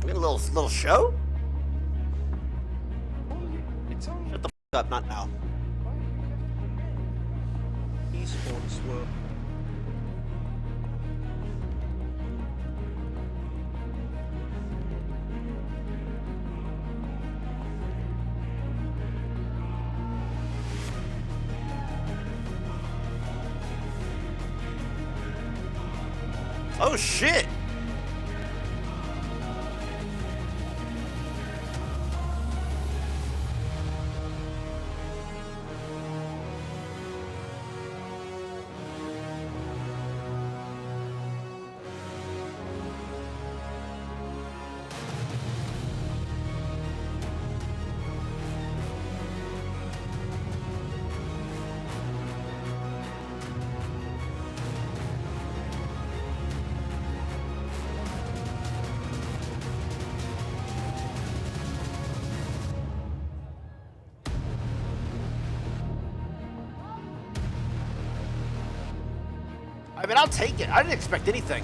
We got a little show? It's on. Shut the f up, not now. Esports world. Oh shit! I mean, I'll take it. I didn't expect anything.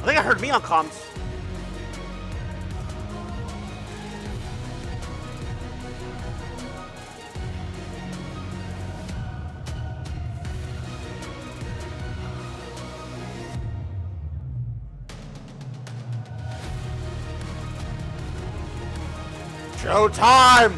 I think I heard me on comms. Showtime!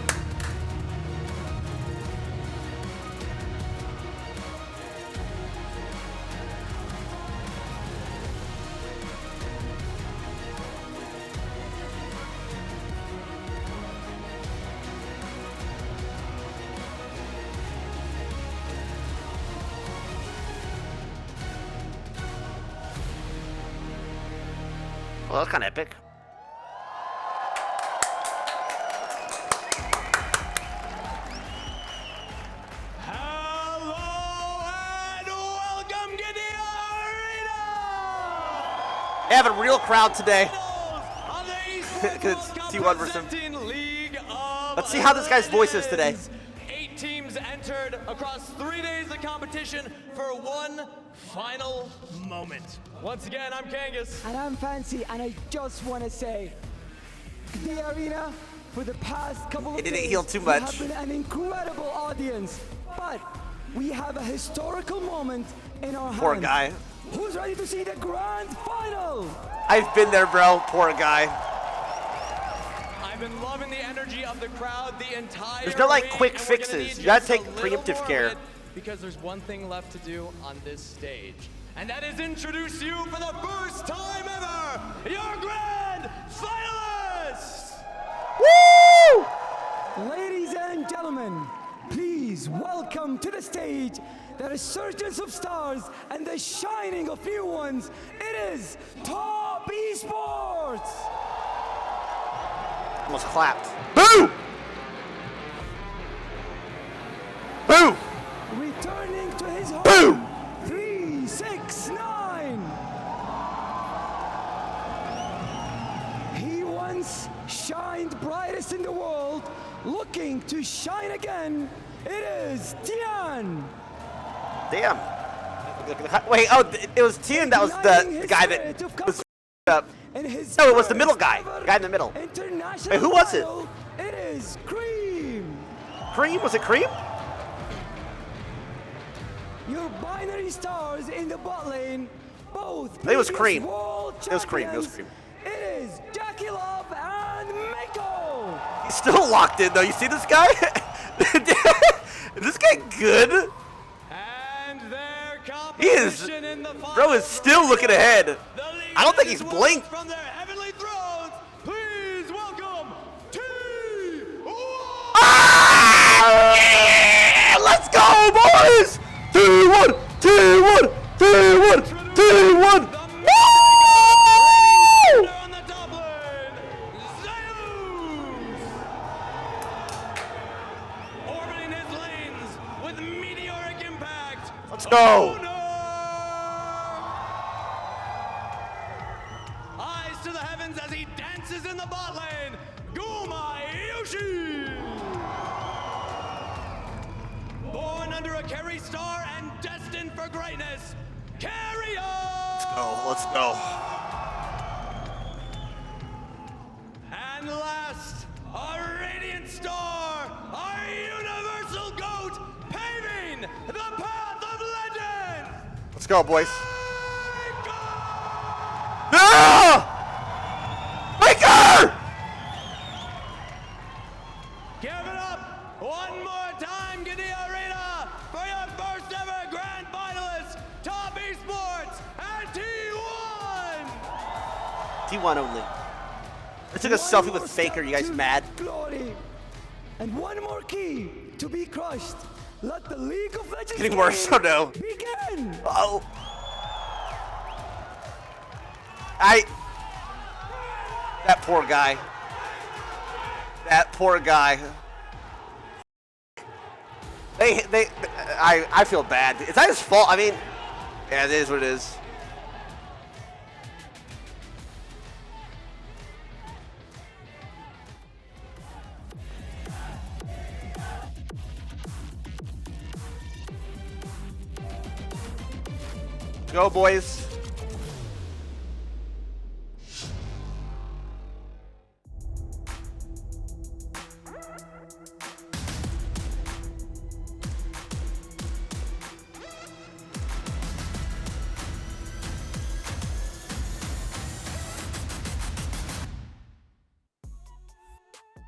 Well, that's kind of epic. I have a real crowd today. Because it's T1 versus him. Let's see how this guy's voice is today. 8 teams entered across 3 days of competition for one final moment. Once again, I'm Kangas. And I'm Fancy, and I just want to say, the arena for the past couple of It didn't days heal too much. have been an incredible audience, but we have a historical moment in our hands. Poor guy. Who's ready to see the grand final? I've been there, bro. Poor guy. I've been loving the energy of the crowd the entire There's no, like, week, quick and we're gonna fixes. need You gotta just a take little preemptive more care. of it, because there's one thing left to do on this stage, and that is introduce you for the first time ever, your grand finalists! Woo! Ladies and gentlemen, please welcome to the stage the resurgence of stars and the shining of new ones. It is Top Esports! Almost clapped. Boo! Boo! Returning to his home. Boo! 369. He once shined brightest in the world, looking to shine again. It is Tian. Damn. Wait, oh, it was Tien that was the guy that was up. No, it was the middle guy. The guy in the middle. Wait, who was it? It is Cream. Cream? Was it Cream? Your binary stars in the bot lane, both. It was previous Cream. world It was Cream. It was champions. Cream. It is Jackie Love and Mako. He's still locked in, though. You see this guy? Is this guy good? And their He is. competition in the Bro is still looking ahead. I don't think he's blinked. From their heavenly thrones, please welcome T1! Ah! Let's go, boys! T1! T1! T1! T1! Woo! On the top lane, Zeus! Orbiting his Let's go. Eyes to the heavens as he dances in the bot lane. Guma Yoshi. Born under a carry star and destined for greatness. Carry on. Let's go. And last, a radiant star, our universal GOAT, paving the path of legend. Let's go, boys. No! Baker! Give it up one more time, Giddy Arena, for your first ever grand finalist, Top Esports and T1. T1 only. I took a selfie with Faker. You guys mad? Glory. And one more key to be crushed. Let the League of Legends Getting worse. Oh no. begin. Oh. That poor guy. That poor guy. I feel bad. Is that his fault? I mean, yeah, it is what it is. Go, boys.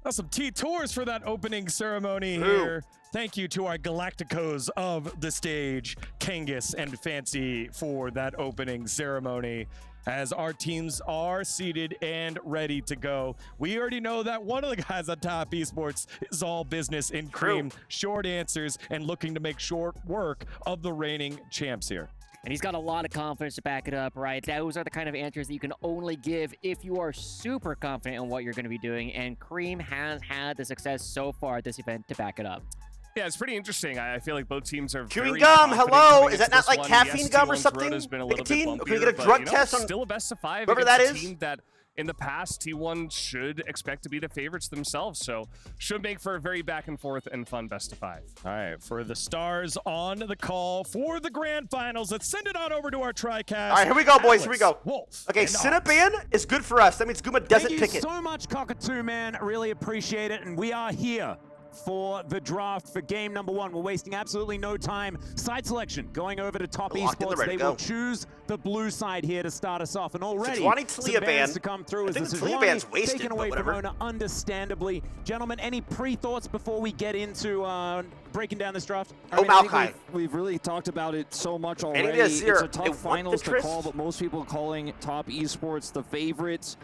That's some T-Tours for that opening ceremony here. Thank you to our Galacticos of the stage, Kangas and Fancy, for that opening ceremony. As our teams are seated and ready to go. We already know that one of the guys on Top Esports is all business in Cream. Short answers and looking to make short work of the reigning champs here. And he's got a lot of confidence to back it up, right? Those are the kind of answers that you can only give if you are super confident in what you're going to be doing. And Cream has had the success so far at this event to back it up. Yeah, it's pretty interesting. I feel like both teams are chewing very gum. confident Hello, coming is that into not this like one. caffeine Yes, gum or T1's something? road has been a little bit Nicotine? Can we bumpier, get a but, drug you know, test on still a best of five whoever against that a is? team that in the past T1 should expect to be the favorites themselves. So should make for a very back and forth and fun best of five. All right, for the stars on the call for the grand finals, let's send it on over to our TriCast. All right, here we go, boys. Here we go. Wolf. Okay, Cinnabon is good for us. That means Guma doesn't pick Thank it. you so much, Cockatoo Man. Really appreciate it. And we are here for the draft for game number one. We're wasting absolutely no time. Side selection going over to Top Locked in, Esports. ready They to go. will choose the blue side here to start us off. And already Sejuani some TYLER1. bans to come through I as think this the is TYLER1's wasted, taken but away from whatever. Ona, understandably. Gentlemen, any pre-thoughts before we get into breaking down this draft? Oh, I think Maokai. we've really talked about it so much already. it is here. It's a tough They want finals the to call, tryst. but most people calling Top Esports the favorites.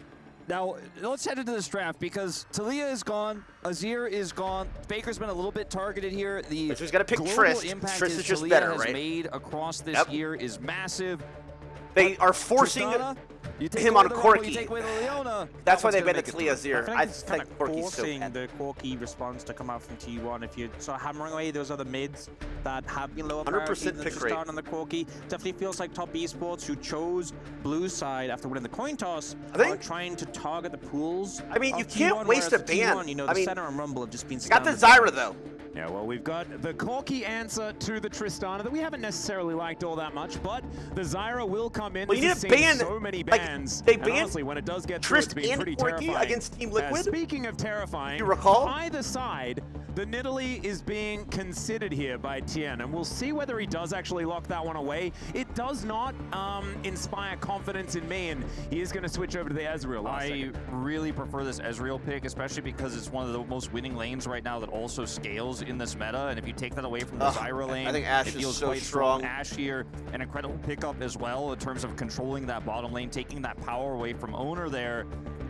Now, let's head into this draft because Talia is gone, Azir is gone, Baker's been a little bit targeted here. The But she's gotta pick global Tryst. impact Tryst that is just Talia better, has right? made across this Yep. year is massive. They are forcing Tristana, you take him away on the Rumble, Corki. You take away the Leona. That's that why they've one's been gonna to make it Talia through. Azir. I I think it's kind think of Corki's so forcing bad. the Corki response to come out from T1. If you start hammering away those other mids that have been lower 100% priority than pick the rate. start on the Corki, definitely feels like Top Esports, who chose blue side after winning the coin toss, I think- are trying to target the pools. I mean, of you can't T1, waste whereas a the T1, ban. you know, I the mean, center and Rumble have just been Got the standard Zyra, though. Yeah, well, we've got the Corki answer to the Tristana that we haven't necessarily liked all that much, but the Zyra will come in. Well, you This need has to seen ban, so many like, bans. they and banned honestly, when it does get to Tryst it's been and pretty Corki terrifying. against Team Liquid? Speaking of terrifying, You recall? either side, the Nidalee is being considered here by Tien, and we'll see whether he does actually lock that one away. It does not inspire confidence in me, and he is going to switch over to the Ezreal. I really prefer this Ezreal pick, especially because it's one of the most winning lanes right now that also scales in this meta. And if you take that away from the Zyra lane, I think Ashe it is feels so quite strong. Ashe here, an incredible pickup as well in terms of controlling that bottom lane, taking that power away from Owner there.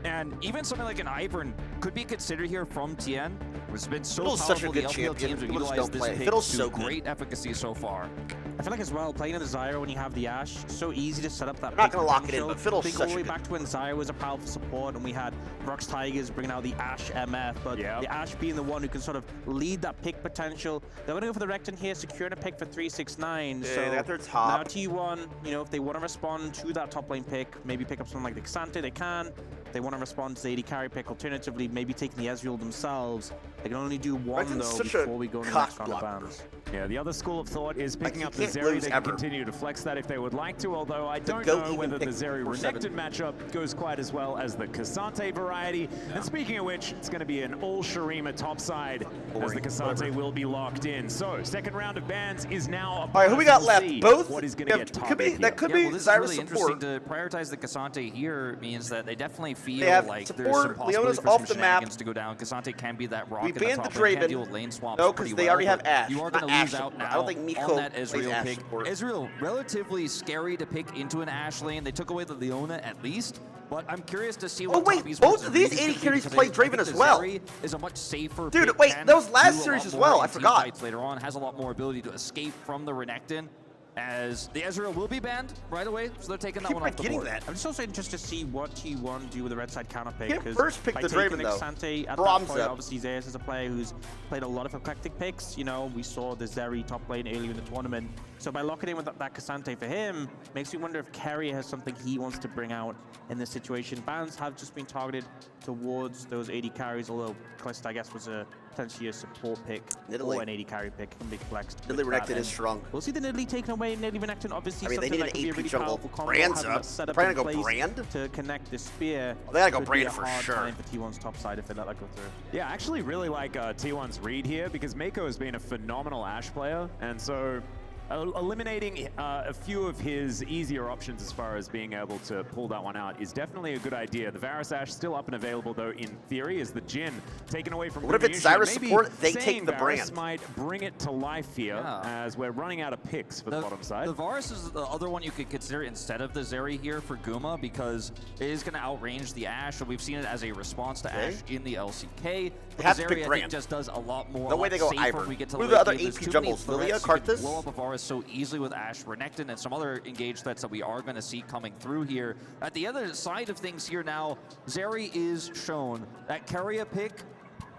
And even something like an Ivern could be considered here from Tien. It's been so Fiddle's powerful. such a The good LPL champion. teams have People just utilized don't this play it. pick Fiddle's to so good. great efficacy so far. I feel like as well, playing in the Zyra when you have the Ashe, so easy to set up that. I'm not going to lock it in, but Fiddle's think such all the way a back to when Zyra was a powerful support and we had Rox Tigers bringing out the Ashe MF, but the Ashe being the one who can sort of lead that pick potential. They're going to go for the Recton here, securing a pick for 369. Yeah, so they got their top. now T1, you know, if they want to respond to that top lane pick, maybe pick up something like the Xante, they can. If they want to respond to the AD carry pick, alternatively, maybe taking the Ezreal themselves. They can only do one, Recton's though, such before a we go into the cock next round of blocker. bans. Yeah, the other school of thought is picking you up the can't Zeri. lose They can ever. continue to flex that if they would like to, although I don't goat know even whether the pick Zeri 4-7. Renekton matchup goes quite as well as the Cassante variety. And speaking of which, it's going to be an all Shurima topside as the Cassante will be locked in. So, second round of bans is now All right, who we got we'll left? see Both? what is going Yeah, to get could be, targeted that could Yeah, be well, this Zyra is really support. interesting to prioritize the Cassante here means that they definitely feel have like support, there's some possibility Leona's for off some the map. shenanigans to go down. Cassante can be that rock We in the banned top the lane, can Draven. deal with lane swaps No, 'cause pretty they well, already have but Ashe, You are not going to lose Ashe out support. now I don't think Miko on that plays Ezreal Ashe pick. support. Ezreal, relatively scary to pick into an Ashe lane. They took away the Leona at least, but I'm curious to see what wait, top esports both are of these really 80 gonna be carries because play I Draven think as the well. Zeri is a much safer Dude, pick, wait, can that was last do a series lot as more well, I in team forgot. fights later on, has a lot more ability to escape from the Renekton. As the Ezreal will be banned right away, so they're taking that Keep one off the forgetting board. that. I'm just also interested to see what T1 do with the red side counter pick. Can't 'cause first pick by the taking Draven, though. Xante at Brahms that point, up. obviously Zeus is a player who's played a lot of eclectic picks. You know, we saw the Zeri top lane earlier in the tournament. So by locking in with that Cassante for him, makes me wonder if Carrier has something he wants to bring out in this situation. Bans have just been targeted towards those 80 carries, although Calista, I guess, was potentially a support pick Nidalee. or an 80 carry pick. Can be flexed. Nidalee with that, Renekton and is strong. We'll see the Nidalee taken away. Nidalee Renekton, obviously, I mean, they something need that an could be a AP really jungle. powerful combo. Brand's having up. that set up Trying in to go place Brand? to connect the spear. They gotta go could be Brand a for hard sure. time for T1's top side if they let that go through. Yeah, I actually really like T1's read here because Mako has been a phenomenal Ashe player, and so eliminating a few of his easier options as far as being able to pull that one out is definitely a good idea. The Varus Ashe still up and available, though, in theory, is the Jhin taken away from What if it's Rubiushi. Zyra Maybe support, they saying take the Varus brand? might bring it to life here as we're running out of picks for the bottom side. The Varus is the other one you could consider instead of the Zeri here for Guma because it is going to outrange the Ashe, and we've seen it as a response to Ashe in the LCK. But have the to Zeri, pick I think, Brand. just does a lot more. No way they go safer. Ivern. We get to Who are late the other game. There's AP too many jungles? Lilia, threats. You could Karthus? blow up a Varus so easily with Ashe, Renekton, and some other engaged threats that we are going to see coming through here. At the other side of things here now, Zeri is shown. That Keria pick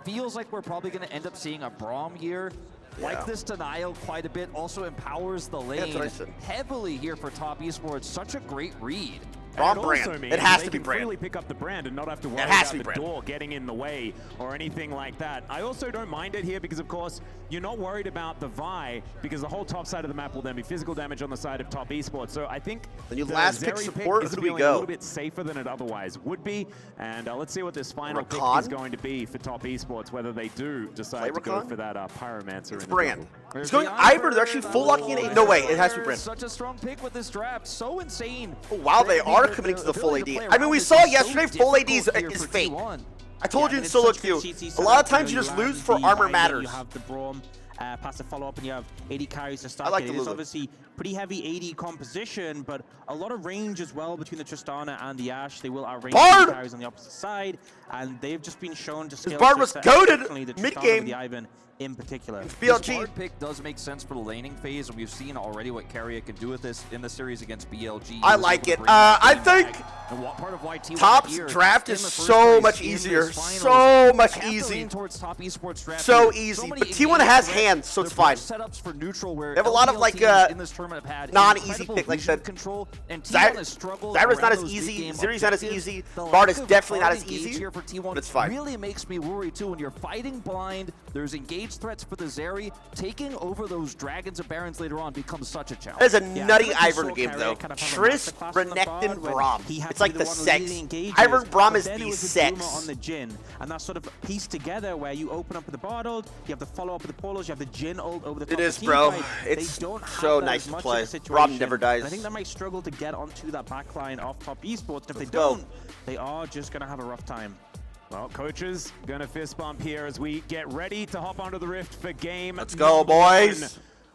feels like we're probably going to end up seeing a Braum year. Like this denial quite a bit, also empowers the that's what I lane said. heavily here for top esports. Such a great read. Braum And it also Brand. means It has they to be can Brand. freely pick up the brand and not have to worry has to about be the Brand. door getting in the way or anything like that. I also don't mind it here because, of course, you're not worried about the Vi because the whole top side of the map will then be physical damage on the side of top esports. So I think Then you the last pick Zeri support, is who do we feeling go? a little bit safer than it otherwise would be. And let's see what this final pick Rakan? is going to be for top esports, whether they do decide to go Rakan? for that Pyromancer in the Brand. jungle. It's going Ivern. They're actually full locking in. No way, it has to be Brand. Such a strong pick with this draft. So insane. Oh, wow, they are committing to the full AD. I mean, we saw yesterday full AD is fake. I told you in solo queue, a lot of times you just lose for armor matters. You have the Braum passive follow-up, and you have 80 carries to start. I like It the is Lulu. obviously pretty heavy AD composition, but a lot of range as well between the Tristana and the Ashe. They will outrange Bard! the carries on the opposite side, and they've just been shown to scale Bard was success, goated definitely the Tristana mid-game. with the Ivan in particular. This BLG. Bard pick does make sense for the laning phase, and we've seen already what Keria can do with this in the series against BLG. I like it. I think part of why T1 Top's here draft in is the first so place much in this easier. finals So much have to easy. lean towards top esports draft So here. easy. many But T1 engaged has threats. hands, so Their it's fine. first setups for neutral where They have a lot of, LPL like, teams in this tournament have had non-easy incredible pick, like vision that. control, and Zy- T1 has struggled Zyra's not around as those easy, big-game Zeri's not as objectives. easy, The Bard lack is of definitely not hard as engage easy, here for T1 but it's fine. really makes me worry too when you're fighting blind. There's engaged threats for the Zeri. Taking over those dragons and barons later on becomes such a challenge. That is a Yeah, nutty I feel Ivern like game, Carrier though. kind of have a Triss, masterclass on the Renekton, Bard when Braum. he had It's to be like the one sex. leading engages, Ivern, Braum but is then it the was with sex. Guma on the Jhin, and that sort of pieced together where you open up with the Bard ult, you have the follow-up with the Polos, you have the Jhin ult over the top It is, of the bro. teamfight. It's They don't have so that nice as to much play. of a Braum situation, never and dies. I think they might struggle to get onto that backline of top esports. If they go. don't, they are just going to have a rough time. Well, coaches, gonna fist bump here as we get ready to hop onto the Rift for game Let's go, number boys. 1.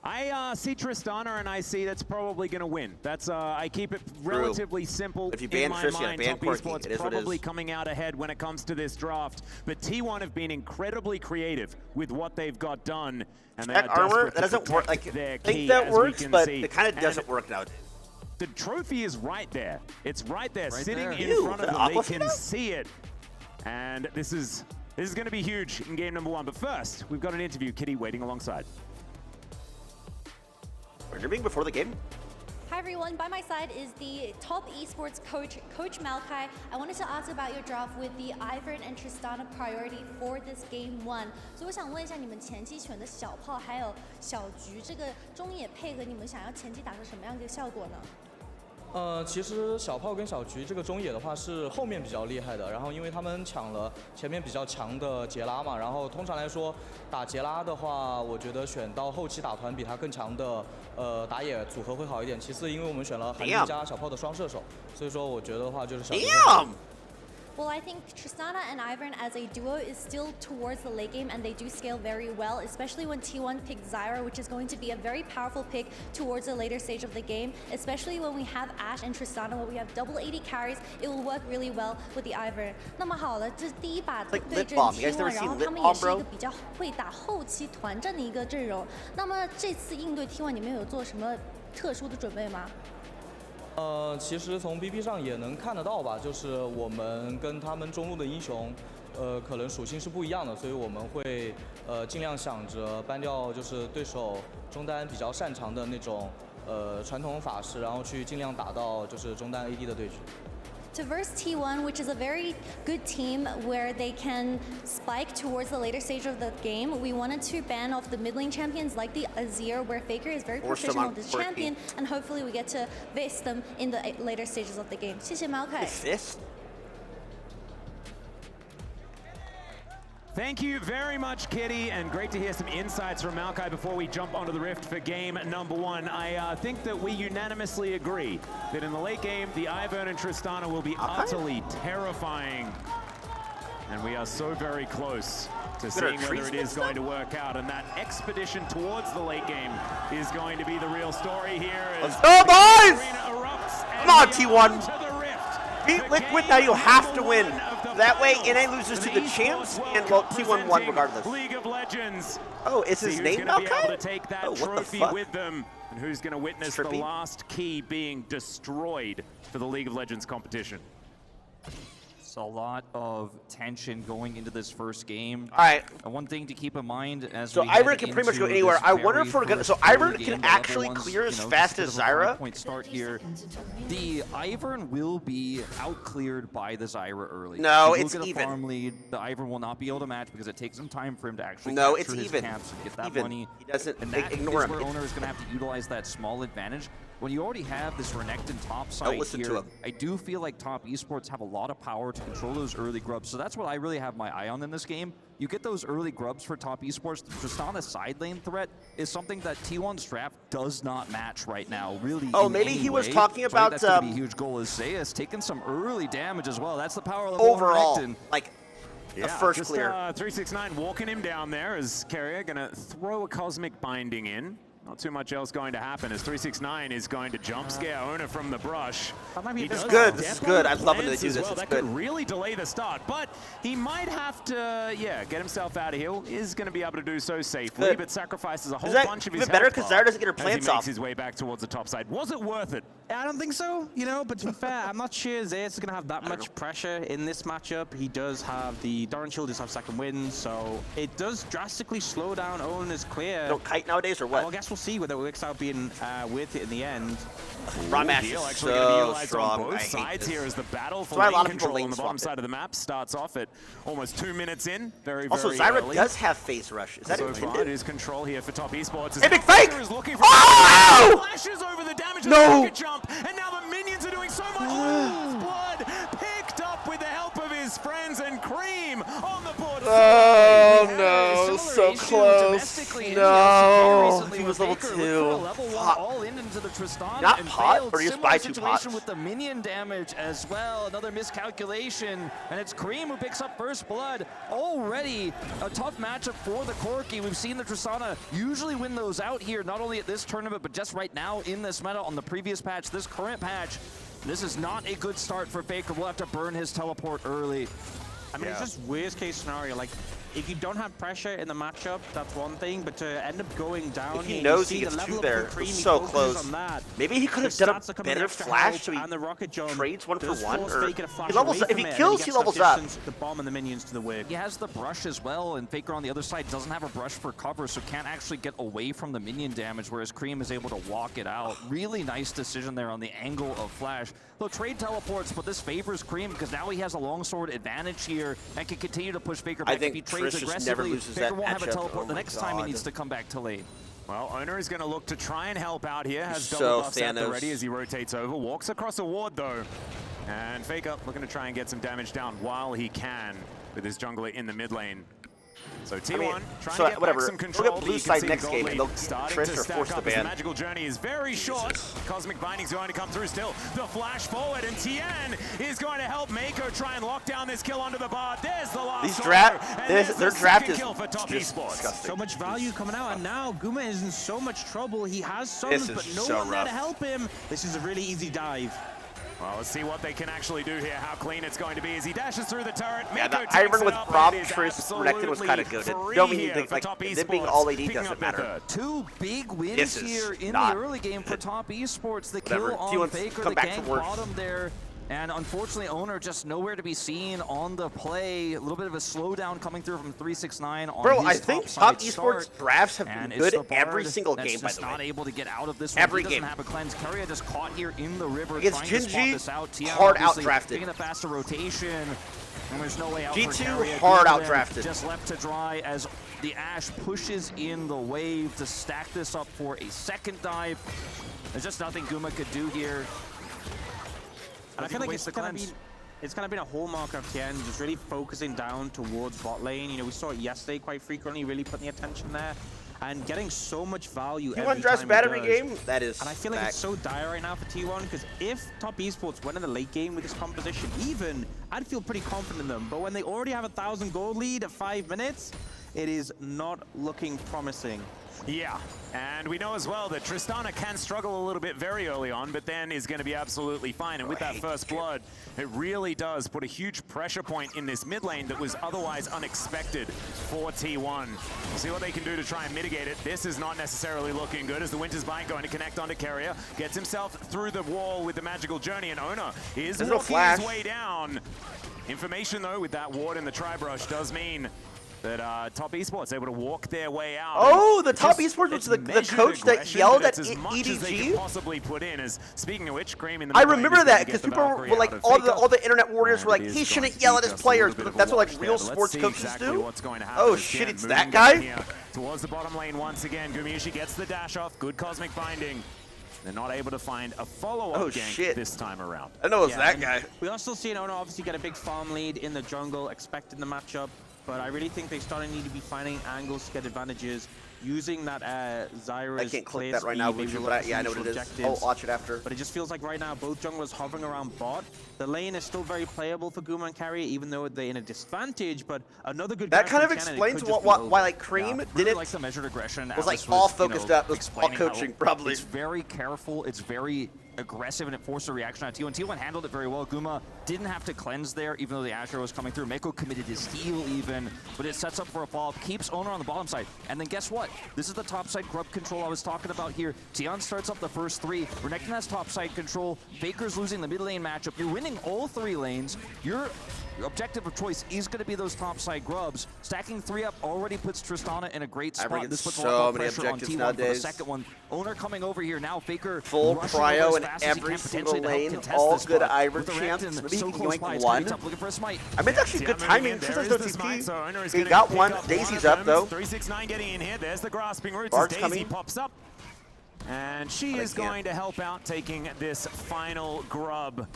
I see Tristana and I see that's probably going to win. That's I keep it relatively simple. If you ban in my Trish, mind, ban Top Corki. Esports It is what it probably is. coming out ahead when it comes to this draft. But T1 have been incredibly creative with what they've got done. And they That are armor, desperate that to doesn't work. protect Like, their I think key, that as we works, can but see. it kind of And doesn't work now. the trophy is right there. It's right there, Right sitting there. in Ew, front of the them. They Aquafina? can see it. And this is going to be huge in game number 1. But first, we've got an interview. Kitty waiting alongside. Interviewing before the game? Hi everyone, by my side is the Top Esports coach, Coach Malachi. I wanted to ask about your draft with the Ivern and Tristana priority for this game 1. 所以我想问一下，你们前期选的小炮还有小橘这个中野配合，你们想要前期打成什么样的一个效果呢？其实小炮跟小橘这个中野的话是后面比较厉害的，然后因为他们抢了前面比较强的杰拉嘛，然后通常来说打杰拉的话，我觉得选到后期打团比他更强的打野组合会好一点。其次，因为我们选了韩冰加小炮的双射手，所以说我觉得的话就是小橘。Well, I think Tristana and Ivern as a duo is still towards the late game and they do scale very well, especially when T1 picks Zyra, which is going to be a very powerful pick towards the later stage of the game, especially when we have Ashe and Tristana, where we have double AD carries, it will work really well with the Ivern. 那么好了，这是第一把对阵 T1， 然后他们也是一个比较会打后期团战的一个阵容。那么这次应对 T1， 你们有做什么特殊的准备吗？其实从 BP 上也能看得到吧，就是我们跟他们中路的英雄，可能属性是不一样的，所以我们会尽量想着搬掉就是对手中单比较擅长的那种传统法师，然后去尽量打到就是中单 AD 的对局。To verse T1, which is a very good team where they can spike towards the later stage of the game, we wanted to ban off the mid lane champions like the Azir, where Faker is very proficient with this champion, and hopefully we get to face them in the later stages of the game. 谢谢 Malachi. Fist? Thank you very much, Kitty, and great to hear some insights from Malachi before we jump onto the Rift for game number 1. I think that we unanimously agree that in the late game, the Ivern and Tristana will be utterly terrifying. And we are so very close to seeing whether it is going to work out. And that expedition towards the late game is going to be the real story here. Let's go, boys! Come on, T1. Beat Liquid, now you have to win. That way, NA loses to the champs, and well, T1 won regardless. League of Legends. Oh, is his name Malachi? Able to take that trophy with them, and who's going to witness the last key being destroyed for the League of Legends competition? It's a lot of tension going into this first game. All right. And one thing to keep in mind as so Ivern can pretty much go anywhere. I wonder if we're gonna. So Ivern can actually clear as fast as Zyra. Point start here. The Ivern will be out cleared by the Zyra early. No, if you it's look at even. The farm lead, the Ivern will not be able to match because it takes some time for him to actually no, capture it's his even. camps and get that even. money. He doesn't and that ignore is where him. Owner is going to have to utilize that small advantage. When you already have this Renekton top side here, I do feel like Top Esports have a lot of power to control those early grubs. So that's what I really have my eye on in this game. You get those early grubs for Top Esports. Just on a side lane threat is something that T1's draft does not match right now, really. Oh, maybe he was talking about that's gonna be a huge goal. Is Zeus taking some early damage as well. That's the power level overall, Renekton. like yeah, first just, clear. 369 walking him down there as Carrier gonna throw a cosmic binding in. Not too much else going to happen as 369 is going to jump scare Owner from the brush. This is good. This is good. I love when they do this. Well. It's that good. could really delay the start, but he might have to, get himself out of here. Is going to be able to do so safely, but sacrifices a whole bunch of his health. Better because Zyra doesn't get her plants as he off. makes his way back towards the top side. Was it worth it? I don't think so, but to be fair, I'm not sure Zeus is going to have that much pressure in this matchup. He does have the Doran Shield, does have second wind, so it does drastically slow down Owner's clear. Don't kite nowadays or what? Well, I guess we'll see whether it works out being with it in the end. Ramash is actually so strong. On both sides here as the battle for lane lane control on the swap bottom side of the map starts off at almost 2 minutes in. Also, Zyra does have phase rush. Is that so far, it is control here for Top Esports. Hey, big fake! Is looking for flashes over the damage of the rocket jump, and now the minions are doing so much. Blood picked up with the help of his friends, and Cream on the board. Oh no, so close. No. was level Faker 2. Level 1 Fuck. all into the Tristana Not and pot, failed. or just Similar buy 2 situation pots. with the minion damage as well. Another miscalculation, and it's Cream who picks up first blood. Already a tough matchup for the Corki. We've seen the Tristana usually win those out here, not only at this tournament, but just right now in this meta on the previous patch, this current patch. This is not a good start for Faker. We'll have to burn his teleport early. I mean, it's just worst case scenario. Like, if you don't have pressure in the matchup, that's one thing. But to end up going down, He here, knows you he see gets the level 2 up there. for Cream, It was he so focuses close. on that. Maybe he could have The done a stats are coming better extra flash help, so he and the rocket jump trades 1 for does 1. force Or Faker to flash he levels away up. If from he it, and kills, gets he that levels up. distance, the bomb and the minions to the work. He has the brush as well, and Faker on the other side doesn't have a brush for cover, so can't actually get away from the minion damage, whereas Cream is able to walk it out. Really nice decision there on the angle of flash. Look, trade teleports, but this favors Cream because now he has a longsword advantage here and can continue to push Faker back. I think if he trades Trish just never aggressively, loses Faker that won't have a matchup. teleport Oh the my next time he God. needs to come back to late. Well, Owner is going to look to try and help out here. Has So double buffs at the Thanos. ready as he rotates over. Walks across a ward, though. And Faker looking to try and get some damage down while he can with his jungler in the mid lane. So T1 trying to get back some control. Look at blue You can side see next the game, gold and they'll lead starting Trish to or stack force the up as ban. magical journey is very short. Cosmic Binding's going to come through still. The flash forward, and Tien is going to help Mako try and lock down this kill onto the bar. There's the last These solo, draft, and there's their the draft second is kill for Top just Esports. disgusting. So much value coming out, and now Guma is in so much trouble. He has This summons, is but no so one there to rough. help him. This is a really easy dive. Well, let's see what they can actually do here, how clean it's going to be as he dashes through the turret. Yeah, Mako the takes Ivern it with up, Rob, and is Trish, Renekton was kind of good. absolutely Don't mean free you think, here like, for Top them being Esports, all AD picking doesn't up their matter. third. Two big wins This is here in not the early game for Top Esports. The Whatever. kill on T1's Faker, come the back gank for worse. bottom there. And unfortunately, Owner just nowhere to be seen on the play. A little bit of a slowdown coming through from 369 on Bro, his I think top Top side Esports start. drafts have And been it's good the every Bard single that's game, by just the way. not able to get out of this one. Every He doesn't game. have a cleanse. Keria just caught here in the river Against trying to spot Genji, this out. Tian hard obviously outdrafted. taking a faster rotation. And there's no way out G2 for Keria. hard Guma outdrafted. Just left to dry as the Ashe pushes in the wave to stack this up for a second dive. There's just nothing Guma could do here. And I feel like Waste it's the kind of cleanse. been a hallmark of Tien, just really focusing down towards bot lane. You know, we saw it yesterday quite frequently, really putting the attention there and getting so much value every T1 drafts time bad he every does. game? That is And I feel like fact. it's so dire right now for T1 because if Top Esports win in the late game with this composition, even, I'd feel pretty confident in them. But when they already have a 1,000 gold lead at 5 minutes, it is not looking promising. Yeah, and we know as well that Tristana can struggle a little bit very early on, but then is going to be absolutely fine. And with that first blood, it really does put a huge pressure point in this mid lane that was otherwise unexpected for T1. We'll see what they can do to try and mitigate it. This is not necessarily looking good as the Winter's Bind going to connect onto Keria. Gets himself through the wall with the magical journey, and Owner is There's no walking flash. his way down. Information though with that ward and the tri-brush does mean that Top Esports able to walk their way out. Oh, the Top Just- Esports was it's the measured coach that aggression, yelled but at it's as much as they EDG? could possibly put in. As speaking of which, Cream in the I mid lane remember is that going to because get the people Valkyrie were out like, of all the Faker. internet warriors were like, And it he is shouldn't going to yell be at his just a players. little bit of a That's what like wash real there, but let's sports see coaches exactly do. what's going to happen Oh as shit, Jan it's moving that down guy? here towards the bottom lane once again. Gumiushi gets the dash off. Good cosmic binding. They're not able to find a follow-up Oh, gank shit. this time around. I know it's that and guy. We are still seeing Ono obviously get a big farm lead in the jungle, expecting the matchup. But I really think they starting need to be finding angles to get advantages, using that Zyra's I can't click clear that right now, speed, maybe but look for yeah, I know what some it is. objectives. I'll watch it after. But it just feels like right now both junglers hovering around bot. The lane is still very playable for Guma and Keria, even though they're in a disadvantage. But another good That guy kind from of Chen, and it explains could just be why over. like Cream Really didn't like the measured aggression. was like Atlas all you focused know, up, was all explaining how coaching probably. It's very careful. It's very aggressive, and it forced a reaction on T1. T1 handled it very well. Guma didn't have to cleanse there, even though the Asher was coming through. Mako committed his heal even, but it sets up for a follow-up, keeps Owner on the bottom side. And then guess what? This is the top side grub control I was talking about here. Tian starts up the first 3. Renekton has top side control. Faker's losing the mid lane matchup. You're winning all 3 lanes. Your objective of choice is going to be those top side grubs. Stacking 3 up already puts Tristana in a great spot. bringing This puts so a lot more many pressure on objectives T1 for the nowadays. second one. Owner coming over here now. Faker Full rushing prio over as in fast as he every can, single potentially to help lane, contest all this good spot. Ivern With the champs. Renekton Maybe he so can close yoink by, it's one. Creep's up looking for a smite. I mean, it's actually good timing. There Since is there's the no smite, so Owner TP, is he gonna got pick one. up Daisy's of up them. though. 369 getting in here. There's the grasping roots Bard's as Daisy coming. pops up. And she But I is can't. going to help out taking this final grub.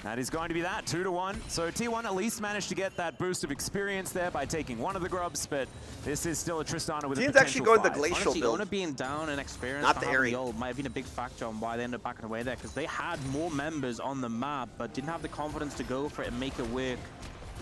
That is going to be that, 2-1. So T1 at least managed to get that boost of experience there by taking one of the grubs, but this is still a Tristana with a potential actually going the 5. glacial Honestly, build. Ona being down and experience Not the area. might have been a big factor on why they ended up backing away there, because they had more members on the map, but didn't have the confidence to go for it and make it work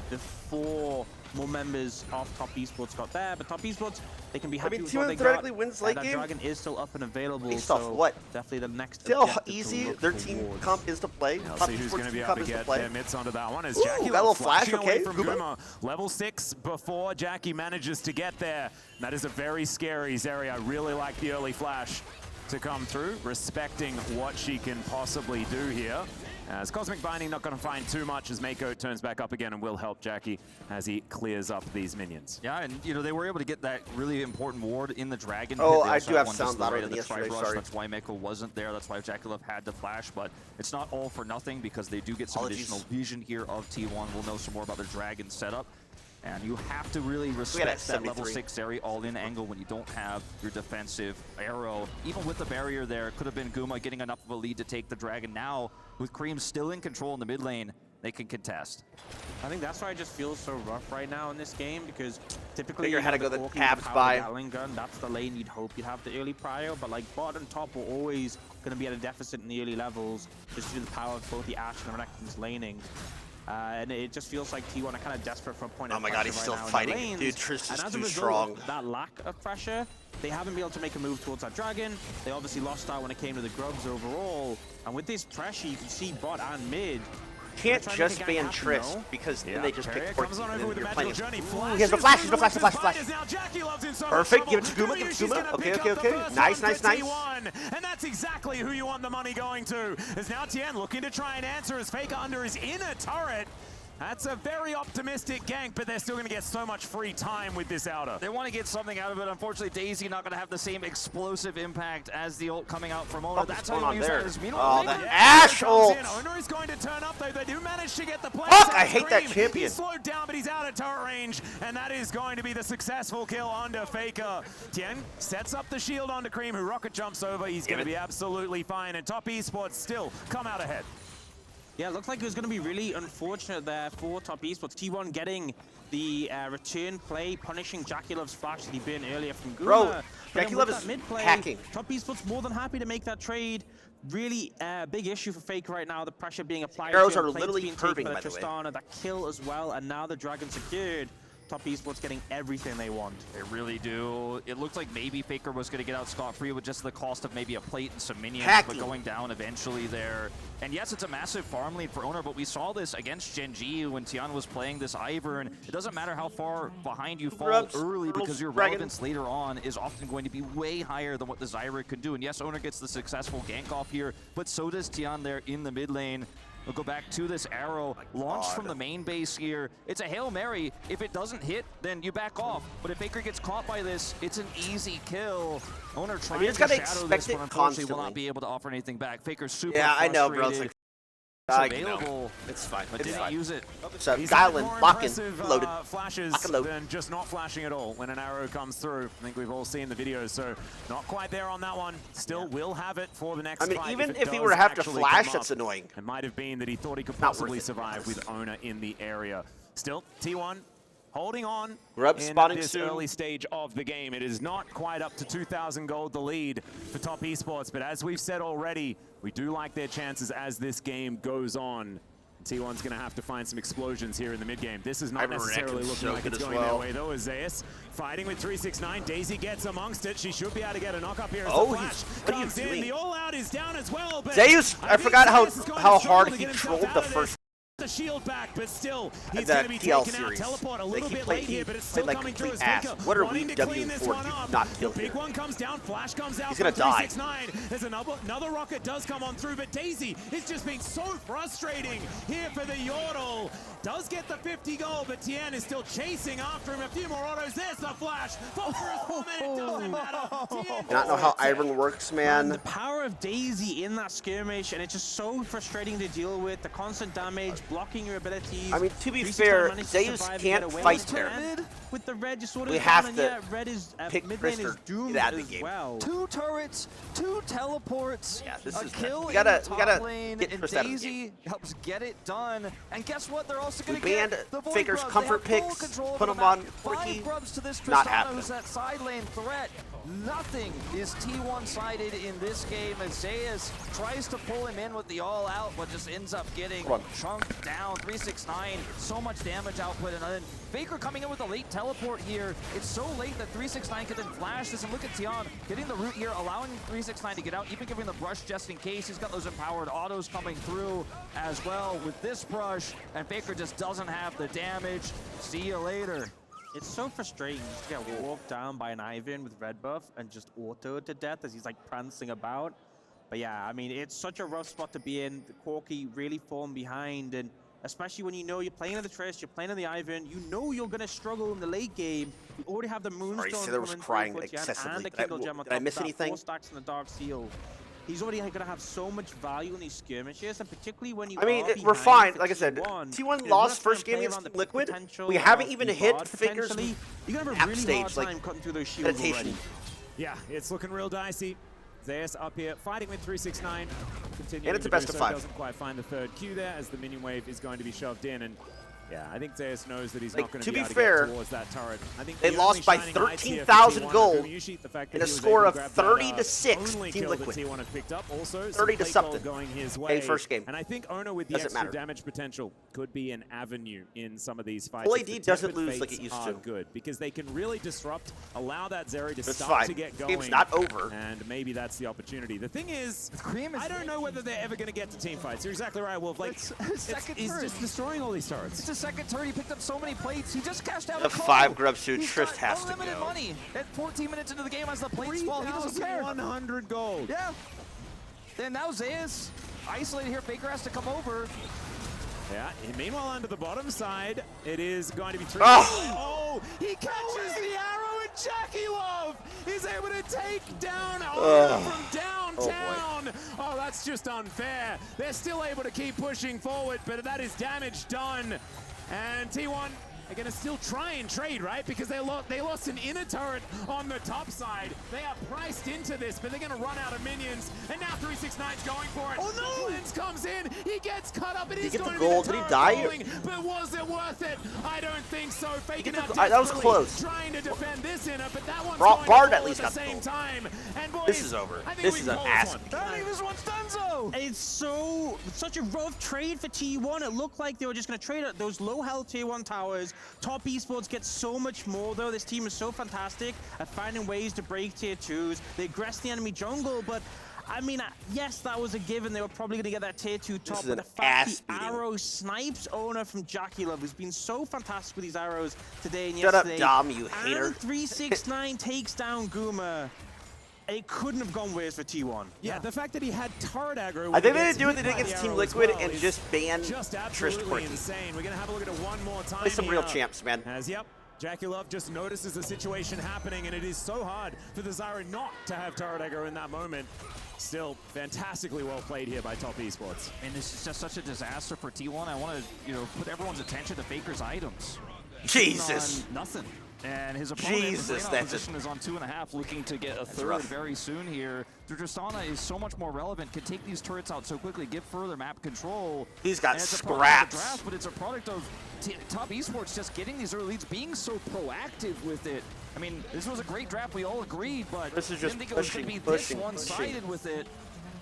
before more members of Top Esports got there. But Top Esports, they can be happy with what they got. theoretically wins late That game. Dragon is still up and available. Based so off what? Definitely the next. Still objective to easy. look Their team towards. comp is to play. I'll Top see who's Esports going to be team able comp to is to get play. their mitts onto that one. As Ooh, Jackie got a little flashing flash, away okay, from Guma. Guma. Level 6 before Jackie manages to get there. That is a very scary Zeri. I really like the early flash to come through, respecting what she can possibly do here. As Cosmic Binding not going to find too much as Mako turns back up again and will help Jackie as he clears up these minions. Yeah, and you know they were able to get that really important ward in the Dragon. Oh, They I also do have one sound just louder right than at the yesterday, Tri-Brush. sorry. That's why Mako wasn't there. That's why Jackalov had to flash, but it's not all for nothing because they do get some additional vision here of T1. We'll know some more about their Dragon setup. And you have to really respect that level 6 Zeri all-in angle when you don't have your defensive arrow. Even with the barrier there, it could have been Guma getting enough of a lead to take the Dragon. Now, with Cream still in control in the mid lane, they can contest. I think that's why it just feels so rough right now in this game, because typically Figure you how to have go the Corki, tabs power by. Gatling gun, that's the lane you'd hope you'd have the early prio, but like bot and top were always going to be at a deficit in the early levels just due to the power of both the Ashe and the Renekton's laning. And it just feels like T1 are kind of desperate for a point of pressure he's right still now in the fighting. lanes. Dude, Trish And is as too a result strong. of that lack of pressure, they haven't been able to make a move towards that Dragon. They obviously lost out when it came to the Grubs overall. And with this pressure, you can see bot and mid. Can't They're trying to just make it ban happen, Triss though. because then Yeah, they just Carrier pick comes Corki on and over with then the you're playing. magical journey. Ooh, he has no flash, he's no flash, no flash, no flash. Now Jackie loves in so much Perfect, give it trouble. to Guma, give it to She's Guma. gonna Okay, pick okay, up the okay. first Nice, one nice, for nice. T1. And that's exactly who you want the money going to. As now Tien looking to try and answer as Faker under his inner turret. That's a very optimistic gank, but they're still going to get so much free time with this outer. They want to get something out of it. Unfortunately, Daisy not going to have the same explosive impact as the ult coming out from Ona. What's That's going how on you use there? that as meanwhile. Oh, the Faker- Ashe ult! Owner is going to turn up, though. They do manage to get the play. Fuck, I hate that champion. He's slowed down, but he's out of turret range, and that is going to be the successful kill onto Faker. Tien sets up the shield onto Cream, who rocket jumps over. He's going to be absolutely fine, and Top Esports still come out ahead. Yeah, it looked like it was going to be really unfortunate there for Top Esports. T1 getting the return play, punishing Jackilov's flash that he burned earlier from Guma. Bro, But then Jackie with Love that is mid-play, hacking. Top Esports more than happy to make that trade. Really big issue for Faker right now, the pressure being applied. Arrows to him, are plates literally being taken curving, by by the way. Tristana, that kill as well, and now the Dragon secured. Top Esports getting everything they want. They really do. It looked like maybe Faker was going to get out scot-free with just the cost of maybe a plate and some minions, but going down eventually there. And yes, it's a massive farm lead for Owner, but we saw this against Gen G when Tian was playing this Ivern. It doesn't matter how far behind you fall early because your relevance later on is often going to be way higher than what the Zyra could do. And yes, Owner gets the successful gank off here, but so does Tian there in the mid lane. We'll go back to this arrow, launched from the main base here. It's a Hail Mary. If it doesn't hit, then you back off. But if Faker gets caught by this, it's an easy kill. Owner trying to shadow this, but unfortunately will not be able to offer anything back. Faker's super I know, bro. frustrated. It's like, available. It's fine. But didn't use it. So He's Guyland, more locking, impressive, loaded. flashes than just not flashing at all when an arrow comes through. I think we've all seen the videos, so not quite there on that one. Still will have it for the next I mean, fight even it if he does were to have to actually flash, come that's up. annoying. It might have been that he thought he could Not worth possibly it. survive with Owner in the area. Still, T1 holding on Grub in spawning this soon. early stage of the game. It is not quite up to 2,000 gold the lead for Top Esports, but as we've said already, we do like their chances as this game goes on. T1's going to have to find some explosions here in the mid-game. This is not necessarily looking like it's going their way, though, as Zeus fighting with 369. Daisy gets amongst it. She should be able to get a knock-up here as the flash comes in. The all-out is down as well, but Zeus, I forgot how hard he trolled the first the shield back, but still he's the going to be TL taken out. series. Teleport a little He bit played- late he here, but it's played still like coming through as complete Faker ass. What are wanting we to clean this W4 one to up. not kill The big here? one comes down, flash comes out. He's gonna from die. 369. There's another rocket does come on through, but Daisy is just being so frustrating here for the Yordle. Does get the 50 gold, but Tien is still chasing after him. A few more autos. There's the flash. Falls for his woman. It doesn't matter. Tien not know how Ivern works, man. The power of Daisy in that skirmish, and it's just so frustrating to deal with. The constant damage, blocking your abilities. I mean, to be 369 fair, managed to Zeus survive and can't get away fight with it. there. And with the red just sort of We down, have and to yeah, red is pick mid Chris lane is or doomed get out of as the game. well. 2 turrets 2 teleports, Yeah, this a is kill we gotta in the top lane, get and Chris out of the Daisy helps get it done. And guess what? They're also going to banned get the Void Faker's Grubs. comfort They have full picks, control put over them the on map. Quirky. 5 grubs to this Not Tristana, happening. who's that side lane threat. Nothing is T1 sided in this game as Zeus tries to pull him in with the all out, but just ends up getting chunked down. 369, so much damage output, and then Faker coming in with a late teleport here. It's so late that 369 can then flash this, and look at Tion getting the root here, allowing 369 to get out, even giving the brush just in case. He's got those empowered autos coming through as well with this brush, and Faker just doesn't have the damage. See you later. It's so frustrating just to get walked down by an Ivan with red buff and just autoed to death as he's like prancing about. But yeah, I mean, it's such a rough spot to be in. The Corki really falling behind, and especially when you know you're playing in the Trish, you're playing in the Ivan, you know you're going to struggle in the late game. You already have the Moonstone Sailor was coming crying through for Jen excessively. and the Kindle Gem on Did I top miss of that, anything? 4 stacks in the Dark Seal. He's already going to have so much value in these skirmishes, and particularly when you I mean, are we're behind fine. for Like I said, T1, T1 you lost have to first game play against around the Liquid. potential We haven't of even the hit guard Faker's potentially. You're going to have a map really stage, hard like, time cutting through those shields meditation. already. Yeah, it's looking real dicey. Zeus up here, fighting with 369. Continuing And it's to a best do of so, 5. doesn't quite find the third Q there as the minion wave is going to be shoved in. And yeah, I think Zeus knows that he's Like, not going to be be able to fair, get towards that turret. I think they the lost only by shining lights here for 13,000 T1 gold are Gumayushi, the fact that in a he was score able of to grab 30 that, to 6 only Team kill Liquid. that T1 have picked up. Also, 30 to play something. call going his way. First game. And I think Ono with the Doesn't extra matter. damage potential could be an avenue in some of these fights. Full If the AD doesn't tempered lose like fates it used are to. good because they can really disrupt, allow that Zeri to That's start fine. to get This going. game's not over. And maybe that's the opportunity. The thing is, Cream is I don't know whether they're ever going to get to team fights. You're exactly right, Wolf. Like, he's turret. just destroying all these turrets. It's a second turret. He picked up so many plates. He just cashed out The a call. 5 grubs to He's Trist got has to unlimited go. money. At 14 minutes into the game as the plates fall, he doesn't care. 100 gold. Yeah. Then now Zeus isolated here. Faker has to come over. Yeah, and meanwhile, under the bottom side, it is going to be 3. Oh! He catches the arrow, and Jackie Love is able to take down Ono from downtown. Oh, that's just unfair. They're still able to keep pushing forward, but that is damage done. And T1 are going to still try and trade, right? Because they lost an inner turret on the top side. They are priced into this, but they're going to run out of minions. And now 369's going for it. Oh, no! Lens comes in. He gets cut up. It is get going the to be gold? the Did he turret die? falling, but was it worth it? I don't think so. Faking Get up the- that was desperately, close. trying to defend this inner, but that one's Bart going to fall at least at got the the same gold. time. And boys, This is over. I think This we is can an call ass. this one. I think this one's donezo. It's such a rough trade for T1. It looked like they were just going to trade out those low health tier 1 towers. Top Esports gets so much more though. This team is so fantastic at finding ways to break tier 2s. They aggress the enemy jungle, but I mean, yes, that was a given. They were probably going to get that tier 2 top, is but an the fact ass the beating. arrow snipes Owner from Jackie Love, who's been so fantastic with these arrows today and Shut up, yesterday. Dom, you hater. And 369 takes down Guma. It couldn't have gone worse for T1. Yeah, the fact that he had turret aggro. I think they did do what they did against Team Liquid and just ban just Trist absolutely Quirky. insane. We're gonna have a look at it one more time. Play some real here. champs, man. As yep, Jackie Love just notices the situation happening, and it is so hard for the Zyra not to have turret aggro in that moment. Still, fantastically well played here by Top Esports. And this is just such a disaster for T1. I want to, put everyone's attention to Faker's items. Jesus. On nothing. And his opponent in Jesus, the that's position is on 2.5, looking to get a third rough. very soon here. Tristana is so much more relevant, can take these turrets out so quickly, give further map control. He's got And it's a product of the scraps. draft, but it's a product of Top Esports just getting these early leads, being so proactive with it. I mean, this was a great draft, we all agreed, but This is just didn't think it was going to be pushing, this one-sided with it.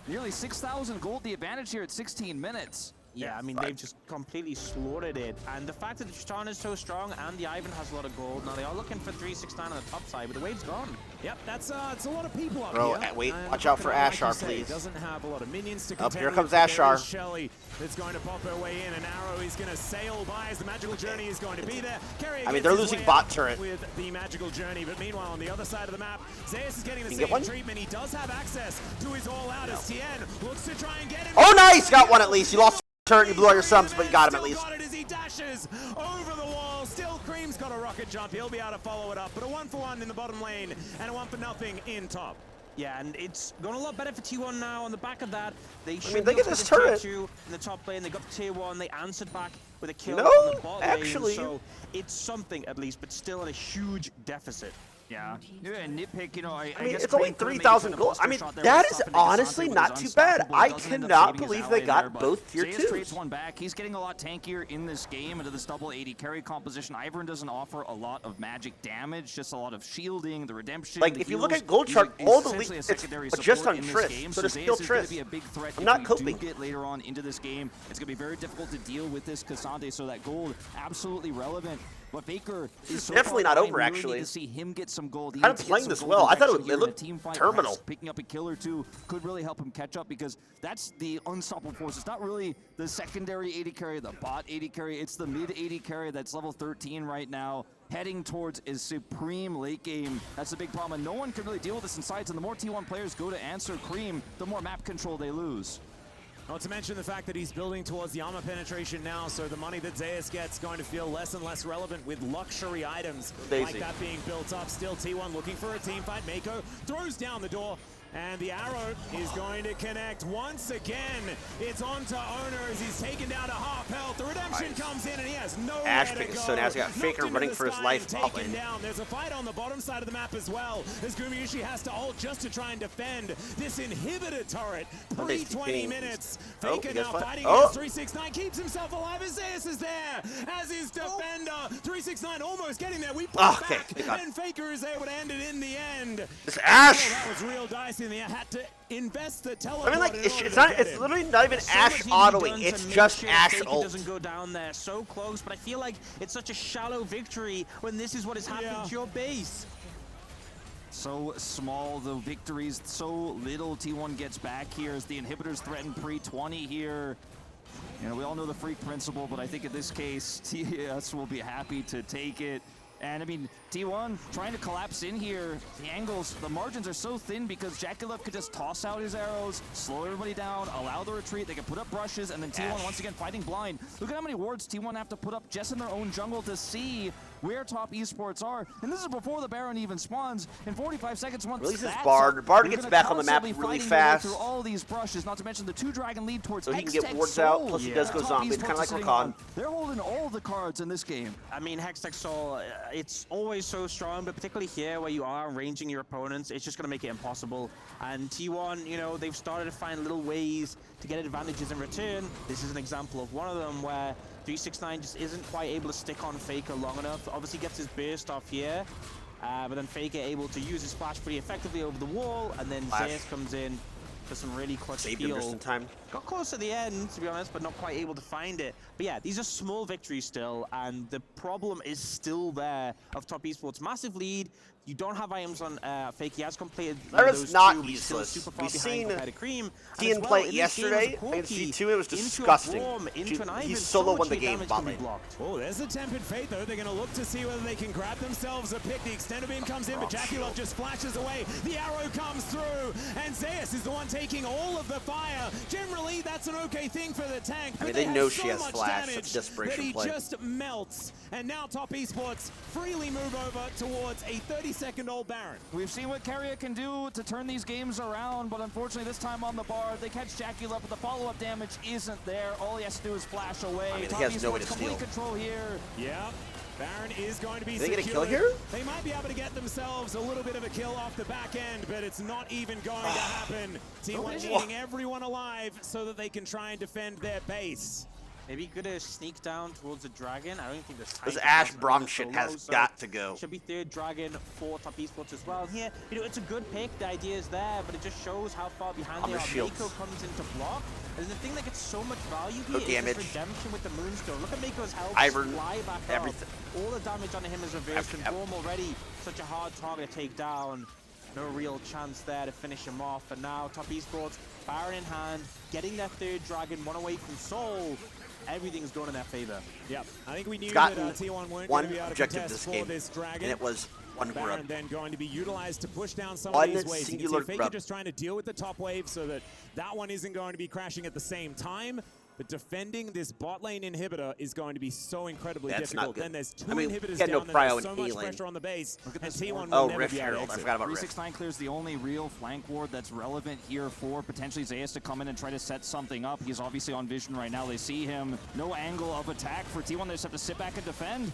Nearly 6,000 gold, the advantage here at 16 minutes. Yeah, I mean, they've just completely slaughtered it. And the fact that the Tristana is so strong and the Ivan has a lot of gold, now they are looking for 369 on the top side, but the wave's gone. Yep, it's a lot of people up Bro, here. wait, And watch out for like you Ashar, say, please. Doesn't have a lot of minions to Up, contend here with, comes but there Ashar. is Shelly that's going to pop her way in. An arrow is going to sail by as the magical journey is going to be there. Carrier I mean, gets they're his losing way bot out turret. with the magical journey, but meanwhile on the other side of the map, Zeus is getting the Can you same get one? treatment. He does have access to his all-out as Tien looks to try and get him. Oh, nice! Got one at least. You lost turret, you blew all your sums, but you got him at Still least. got it as he dashes over the wall. Still, Cream's got a rocket jump. He'll be able to follow it up. But a 1-for-1 in the bottom lane and a 1-for-0 in top. Yeah, and it's going a lot better for T1 now. On the back of that, they should they be get able to this get turret. tier 2 in the top lane. They got the tier 1. They answered back with a kill No, on the bot actually. lane. So it's something at least, but still in a huge deficit. Yeah, nitpick, I mean, it's only 3,000 gold. I mean, that is honestly not too bad. I cannot believe they got both tier 2s. Trades one back. He's getting a lot tankier in this game into this double 80 carry composition. Ivern doesn't offer a lot of magic damage, just a lot of shielding, the redemption. Like, if you look at gold chart, all the league, it's just on Triss, so to steal Triss. I'm not coping. Get later on into this game, it's going to be very difficult to deal with this Cassante, so that gold, absolutely relevant. But Faker is so definitely not over, really actually. Need to see him get some gold. Kind of playing this well. I thought it looked terminal. Picking up a kill or two could really help him catch up, because that's the unstoppable force. It's not really the secondary 80 carry, the bot 80 carry. It's the mid 80 carry that's level 13 right now, heading towards a supreme late game. That's a big problem, and no one can really deal with this in sides. And the more T1 players go to answer Cream, the more map control they lose. Not to mention the fact that he's building towards the armor penetration now, so the money that Zeus gets going to feel less and less relevant with luxury items like that being built up. Still T1 looking for a team fight. Mako throws down the door, and the arrow is going to connect once again. It's on to Owner as he's taken down to half health. The redemption comes in, and he has nowhere to go. So now he's got Faker running for his life. Down. There's a fight on the bottom side of the map as well, as Gumayushi has to ult just to try and defend this inhibitor turret. Pre-20 minutes. Faker now fighting against 369, keeps himself alive as Zeus is there, as his defender. 369 almost getting there. We pull back, and Faker is able to end it in the end. It's Ash! That was real dicey, and they had to invest the teleport. I mean, like, it's literally not even Ash autoing, it's just Ash ult. Doesn't go down there, so close, but I feel like it's such a shallow victory when this is what is happening to your base. So small, the victories, so little. T1 gets back here as the inhibitors threaten pre-20 here. You know, we all know the freak principle, but I think in this case, TS will be happy to take it. And I mean, T1 trying to collapse in here. The angles, the margins are so thin because JackeyLove could just toss out his arrows, slow everybody down, allow the retreat. They can put up brushes, and then T1 once again fighting blind. Look at how many wards T1 have to put up just in their own jungle to see where top esports are. And this is before the Baron even spawns. In 45 seconds, once releases Bard. Bard gets back on the map really fast. Through all these brushes, not to mention the 2 dragon lead towards so he can get wards out, plus he does go zombie, kind of like Rakan. They're holding all the cards in this game. I mean, Hextech Soul, it's always so strong, but particularly here where you are ranging your opponents, it's just going to make it impossible. And T1, you know, they've started to find little ways to get advantages in return. This is an example of one of them where 369 just isn't quite able to stick on Faker long enough. Obviously gets his burst off here, but then Faker able to use his flash pretty effectively over the wall, and then Zeus comes in for some really clutch heal. Just in time. Got close at the end, to be honest, but not quite able to find it. But yeah, these are small victories still, and the problem is still there of top esports. Massive lead. You don't have items on Fake. He has completed those not two, useless. We've seen Cream play it yesterday against C2. It was disgusting. He solo won the game bot lane. Oh, there's a Tempered Fate, though. They're going to look to see whether they can grab themselves a pick. The extended beam comes in, but JackeyLove just flashes away. The arrow comes through, and Zeus is the one taking all of the fire. Generally, that's an okay thing for the tank, but they know she has flash. That's desperation play. He just melts, and now top esports freely move over towards a 30-second-old Baron. We've seen what Keria can do to turn these games around, but unfortunately this time on the bar, they catch JackeyLove, but the follow-up damage isn't there. All he has to do is flash away. I mean, he has no way to steal. Complete control here. Yeah. Baron is going to be secured. They get a kill here? They might be able to get themselves a little bit of a kill off the back end, but it's not even going to happen. T1 needing everyone alive so that they can try and defend their base. Maybe gonna sneak down towards the dragon. I don't think this Ash Braum shit has got to go. Should be third dragon for top esports as well. Here, you know, it's a good pick. The idea is there, but it just shows how far behind they are. Mako comes into block. And the thing that gets so much value here is this redemption with the Moonstone. Look at Mako's health fly back up. All the damage on him is reversed, and Gorm already such a hard target to take down. No real chance there to finish him off. And now top esports, Baron in hand, getting their third dragon, one away from Soul. Everything's going in their favor. Yep, I think we knew that T1 weren't going to be able to contest for this dragon. And it was one Baron grub. Then going to be utilized to push down some of these waves. You can see Faker just trying to deal with the top wave so that that one isn't going to be crashing at the same time. But defending this bot lane inhibitor is going to be so incredibly difficult. Then there's two inhibitors down there. There's so much pressure on the base. Look at and this T1 will never be able to I forgot about 369 clears the only real flank ward that's relevant here for potentially Zeus to come in and try to set something up. He's obviously on vision right now. They see him. No angle of attack for T1. They just have to sit back and defend.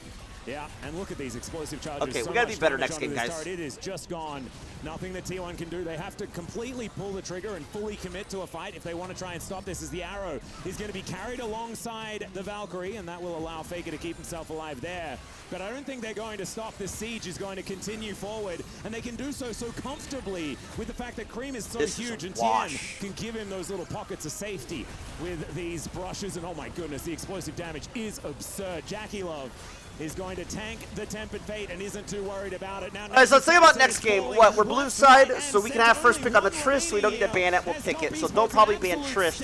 Yeah, and look at these explosive charges. Okay, So we gotta be much better damage next onto game, this guys. turret. It is just gone. Nothing that T1 can do. They have to completely pull the trigger and fully commit to a fight if they want to try and stop this, as the arrow is going to be carried alongside the Valkyrie, and that will allow Faker to keep himself alive there. But I don't think they're going to stop. This siege is going to continue forward, and they can do so comfortably with the fact that Cream is so huge, and Tien can give him those little pockets of safety with these brushes. And oh my goodness, the explosive damage is absurd. Jackie Love is going to tank the Tempered Fate and isn't too worried about it. Now, All right, so let's think about next game. What, we're blue side, so we can have first pick on the Triss, so we don't need to ban it, we'll pick it. So they'll probably ban Triss.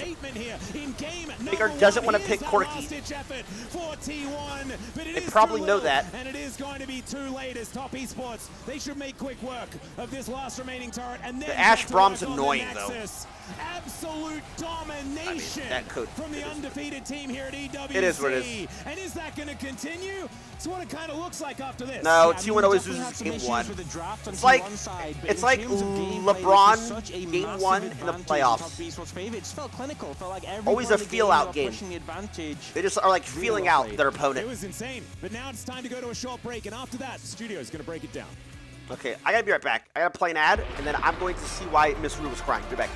Faker doesn't want to pick Corki. They probably know that. And it is going to be too late as Top Esports. They should make quick work of this last remaining turret. And then The Ash Brom's annoying, though. Absolute domination from the undefeated team here at EWC. It is what it is. And is that going to continue? It's what it kind of looks like after this. No, T1 always loses game 1. It's like LeBron game 1 in the playoffs. Always a feel-out game. They just are like feeling out their opponent. It was insane. But now it's time to go to a short break, and after that, the studio is going to break it down. Okay, I gotta be right back. I gotta play an ad, and then I'm going to see why Miss Rue was crying. Be back.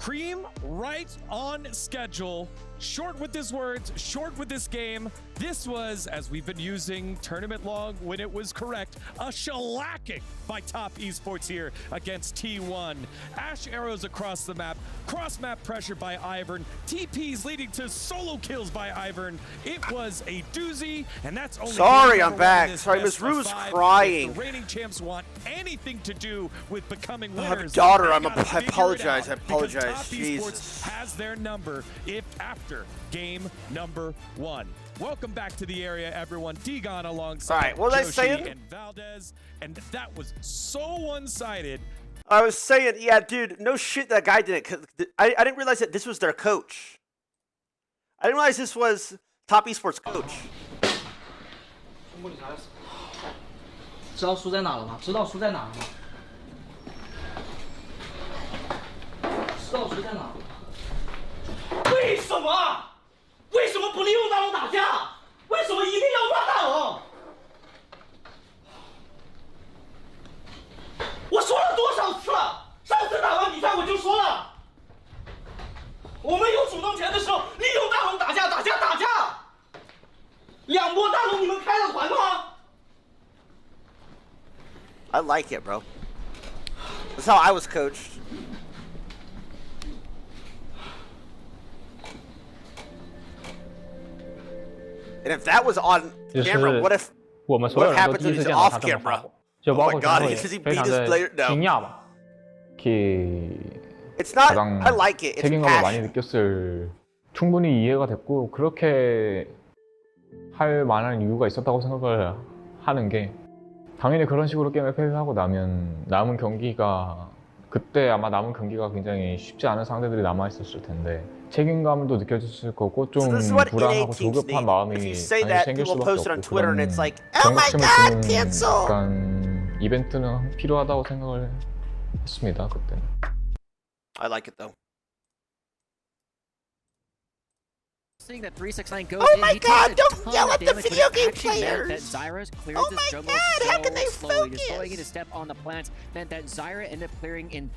Cream right on schedule. Short with his words, short with this game. This was, as we've been using tournament log when it was correct, a shellacking by Top Esports here against T1. Ash arrows across the map, cross-map pressure by Ivern, TPs leading to solo kills by Ivern. It was a doozy, and that's only— Sorry, I'm back. Sorry, Miss Rue's crying. If the reigning champs want anything to do with becoming I have a winners, daughter. they I gotta figure it apologize. I out, because apologize. Top Jesus. Esports has their number if after game number 1. Welcome back to the area, everyone. Degon alongside All right, what was I Joshi saying? and Valdez, and that was so one-sided. I was saying, yeah, dude, no shit that guy didn't. I didn't realize that this was their coach. I didn't realize this was Top Esports coach. 知道输在哪了吗？知道输在哪了吗？知道输在哪了？为什么？为什么不利用大龙打架？为什么一定要抓大龙？我说了多少次了？上次打完比赛我就说了，我们有主动权的时候，利用大龙打架，打架，打架。2波大龙你们开了团吗？ I like it, bro. That's how I was coached. And if that was on camera, what if 我们所有 what 人都 happens 第一 when 次 he's 见到他 off 这么 camera? 好，就包 Oh 括 my god, 会 because he 非 beat 常 his 的 player. 惊 No, 讶吧。it's not. 가장 I like it. It's 책임감을 많이 passion. 느꼈을 충분히 이해가 됐고 그렇게 할 만한 이유가 있었다고 생각을 하는 게 당연히 그런 식으로 게임을 패배하고 나면 남은 경기가 그때 아마 남은 경기가 굉장히 쉽지 않은 상대들이 남아 있었을 텐데 책임감도 느껴졌을 거고 좀 So this is what 불안하고 NA teams 조급한 need. 마음이 If you say 당연히 that, 생길 people 수밖에 post it on 없고 Twitter and 그런 it's like, oh my god, 경각심을 cancel! 주는 약간 이벤트는 필요하다고 생각을 했습니다 그때는. I like it though. Seeing that 369 goes Oh in, my he god, takes a don't ton yell of at the damage, but video it game actually meant players. that Zyra's cleared Oh this my jungle god, so how can they slowly. Just going focus? in to step on the plants meant that Zyra ended up clearing in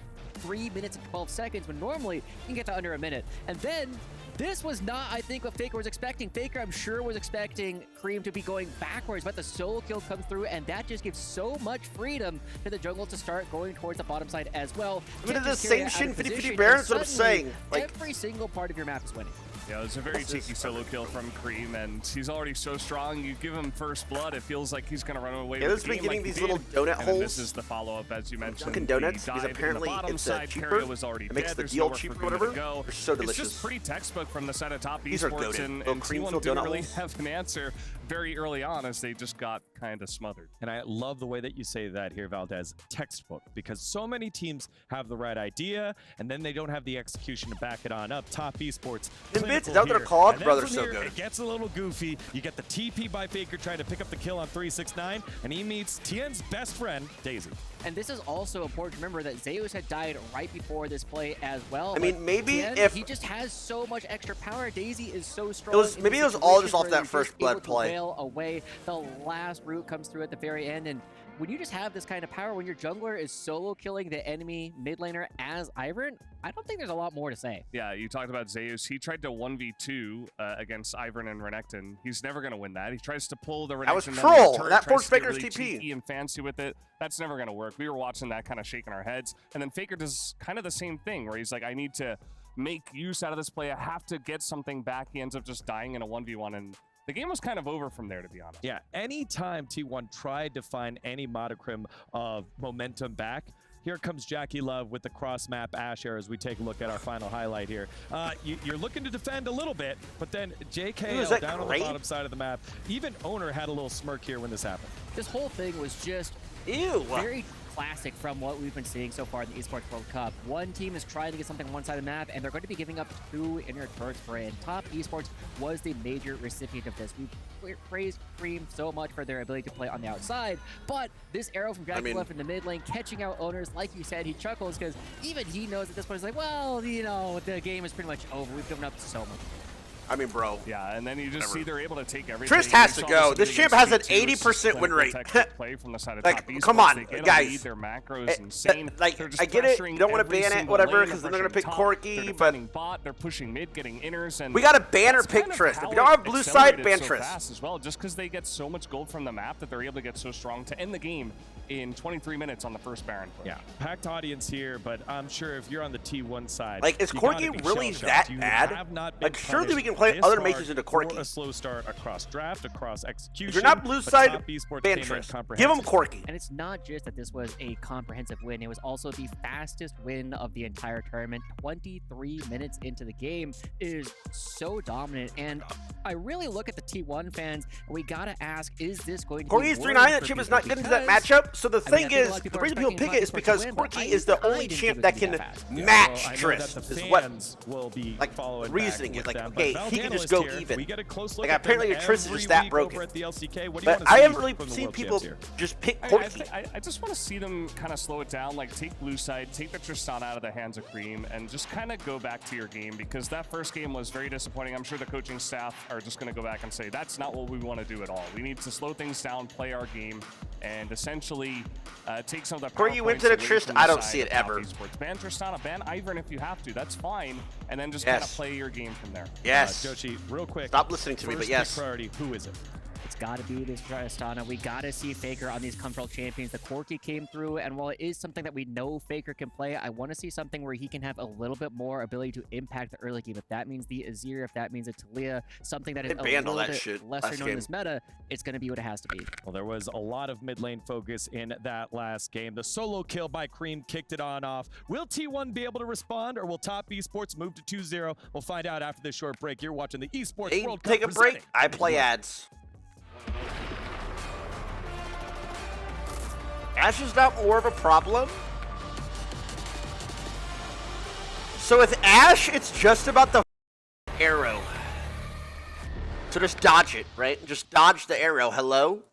3 minutes and 12 seconds when normally you can get to under a minute. And then this was not, I think, what Faker was expecting. Faker, I'm sure, was expecting Cream to be going backwards, but the solo kill comes through, and that just gives so much freedom to the jungle to start going towards the bottom side as well. I mean, Can't it's just the carry same it out shit of in 50-50 position, Baron, and that's what I'm suddenly saying. Like, every single part of your map is winning. Yeah, it was a very cheeky solo kill from Cream, and he's already so strong. You give him first blood, it feels like he's going to run away yeah, with this the been game getting like these he little did. donut And then holes. this is the follow-up, as you mentioned. Dunkin' Donuts, the because dive in the apparently bottom it's side, cheaper. Carrier was already It makes dead. the There's deal nowhere for cheaper, Cream to whatever. go. They're so It's delicious. just pretty textbook from the side of Top These are Esports, goated. and Little cream T1 filled didn't donut really holes. have an answer very early on as they just got kind of smothered. And I love the way that you say that here, Valdez, textbook, because so many teams have the right idea, and then they don't have the execution to back it on up. Top Esports, Is that what they're called? Bro, they're so good. It gets a little goofy. You get the TP by Faker trying to pick up the kill on 369, and he meets Tien's best friend, Daisy. And this is also important to remember that Zeus had died right before this play as well. I mean, maybe Tien, if- he just has so much extra power. Daisy is so strong. Maybe it was all just off that first blood play. Wail away. The last root comes through at the very end, and when you just have this kind of power, when your jungler is solo killing the enemy mid laner as Ivern, I don't think there's a lot more to say. Yeah, you talked about Zeus. He tried to 1v2 against Ivern and Renekton. He's never going to win that. He tries to pull the Renekton. That was down the troll. turret, That tries forced to get Faker's really TP. cheeky and fancy with it. That's never going to work. We were watching that, kind of shaking our heads. And then Faker does kind of the same thing where he's like, I need to make use out of this play. I have to get something back. He ends up just dying in a 1v1, and the game was kind of over from there, to be honest. Yeah, anytime T1 tried to find any modicum of momentum back, here comes Jackie Love with the cross-map Ash arrow as we take a look at our final highlight here. You're looking to defend a little bit, but then JKL down on the bottom side of the map. Even Owner had a little smirk here when this happened. This whole thing was just very classic from what we've been seeing so far in the Esports World Cup. One team is trying to get something on one side of the map, and they're going to be giving up 2 inner turrets for it. And Top Esports was the major recipient of this. We praised Cream so much for their ability to play on the outside, but this arrow from Jackie Love in the mid lane, catching out Owners, like you said, he chuckles because even he knows at this point, he's like, well, you know, the game is pretty much over. We've given up so much. I mean, bro. Yeah, and then you just see they're able to take everything. Trist has We to saw go. a This bit champ against has an G2. It's just 80% win rate. technical play from the side of Like, Top come Esports. on, They get a guys. lead, their macro is insane. Like, They're just I get it. You pressuring don't want to every ban it, single whatever, lane. because They're then they're going to pick pushing top, Corky, they're but defending bot, they're pushing mid, getting inners, and we got to ban or that's pick kind of Trist. If how we don't have it blue side, accelerated ban so Trist. fast as well, just because they get so much gold from the map that they're able to get so strong to end the game in 23 minutes on the first Baron push. Yeah, packed audience here, but I'm sure if you're on the T1 side, Like, is you Corky gotta be really shell-shocked. that You bad? have not been Like, surely we punished can play this other hard mages into for Corky. a slow start across draft, across execution. If you're not blue but side, Top Esports ban came in Trist. Give him comprehensive. Corky. And it's not just that this was a comprehensive win, it was also the fastest win of the entire tournament. 23 minutes into the game is so dominant. And I really look at the T1 fans, and we gotta ask, is this going to Corky's be 3-9. worrying That for chip is people? not getting into that Because, matchup. So the I mean, thing I think a lot is, of people the are reason people expecting pick it is Top Esports to because win, but Corky I is the didn't only think champ it that was can gonna be that fast. match I know Trist. that the Is what fans will be like following reasoning back is with like, them, okay, but he can Valdanel just is go here. even. We get a close look Like, at apparently them Trist is every just that week broken. over at the LCK. What do you But want to I see haven't really from the seen world people champs here? just pick I Corky. just want to see them kind of slow it down, like take blue side, take the Tristana out of the hands of Cream, and just kind of go back to your game, because that first game was very disappointing. I'm sure the coaching staff are just going to go back and say, that's not what we want to do at all. We need to slow things down, play our game, and essentially take some of the power Corky went points to the away Trist, from the I don't side see it of Top ever. Esports. Ban Tristana, ban Ivern if you have to, that's fine, and then just kind of play your game from there. Yes. Joshi, real quick. Stop listening to me, but first yes. pick priority, who is it? It's got to be this Tristana. We got to see Faker on these Control champions. The Corky came through, and while it is something that we know Faker can play, I want to see something where he can have a little bit more ability to impact the early game. If that means the Azir, if that means a Talia, something that is a banned all little that bit shit lesser last known game. in this meta, it's going to be what it has to be. Well, there was a lot of mid lane focus in that last game. The solo kill by Cream kicked it on off. Will T1 be able to respond, or will Top Esports move to 2-0? We'll find out after this short break. You're watching the Esports Hey, World Cup. take a break. presenting I play ads. Ash is not more of a problem. So with Ash, it's just about the arrow. So just dodge it, right? Just dodge the arrow. Hello?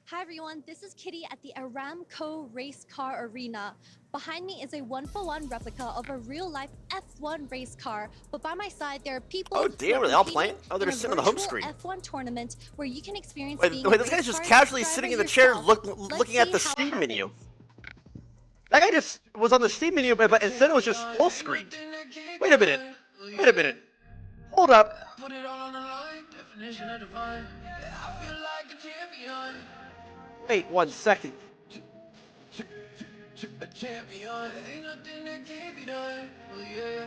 Hi everyone, this is Kitty at the Aramco Race Car Arena. Behind me is a one-for-one replica of a real-life F1 race car, but by my side there are people. Oh damn, are they all playing? Oh, they're just sitting on the home screen. F1 tournament where you can experience. Wait, this guy's just casually sitting in the chair, looking at the Steam menu. That guy just was on the Steam menu, but instead it was just full screen. Wait a minute. Wait a minute. Hold up. Wait 1 second. A champion, ain't nothing that can't be done. Oh yeah,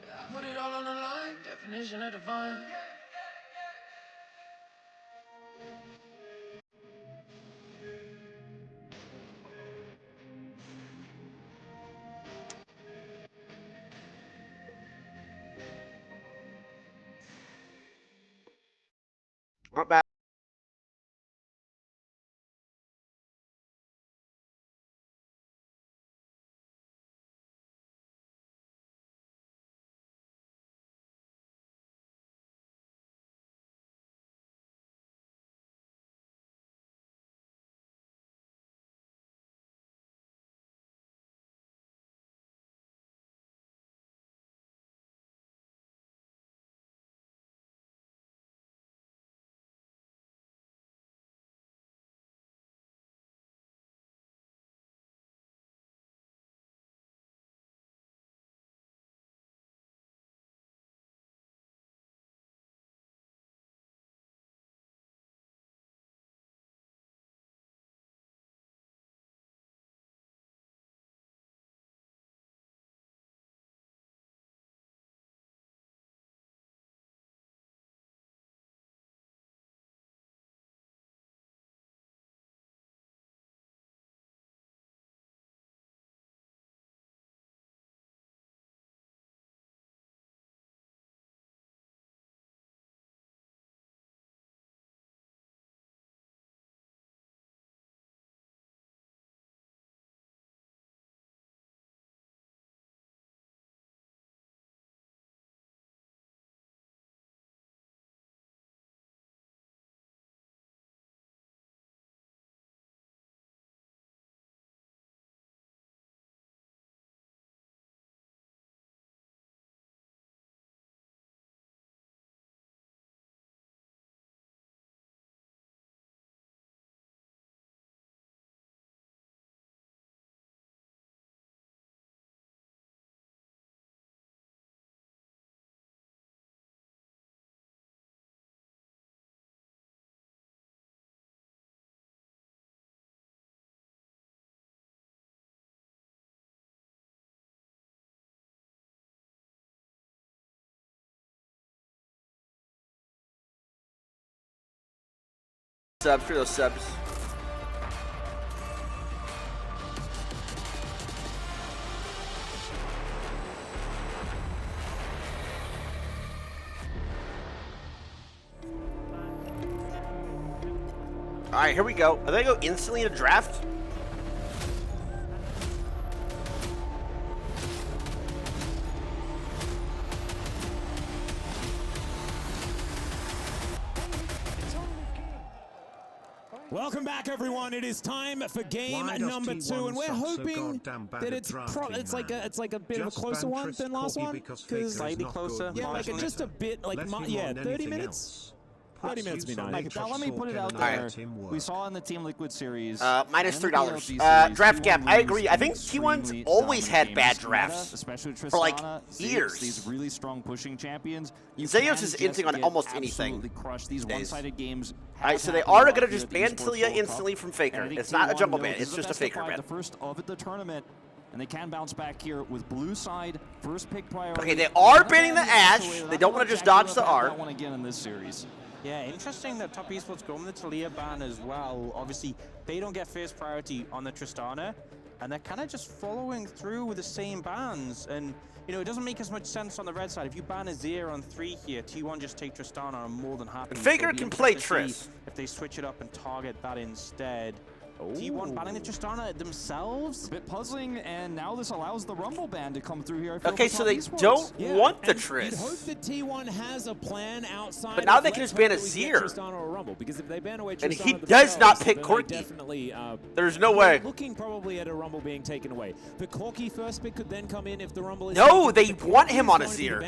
I put it all on the line. Definition of divine. Not bad. Subs for those subs. All right, here we go. Are they gonna go instantly to draft? Welcome back, everyone. It is time for game number 2, and we're hoping that it's like a bit of a closer one than last one, because slightly closer. Yeah, like just a bit, like 30 minutes. 30 minutes would be nice. Now, let me put it out there. We saw in the Team Liquid series. Minus $3. Draft gap. I agree. I think T1's always had bad drafts especially for like years. These really strong pushing champions. Zeus is inting on almost anything. Crush these one-sided games. All right, so they are gonna just ban TYLER instantly from Faker. It's not a jumbo ban. It's just a Faker ban. The first of the tournament. And they can bounce back here with blue side, first pick priority. Okay, they are banning the Ashe. They don't want to just dodge the R. That one again in this series. Yeah, interesting that Top Esports go on the TYLER ban as well. Obviously, they don't get first priority on the Tristana, and they're kind of just following through with the same bans. And, you know, it doesn't make as much sense on the red side. If you ban Azir on 3 here, T1 just take Tristana, I'm more than happy. Faker can play Triss. If they switch it up and target that instead. T1 banning the Tristana themselves? A bit puzzling, and now this allows the Rumble ban to come through here. Okay, so they don't want the Triss. You'd hope that T1 has a plan outside. But now they can just ban Azir. Or Rumble, because if they ban away and Tristana he does not pick Corki. Definitely, there's no way. Looking probably at a Rumble being taken away. The Corki first pick could then come in if the Rumble is. No, they want him on Azir.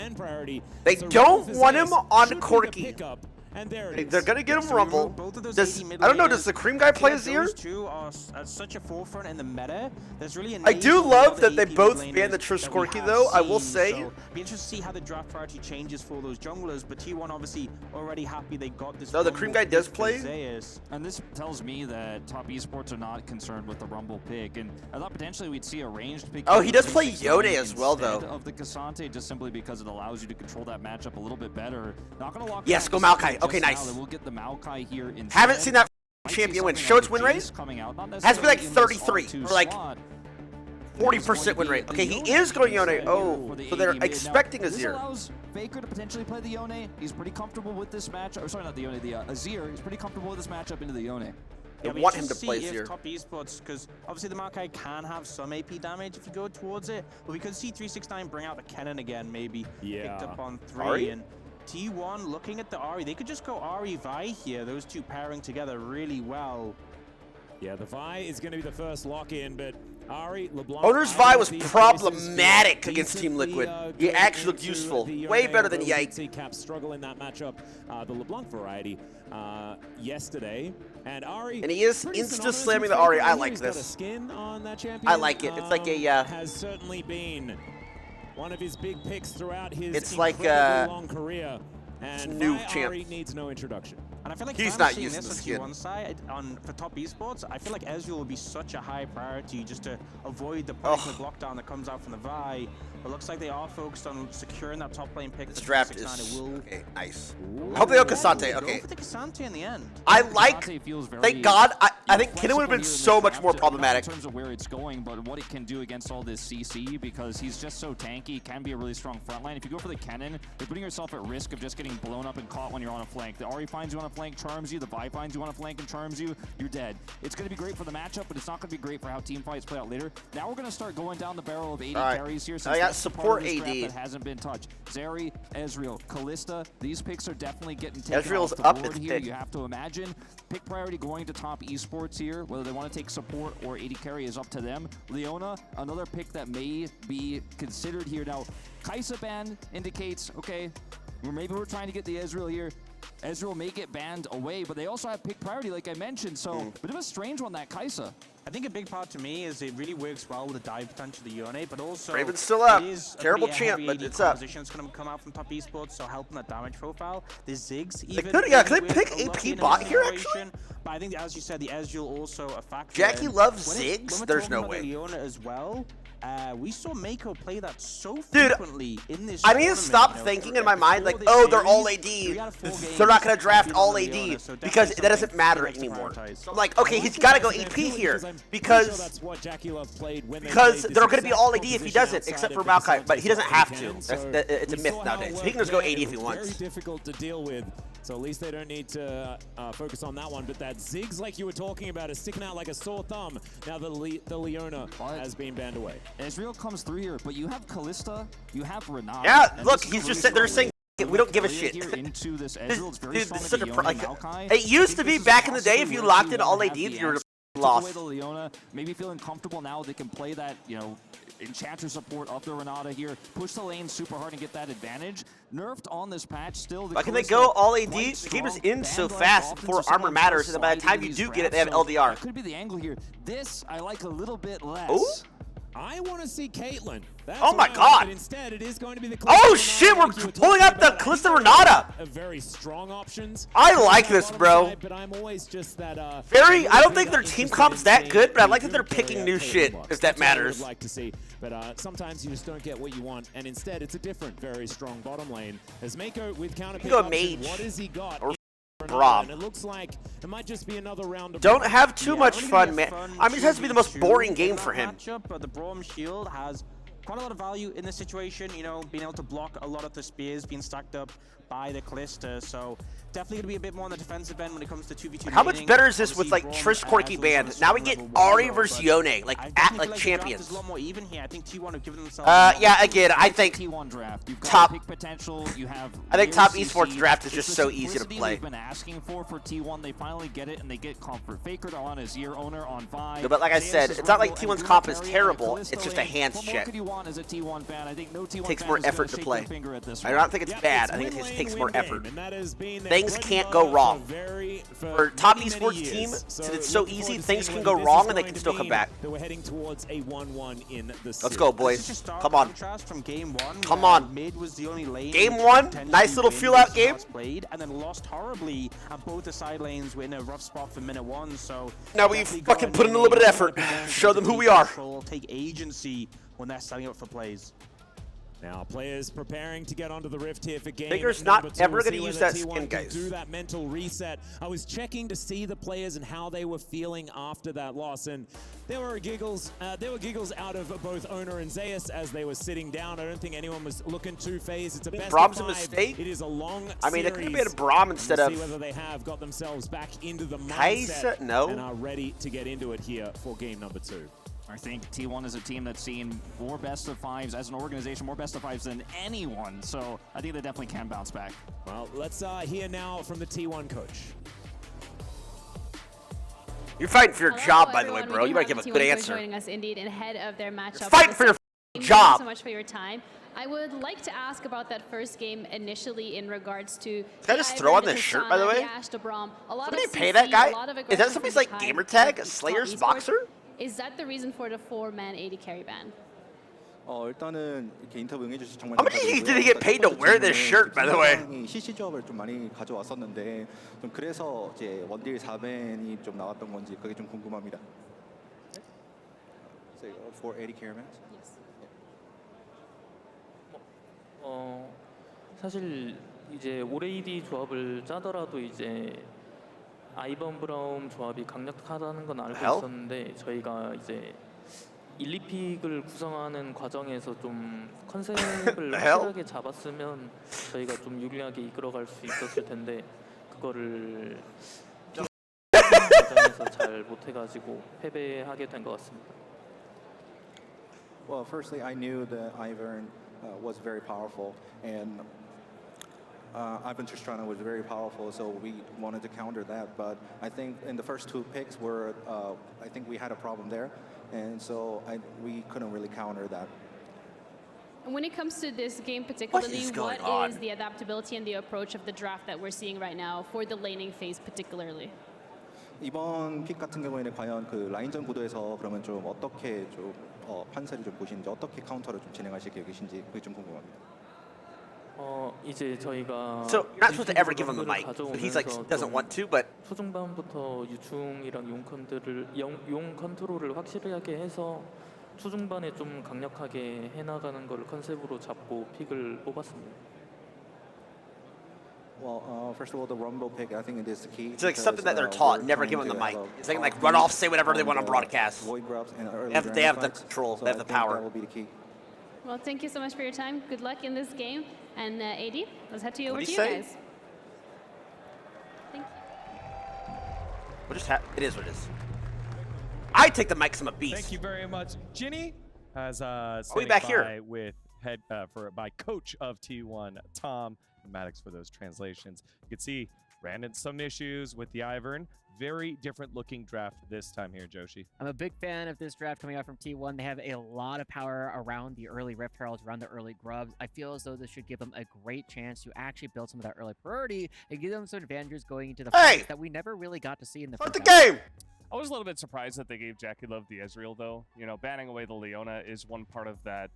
They don't want him on Corki. And there it is. They're gonna get him Rumble. I don't know, does the Cream guy play Azir? Those two are at such a forefront in the meta. There's really I do love that they both ban the Triss Corki though, I will say. So be interested to see how the draft priority changes for those junglers, but T1 obviously already happy they got this. No, the Cream guy does play. And this tells me that Top Esports are not concerned with the Rumble pick, and I thought potentially we'd see a ranged pick. Oh, he does play Yone as well though. Of the Cassante, just simply because it allows you to control that matchup a little bit better. Not gonna lock. Yes, go Maokai. Okay, nice. We'll get the Maokai here instead. Haven't seen that champion win. Show its win rate. Has been like 33 or like 40% win rate. Okay, he is going Yone. Oh, so they're expecting Azir. This allows Faker to potentially play the Yone. He's pretty comfortable with this match. Or sorry, not the Yone, the Azir. He's pretty comfortable with this matchup into the Yone. I want him to play Azir. Top Esports, because obviously the Maokai can have some AP damage if you go towards it, but we could see 369 bring out the Kennen again, maybe picked up on 3. And T1 looking at the Ahri, they could just go Ahri Vi here, those two pairing together really well. Yeah, the Vi is going to be the first lock-in, but Ahri, LeBlanc... Owner's Vi was problematic against Team Liquid. He actually looked useful. Way better than Yike. Cap struggle in that matchup, the LeBlanc variety, yesterday. And Ahri... And he is insta-slamming the Ahri. I like this. I like it. It's like a... has certainly been one of his big picks throughout his it's like long career. And new champ needs no introduction. And I feel like he's not using using this the on T1 side for Top Esports. I feel like Ezreal will be such a high priority just to avoid the point lockdown that comes out from the Vi. But looks like they are focused on securing that top lane pick. This draft is okay, nice. I hope they go Cassante. Okay. Go for the Cassante in the end. I like. Thank God. I think Kennen would have been so much more problematic in terms of where it's going, but what it can do against all this CC, because he's just so tanky. Can be a really strong front line. If you go for the Kennen, you're putting yourself at risk of just getting blown up and caught when you're on a flank. The Ahri finds you on a flank, charms you. The Vi finds you on a flank and charms you. You're dead. It's going to be great for the matchup, but it's not going to be great for how team fights play out later. Now we're going to start going down the barrel of 80 carries here. I got support AD. That hasn't been touched. Zeri, Ezreal, Kalista, these picks are definitely getting taken Ezreal's off the up board its here. pick. You have to imagine pick priority going to Top Esports here. Whether they want to take support or 80 carry is up to them. Leona, another pick that may be considered here. Now, Kai'Sa ban indicates, okay, maybe we're trying to get the Ezreal here. Ezreal may get banned away, but they also have pick priority, like I mentioned, so bit of a strange one, that Kai'Sa. I think a big part to me is it really works well with the dive potential of the Yone, but also Raven's still up. Terrible a champ, but it's up. It's going to come out from Top Esports, so helping that damage profile. The Ziggs even. Could they pick AP bot here actually? But I think, as you said, the Ezreal also a factor. Jackie loves Ziggs. There's no way. Leona as well. We saw Mako play that so Dude, frequently in this I need to tournament, stop you know, thinking for in my mind like, this oh, they're all series, AD. 3 out of 4 They're not games gonna draft beat all on AD Leona, so because definitely that doesn't something matter he likes to anymore. prioritize. So I'm like, okay, he's gotta go AP here because that's what Jackie Love played when because they they're gonna be all AD if he doesn't, except for Maokai, but he doesn't have to. It's a myth nowadays. He can just go AD if he wants. Very difficult to deal with. So at least they don't need to focus on that one. But that Ziggs, like you were talking about, is sticking out like a sore thumb now that the Leona has been banned away. Israel comes through here, but you have Kalista, you have Renata. Yeah, look, he's just they're saying we don't give a shit. Into this Dude, Ezreal, it's very this strong is such a against like, Maokai. it used to be back in the day if you locked in all AD, you you were Took lost. away the Leona, maybe feeling comfortable now they can play that, you know, Enchanter support of the Renata here, push the lane super hard and get that advantage. Nerfed on this patch still. But can they go all AD? The game is in so fast before armor matters, and by the time you do get it, they have LDR. That could be the angle here. This I like a little bit less. Ooh. I want to see Caitlyn. That's Oh my what I God. like, but instead, it is going to be the Oh Kalista shit, Renata we're like you were pulling talking out the about. Kalista Renata. Very strong options. I like this, bro. But I'm always just that, I don't think their team comp's that good, but I like that they're picking new shit, if that matters. I'd like to see, but sometimes you just don't get what you want, and instead it's a different, very strong bottom lane. As Mako with counter pick go option, mage. what has he got? Or And it looks like it might just be another round of Don't have too much Only fun, gonna man. be a fun I mean, it has to be the most 2v2 boring game in for that him. matchup, but the Braum Shield has quite a lot of value in this situation, you know, being able to block a lot of the spears being stacked up by the Kalista, so definitely going to be a bit more on the defensive end when it comes to 2v2 How much laning. better is this with like Obviously, Trish Braum Corky has banned? also Now we some get level Ari 1 versus but Yone, like I at definitely like feel the draft champions. is a lot more even here. I think T1 have given themselves Yeah, again, I think T1 draft. You've got top- pick potential. You have. I think top real esports CC. draft is It's just the so easy to simplicity play. We've been asking for T1. They finally get it and they get comfort. Faker on his year owner on Vi. No, but like I JS said, is it's not like Rumble, T1's and comp is Guru terrible, Kalista it's just a lane. hands What more check. could you want as a T1 fan? I think no T1 Takes fan more is gonna effort to shake play. their finger at this I one. don't think it's Yep, bad. it's I think it win just lane, takes win more game, effort. and that has been their Things bread and can't go butter wrong. for top many, esports many team, years. since it's so looking easy, forward to things seeing can whether go this wrong is and they going can to still come mean back. that we're heading towards a 1-1 in the Let's series. go, This boys. is just stark Come on. contrast from game 1. Come where on. Mid was the only lane Game which 1, potentially nice little win feel out based on game. how it's played, and then lost horribly, and both the side lanes were in a rough spot for minute 1. So Now we definitely fucking go put in a little bit of effort. and Show them who take we are. control, take agency when they're setting up for plays. Now players preparing to get onto the rift here for game Faker's number not 2. ever We'll gonna see use whether that T1 skin, can guys. do that mental reset. I was checking to see the players and how they were feeling after that loss, and there were giggles out of both Owner and Zeus as they were sitting down. I don't think anyone was looking too phased. It's a best Brahm's of a 5. mistake? It is a long I mean, it could have been series. Braum instead We'll of see whether they have got themselves back into the Kaisa. mindset No. and are ready to get into it here for game number 2. I think T1 is a team that's seen more best of 5s as an organization, more best of 5s than anyone. So I think they definitely can bounce back. Well, let's hear now from the T1 coach. You're fighting for your Hello, job, by the way, everyone. bro. We You do better give have a the good T1 coach answer. joining us indeed and ahead of their matchup. You're fighting for your Thank job. you so much for your time. I would like to ask about that first game initially in regards to. Can I just throw on this shirt, by the way? Somebody pay that guy? Is that somebody's like gamer tag? A Slayer's boxer? Is that the reason for the 4-man AD carry ban? 일단은 이렇게 인터뷰 응해주셔서 정말 How much did he get paid to wear this shirt, by the way? CC 조합을 좀 많이 가져왔었는데 좀 그래서 이제 원딜 4밴이 좀 나왔던 건지 그게 좀 궁금합니다. So, for 80 caravans? Yes. 사실 이제 오레이디 조합을 짜더라도 이제 아이번 브라움 조합이 강력하다는 건 알고 Hell? 있었는데 저희가 이제 1, 2픽을 구성하는 과정에서 좀 컨셉을 The hell? 확실하게 잡았으면 저희가 좀 유리하게 이끌어갈 수 있었을 텐데 그거를 과정에서 잘 못해가지고 패배하게 된 것 같습니다. Well, firstly, I knew that Ivern was very powerful, and Ivan Tristana was very powerful, so we wanted to counter that. But I think in the first 2 picks, I think we had a problem there, and so we couldn't really counter that. And when it comes to this game particularly, is going what on? is the adaptability and the approach of the draft that we're seeing right now for the laning phase particularly? 이번 픽 같은 경우에는 과연 그 라인전 구도에서 그러면 좀 어떻게 좀 판세를 좀 보시는지 어떻게 카운터를 좀 진행하실 계획이신지 그게 좀 궁금합니다. 이제 저희가 So you're not supposed to ever give him the mic. So he's like doesn't want to, but 초중반부터 유충이랑 용 컨트롤을 확실하게 해서 초중반에 좀 강력하게 해나가는 걸 컨셉으로 잡고 픽을 뽑았습니다. Well, first of all, the Rumble pick, I think it is the key. It's like something that they're taught, never give them the mic. It's like run off, say whatever they want on broadcast. They have the control, they have the power. That will be the key. Well, thank you so much for your time. Good luck in this game. And AD, let's head to over to you say? guys. Thank you. What just happened? It is what it is. I take the mic 'cause I'm a beast. Thank you very much. Ginny has we back here? with by coach of T1, Tom Maddox, for those translations. You can see ran into some issues with the Ivern. Very different looking draft this time here, Joshi. I'm a big fan of this draft coming out from T1. They have a lot of power around the early Rift Heralds, around the early Grubs. I feel as though this should give them a great chance to actually build some of that early priority and give them some advantages going into the fights that we never really got to see in the first game. I was a little bit surprised that they gave Jackie Love the Ezreal, though. You know, banning away the Leona is one part of that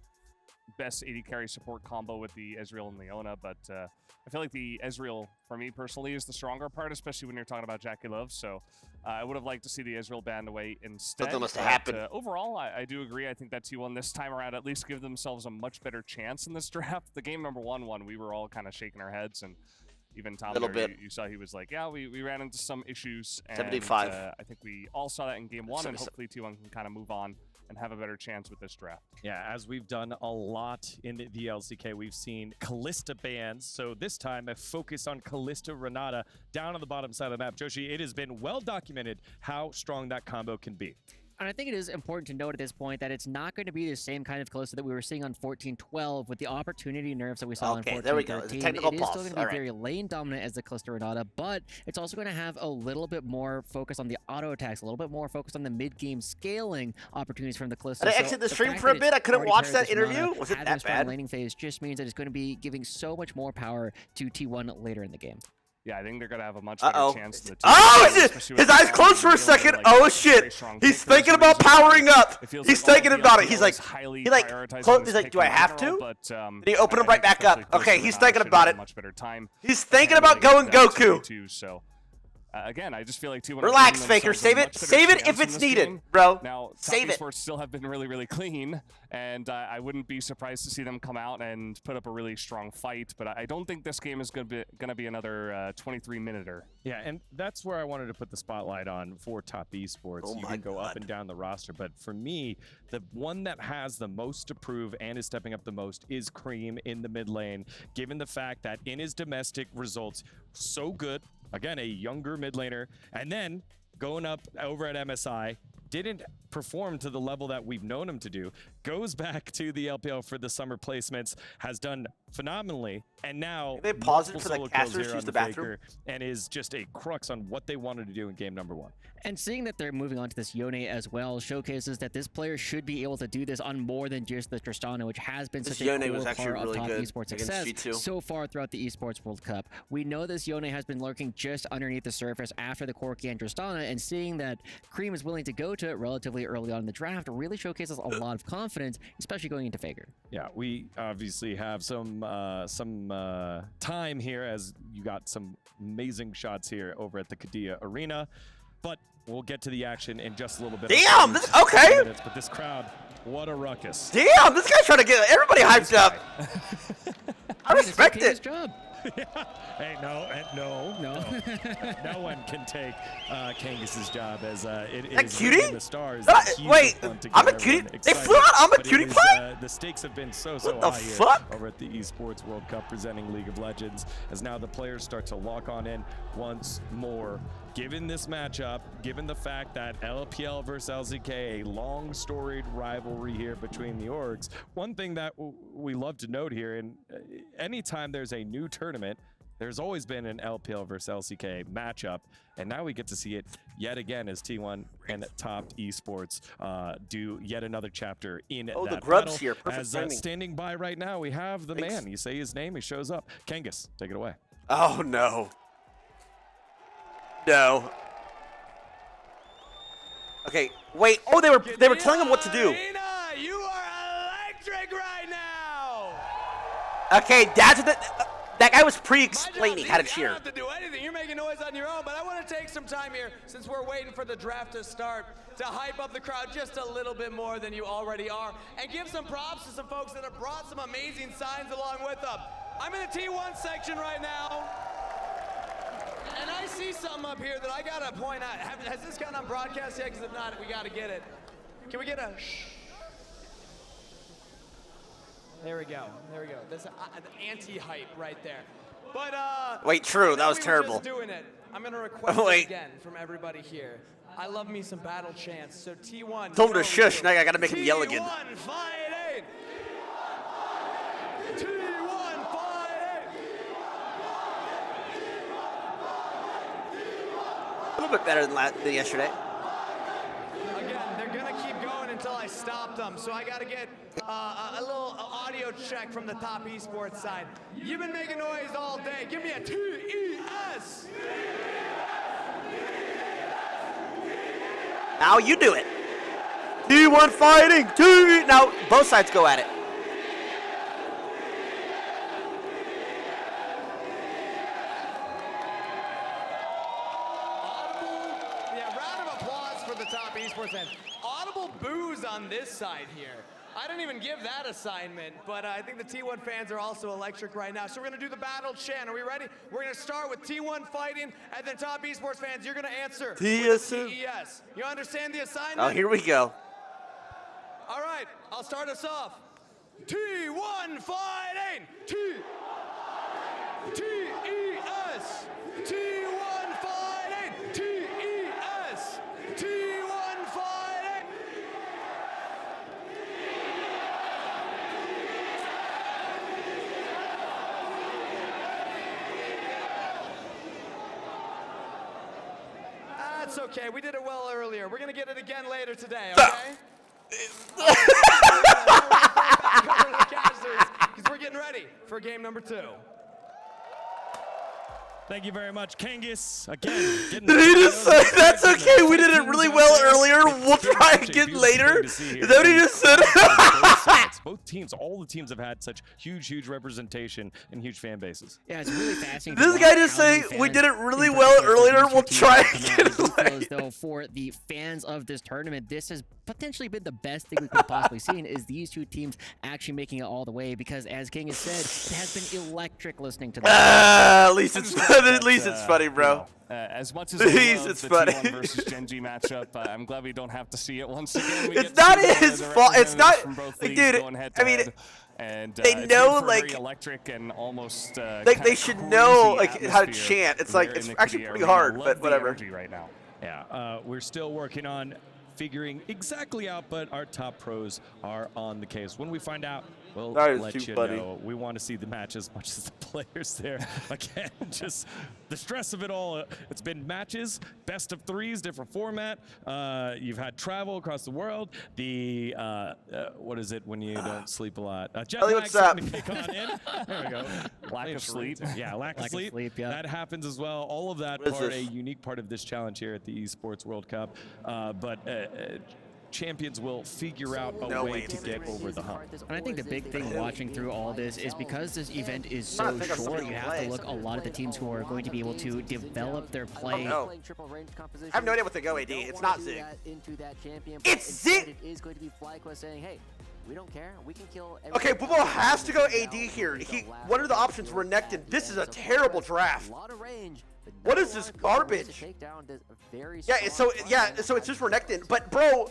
best AD carry support combo with the Ezreal and Leona, but I feel like the Ezreal, for me personally, is the stronger part, especially when you're talking about Jackie Love, so I would have liked to see the Ezreal banned away instead. Something must have happened. Overall, I do agree. I think that T1 this time around at least give themselves a much better chance in this draft. The game number one, we were all kind of shaking our heads, and even Tom, you saw he was like, yeah, we ran into some issues. And, 75. I think we all saw that in game one, and hopefully T1 can kind of move on and have a better chance with this draft. Yeah, as we've done a lot in the LCK, we've seen Kalista bans. So this time, a focus on Kalista Renata down on the bottom side of the map. Joshi, it has been well documented how strong that combo can be. And I think it is important to note at this point that it's not going to be the same kind of Kalista that we were seeing on 14-12 with the opportunity nerfs that we saw on 14-13. There we go. It's a technical it is pause. still going to be very lane dominant as the Kalista Renata, but it's also going to have a little bit more focus on the auto attacks, a little bit more focus on the mid-game scaling opportunities from the Kalista. Did I exit the stream for a bit? I couldn't watch that interview. Was it that bad? Laning phase just means that it's going to be giving so much more power to T1 later in the game. Yeah, I think they're going to have a much better chance. To his eyes closed for a second. Like, oh, shit. He's thinking about powering up. He's thinking about it. He's like, he's like, do I have to? But, and he opened him right back up. Okay, he's thinking about it. Much better time. He's thinking about going Goku. So, again, I just feel like T1. Relax, Faker. Save it. Save it if it's needed, bro. Now, save it. Esports still have been really, really clean, and I wouldn't be surprised to see them come out and put up a really strong fight. But I don't think this game is going to be another 23-minuter. Yeah, and that's where I wanted to put the spotlight on for top esports. You can go up and down the roster, but for me, the one that has the most to prove and is stepping up the most is Cream in the mid lane, given the fact that in his domestic results, so good. Again, a younger mid laner, and then going up over at MSI, didn't perform to the level that we've known him to do, goes back to the LPL for the summer placements, has done phenomenally, and now they paused it for the casters use the bathroom, and is just a crux on what they wanted to do in game number one. And seeing that they're moving on to this Yone as well showcases that this player should be able to do this on more than just the Tristana, which has been such a core part of top esports success so far throughout the Esports World Cup. We know this Yone has been lurking just underneath the surface after the Corki and Tristana, and seeing that Cream is willing to go to it relatively early on in the draft really showcases a lot of confidence, especially going into Faker. Yeah, we obviously have some time here as you got some amazing shots here over at the Kadia Arena. But we'll get to the action in just a little bit. Damn, okay. Minutes, but this crowd, what a ruckus. Damn, this guy's trying to get everybody hyped up. I respect it. Job. Hey, no one can take Kangus's job as it is cutie? in the stars. Wait, I'm a cutie. They flew out. I'm a cutie play. The stakes have been so high here over at the Esports World Cup presenting League of Legends, as now the players start to lock on in once more. Given this matchup, given the fact that LPL versus LCK, a long storied rivalry here between the orgs, one thing that we love to note here, and anytime there's a new tournament, there's always been an LPL versus LCK matchup, and now we get to see it yet again as T1 and Top Esports do yet another chapter in that the Grubs battle. here, perfect as timing. Standing by right now, we have the man. You say his name, he shows up. Kangus, take it away. Oh no. No. Okay, wait. Oh, they were telling him what to do. You are electric right now. Okay, that's what that guy was pre-explaining how to cheer. You don't have to do anything. You're making noise on your own, but I want to take some time here, since we're waiting for the draft to start, to hype up the crowd just a little bit more than you already are, and give some props to some folks that have brought some amazing signs along with them. I'm in the T1 section right now, and I see something up here that I gotta point out. Has this gone on broadcast yet? Because if not, we gotta get it. Can we get a shh? There we go. There we go. That's the anti-hype right there. But wait, true. That was terrible. Just doing it. I'm gonna request it again from everybody here. I love me some battle chants. So T1. Told him to shush. Now I gotta make him yell again. T1 fighting. T1 fighting. A little bit better than yesterday. Again, they're gonna keep going until I stop them. So I gotta get a little audio check from the top esports side. You've been making noise all day. Give me a TES. Now you do it. T1 fighting. Now both sides go at it. Round of applause for the top esports end. Audible boos on this side here. I didn't even give that assignment, but I think the T1 fans are also electric right now. So we're gonna do the battle chant. Are we ready? We're gonna start with T1 fighting, and then top esports fans, you're gonna answer with TES. You understand the assignment? Oh, here we go. All right, I'll start us off. T1 fighting. TES. T1 fighting. TES. T1 fighting. That's okay. We did it well earlier. We're gonna get it again later today. Okay. Because we're getting ready for game number 2. Thank you very much, Kangas. Again, did he just say that's okay? We did it really well earlier. We'll try again later. Is that what he just said? Both teams, all the teams have had such huge representation and huge fan bases. Yeah, it's really fascinating. This guy just say we did it really well earlier. We'll try again later. Though for the fans of this tournament, this has potentially been the best thing we could have possibly seen. Is these two teams actually making it all the way? Because as King has said, it has been electric listening to them. At least it's funny, bro. As much as it's the funny. T1 versus Gen G matchup, I'm glad we don't have to see it once again. It's not his fault. It's not, dude. I mean, and they know like very electric and almost like they should know like how to chant. It's like it's actually pretty hard, but whatever. Right now. Yeah, we're still working on figuring exactly out, but our top pros are on the case. When we find out, we'll let you know. We want to see the match as much as the players there. Again, just the stress of it all. It's been matches, best of 3s, different format. You've had travel across the world. The what is it when you don't sleep a lot? Jet lag starting to kick on in. There we go. Lack of sleep. Yeah, lack of sleep. Yeah. That happens as well. All of that part a unique part of this challenge here at the Esports World Cup. But champions will figure out a way to get over the hump. And I think the big thing watching through all this is because this event is so short, you have to look a lot at the teams who are going to be able to develop their play. I have no idea what to go AD. It's not Zig. It's Zig! It is going to be FlyQuest saying, hey, we don't care. We can kill. Okay, Bubo has to go AD here. What are the options? Renekton. This is a terrible draft. What is this garbage? Yeah, so it's just Renekton. But bro,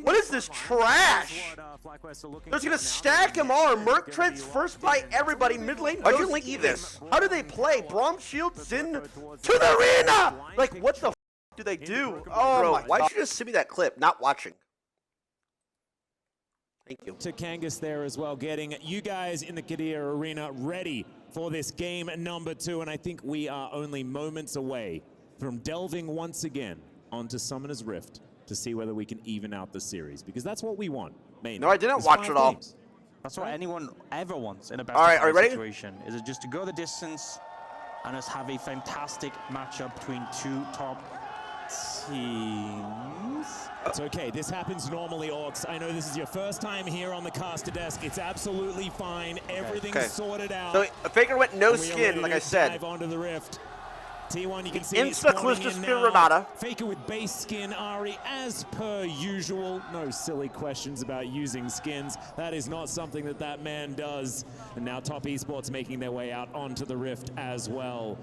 what is this trash? They're gonna stack him all. Merc Trent's first by everybody. Mid lane. Why'd you link this? How do they play? Braum Shield, Xin to the arena. Like what the f do they do? Oh bro, why'd you just send me that clip? Not watching. Thank you. To Kangas there as well, getting you guys in the Kadir Arena ready for this game number 2, and I think we are only moments away from delving once again onto Summoner's Rift to see whether we can even out the series, because that's what we want, mainly. No, I didn't watch it all. Games. That's what anyone ever wants in a best of 3 situation, is it just to go the distance and just have a fantastic matchup between 2 top teams. It's okay. This happens normally, Orcs. I know this is your first time here on the caster desk. It's absolutely fine. Everything's sorted out. So Faker went no skin, like I said. Dive onto the rift. T1, you can see Insta-Callisto Spear Renata. Faker with base skin, Ari, as per usual. No silly questions about using skins. That is not something that man does. And now Top Esports making their way out onto the Rift as well.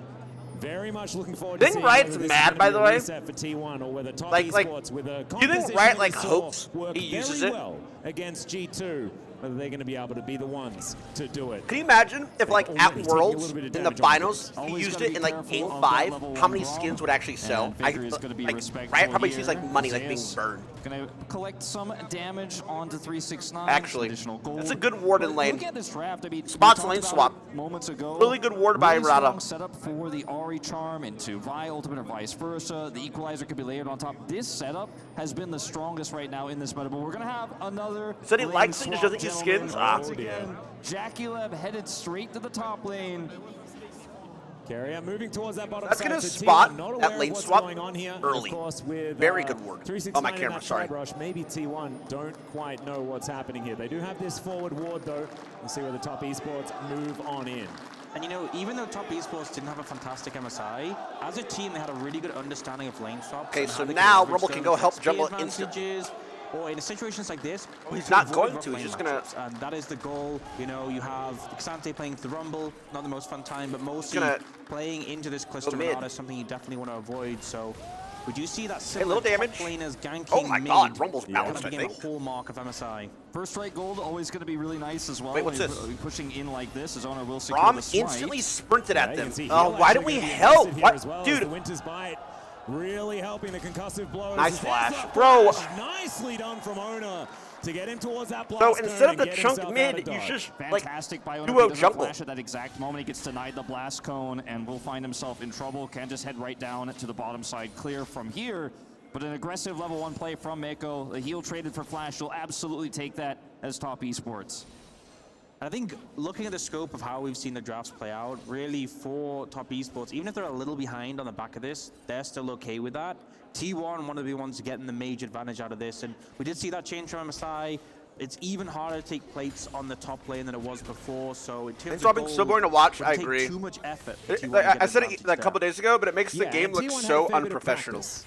Very much looking forward to seeing Riot's whether this mad, is by gonna the be a way. reset for T1 or whether Top Like, Esports with a do you think composition Riot that like we saw hopes work he uses very it? well against G2, whether they're going to be able to be the ones to do it. Can you imagine if, like, at Already taking a Worlds, little bit of in the damage on finals, this. he used it in, like, Game 5, how many skins would actually sell? Like, Riot probably sees, like, money, like, being burned. Gonna collect some damage onto 369. Actually, additional gold. that's a good ward in lane. Look at this draft. I mean, Spots lane swap. Moments ago. Really good ward by really Rada. strong setup for the Ari charm into Vi ultimate or vice versa. The equalizer could be layered on top. This setup has been the strongest right now in this meta, but we're gonna have another. Said he lane likes it, just swap, doesn't use gentlemen. skins? Ah. Once again, Jaculeb headed straight to the top lane. Carrier moving towards that bottom That's side. gonna So spot T1 not aware that of lane what's swap going on here. early. Of course, with, Very good ward. 369 Oh, my in camera, that sorry. side rush. Maybe T1 don't quite know what's happening here. They do have this forward ward though. We'll see where the Top Esports move on in. And you know, even though Top Esports didn't have a fantastic MSI, as a team they had a really good understanding of lane swaps. Okay, and so how they now leverage Rumble them can go for help speed Jungle advantages, or in situations like this, he's to not avoid going rough to, he's lane just gonna- matchups. And that is the goal. You know, you have Xante playing the Rumble, not the most fun time, but mostly gonna playing into this cluster mid. Renata is something you definitely want to avoid. So would you see that Hey, similar little damage. top laners ganking Oh my mid? god, Rumble's Kind balanced, of I being think. a hallmark of MSI. First strike gold always going to be really nice as well. Wait, what's When this? you're pushing in like this, his owner will secure Rom the swipe. instantly sprinted at Yeah, you them. can see Oh, heal why actually didn't we gonna be help? invested here What? as well as Dude, the Winter's Bite really helping the concussive blows. Nice There's flash. that Bro. flash. Nicely done from owner to get him towards that blast so cone instead of and the get chunk himself out mid, of you dodge. just, Fantastic by like, Ono. duo He doesn't jungle. flash at that exact moment. He gets denied the blast cone and will find himself in trouble. Can just head right down to the bottom side, clear from here. But an aggressive level 1 play from Mako. The heal traded for flash. You'll absolutely take that as Top Esports. I think looking at the scope of how we've seen the drafts play out, really for Top Esports, even if they're a little behind on the back of this, they're still okay with that. T1 want to be the ones getting the major advantage out of this, and we did see that change from MSI. It's even harder to take plates on the top lane than it was before, so in terms so of I've been so boring to watch, it would I take agree. too much effort for T1 to Like, get I said it advantage like a couple there. days ago, but it makes the game and look T1 had so a fair bit of unprofessional. practice,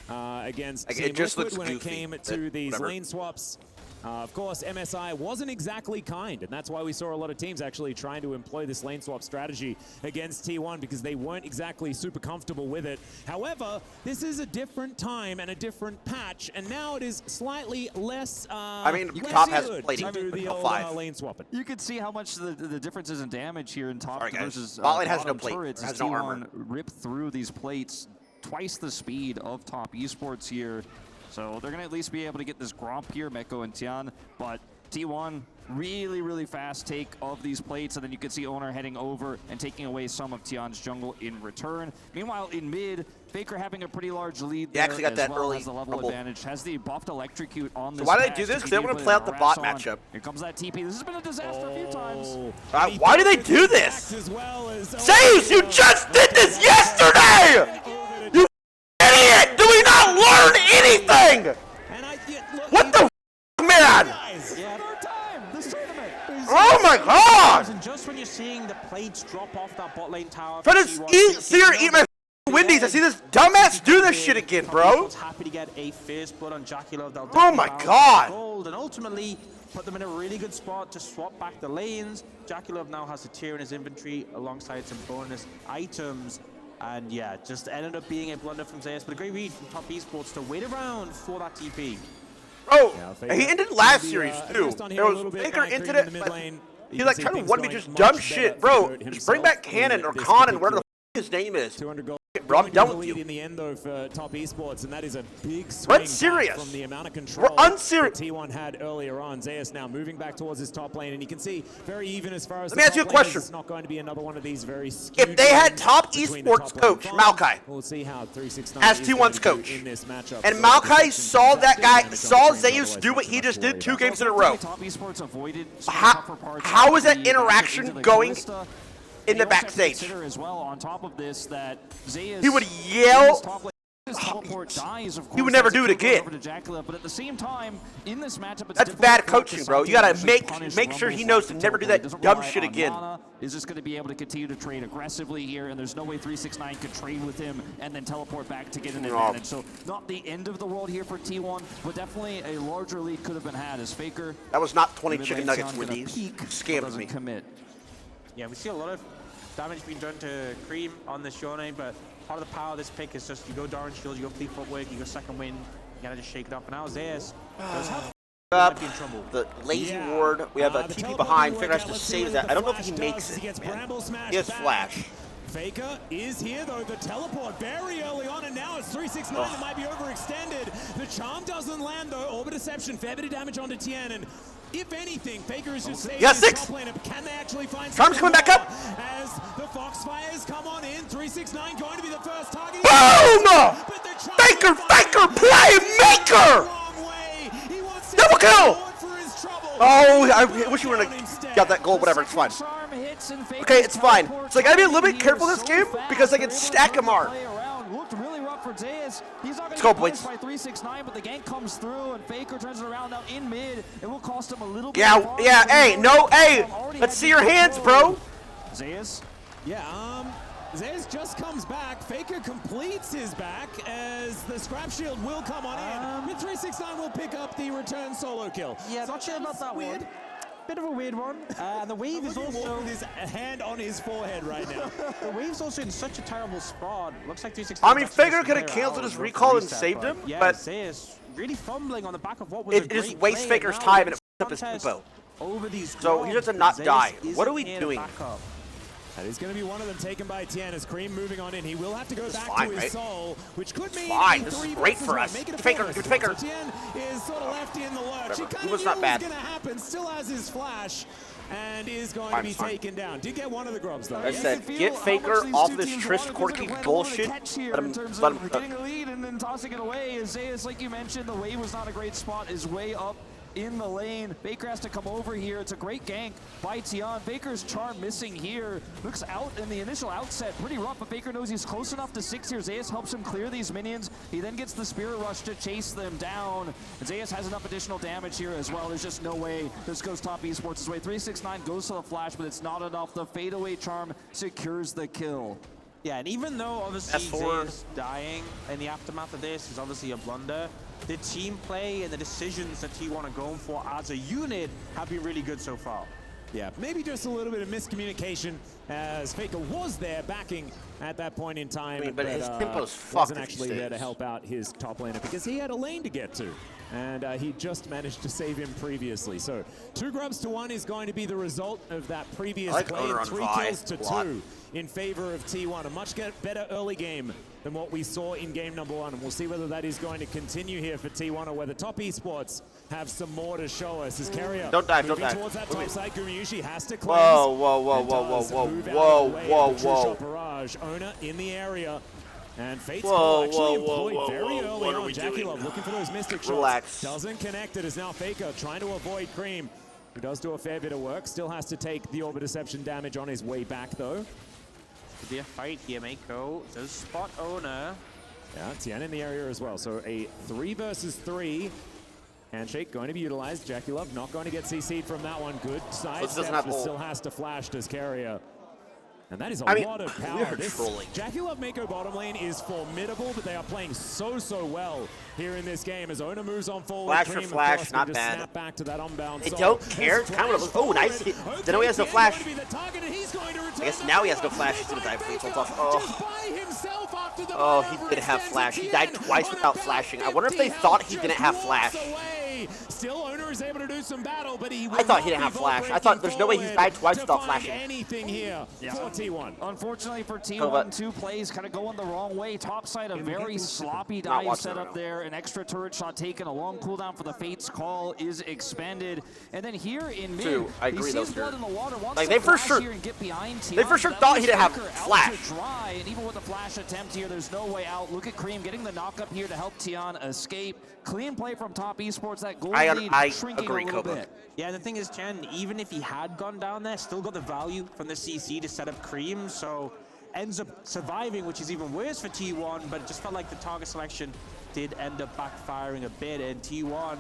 against Like, Team it just Liquid looks when goofy, it came but to these whatever. lane swaps. Of course, MSI wasn't exactly kind, and that's why we saw a lot of teams actually trying to employ this lane swap strategy against T1 because they weren't exactly super comfortable with it. However, this is a different time and a different patch, and now it is slightly less. I mean, less Top has good plating, to do like the a old 5. lane swapping. You can see how much the differences in damage here in top Sorry, guys. versus Bot lane has no bottom plate, turrets. has as no T1 armor. rip through these plates twice the speed of Top Esports here. So they're going to at least be able to get this Gromp here, Meko and Tian, but T1 really, really fast take of these plates, and then you can see Owner heading over and taking away some of Tian's jungle in return. Meanwhile, in mid, Faker having a pretty large lead there, actually got as that well early as the level rumble. advantage, has the buffed electrocute on So this why do they patch do to this? 'Cause they keep want to putting play out the harass bot on. matchup. Here comes that TP. This has been a disaster a few times. Why do they do this? As well as Saves, you just did this yesterday! You idiot! Do we not learn anything? What the man? Oh my god! And just when you're seeing the plates drop off that bot lane tower, Try to see her eat my Wendy's. I see this dumbass do this shit again, bro. Happy to get a first blood on Jaculov. They'll Oh my definitely God. gold and ultimately put them in a really good spot to swap back the lanes. Jaculov now has a tier in his inventory alongside some bonus items. And yeah, just ended up being a blunder from Zeus, but a great read from Top Esports to wait around for that TP. Oh, Faker he ended last can be, series too. just on him There a was little bit Faker by into creating it, the but mid lane. he You like can see trying to things 1v going just much dumb better shit, for bro. Faker Just bring back himself Cannon in or this Con and where the particular his name is. 200 gold. Bro, I'm Going done to the with lead you. in the end though for Top Esports, and that is a big swing We're back unserious. from the amount of control We're unserious. that T1 had earlier on. Zeus now moving back towards his top lane, and you can see very even as far as Let me the ask you a top question. laners. It's not going to be another one of these very skewed If they had lanes top between the esports top lane coach, five. Malachi, We'll see how 369 as is T1's going to do coach, in this matchup. and So Malachi protection saw that fantastic guy, damage saw on the screen, Zeus otherwise do what not he much just to worry did 2 about. games in a row. Top Esports avoided How is that interaction going in the backstage? Consider as well on top of this that Zeus He would yell. teleport dies, of course, He would never do it again. Over to Jackula, but at the same time, in this matchup, it's That's difficult bad for coaching, bro. You gotta make sure he knows to never do that Doesn't dumb rely shit on again. mana, is just going to be able to continue to trade aggressively here, and there's no way 369 could trade with him and then teleport back to get an advantage. So not the end of the world here for T1, but definitely a larger lead could have been had as Faker. That was not 20 chicken nuggets were these. Scammed me. Commit. Yeah, we see a lot of damage being done to Cream on this Shone, but part of the power of this pick is just you go Darren Shields, you go fleet footwork, you go second wind, you gotta just shake it up. And now Zeus does have Up the lazy ward. We have a TP behind. Faker has to save that. I don't know if he makes it. He has flash. Faker is here though, the teleport very early on, and now it's 369 that might be overextended. The charm doesn't land though, Orbit Deception, fair bit of damage onto Tien, and if anything, Faker is just saving his top lane. Can they actually find Charm's coming back up! As the Foxfires come on in, 369 going to be the first target. Boom! Faker, playmaker! Double kill! Oh, I wish you wouldn't have got that goal, whatever, it's fine. Okay, it's fine. So I gotta be a little bit careful this game because I can stack Amar. Looked really rough for Zeus. He's not going Let's to go, get boys. punished by 369, but the gank comes through, and Faker turns it around now in mid. It will cost him a little bit. Yeah, hey, no, hey, let's see your hands, bro. Zeus? Yeah, Zeus just comes back. Faker completes his back as the scrap shield will come on in. But 369 will pick up the return solo kill. Yeah, not sure about that weird. one. Bit of a weird one. And the wave is also with his hand on his forehead right now. The wave's also in such a terrible spot. Looks like 360. I mean, Faker could have canceled his recall and saved him, yeah, but Zeus really fumbling on the back of what was it just wastes Faker's time and it f**ks up his tempo. Over these So he has to not die. What are we doing? That is going to be one of them taken by Tien as Cream moving on in. He will have to go back fine, to his right? soul, which could mean Fine, a this is 3 great versus for 1. us. Make it a Faker, 4 versus Faker. 1. So Tien is sort of left in the lurch. He Whatever. kind He of was knew not it bad. was going to happen. Still has his flash and is going Fine, to be fine. taken down. Did get one of the grubs though. I said, get Faker off this Trish Corky bullshit. Let him, Getting a lead and then tossing it away. As Zeus, like you mentioned, the wave was not a great spot. Is way up in the lane. Faker has to come over here. It's a great gank by Tian. Faker's charm missing here. Looks out in the initial outset. Pretty rough, but Faker knows he's close enough to 6 here. Zeus helps him clear these minions. He then gets the Spirit Rush to chase them down. And Zeus has enough additional damage here as well. There's just no way this goes top Esports' way. 369 goes to the flash, but it's not enough. The fadeaway charm secures the kill. Yeah, and even though obviously Zeus dying in the aftermath of this is obviously a blunder, the team play and the decisions that T1 are going for as a unit have been really good so far. Yeah, maybe just a little bit of miscommunication as Faker was there backing at that point in time. I mean, but his tempo's fucked wasn't if he actually there to stays. help out his top laner because he had a lane to get to. And he just managed to save him previously. So 2 grubs to 1 is going to be the result of that previous I like play. Owner on 3 Vi kills to a lot. 2 in favor of T1. A much better early game than what we saw in game number 1. And we'll see whether that is going to continue here for T1 or whether Top Esports have some more to show us. As Carrier Don't dive, don't moving dive. towards that top side, Gumayushi has to cleanse. Whoa, whoa, whoa, and whoa, whoa, does whoa, move out whoa, of the way whoa, of the whoa. True Shot Barrage. Owner in the area. And Fate's Whoa, Call actually whoa, employed whoa, very whoa, early what are on. we Jackie doing? Love looking for those Mystic shots. Relax. Doesn't connect. It is now Faker trying to avoid Cream, who does do a fair bit of work. Still has to take the Orbit Deception damage on his way back, though. Could be a fight here, Mako. Does spot Owner. Yeah, Tien in the area as well. So a 3 versus 3 handshake going to be utilized. Jackie Love not going to get CC'd from that one. Good side This doesn't steps, have but ult. still has to flash as Carrier. And that is a I mean, lot of we power. are trolling. Jackie Love Mako bottom lane is formidable, but they are playing so well here in this game as Owner moves on forward. Flash for Cream, of flash, course, not can just bad. Snap back to that unbound They soul. don't care. It's kind of what it looks. Oh, nice. They know he has no flash. I guess now he has no flash. He's gonna die for the off. Oh, he did have flash. He died twice without flashing. I wonder if they thought he didn't have flash. Still, Owner is able to do some battle, but he I thought he didn't have flash. I thought there's no way he's died twice without flashing. Anything here for T1. Unfortunately for Oh, but- T1, 2 plays kind of going the wrong way. Top side, a very sloppy Not dive watching set it up right there. An extra turret shot taken. A long cooldown for the Fate's Call is expended. And then here in mid, True, I agree, he those sees blood are- in the water. Wants like, to they for flash sure- here and get behind they Tian, for sure but that thought he leaves didn't have Faker out flash. to dry. And even with the flash attempt here, there's no way out. Look at Cream getting the knock up here to help Tian escape. Clean play from Top Esports. That goal lead I shrinking agree, a little Koba. bit. Yeah, and the thing is, Chen, even if he had gone down there, still got the value from the CC to set up Cream, so ends up surviving, which is even worse for T1, but it just felt like the target selection did end up backfiring a bit, and T1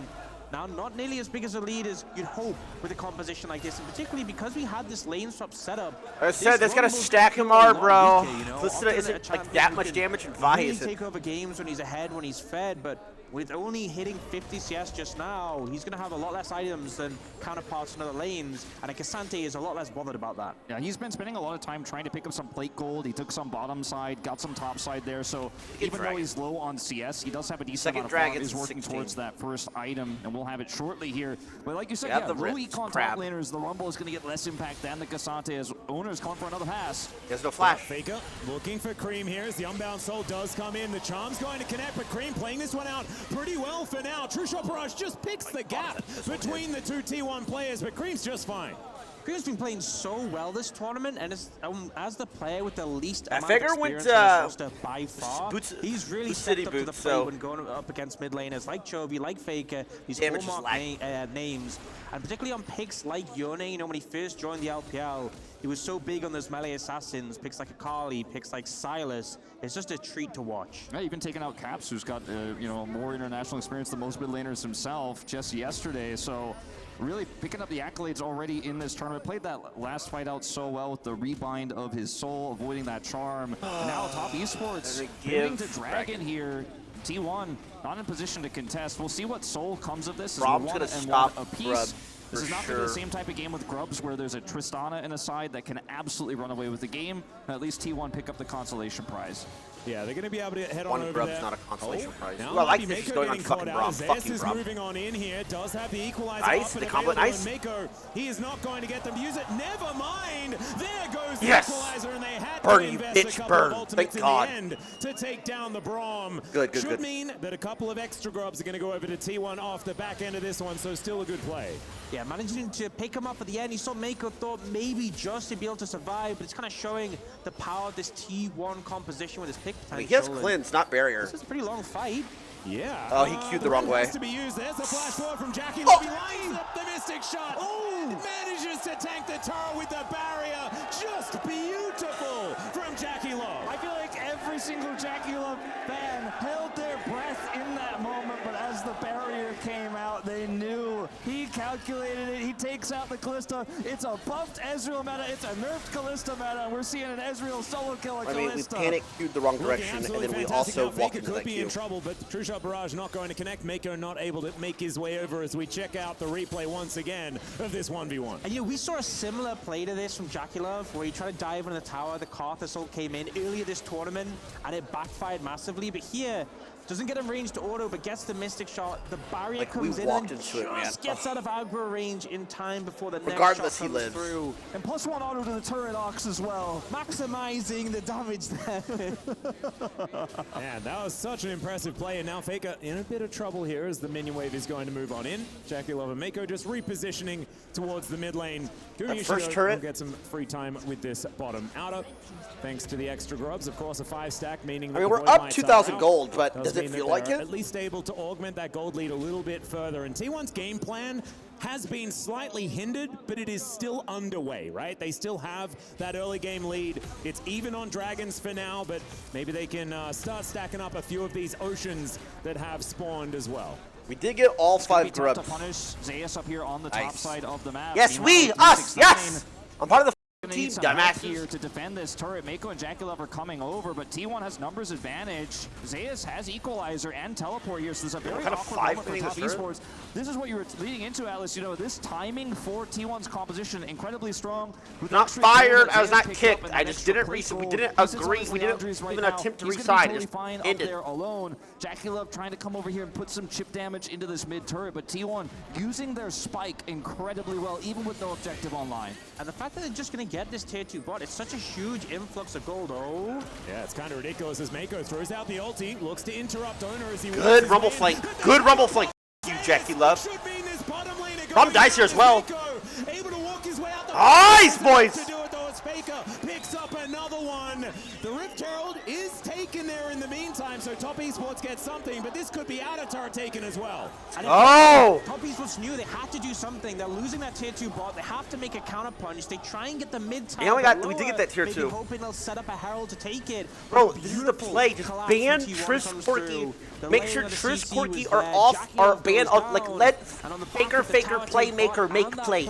now not nearly as big as a lead as you'd hope with a composition like this, and particularly because we had this lane swap setup. I said, that's gotta stack him hard, bro. Listen, isn't like that much damage and Vi really is take over games when he's ahead, when he's fed, but with only hitting 50 CS just now, he's going to have a lot less items than counterparts in other lanes, and Cassante is a lot less bothered about that. Yeah, he's been spending a lot of time trying to pick up some plate gold. He took some bottom side, got some top side there, so even though he's low on CS, he does have a decent amount of farm. He's working towards that first item, and we'll have it shortly here. But like you said, yeah, low econ top laners, the Rumble is going to get less impact than the Cassante as owners calling for another pass. There's no flash. Faker looking for Cream here as the Unbound Soul does come in. The Charm's going to connect, but Cream playing this one out pretty well for now. True Shot Barrage just picks the gap between the two T1 players, but Cream's just fine. Cream's been playing so well this tournament, and as the player with the least amount of Faker experience went, on his roster by far, he's really stepped up to the plate when going up against mid laners like Chovy, like Faker, these hallmark names, and particularly on picks like Yone. You know, when he first joined the LPL, he was so big on those melee assassins, picks like Akali, picks like Silas. It's just a treat to watch. Yeah, even taking out Caps, who's got you know, more international experience than most mid laners himself just yesterday. So really picking up the accolades already in this tournament. Played that last fight out so well with the rebind of his soul, avoiding that charm. And now top Esports moving to Dragon here. T1 not in position to contest. We'll see what soul comes of this. Rob's gonna stop a piece. This is not going to be the same type of game with Grubs where there's a Tristana in a side that can absolutely run away with the game. At least T1 pick up the consolation prize. Yeah, they're going to be able to head on over Grub's there. not a consolation prize. Now Ooh, I like this. He's going on fucking Rob. Zayas is moving on in here. Does have the equalizer nice. up The and combo, available. nice. And Mako, he is not going to get them to use it. Never mind. There goes the yes. equalizer, and they had burn, to you invest a bitch, couple burn. of ultimates Thank God. in the end to take down the Braum. Good, Should mean that a couple of extra Grubs are going to go over to T1 off the back end of this one, so still a good play. Yeah, managing to pick him up at the end. You saw Mako thought maybe just to be able to survive, but it's kind of showing the power of this T1 composition with his pick potential. I mean, he has cleanse, not barrier. This is a pretty long fight. Yeah. Oh, he queued the wrong way. Has to be used. There's the flash forward from Jackie Love. He lines up the Mystic shot. Oh! Manages to tank the turret with the barrier. Just beautiful from Jackie Love. I feel like every single Jackie Love fan held their breath in that moment, but as the barrier came out, they knew. He calculated it. He takes out the Kalista. It's a buffed Ezreal meta. It's a nerfed Kalista meta. And we're seeing an Ezreal solo kill a Kalista. I mean, we panic queued the wrong direction, and then we also walked into that could be queue. in trouble, but True Shot Barrage not going to connect. Mako not able to make his way over as we check out the replay once again of this 1v1. And you know, we saw a similar play to this from Jackie Love, where he tried to dive into the tower. The Karth assault came in earlier this tournament, and it backfired massively. But here, doesn't get him range to auto, but gets the Mystic shot. The barrier comes in and just gets out of aggro range in time before the next shot comes through. And +1 auto to the turret Ox as well. Maximizing the damage there. Man, that was such an impressive play, and now Faker in a bit of trouble here as the minion wave is going to move on in. Jackie Love and Mako just repositioning towards the mid lane. First turret will get some free time with this bottom outer, thanks to the extra Grubs. Of course, a 5-stack, meaning that we're up 2,000 gold, but does it feel like it? At least able to augment that gold lead a little bit further. And T1's game plan has been slightly hindered, but it is still underway, right? They still have that early game lead. It's even on Dragons for now, but maybe they can start stacking up a few of these oceans that have spawned as well. We did get all 5 Grubs. To punish Zayas up here on the top side of the map. Yes, us, yes! I'm part of the team, dumbass. Here to defend this turret. Mako and Jackie Love are coming over, but T1 has numbers advantage. Zayas has equalizer and teleport here, so there's a very awkward moment for top Esports. This is what you were leading into, Atlas. You know, this timing for T1's composition incredibly strong. Not fired, I was not kicked. I just didn't we didn't agree, we didn't even attempt to reside. Totally fine up there alone. Jackie Love trying to come over here and put some chip damage into this mid turret, but T1 using their spike incredibly well, even with no objective online. And the fact that they're just going to get this tier 2 bot, it's such a huge influx of gold. Oh. Yeah, it's kind of ridiculous as Mako throws out the ulti, looks to interrupt Owner as he good rumble flank. Good rumble flank. You, Jackie Love. Rom dies here as well. Able to walk his way out the nice, boys. To do it though, as Faker picks up another one. The Rift Herald is taken there in the meantime, so top Esports get something, but this could be out of turret taken as well. Oh! Top Esports knew they had to do something. They're losing that tier 2 bot. They have to make a counter punch. They try and get the mid tower. Yeah, we did get that tier 2. Hoping they'll set up a Herald to take it. Bro, this is the play. Just ban Triss Corky. Make sure Triss Corky are off, or ban off. Like, let Faker Playmaker make plays.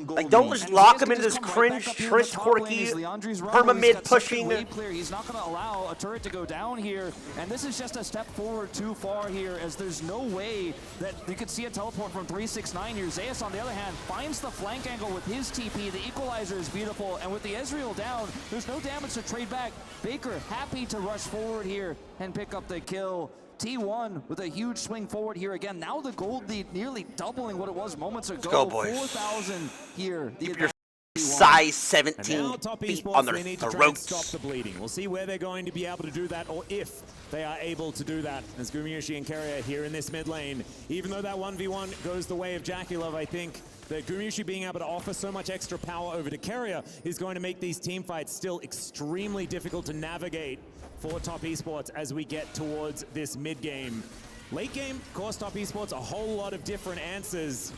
Like, don't just lock him into this cringe Triss Corky perma mid pushing. He's not going to allow a turret to go down here, and this is just a step forward too far here, as there's no way that you could see a teleport from 369 here. Zeus, on the other hand, finds the flank angle with his TP. The equalizer is beautiful, and with the Ezreal down, there's no damage to trade back. Baker happy to rush forward here and pick up the kill. T1 with a huge swing forward here again. Now the gold lead nearly doubling what it was moments ago. Let's go, boys. 4,000 here. Keep your size 17 now, Top feet Esports, on their they need to try and throats. stop the bleeding. We'll see where they're going to be able to do that, or if they are able to do that. As Gumayusi and Keria here in this mid lane, even though that 1v1 goes the way of Jackulov, I think that Gumayusi being able to offer so much extra power over to Keria is going to make these team fights still extremely difficult to navigate for Top Esports as we get towards this mid game. Late game, of course, Top Esports, a whole lot of different answers,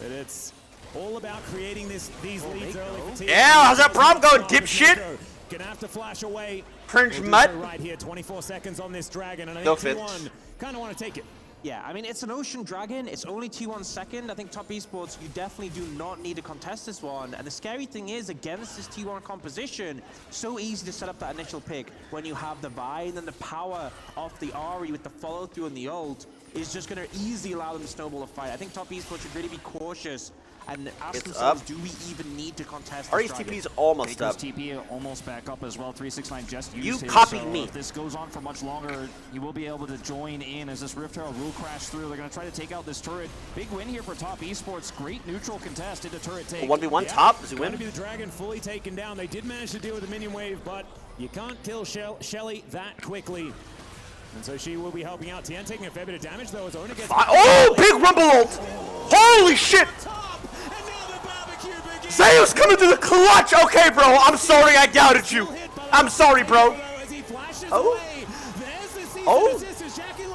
but it's all about creating these leads early for team. Yeah, how's that prom going, dipshit? Gonna have to flash away. Cringe mutt. Right here, 24 seconds on this dragon, and I No think offense. T1 kind of want to take it. Yeah, I mean, it's an Ocean Dragon. It's only T1 second. I think Top Esports, you definitely do not need to contest this one. And the scary thing is, against this T1 composition, so easy to set up that initial pick when you have the Vi, and then the power of the Ahri with the follow-through and the ult is just going to easily allow them to snowball a fight. I think Top Esports should really be cautious and ask It's themselves, up. do we even need to contest this Ari's dragon? TP is almost Baker's up. TP almost back up as well. 369 just used You his, copied so me. If this goes on for much longer, you will be able to join in as this Rift Herald will crash through. They're going to try to take out this turret. Big win here for Top Esports. Great neutral contest into turret take. 1v1 top, does he win? Going to be the dragon fully taken down. They did manage to deal with the minion wave, but you can't kill Shelly that quickly. And so she will be helping out. Tien taking a fair bit of damage, though. His owner gets... Oh, big rumble ult! Holy shit! Zeus coming to the clutch! Okay, bro, I'm sorry I doubted you. I'm sorry, bro. Oh? Oh?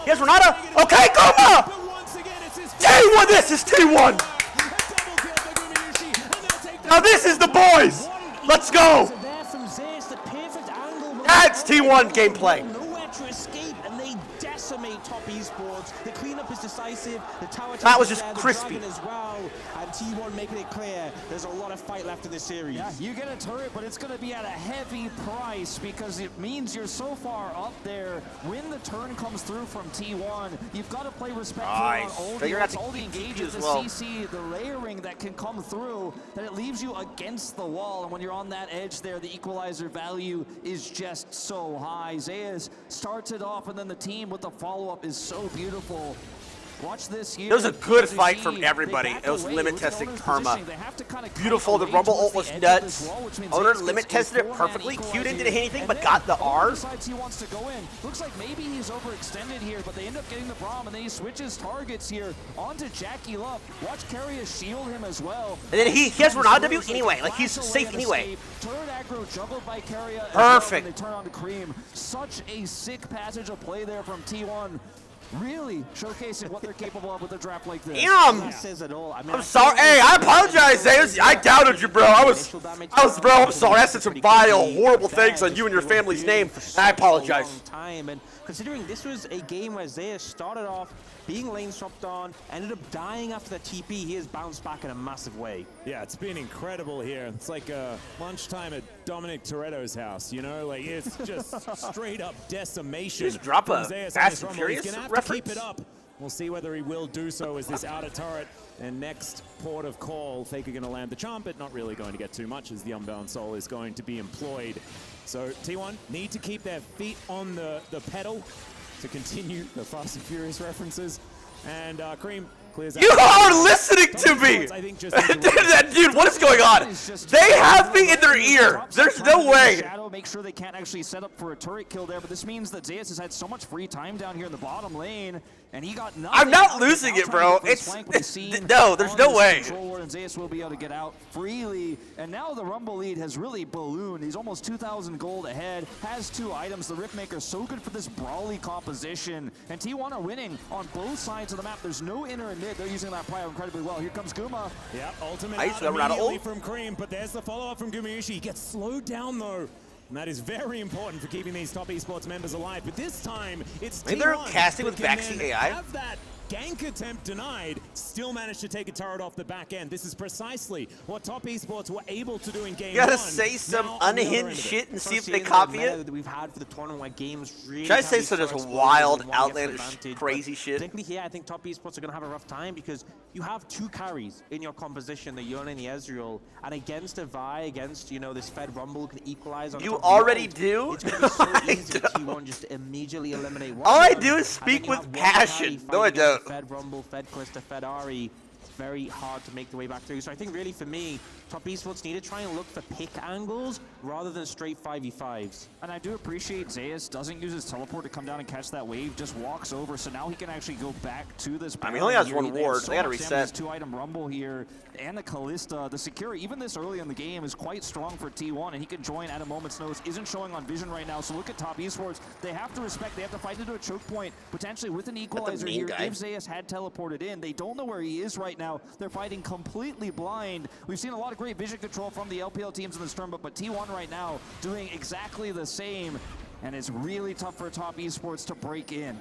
Yes, Renata? Okay, Goma! T1, this is T1! Now this is the boys! Let's go! That's T1 gameplay. Nowhere to escape, and they decimate Top Esports. The cleanup is decisive. The tower That was is just there, the crispy. dragon as well, and T1 making it clear there's a lot of fight left in this series. Yeah, you get a turret, but it's going to be at a heavy price because it means you're so far up there. When the turn comes through from T1, you've got to play respectfully Nice. on all Figure out the, the all the TP engages, as the well. CC, the layering that can come through, that it leaves you against the wall. And when you're on that edge there, the equalizer value is just so high. Zeus starts it off, and then the team with the follow-up is so beautiful. Watch this here. It was a good As you fight see, from they everybody. back It was away limit with testing owner's perma. positioning. They have to kind of Beautiful. The away rumble towards ult was the edge of nuts. this wall, which means Owner Zeus limit gets a tested it four-man perfectly. Q didn't do equalizer. anything, And but then got the Owner R. decides he wants to go in. Looks like maybe he's overextended here, but they end up getting the Braum, and then he switches targets here onto Jackie Love. Watch Keria shield him as well. And then he has Renata W anyway. Like, he's safe anyway. Turret aggro juggled by Keria. Perfect. They turn on to Cream. Such a sick passage of play there from T1. Really showcasing what they're capable of with a draft like this. Damn! That says it all. I mean, I'm sorry. Hey, I apologize, Zeus. I doubted you, bro. I'm sorry. I said some vile, horrible things on you and your family's name. I apologize. Time, and considering this was a game where Zeus started off being lane swapped on, ended up dying after the TP, he has bounced back in a massive way. Yeah, it's been incredible here. It's like lunchtime at Dominic Toretto's house, you know? Like, it's just straight up decimation. Just drop from a Zeus Fast on this and rumble. Furious He's gonna have reference? to keep it up. We'll see whether he will do so as this outer turret and next port of call. Faker going to land the charm, but not really going to get too much as the Unbound Soul is going to be employed. So T1 need to keep their feet on the pedal to continue the Fast and Furious references. And Cream You are listening to me! Dude, what is going on? They have me in their ear! There's no way! Shadow, make sure they can't actually set up for a turret kill there, but this means that Zeus has had so much free time down here in the bottom lane, and he got nothing. I'm not losing it, bro. No, there's no way. And Zeus will be able to get out freely, and now the Rumble lead has really ballooned. He's almost 2,000 gold ahead, has 2 items. The Riftmaker so good for this brawly composition, and T1 are winning on both sides of the map. There's no inner and mid. They're using that prio incredibly well. Here comes Guma. Yep, ultimate Nice, out immediately from Cream, but there's the follow-up from Gumayushi. He gets slowed down, though. And that is very important for keeping these top esports members alive. But this time, it's Maybe they're casting with backseat AI. Have that gank attempt denied, still managed to take a turret off the back end. This is precisely what top esports were able to do in game 1. You gotta say some unhinged shit and see if they copy it. That we've had for the tournament where games really Should I say some just wild, outlandish, crazy shit? Particularly here, I think top esports are gonna have a rough time because you have 2 carries in your composition, the Yone and the Ezreal, and against a Vi, against, you know, this Fed Rumble who can equalize on You top already of do? It's gonna be so easy for T1 just to immediately eliminate one. All I do is speak with passion. No, I don't. Fed Rumble, Fed Calista, Fed Ari. It's very hard to make the way back through. So I think really for me, top esports need to try and look for pick angles rather than straight 5v5s. And I do appreciate Zeus doesn't use his teleport to come down and catch that wave, just walks over, so now he can actually go back to this. I mean, he only has 1 ward, so they gotta reset. 2-item Rumble here, and the Kalista. The security, even this early in the game, is quite strong for T1, and he can join at a moment's notice. Isn't showing on vision right now, so look at top esports. They have to respect, they have to fight into a choke point, potentially with an equalizer here. If Zeus had teleported in, they don't know where he is right now. They're fighting completely blind. We've seen a lot of great vision control from the LPL teams in this tournament, but T1 right now doing exactly the same, and it's really tough for top esports to break in.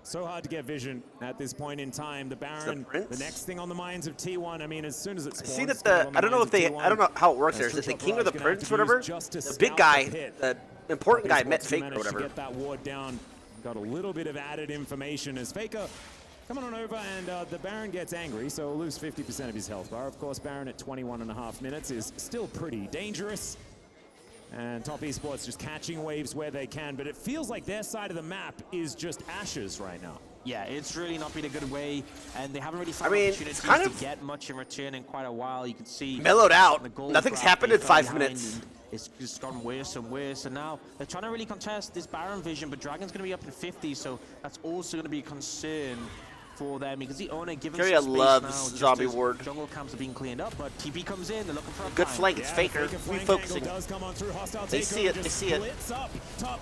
So hard to get vision at this point in time. The Baron, the next thing on the minds of T1. I mean, as soon as it spawns, see that I don't know if they, I don't know how it works there. Is it the king or the prince, whatever? The big guy, the important guy met Faker or whatever. Get that ward down. Got a little bit of added information as Faker coming on over, and the Baron gets angry, so he'll lose 50% of his health bar. Of course, Baron at 21.5 minutes is still pretty dangerous. And top esports just catching waves where they can, but it feels like their side of the map is just ashes right now. Yeah, it's really not been a good way, and they haven't really found opportunities to get much in return in quite a while. You can see mellowed out. Nothing's happened in 5 minutes. It's just gotten worse and worse, and now they're trying to really contest this Baron vision, but Dragon's going to be up in 50, so that's also going to be a concern for them because the owner given some space loves now, zombie ward. Jungle camps are being cleaned up, but TP comes in. They're looking for a good flank. It's Faker. Refocusing. They see it. They see it. Thought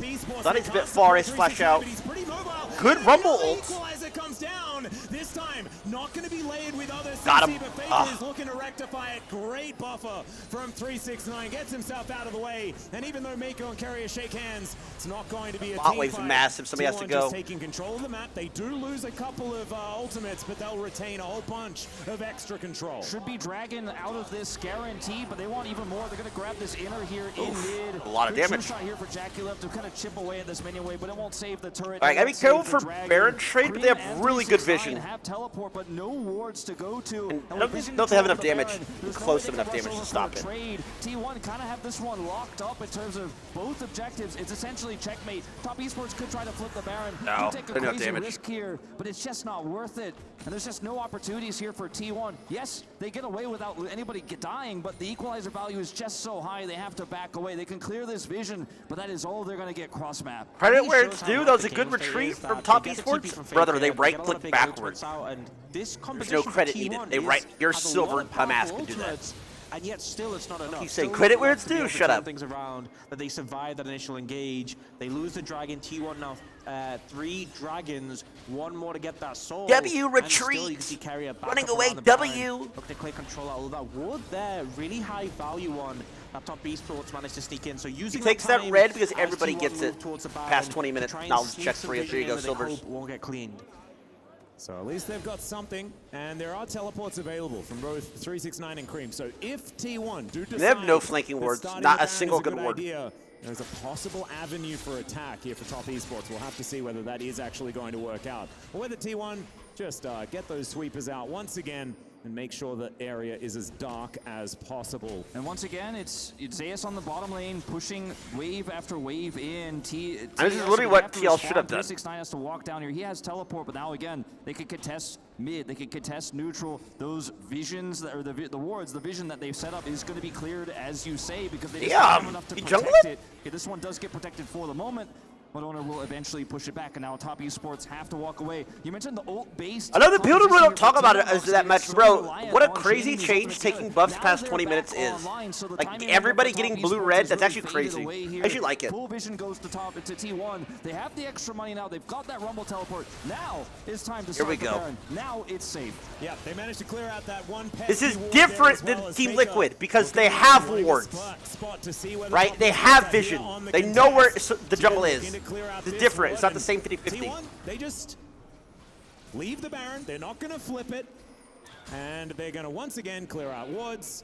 he's a bit far. He's flash out. Good Rumble ult. Comes down this time. Not going to be layered with others. Got him. But Faker is looking to rectify it. Great buffer from 369. Gets himself out of the way. And even though Mako and Carrier shake hands, it's not going to be a bot team wave's fight. massive. Somebody has to go. Just taking control of the map. They do lose a couple of ultimates, but they'll retain a whole bunch of extra control. Should be Dragon out of this guarantee, but they want even more. They're going to grab this inner here in mid. A lot of damage. Shot here for Jackulef to kind of chip away at this minion wave, but it won't save the turret. All right, gotta be careful for Baron trade, but they have really good vision. Have teleport, but no wards to go to. And I don't know if they have enough damage, close to enough damage to stop it. T1 kind of have this one locked up in terms of both objectives. It's essentially checkmate. Top esports could try to flip the Baron. No, take a enough crazy damage. risk here, but it's just not worth it. And there's just no opportunities here for T1. Yes, they get away without anybody dying, but the equalizer value is just so high they have to back away. They can clear this vision, but that is all they're going to get cross map. Credit where it's due. That was a good retreat from top esports. Brother, they right click backwards. There's no credit needed. They right. Your silver mask can do that. And yet still it's not enough. Keep saying credit where it's due. Shut up. Things around that they survive that initial engage. They lose the dragon. T1 now 3 dragons, 1 more to get that soul. W retreat. Running away. W. Look to clear control out of that ward there. Really high value on that top esports managed to sneak in. So using he takes that red because everybody gets it past 20 minutes. Knowledge check for you. There you go, silvers. Won't get cleaned. So at least they've got something, and there are teleports available from both 369 and Cream. So if T1 do decide they have no flanking wards, not a single good ward. There's a possible avenue for attack here for top esports. We'll have to see whether that is actually going to work out, or whether T1 just get those sweepers out once again and make sure the area is as dark as possible. And once again, it's Zeus on the bottom lane, pushing wave after wave in. And this is literally what TL should have done. 369 has to walk down here. He has teleport, but now again, they could contest mid, they could contest neutral. Those visions, that are the wards, the vision that they've set up is going to be cleared, as you say, because they just don't have enough to protect it. Okay, this one does get protected for the moment, but Owner will eventually push it back, and now Top Esports have to walk away. You mentioned the ult-based... I know the people really don't talk about it as that much, bro. What a crazy change taking buffs past 20 minutes is. Like, everybody getting blue-red, that's actually crazy. I actually like it. Full vision goes to top, to T1. They have the extra money now. They've got that Rumble teleport. Now it's time to start the Baron. Now it's safe. Yeah, they managed to clear out that one. This is different than Team Liquid because they have wards, right? They have vision. They know where the jungle is. It's different. It's not the same 50-50. They just leave the Baron. They're not going to flip it. And they're going to once again clear out wards.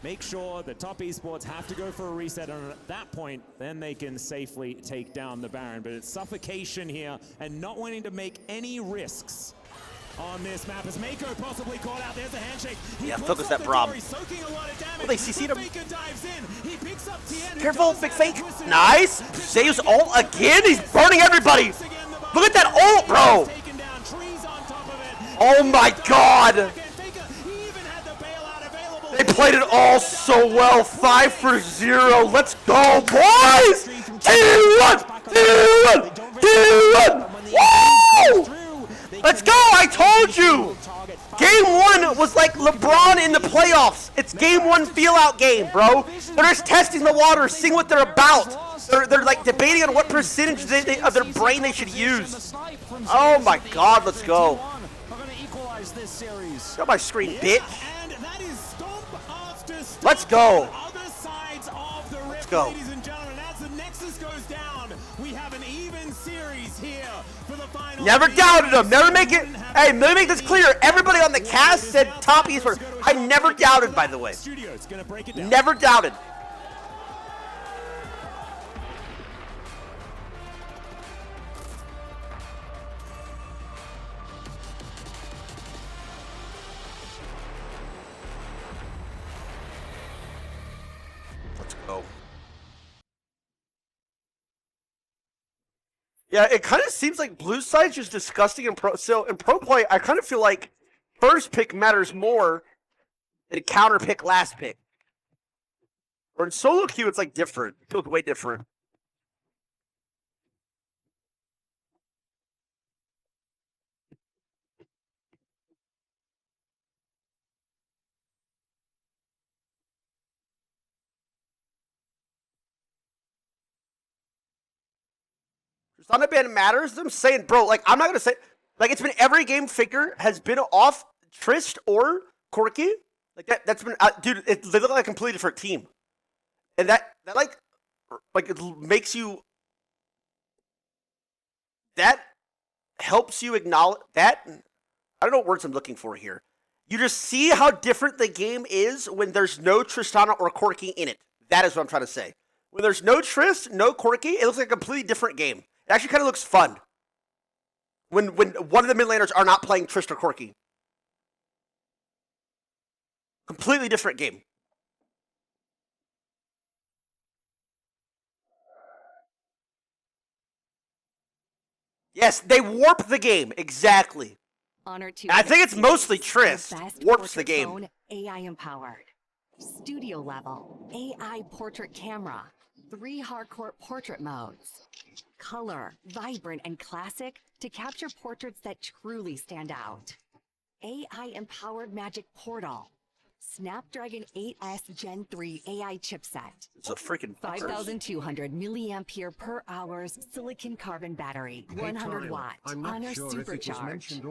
Make sure that Top Esports have to go for a reset. And at that point, then they can safely take down the Baron. But it's suffocation here and not wanting to make any risks on this map as Mako possibly caught out. There's a handshake. Yeah, focus that Braum. Oh, they CC'd him. Careful, big fake. Nice. Zeus ult again. He's burning everybody. Look at that ult, bro. Oh my god. They played it all so well. 5 for 0. Let's go, boys. T1. T1. T1. Woo! Let's go! I told you! Game 1 was like LeBron in the playoffs. It's game 1 feel-out game, bro. They're just testing the water, seeing what they're about. They're like debating on what percentage of their brain they should use. Oh my god, let's go. Got my screen, bitch. Let's go. Let's go. Never doubted him. Never make it. Hey, let me make this clear. Everybody on the cast said Top Esports. I never doubted, by the way. Never doubted. Let's go. Yeah, it kind of seems like blue side's just disgusting in pro. So in pro play, I kind of feel like first pick matters more than counter pick last pick. Or in solo queue, it's like different. It feels way different. Persona ban matters. I'm saying, bro, like, I'm not going to say, like, it's been every game Faker has been off Trist or Corki. Like, that's been, dude, they look like a completely different team. And that like, it makes you, that helps you acknowledge, that, I don't know what words I'm looking for here. You just see how different the game is when there's no Tristana or Corki in it. That is what I'm trying to say. When there's no Trist, no Corki, it looks like a completely different game. It actually kind of looks fun. When one of the mid laners are not playing Trist or Corki. Completely different game. Yes, they warp the game. Exactly. Honor to I think it's mostly Trist warps the game. AI empowered. Studio level. AI portrait camera. 3 hardcore portrait modes. Color, vibrant, and classic to capture portraits that truly stand out. AI-empowered magic portal. Snapdragon 8S Gen 3 AI chipset. It's a freaking 5,200 milliampere per hour's silicon carbon battery. 100 watt. Honor supercharged.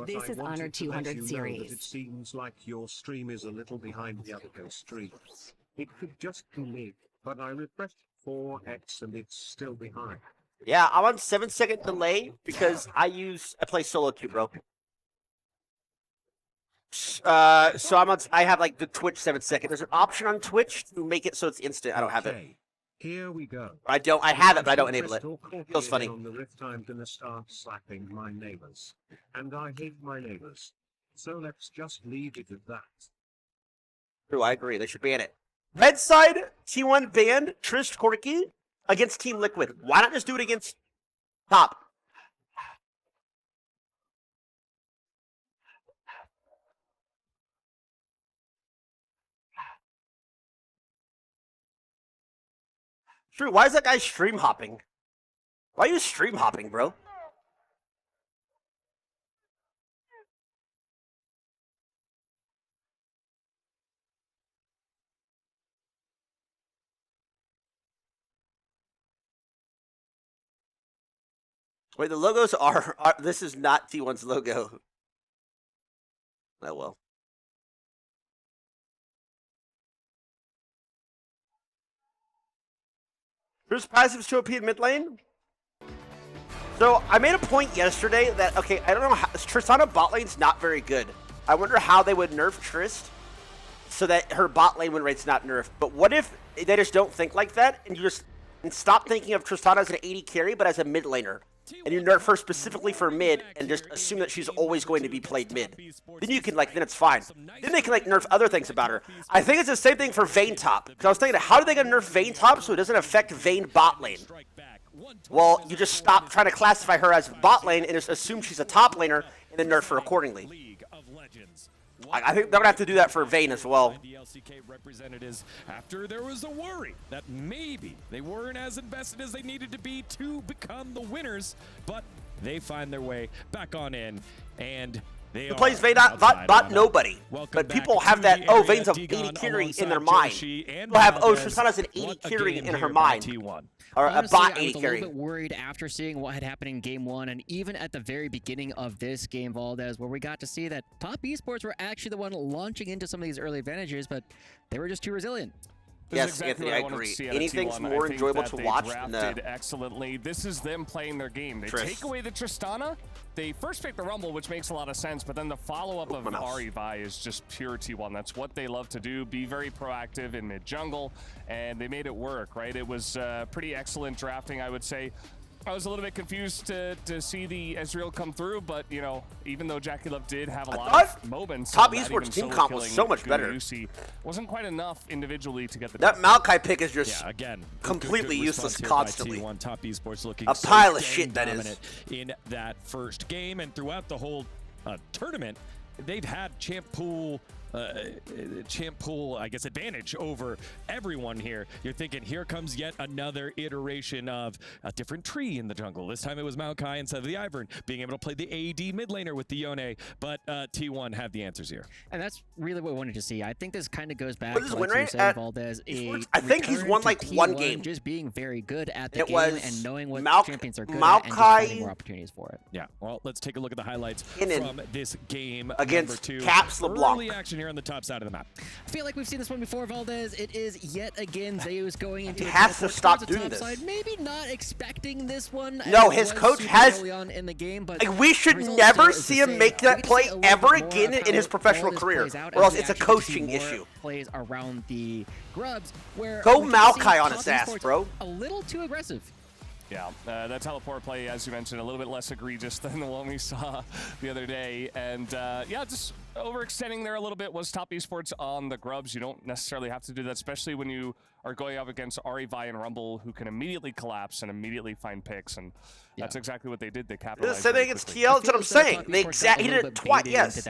This is Honor 200 series. It seems like your stream is a little behind the other streams. It could just be me, but I refreshed 4x and it's still behind. Yeah, I'm on 7-second delay because I play solo queue, bro. So I have like the Twitch 7-second. There's an option on Twitch to make it so it's instant. I don't have it. Here we go. I have it, but I don't enable it. Feels funny. On the rift, I'm gonna start slapping my neighbors, and I hate my neighbors. So let's just leave it at that. True, I agree. They should ban it. Red side, T1 banned Trish Corky against Team Liquid. Why not just do it against Top? True, why is that guy stream hopping? Why are you stream hopping, bro? Wait, the logos are this is not T1's logo. Oh well. Who's passive to OP in mid lane? So I made a point yesterday that, okay, I don't know how Tristana bot lane's not very good. I wonder how they would nerf Trist so that her bot lane win rate's not nerfed. But what if they just don't think like that and you just stop thinking of Tristana as an AD carry but as a mid laner? And you nerf her specifically for mid and just assume that she's always going to be played mid. Then you can, like, then it's fine. Then they can, like, nerf other things about her. I think it's the same thing for Vayne top. Because I was thinking, how do they gonna nerf Vayne top so it doesn't affect Vayne bot lane? Well, you just stop trying to classify her as bot lane and just assume she's a top laner and then nerf her accordingly. I think they're gonna have to do that for Vayne as well. The LCK representatives after there was a worry that maybe they weren't as invested as they needed to be to become the winners, but they find their way back on in, and they Who plays Vayne bot nobody. But people have that, oh, Vayne's a 80 carry in their mind. People have, oh, Tristana's an 80 carry in her mind. Or Honestly, a bot I 80 was a carry. little bit worried after seeing what had happened in Game 1 and even at the very beginning of this game, Valdez, where we got to see that Top Esports were actually the one launching into some of these early advantages, but they were just too resilient. Yes, Anthony, I agree. Anything's more enjoyable to watch than that. Excellently. This is them playing their game. They take away the Tristana. They first pick the Rumble, which makes a lot of sense, but then the follow-up of Ari Vi is just pure T1. That's what they love to do, be very proactive in mid-jungle, and they made it work, right? It was pretty excellent drafting, I would say. I was a little bit confused to see the Ezreal come through, but, you know, even though Jackie Love did have a lot of moments. Top Esports team comp was so much better. Wasn't quite enough individually to get the That Maokai pick is just again completely useless constantly. T1 Top Esports looking a pile of shit that is. In that first game and throughout the whole tournament, they've had champ pool, I guess, advantage over everyone here. You're thinking, here comes yet another iteration of a different tree in the jungle. This time it was Maokai instead of the Ivern, being able to play the AD mid laner with the Yone, but T1 have the answers here. And that's really what we wanted to see. I think this kind of goes back to like you said, Valdez. I think he's won like one game. Just being very good at the it game was and knowing what champions are good Maokai, at and just finding more opportunities for it. Yeah, well, let's take a look at the highlights Kinnan from this game against number 2. Caps LeBlanc. Early action here on the top side of the map. I feel like we've seen this one before, Valdez. It is yet again Zeus going into he has to stop doing this. Side. Maybe not expecting this one. No, his coach has. In the game, but like, we should never see him make that play ever again in his professional career, or else it's a coaching issue. Plays around the grubs where go Maokai on his ass, bro. A little too aggressive. Yeah, that teleport play, as you mentioned, a little bit less egregious than the one we saw the other day. And yeah, just overextending there a little bit was Top Esports on the grubs. You don't necessarily have to do that, especially when you are going up against Ari Vi and Rumble, who can immediately collapse and immediately find picks. And that's exactly what they did. They capitalized. The same thing against TL, that's what I'm saying. They he did it twice, yes.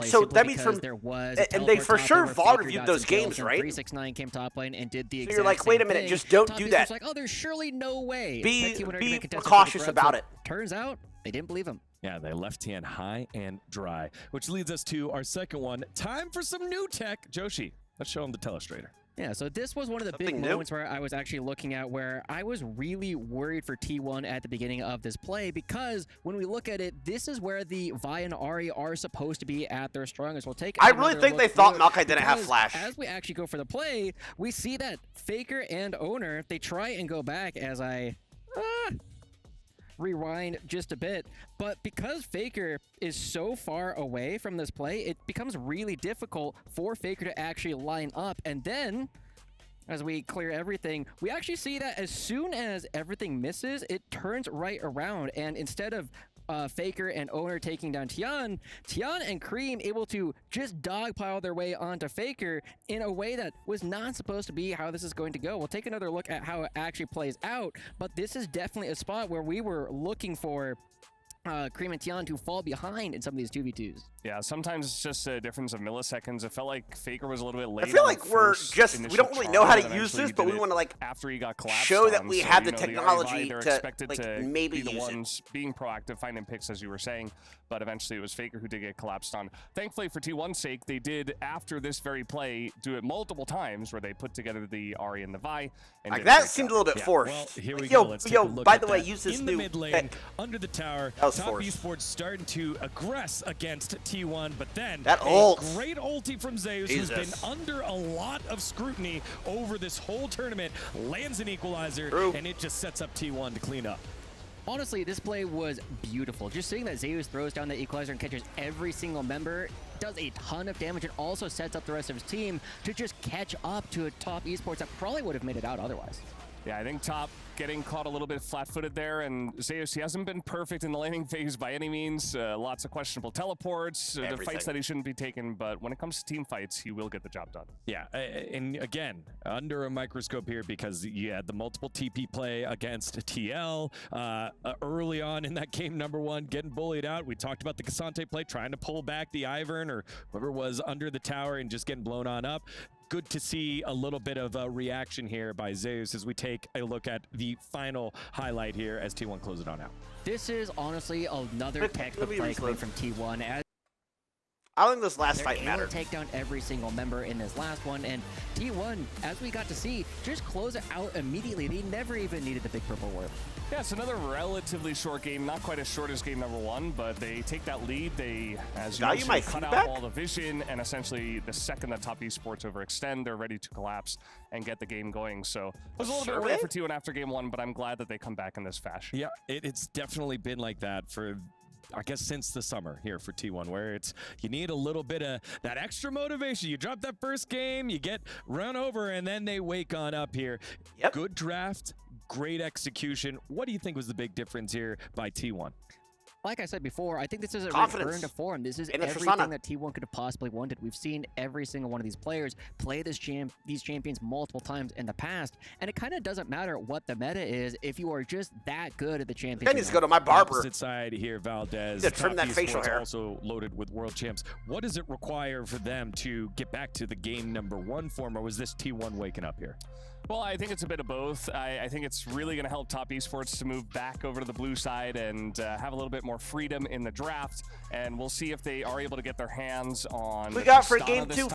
So that means from, and they for sure VOD reviewed those games, right? 369 came top lane and did the so you're like, wait a minute, just don't do that. Like, oh, there's surely no way. Be cautious about it. Turns out, they didn't believe him. Yeah, they left hand high and dry, which leads us to our second one. Time for some new tech. Joshi, let's show him the telestrator. Yeah, so this was one of the big moments where I was actually looking at where I was really worried for T1 at the beginning of this play, because when we look at it, this is where the Vi and Ari are supposed to be at their strongest. We'll take. I really think they thought Maokai didn't have flash. As we actually go for the play, we see that Faker and Owner, they try and go back as I rewind just a bit, but because Faker is so far away from this play, it becomes really difficult for Faker to actually line up. And then as we clear everything, we actually see that as soon as everything misses, it turns right around, and instead of Faker and Owner taking down Tian, Tian and Cream able to just dogpile their way onto Faker in a way that was not supposed to be how this is going to go. We'll take another look at how it actually plays out, but this is definitely a spot where we were looking for Cream and Tian to fall behind in some of these 2v2s. Yeah, sometimes it's just a difference of milliseconds. It felt like Faker was a little bit late. I feel like we don't really know how to use this, but we want to like after he got collapsed show that we have the the technology they're to expected like to maybe be the use it. ones being proactive, finding picks as you were saying, but eventually it was Faker who did get collapsed on. Thankfully for T1's sake, they did after this very play do it multiple times where they put together the Ahri and the Vi. And Like that seemed a little bit forced. Well, here we yo, go. Let's take yo, a look by at the way, that. use this in the new mid lane, pick. under the tower. That was Top forced. Esports starting to aggress against T1, but then that a ult. great ulti from Zeus, who's been under a lot of scrutiny over this whole tournament, lands an equalizer, and it just sets up T1 to clean up. Honestly, this play was beautiful. Just seeing that Zeus throws down the equalizer and catches every single member does a ton of damage and also sets up the rest of his team to just catch up to a Top Esports that probably would have made it out otherwise. Yeah, I think Top getting caught a little bit flat-footed there, and Zeus, he hasn't been perfect in the laning phase by any means. Lots of questionable teleports, the fights that he shouldn't be taking, but when it comes to team fights, he will get the job done. Yeah, and again, under a microscope here because you had the multiple TP play against TL early on in that game, number one, getting bullied out. We talked about the Cassante play, trying to pull back the Ivern or whoever was under the tower and just getting blown on up. Good to see a little bit of a reaction here by Zeus as we take a look at the final highlight here as T1 close it on out. This is honestly another textbook play coming from T1. As I don't think this last they're fight able mattered. to take down every single member in this last one, and T1, as we got to see, just close it out immediately. They never even needed the big purple warp. Yeah, it's another relatively short game, not quite as short as game number one, but they take that lead. They, as you mentioned, cut out all the vision, and essentially the second that Top Esports overextend, they're ready to collapse and get the game going. So it was a little bit early for T1 after game one, but I'm glad that they come back in this fashion. Yeah, it's definitely been like that for, I guess, since the summer here for T1, where it's you need a little bit of that extra motivation. You drop that first game, you get run over, and then they wake on up here. Yep. Good draft, great execution. What do you think was the big difference here by T1? Like I said before, I think this is a return to form. This is everything that T1 could have possibly wanted. We've seen every single one of these players play these champions multiple times in the past, and it kind of doesn't matter what the meta is if you are just that good at the champion. I need to go to my barber. Opposite side here, Valdez. To trim that facial hair. Also loaded with world champs. What does it require for them to get back to the game number one form, or was this T1 waking up here? Well, I think it's a bit of both. I think it's really going to help Top Esports to move back over to the blue side and have a little bit more freedom in the draft. And we'll see if they are able to get their hands on. We got for game two.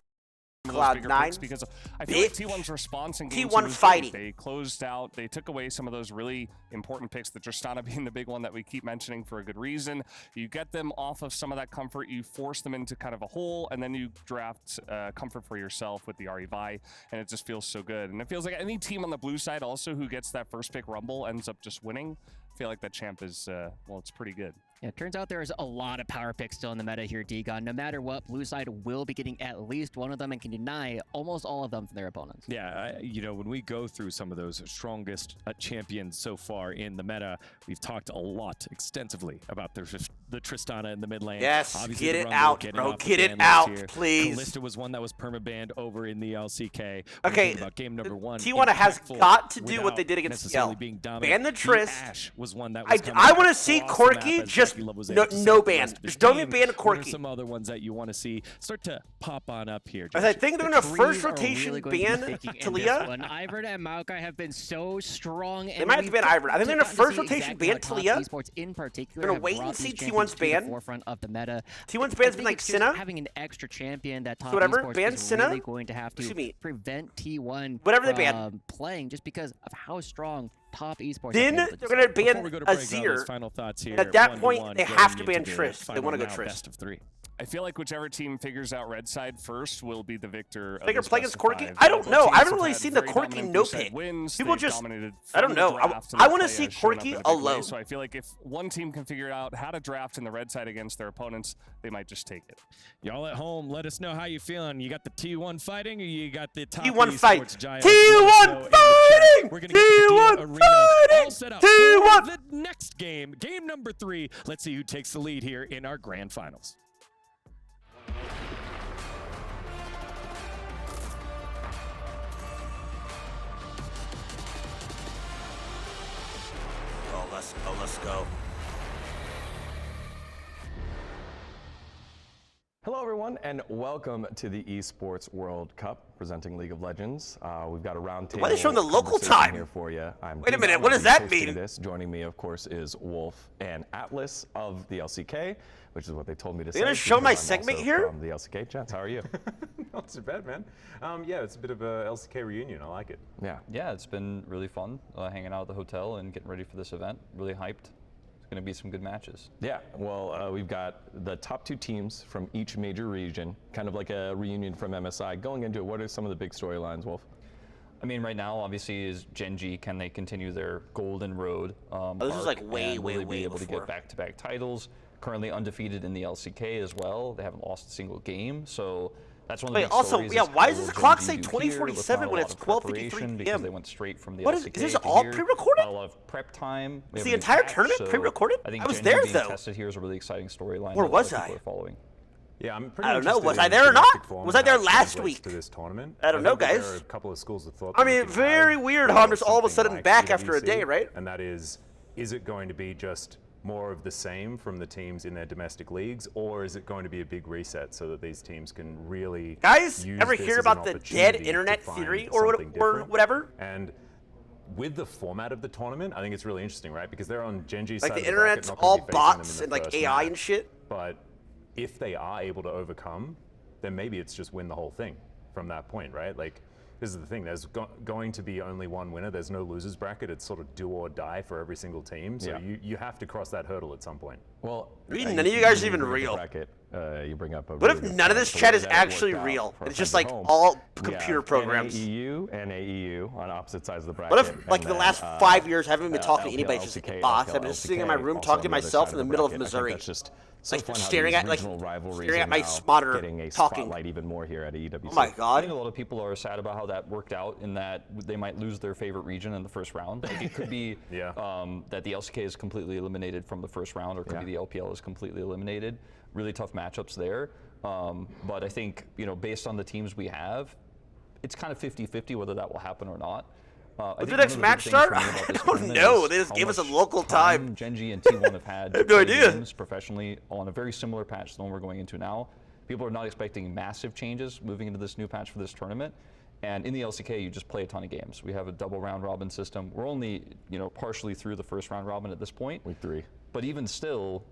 Cloud9. Because I feel like T1's response in game T1 two fighting. They closed out, they took away some of those really important picks, the Tristana being the big one that we keep mentioning for a good reason. You get them off of some of that comfort, you force them into kind of a hole, and then you draft comfort for yourself with the Ahri Vi, and it just feels so good. And it feels like any team on the blue side also who gets that first pick Rumble ends up just winning. I feel like that champ is, well, it's pretty good. Yeah, it turns out there's a lot of power picks still in the meta here, Degon. No matter what, blue side will be getting at least one of them and can deny almost all of them from their opponents. Yeah, you know, when we go through some of those strongest champions so far in the meta, we've talked a lot extensively about the Tristana in the mid lane. Yes, obviously, get it out, bro. Get it out, please. Kalista was one that was perma-banned over in the LCK. Okay, about game number one. T1 has got to do what they did against CL. Ban the Trist. Ash was one that was I want to see Corki just no ban. Just don't even ban Corki. Some other ones that you want to see start to pop on up here. I think they're going to first rotation ban Talia. Ivern and Maokai have been so strong. They might have to ban Ivern. I think they're going to first rotation ban Talia. Esports in particular. They're going to wait and see T1's ban. Forefront of the meta. T1's ban's been like Senna. Having an extra champion that Top whatever, Esports ban is Senna. really going to have to prevent T1 whatever they ban playing just because of how strong Top Esports. Then they're going to ban Azir. Final thoughts here. And at that point, they have to ban Trist. They want to go Trist. Best of three. I feel like whichever team figures out red side first will be the victor. Figure of play this against best of Corki? five. I don't Both know. teams I haven't have really had seen the very Corki dominant no two-side pick. wins. People They've just, dominated I don't from the know. draft, and I their want to play see has shown up Corki in a big way. alone. So I feel like if one team can figure out how to draft in the red side against their opponents, they might just take it. Y'all at home, let us know how you feeling. You got the T1 fighting, or you got the top T1 Esports fight. giants? T1 fighting. We're gonna get the T1 Dia Arena all set up T1 for the next game, game number 3. Let's see who takes the lead here in our grand finals. Oh, let's go. Let's go. Hello, everyone, and welcome to the Esports World Cup presenting League of Legends. We've got a round table. Why are they showing the local conversation time? Here for you. Wait a minute, what does that mean? Joining me, of course, is Wolf and Atlas of the LCK, which is what they told me to say. They're gonna show my because I'm segment also here? From the LCK. Chance, how are you? Not too bad, man. Yeah, it's a bit of a LCK reunion. I like it. Yeah, it's been really fun hanging out at the hotel and getting ready for this event. Really hyped. It's going to be some good matches. Yeah, well, we've got the top 2 teams from each major region, kind of like a reunion from MSI. Going into it, what are some of the big storylines, Wolf? I mean, right now, obviously, is Gen G. Can they continue their golden road? This is like arc way, and way, will they way be able to before. get back-to-back titles? Currently undefeated in the LCK as well. They haven't lost a single game, so that's one of the big also, stories yeah, is why how does will this Gen clock G say do 2047 here when with it's not a lot of 12:53 preparation p.m.? because they went straight from the What LCK is this to all here. pre-recorded? Not a lot of prep time. We Is have the a new entire patch, tournament so pre-recorded? I think I was Gen there, G being though. tested here is a really exciting storyline. Where that a lot was of people I? are following. Yeah, I'm pretty I don't know. interested Was I in there or domestic not? form Was I and there how it last translates week? to this tournament. I don't know, think that guys. There are a couple of schools of thought. I that we mean, can very have weird for how I'm just all of a something sudden like back after a EWC, day, right? And that is it going to be just more of the same from the teams in their domestic leagues, or is it going to be a big reset so that these teams can really Guys, use ever this hear as an about the dead opportunity internet to find theory or something or different? whatever? And with the format of the tournament, I think it's really interesting, right? Because they're on Gen G's Like side the of the bracket, internet's not gonna all be facing them in bots the and like first AI and match. shit. But if they are able to overcome, then maybe it's just win the whole thing from that point, right? Like, this is the thing. There's going to be only one winner. There's no losers bracket. It's sort of do or die for every single team. So you have to cross that hurdle at some point. Well, None of you guys are even bring up the real. bracket, you bring up a What really if good none of point this for chat the is way that it actually worked out real? for It's us just at like home? all We computer have programs. NAEU and AEU on opposite sides of the bracket. What if, like, and the then, last 5 years, I haven't been talking to LPL, anybody, just LCK, bots. LPL, I've been just sitting in my LCK, room also talking to on the other myself side in the of middle of bracket. I think Missouri. that's just so Like, fun how staring these at, like, regional rivalries staring are at my now monitor, getting a talking. spotlight even more here at EWC. Oh my God. I think a lot of people are sad about how that worked out in that they might lose their favorite region in the first round. Like it could be that the LCK is completely eliminated from the first round, or it could be the LPL is completely eliminated. Really tough matchups there. But I think, based on the teams we have, it's kind of 50-50 whether that will happen or not. When's the next match start? I don't know. They just gave us a local time. Gen G and T1 have had I have no idea. games professionally on a very similar patch to the one we're going into now. People are not expecting massive changes moving into this new patch for this tournament. And in the LCK, you just play a ton of games. We have a double round robin system. We're only, partially through the first round robin at this point. Week 3. But even still,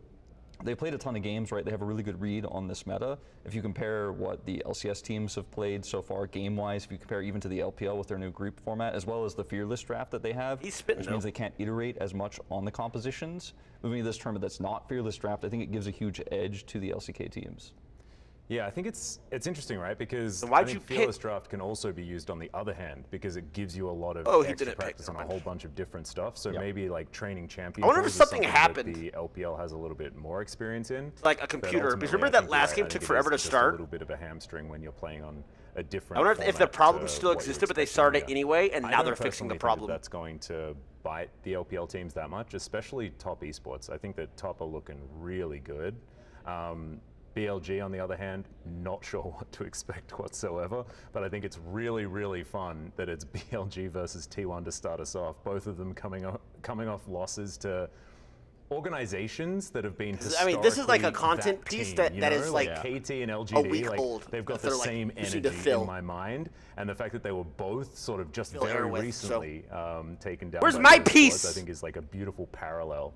they played a ton of games, right? They have a really good read on this meta. If you compare what the LCS teams have played so far game-wise, if you compare even to the LPL with their new group format, as well as the Fearless draft that they have, which means they can't iterate as much on the compositions. Moving to this tournament that's not Fearless draft, I think it gives a huge edge to the LCK teams. Yeah, I think it's interesting, right? Because why'd I think you pick- Fearless Draft can also be used on the other hand because it gives you a lot of he extra didn't pick, practice on never a whole bunch of different stuff. So Yep. maybe like training champions. I wonder if is something that happened. the LPL has a little bit more experience in. Like a But computer, because ultimately, remember I that think last you're game right. I took think it forever is to just start? A little bit of a hamstring when you're playing on a different. I wonder if the format problem to still what you're existed, but they expecting, started yeah. anyway, and I now don't they're fixing the personally think problem. that's going to bite the LPL teams that much, especially top esports. I think that top are looking really good. BLG, on the other hand, not sure what to expect whatsoever, but I think it's really, really fun that it's BLG versus T1 to start us off. Both of them coming off losses to organizations that have been I mean, this is like a historically content that piece team, that- you that know? is like KT and a LGD, week like, old they've got that the they're, like, same using to energy fill. in my mind, and the fact that they were both sort of just Fill very air with, recently taken down. Where's by my those piece? squads, I think is like a beautiful parallel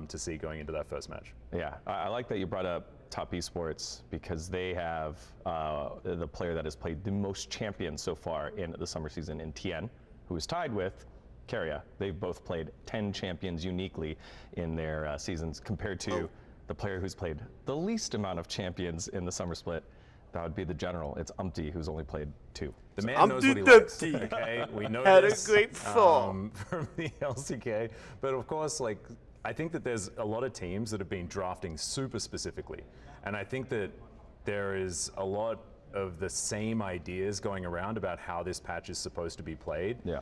to see going into that first match. Yeah, I like that you brought up Top Esports because they have the player that has played the most champions so far in the summer season in TN, who is tied with Keria. They've both played 10 champions uniquely in their seasons compared to the player who's played the least amount of champions in the summer split, that would be the general. It's Umpty, who's only played 2. The man knows what he likes. Okay, we know Had this a great fall from the LCK, but of course, like I think that there's a lot of teams that have been drafting super specifically, and I think that there is a lot of the same ideas going around about how this patch is supposed to be played. Yeah.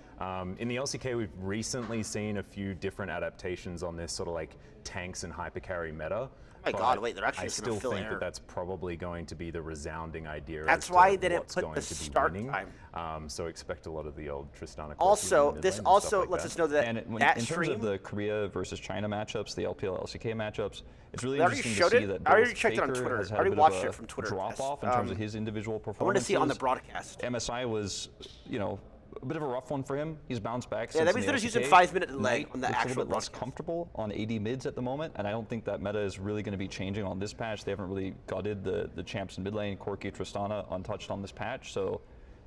In the LCK, we've recently seen a few different adaptations on this sort of like tanks and hypercarry meta. Oh my God, wait, they're actually I just gonna still fill think air. that that's probably going to be the resounding idea. That's as to why they didn't what's put going the to be start winning. time. So expect a lot of the old Tristana. Also, this also lets us know that And in that terms stream. of the Korea versus China matchups, the LPL LCK matchups, it's really They already interesting showed to see it. that I already both checked it on Faker Twitter. has I had a already bit watched of a it from Twitter. drop off in terms of his individual I performances. want to see it on the broadcast. MSI was, you know, a bit of a rough one for him. He's bounced back. Yeah, since that means in they're the just using LCK. 5-minute delay Knight on the looks actual a little bit less broadcast. comfortable on AD mids at the moment, and I don't think that meta is really going to be changing on this patch. They haven't really gutted the champs in mid lane, Corki, Tristana, untouched on this patch, so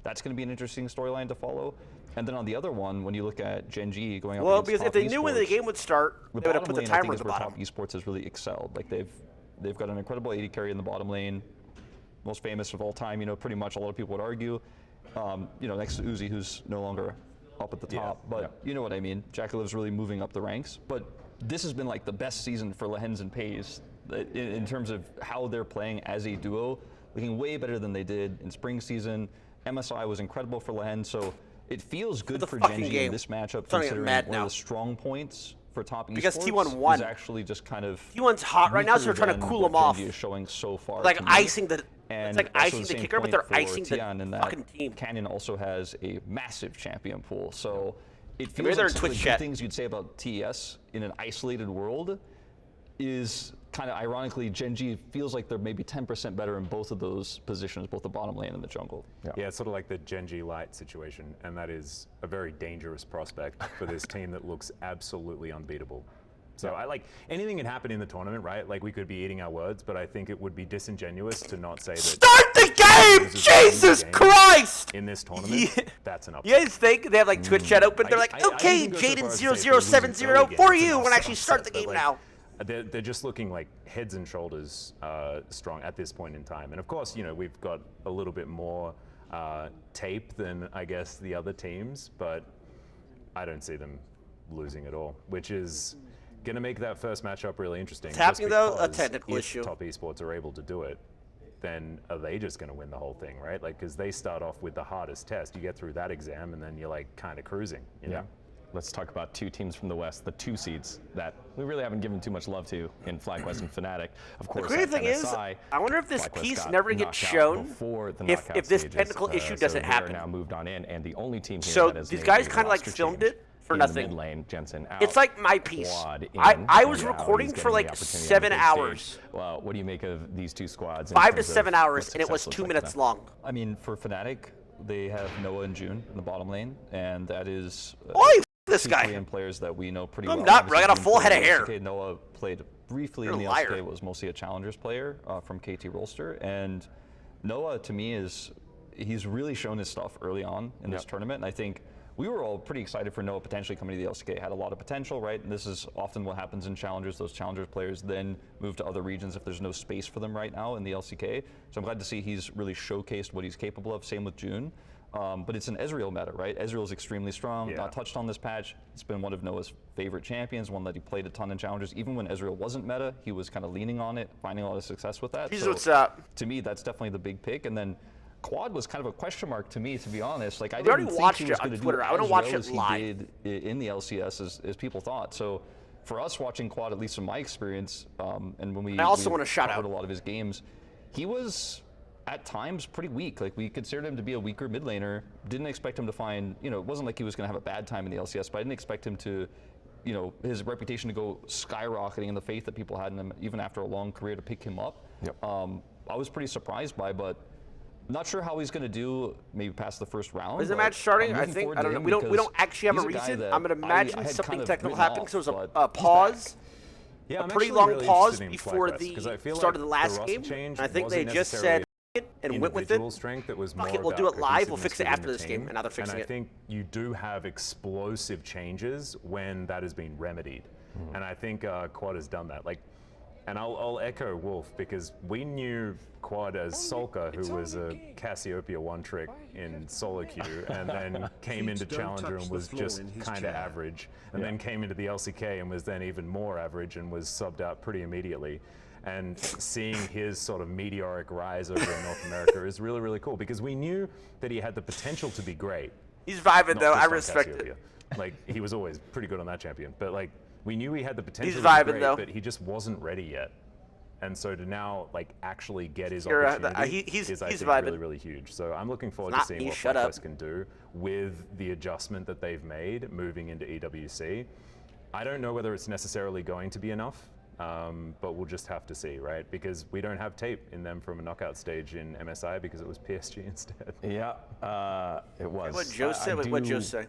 that's going to be an interesting storyline to follow. And then on the other one, when you look at Gen G going up against Because top if they knew when the esports, game would start, they would have put the I timer think at is the where bottom. top esports has really excelled. Like they've got an incredible AD carry in the bottom lane, most famous of all time. You know, pretty much a lot of people would argue. You know, next to Uzi, who's no longer up at the top, but you know what I mean. Jackaliv's really moving up the ranks, but this has been like the best season for Lehens and Pays in terms of how they're playing as a duo, looking way better than they did in spring season. MSI was incredible for Lehens, so it feels good for Gen G in this matchup, considering one of the strong points for top esports Because T1 won. is actually just kind of T1's hot right now, so they're trying to cool him off. Gen G is showing so far, Like to me. icing the. And It's like also icing the same kicker, but point they're for icing the Tian in that fucking team. Canyon also has a massive champion pool, so it Maybe feels they're like in some of Twitch the chat. good things you'd say about TES in an isolated world is kind of ironically Gen G feels like they're maybe 10% better in both of those positions, both the bottom lane and the jungle. Yeah, it's sort of like the Gen G Light situation, and that is a very dangerous prospect for this team that looks absolutely unbeatable. So I like anything can happen in the tournament, right? Like we could be eating our words, but I think it would be disingenuous to not say that. Start the game! Jesus Christ! In this tournament, that's an upset. You guys think they have like Twitch chat open? They're like, okay, Jaden0070 for you when I actually start the game now. They're just looking like heads and shoulders strong at this point in time. And of course, you know, we've got a little bit more tape than I guess the other teams, but I don't see them losing at all, which is going to make that first matchup really interesting. It's happening though, a because technical if issue. Top Esports are able to do it, then are they just going to win the whole thing, right? Like, because they start off with the hardest test. You get through that exam, and then you're like kind of cruising. You know? Let's talk about 2 teams from the West, the 2 seeds that we really haven't given too much love to in FlyQuest and Fnatic. Of course, The crazy thing is, MSI, I wonder if this FlyQuest piece got never gets knocked out shown before the if knockout this stages, technical issue so doesn't they happen. are now moved on in, and the only team here So that has these made guys a kind of like roster filmed change it for in the nothing. mid lane, Jensen out. It's like my piece. Quad in, I was and now recording he's for getting the like opportunity 7 on the big hours. stage. Well, what do you make of these 2 squads? in 5 to terms of 7 hours, what and it was success 2 looks like minutes for them? long. I mean, for Fnatic, they have Noah and June in the bottom lane, and that is this guy. Korean players that we know pretty I'm well. not, bro. I got a Obviously, full June head of played in hair. the LCK. Noah played briefly in the You're a liar. LCK, was mostly a Challengers player from KT Rolster, and Noah to me he's really shown his stuff early on in this tournament, and I think we were all pretty excited for Noah potentially coming to the LCK. Had a lot of potential, right? And this is often what happens in Challengers. Those Challengers players then move to other regions if there's no space for them right now in the LCK. So I'm glad to see he's really showcased what he's capable of. Same with June. But it's an Ezreal meta, right? Ezreal is extremely strong, not touched on this patch. It's been one of Noah's favorite champions, one that he played a ton in Challengers. Even when Ezreal wasn't meta, he was kind of leaning on it, finding a lot of success with that. He's So what's up. to me, that's definitely the big pick. And then Quad was kind of a question mark to me, to be honest. Like I We already didn't think watched he it was on going to do Twitter. I as wanna watch well it as he live. did in the LCS as people thought. So for us watching Quad, at least from my experience, and when we I also we wanna shout covered out. a lot of his games, he was at times pretty weak. Like we considered him to be a weaker mid laner. Didn't expect him to find, you know, it wasn't like he was going to have a bad time in the LCS, but I didn't expect him to, you know, his reputation to go skyrocketing and the faith that people had in him, even after a long career, to pick him up. I was pretty surprised by, but not sure how he's going to do maybe past the first round. Is the but match starting? I'm I looking think forward I to don't know. him We don't because actually have a he's guy reason. that I'm gonna imagine I had something kind of technical written happened off, because there was but a pause. Yeah, a I'm pretty actually long really pause interested in before FlyQuest, 'cause I the feel start like of the last roster game. change I think they wasn't just said necessarily it and went with it. individual strength. It was Fuck more it, we'll do about it live. We'll cohesiveness fix it within after the this game, team. and now they're fixing and it. I think you do have explosive changes when that has been remedied. And I think Quad has done that. Like, And I'll echo Wolf because we knew Quad as Solka, who was a Cassiopeia one-trick in solo queue, and then came into Challenger and was just kind of average, and then came into the LCK and was then even more average and was subbed out pretty immediately. And seeing his sort of meteoric rise over in North America is really, really cool because we knew that he had the potential to be great. He's vibing, Not though. just I on respect Cassiopeia. it. Like, he was always pretty good on that champion, but like, we knew he had the potential He's to vibing, be great, though. but he just wasn't ready yet. And so to now, like, actually get his You're, opportunity he's I think, vibing. really, really huge. So I'm looking forward Not to seeing me, what shut up. FlyQuest can do with the adjustment that they've made moving into EWC. I don't know whether it's necessarily going to be enough, but we'll just have to see, right? Because we don't have tape in them from a knockout stage in MSI because it was PSG instead. Yeah, it was. What Joe said? What Joe say?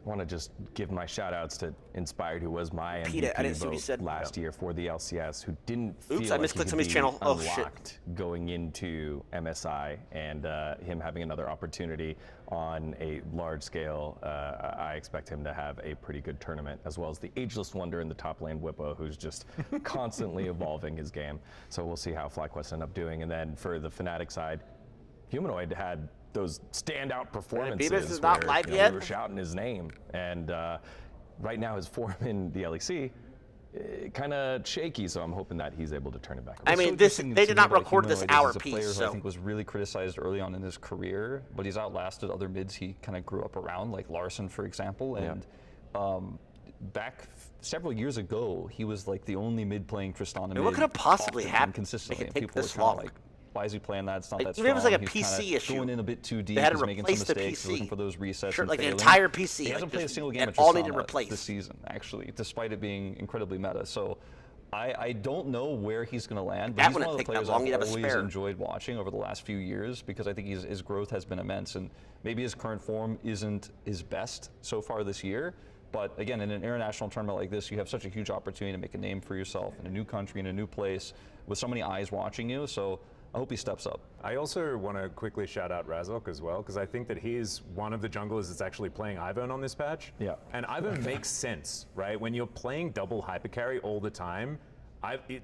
I want to just give my shout outs to Inspired, who was my Repeat it. I didn't MVP see what he vote said. last year for the LCS, who didn't feel Oops, I like misclicked he could somebody's be channel. Oh, shit. unlocked going into MSI, and him having another opportunity on a large scale. I expect him to have a pretty good tournament, as well as the ageless wonder in the top lane, Whippo, who's just constantly evolving his game. So we'll see how FlyQuest end up doing. And then for the Fnatic side, Humanoid had those standout performances Beavis is not where, live you know, yet? we were shouting his name, and right now his form in the LEC kind of shaky, so I'm hoping that he's able to turn it back around. I mean, they did not record this hour He's a player piece, who I so think was really criticized early on in his career, but he's outlasted other mids he kind of grew up around, like Larson, for example. And back several years ago, he was like the only mid playing Tristana mid. what could have possibly often happened? consistently? Make it And take people this were kinda long? like, why is he playing that? It's not that Even if it was like a strong. He's PC kinda issue. going in a bit too deep. They had to He's making some replace the mistakes. He's looking PC. for those resets. Sure, and like the failing. entire PC, He like, hasn't played a just- single game and at all needed Tristana replaced. this season, actually, despite it being incredibly meta. So I don't know where he's going to land, but That he's wouldn't one of the take that players long, I've you'd have a always spare. enjoyed watching over the last few years because I think his growth has been immense, and maybe his current form isn't his best so far this year. But again, in an international tournament like this, you have such a huge opportunity to make a name for yourself in a new country, in a new place, with so many eyes watching you. So I hope he steps up. I also want to quickly shout out Razok as well, because I think that he's one of the junglers that's actually playing Ivern on this patch. Yeah. And Ivern makes sense, right? When you're playing double hypercarry all the time,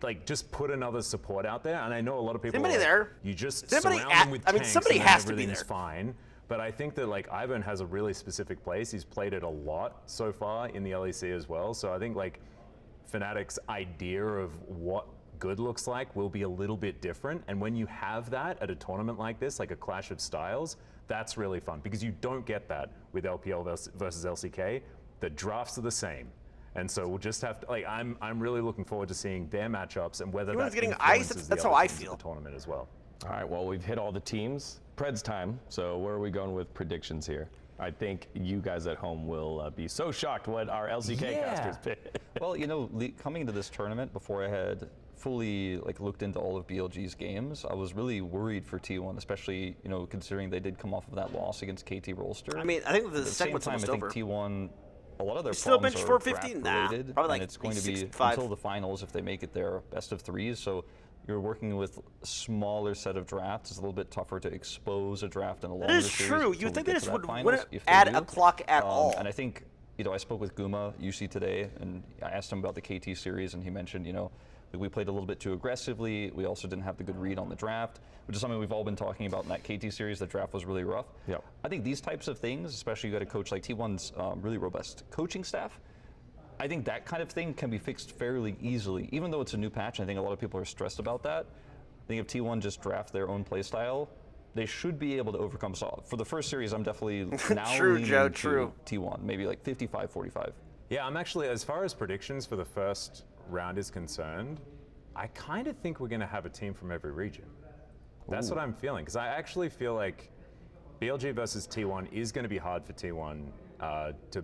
like just put another support out there. And I know a lot of people Somebody are like, there. you just Somebody surround them with I mean, tanks somebody and then has to be everything's there. fine. But I think that like Ivern has a really specific place. He's played it a lot so far in the LEC as well. So I think like Fnatic's idea of what good looks like will be a little bit different. And when you have that at a tournament like this, like a Clash of Styles, that's really fun because you don't get that with LPL versus LCK. The drafts are the same. And so we'll just have to, like, I'm really looking forward to seeing their matchups and whether Everyone's that getting influences ice. the That's other how I teams in feel. the tournament as well. All right, well, we've hit all the teams. Pred's time, so where are we going with predictions here? I think you guys at home will be so shocked what our LCK casters pick. Well, you know, coming into this tournament, before I had fully looked into all of BLG's games, I was really worried for T1, especially considering they did come off of that loss against KT Rolster. I mean, I think the At the same segment's time, almost I think over. T1, a lot of their Still problems bench are 415? draft Nah, related, probably like and it's going to be 65. until the finals if they make it there, best of threes. So you're working with a smaller set of drafts. It's a little bit tougher to expose a draft in a longer That is series. true. until You we think get they to just that finals, wouldn't if they add do. a clock at all. And I think, I spoke with Guma UC today, and I asked him about the KT series, and he mentioned, we played a little bit too aggressively. We also didn't have the good read on the draft, which is something we've all been talking about in that KT series. The draft was really rough. Yep. I think these types of things, especially you got a coach like T1's really robust coaching staff, I think that kind of thing can be fixed fairly easily. Even though it's a new patch, I think a lot of people are stressed about that. I think if T1 just draft their own play style, they should be able to overcome. So for the first series, I'm definitely now True, leaning Joe, to true. T1, maybe like 55-45. Yeah, I'm actually, as far as predictions for the first round is concerned, I kind of think we're going to have a team from every region. That's what I'm feeling, because I actually feel like BLG versus T1 is going to be hard for T1 to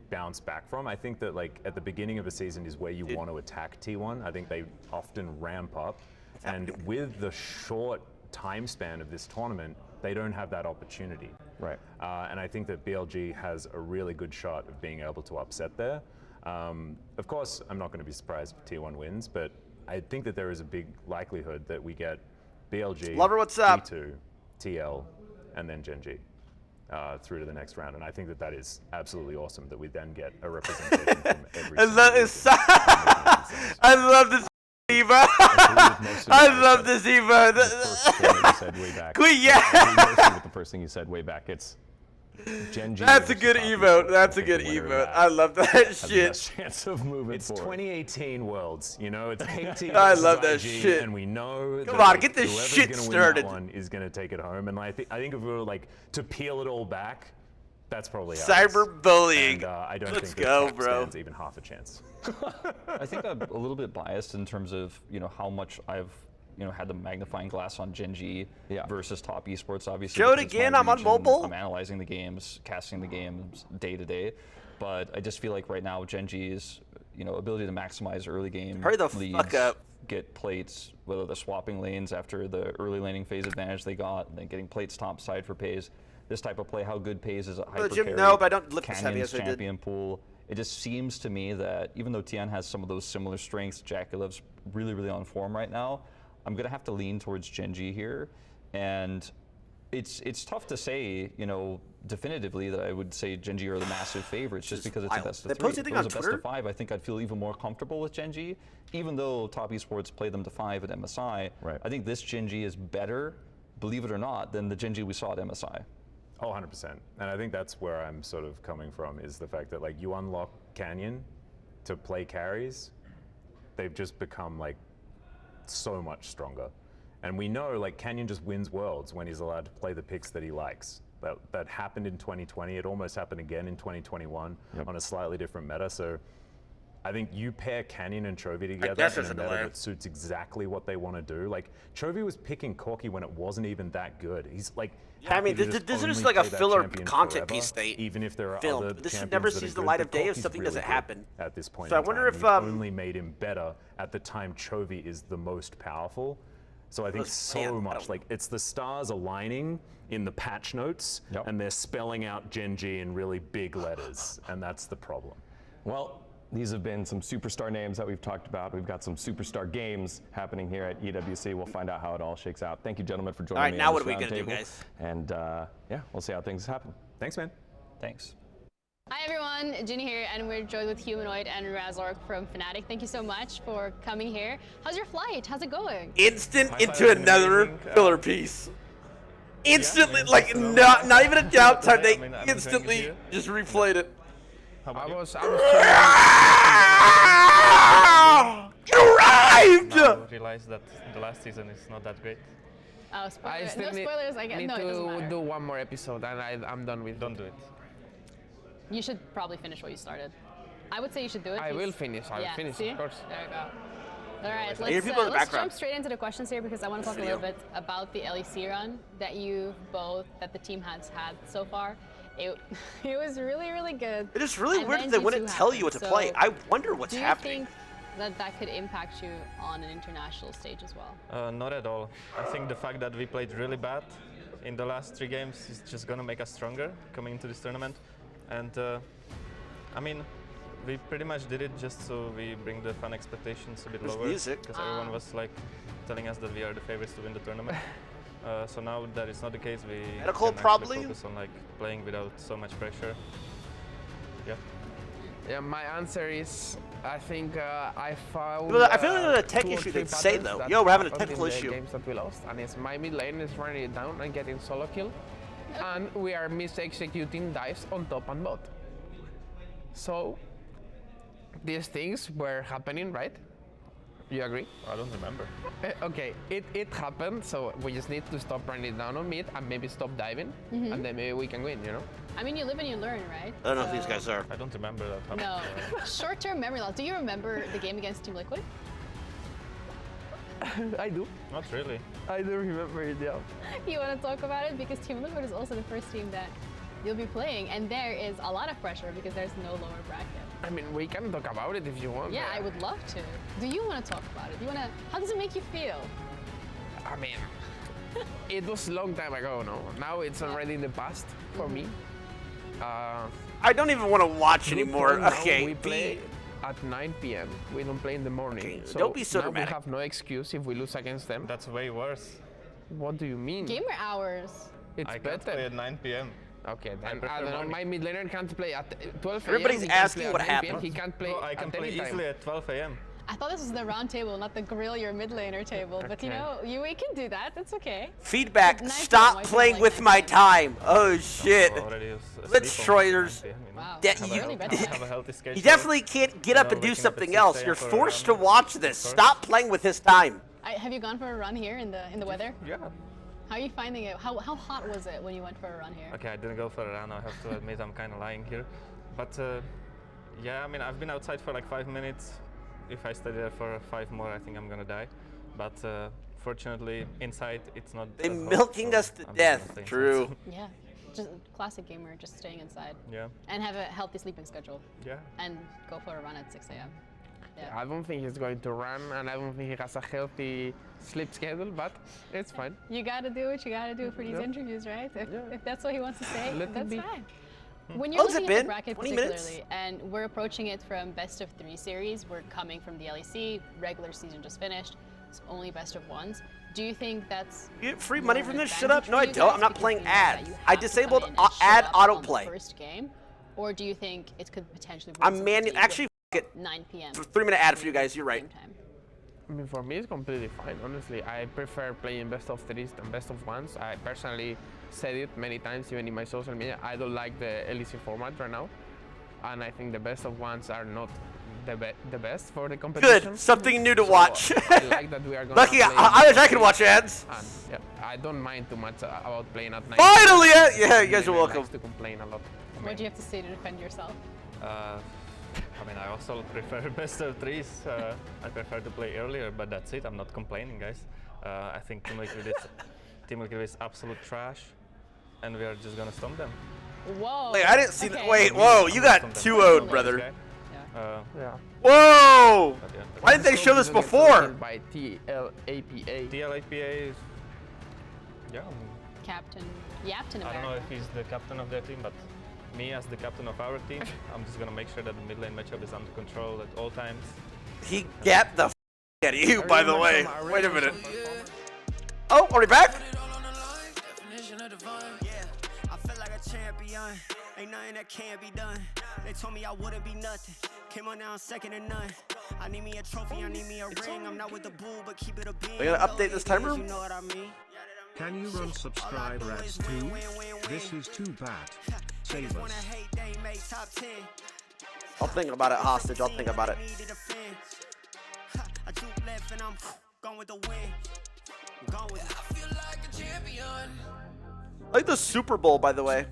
bounce back from. I think that at the beginning of a season is where you want to attack T1. I think they often ramp up, and with the short time span of this tournament, they don't have that opportunity. Right. And I think that BLG has a really good shot of being able to upset there. Of course, I'm not going to be surprised if T1 wins, but I think that there is a big likelihood that we get BLG, Lover, what's up? T2, TL, and then Gen G through to the next round. And I think that that is absolutely awesome that we then get a representation from every I love this. Evo. I love this Evo. The first thing you said way back. It's Gen G. That's a good Evo. That's a good Evo. I love that shit. Chance of moving It's forward. 2018 Worlds. You know, it's KT. I love that IG, shit. And we know. Come that, on, get this whoever's shit gonna started. Win that one is going to take it home. And I think if we were like to peel it all back, that's probably how it is. Cyberbullying. And, I don't Let's think go, that bro. stands even half a chance. I think I'm a little bit biased in terms of how much I've had the magnifying glass on Gen G versus top esports. Obviously, Show it because it's again. my I'm on region, mobile. I'm analyzing the games, casting the games day to day. But I just feel like right now Gen G's ability to maximize early game Hurry the leads, fuck up. get plates, whether they're swapping lanes after the early laning phase advantage they got, and then getting plates top side for Pays. This type of play, how good Pays is at hyper Jim, carry, no, but I don't lift as heavy Canyon's as I did. champion pool. It just seems to me that even though Tian has some of those similar strengths, Jaculev's really, really on form right now. I'm gonna have to lean towards Gen G here, and it's tough to say, definitively that I would say Gen G are the massive favorites just because it's a best of They three. posted If anything it on was a best Twitter? of 5, I think I'd feel even more comfortable with Gen G, even though top esports played them to 5 at MSI. Right. I think this Gen G is better, believe it or not, than the Gen G we saw at MSI. Oh, 100%. And I think that's where I'm sort of coming from, is the fact that like you unlock Canyon to play carries, they've just become like so much stronger. And we know like Canyon just wins worlds when he's allowed to play the picks that he likes. That happened in 2020. It almost happened again in 2021 on a slightly different meta. So I think you pair Canyon and Chovy together guess in it's a a meta delay. that suits exactly what they want to do. Like Chovy was picking Corki when it wasn't even that good. He's like, Yeah, I mean, happy to this is only just like a play that filler champion content forever, piece they even if there are filmed. other This champions never that are sees the good, light but of day if Corki's something really doesn't good happen. at this point So I in wonder time. if, You've only made him better at the time Chovy is the most powerful. So I think so much, like it's the stars aligning in the patch notes and they're spelling out Gen G in really big letters, and that's the problem. Well, these have been some superstar names that we've talked about. We've got some superstar games happening here at EWC. We'll find out how it all shakes out. Thank you, gentlemen, for joining All right, me. now on what this are we gonna do, roundtable. guys? And yeah, we'll see how things happen. Thanks, man. Thanks. Hi everyone, Ginny here, and we're joined with Humanoid and Razork from Fnatic. Thank you so much for coming here. How's your flight? How's it going? Instant into another filler piece. Instantly, like not even a downtime. They instantly just replayed it. You arrived! I realized that the last season is not that great. Oh, spoilers. No spoilers, I guess. need No, it doesn't to matter. do one more episode, and I'm done with. Don't do it. You should probably finish what you started. I would say you should do it. I will finish. I will Yeah, finish, see? of course. There you go. All right, I hear people in the let's background. jump straight into the questions here because I want to talk a little bit about the LEC run that the team has had so far. It was really, really good. It is really And weird then that they G2 wouldn't tell you what to happened. play. So I wonder what's do you happening. think that could impact you on an international stage as well? Not at all. I think the fact that we played really bad in the last 3 games is just gonna make us stronger coming into this tournament. And I mean, we pretty much did it just so we bring the fan expectations a bit There's lower. music. Because everyone was like telling us that we are the favorites to win the tournament. So now that is not the case, we Medical can probably? actually focus on like playing without so much pressure. Yeah. Yeah, my answer is I think I found. Well, I feel like there's a tech 2 or issue 3 they'd say, patterns though. that Yo, we're having a happened technical in the issue. Games that we lost, and it's my mid lane is running it down and getting solo kill, and we are mis-executing dives on top and bot. So these things were happening, right? You agree? I don't remember. Okay, it happened, so we just need to stop running it down on mid and maybe stop diving, and then maybe we can win, you know? I mean, you live and you learn, right? I don't know who these guys are. I don't remember that happening. No. Short-term memory loss. Do you remember the game against Team Liquid? I do. Not really. I do remember it, yeah. You want to talk about it? Because Team Liquid is also the first team that you'll be playing, and there is a lot of pressure because there's no lower bracket. I mean, we can talk about it if you want. Yeah, I would love to. Do you want to talk about it? Do you want to? How does it make you feel? I mean, it was a long time ago, no? Now it's already in the past for me. I don't even want to watch Good anymore. point, now Okay. we play at 9 p.m. We don't play in the morning. Okay, so don't be so now dramatic. we have no excuse if we lose against them. That's way worse. What do you mean? Gamer hours. It's I better. can't play at 9 p.m. Okay, I then prefer I don't know. morning. My mid laner can't play at 12 a.m. Everybody's he can't asking play at what 9 p.m. happened. He can't play No, I can at play any time. easily at 12 a.m. I thought this was the round table, not the grill your mid laner table. But you know, we can do that. It's okay. Feedback. Nice Stop game, playing with my time. Oh shit. Let's Troyers. Wow. You definitely can't get up and do something else. You're forced to watch this. Stop playing with his time. Have you gone for a run here in the weather? Yeah. How are you finding it? How hot was it when you went for a run here? Okay, I didn't go for a run. I have to admit I'm kind of lying here. But yeah, I mean, I've been outside for like 5 minutes. If I stay there for 5 more, I think I'm gonna die. But fortunately, inside it's not. They're milking us to death. True. Yeah, just classic gamer, just staying inside. Yeah. And have a healthy sleeping schedule. Yeah. And go for a run at 6 a.m. Yeah, I don't think he's going to run, and I don't think he has a healthy sleep schedule, but it's fine. You gotta do what you gotta do for these interviews, right? If that's what he wants to say, that's fine. When you're looking at the bracket particularly, and we're approaching it from best of 3 series, we're coming from the LEC, regular season just finished, it's only best of 1s. Do you think that's you get free money from this? Shut up. No, I don't. I'm not playing ads. I disabled ad autoplay. First game, or do you think it could potentially? I'm actually at 9 p.m. 3-minute ad for you guys. You're right. I mean, for me, it's completely fine. Honestly, I prefer playing best of 3s than best of 1s. I personally said it many times, even in my social media. I don't like the LEC format right now, and I think the best of 1s are not the best for the competition. Good, something new to watch. I like that we are going Lucky, I wish I could watch ads. And, yeah, I don't mind too much about playing at night. Finally, yeah, you guys are welcome. I like to complain a lot. What do you have to say to defend yourself? I mean, I also prefer best of 3s. I prefer to play earlier, but that's it. I'm not complaining, guys. I think Team Liquid is absolute trash, and we are just gonna stomp them. Whoa. Wait, I didn't see that. Wait, whoa, you got 2-0'd, brother. Yeah. Whoa! Why didn't they show this before? By TLAPA. TLAPA is, yeah. Captain I don't know if he's the captain of their team, but me as the captain of our team, I'm just gonna make sure that the mid lane matchup is under control at all times. He gapped the at you, by the way. Wait a minute. Oh, are we back? Ain't nothing that can't be done. They told me I wouldn't be nothing. Came on now second to none. I need me a trophy, I need me a ring. I'm not with the bull, but keep it a beam. Are you gonna update this timer? You know what I mean? Can you run subscriber ads too? This is too bad. Save us. I'll think about it, hostage. I'll think about it. I do left and I'm gone with the wind. Gone with it. I feel like a champion. Like the Super Bowl, by the way.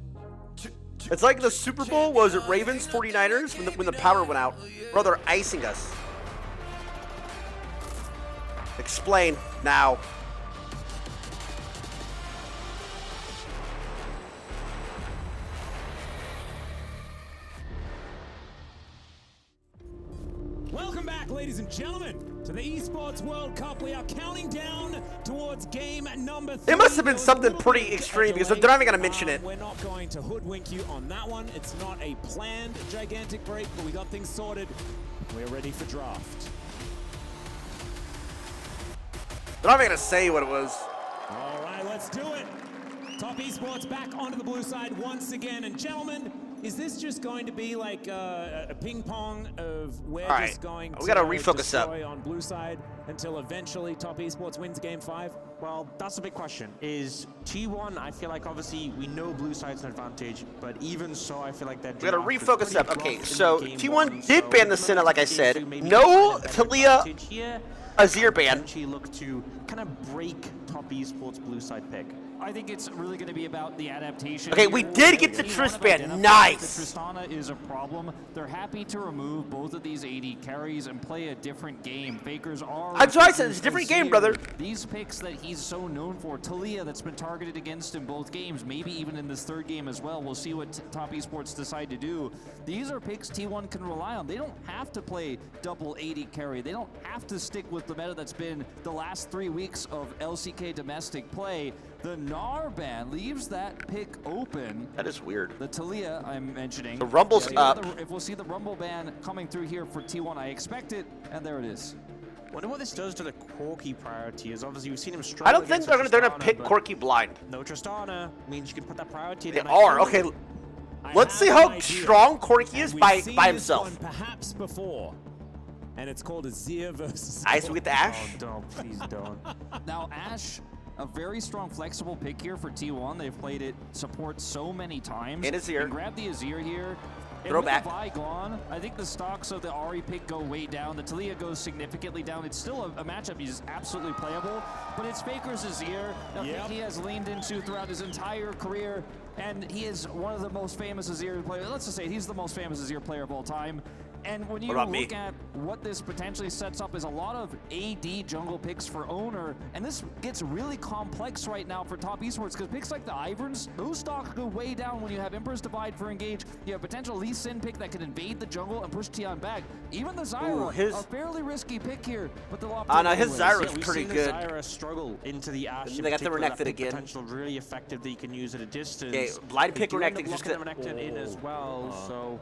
It's like the Super Bowl, was it Ravens 49ers when the power went out? Bro, they're icing us. Explain now. Welcome back, ladies and gentlemen, to the Esports World Cup. We are counting down towards game number 3. It must have been something pretty extreme because they're not even going to mention it. We're not going to hoodwink you on that one. It's not a planned gigantic break, but we got things sorted. We're ready for draft. They're not even going to say what it was. All right, let's do it. Top Esports back onto the blue side once again. And gentlemen, is this just going to be like a ping pong of we're just going to refocus up on blue side until eventually Top Esports wins game 5? Well, that's a big question. Is T1, I feel like obviously we know blue side's an advantage, but even so, I feel like that. We gotta refocus up. Okay, so T1 did ban the Senna, like I said. No TYLER1 Azir ban. She looked to kind of break Top Esports blue side pick. I think it's really going to be about the adaptation. Okay, we did get the Triss ban. Nice. Tristana is a problem. They're happy to remove both of these AD carries and play a different game. Fakers are. That's why I said it's a different game, brother. These picks that he's so known for, TYLER that's been targeted against in both games, maybe even in this third game as well. We'll see what Top Esports decide to do. These are picks T1 can rely on. They don't have to play double AD carry. They don't have to stick with the meta that's been the last 3 weeks of LCK domestic play. The Gnar ban leaves that pick open. That is weird. The TYLER I'm mentioning. The Rumble's up. If we'll see the Rumble ban coming through here for T1, I expect it, and there it is. Wonder what this does to the Corki priority is obviously we've seen him struggle. I don't think they're gonna pick Corki blind. No Tristana means you can put that priority. They are okay. Let's see how strong Corki is by himself. Perhaps before. and it's called Azir versus... Ice with Ash? Oh, don't. Please don't. Now, Ash, a very strong, flexible pick here for T1. They've played it support so many times. And Azir. Grab the Azir here. And Throw with back. the Vi gone, I think the stocks of the Ahri pick go way down. The Taliyah goes significantly down. It's still a matchup he's absolutely playable, but it's Faker's Azir, a pick he has leaned into throughout his entire career, and he is one of the most famous Azir players. Let's just say he's the most famous Azir player of all time. And when you look at what this potentially sets up is a lot of AD jungle picks for Owner, and this gets really complex right now for top esports because picks like the Iverns, those stocks go way down when you have Emperor's Divide for engage. You have potential Lee Sin pick that can invade the jungle and push Tion back. Even the Zyra, a fairly risky pick here, but the his Zyra's pretty good. The Zyra struggle into the Ashe. They got the Renekton again. Potential really effective that you can use at a distance. Okay, blind pick Renekton just the Renekton in as well, so.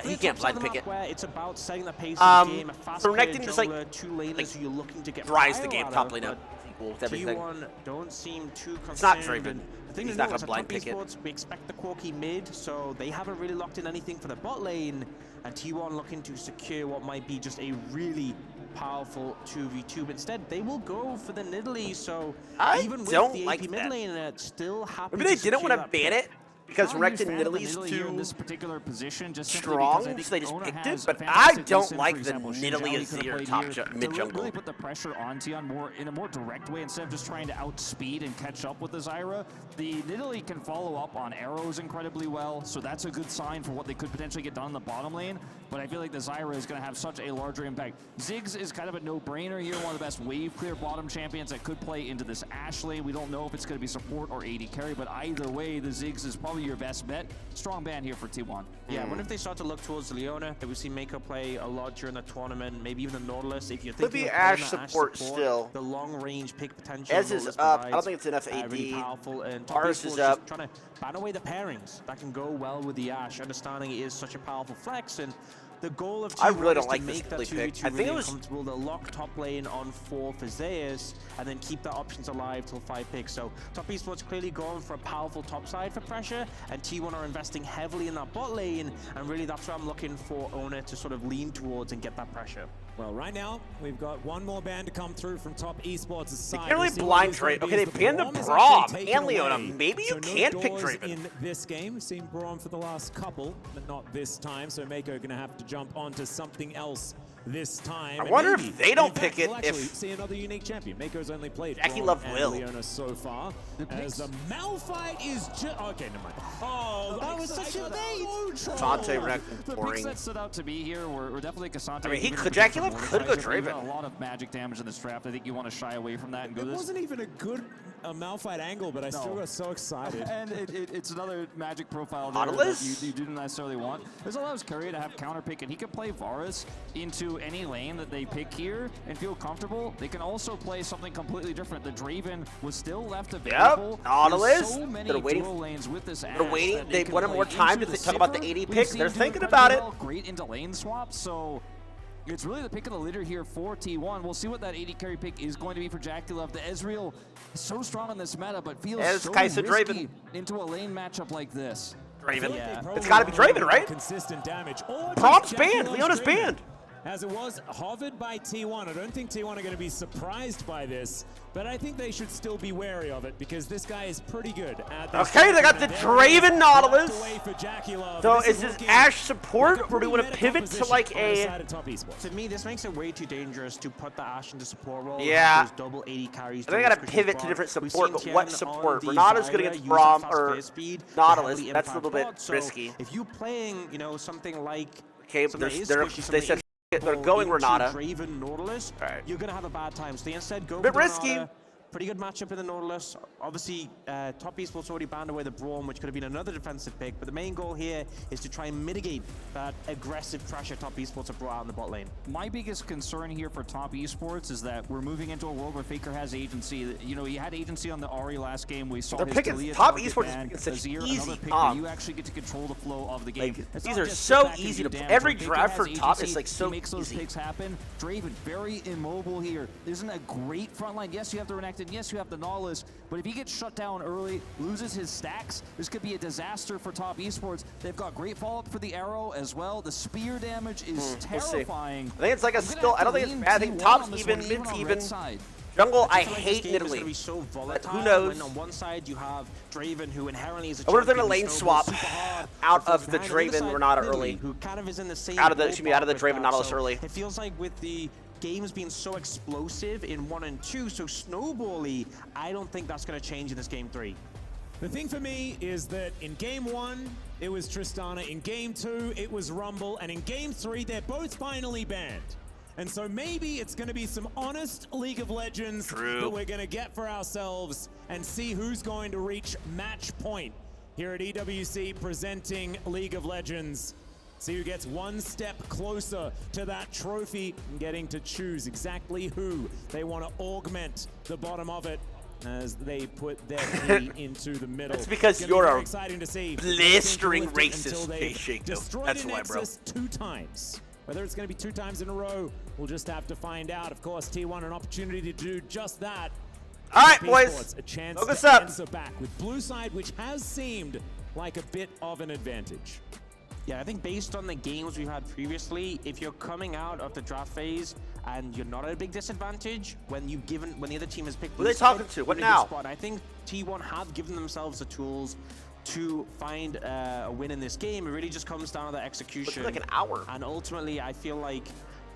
He can't blind pick it. It's about setting the pace of the game. A fast Renekton just like two laners who you're looking to get dries the game top lane of, up. Equal with everything. T1 don't seem too concerned. It's not Draven. The thing He's is, not no, gonna blind pick it. We expect the Corki mid, so they haven't really locked in anything for the bot lane. And T1 looking to secure what might be just a really powerful 2v2. But instead, they will go for the Nidalee. So even with the AP mid lane, it's still happy. Maybe they didn't want to ban it because Renekton Nidalee's too too this particular position, just strong, so they just picked it. But I don't like the Nidalee Azir top mid jungle. Really put the pressure on Tion in a more direct way instead of just trying to outspeed and catch up with the Zyra. The Nidalee can follow up on arrows incredibly well, so that's a good sign for what they could potentially get done in the bottom lane. But I feel like the Zyra is going to have such a larger impact. Ziggs is kind of a no-brainer here, one of the best wave clear bottom champions that could play into this Ashe lane. We don't know if it's going to be support or AD carry, but either way, the Ziggs is probably your best bet. Strong ban here for T1. Yeah, what if they start to look towards the Leona that we see Mako play a lot during the tournament, maybe even the Nautilus. If you're thinking could be Ashe support still. The long range pick potential. Ez is up. I don't think it's enough AD. Really powerful, and Ours is up. Trying to ban away the pairings that can go well with the Ashe, understanding it is such a powerful flex. And the goal of T1 I really don't is like to this make that Nidalee pick. 2v2 I think really it was uncomfortable. They'll lock top lane on 4 for Zeus, and then keep the options alive till 5 picks. So top esports clearly going for a powerful top side for pressure, and T1 are investing heavily in that bot lane, and really that's what I'm looking for Owner to sort of lean towards and get that pressure. Well, right now, we've got one more ban to come through from top esports' side. They can't really blind trade. Okay, they banned the Braum and Leona. Maybe you can pick Draven. In this game, we've seen Braum for the last couple, but not this time. So Mako going to have to jump onto something else this time. I wonder if they don't pick it. We'll actually see another unique champion. Mako's only played Jackie Braum Love and Will. Leona so far. As the Malphite is just okay. Never mind. Oh, that was such a bait. Cassante Renekton The boring. picks that stood out to me here were definitely Cassante. I mean, Jackie Love could go Draven. A lot of magic damage in this draft. I think you want to shy away from that and go It this. wasn't even a good Malphite angle, but I still got so excited. And it's another magic profile there Nautilus? that you didn't necessarily want. This allows Curry to have counter pick, and he can play Varus into any lane that they pick here and feel comfortable. They can also play something completely different. The Draven was still left available. Yep, Nautilus. There's so many dual lanes with this They're waiting. Ashe They can wanted play more time into to the talk about the Sivir. 80 We've picks. seen They're do thinking incredibly about it. well, great into lane swap, so it's really the pick of the litter here for T1. We'll see what that 80 carry pick is going to be for Jackie Love. The Ezreal is so strong on this meta, but feels so Kaisa risky Draven. into a lane matchup like this. Draven. Yeah. It's got to be Draven, right? Consistent damage. Or Prom's just Jackie banned. Love's Leona's Draven. banned. As it was hovered by T1. I don't think T1 are going to be surprised by this, but I think they should still be wary of it because this guy is pretty good at this. Okay, they got the Draven Nautilus. So So is this Ashe support, or do we want to pivot to like a... To me, this makes it way too dangerous to put the Ashe into support role. Yeah. Those double 80 carries. I think I gotta pivot to different support, but what support? Renata's good against Braum or Nautilus. That's a little bit risky. If you're playing, you know, something like... Okay, they said they're going Renata. Draven Nautilus, you're gonna have a bad time. So they instead go Bit for risky. Renata. Pretty good matchup in the Nautilus. Obviously, top esports already banned away the Braum, which could have been another defensive pick. But the main goal here is to try and mitigate that aggressive pressure top esports have brought out in the bot lane. My biggest concern here for top esports is that we're moving into a world where Faker has agency. You know, he had agency on the Ahri last game. We saw They're his picking Taliyah top target esports ban, is such Azir, easy another pick comp. where you actually get to control the flow of the game. Like, It's these not are just so sit back and easy do to- damage. every When Faker drive has for top is, agency, like, so he makes those easy. picks happen. Draven very immobile here. Isn't a great front line. Yes, you have the Renekton Renekton, yes, you have the Nautilus, but if he gets shut down early, loses his stacks, this could be a disaster for Top Esports. They've got great follow-up for the arrow as well. The spear damage is terrifying. I think it's like a skill. I don't think it's bad. I think top's even, mid's even. Jungle, I hate Italy. Be so volatile. Who knows? When on one side you have Draven, who inherently is a I wonder if they're champion gonna lane who swap snowballs super hard. out But of the on other Draven side, Renata Italy, early. who kind of is in the same Out of the Draven Nautilus so early. It feels like with the games being so explosive in 1 and 2, so snowbally, I don't think that's going to change in this game 3. The thing for me is that in game 1, it was Tristana. In game 2, it was Rumble. And in game 3, they're both finally banned. And so maybe it's going to be some honest League of Legends that we're going to get for ourselves and see who's going to reach match point here at EWC presenting League of Legends. See who gets one step closer to that trophy and getting to choose exactly who they want to augment the bottom of it as they put their key into the middle. That's because you're a exciting to see. blistering racist, K-Shake, though. Destroyed That's the why, bro. Nexus 2 times. Whether it's going to be 2 times in a row, we'll just have to find out. Of course, T1 an opportunity to do just that. All right, boys. A chance Focus to up. answer back with blue side, which has seemed like a bit of an advantage. Yeah, I think based on the games we've had previously, if you're coming out of the draft phase and you're not at a big disadvantage when the other team has picked Who are they talking to? What now? I think T1 have given themselves the tools to find a win in this game. It really just comes down to the execution. Looks like an hour. And ultimately, I feel like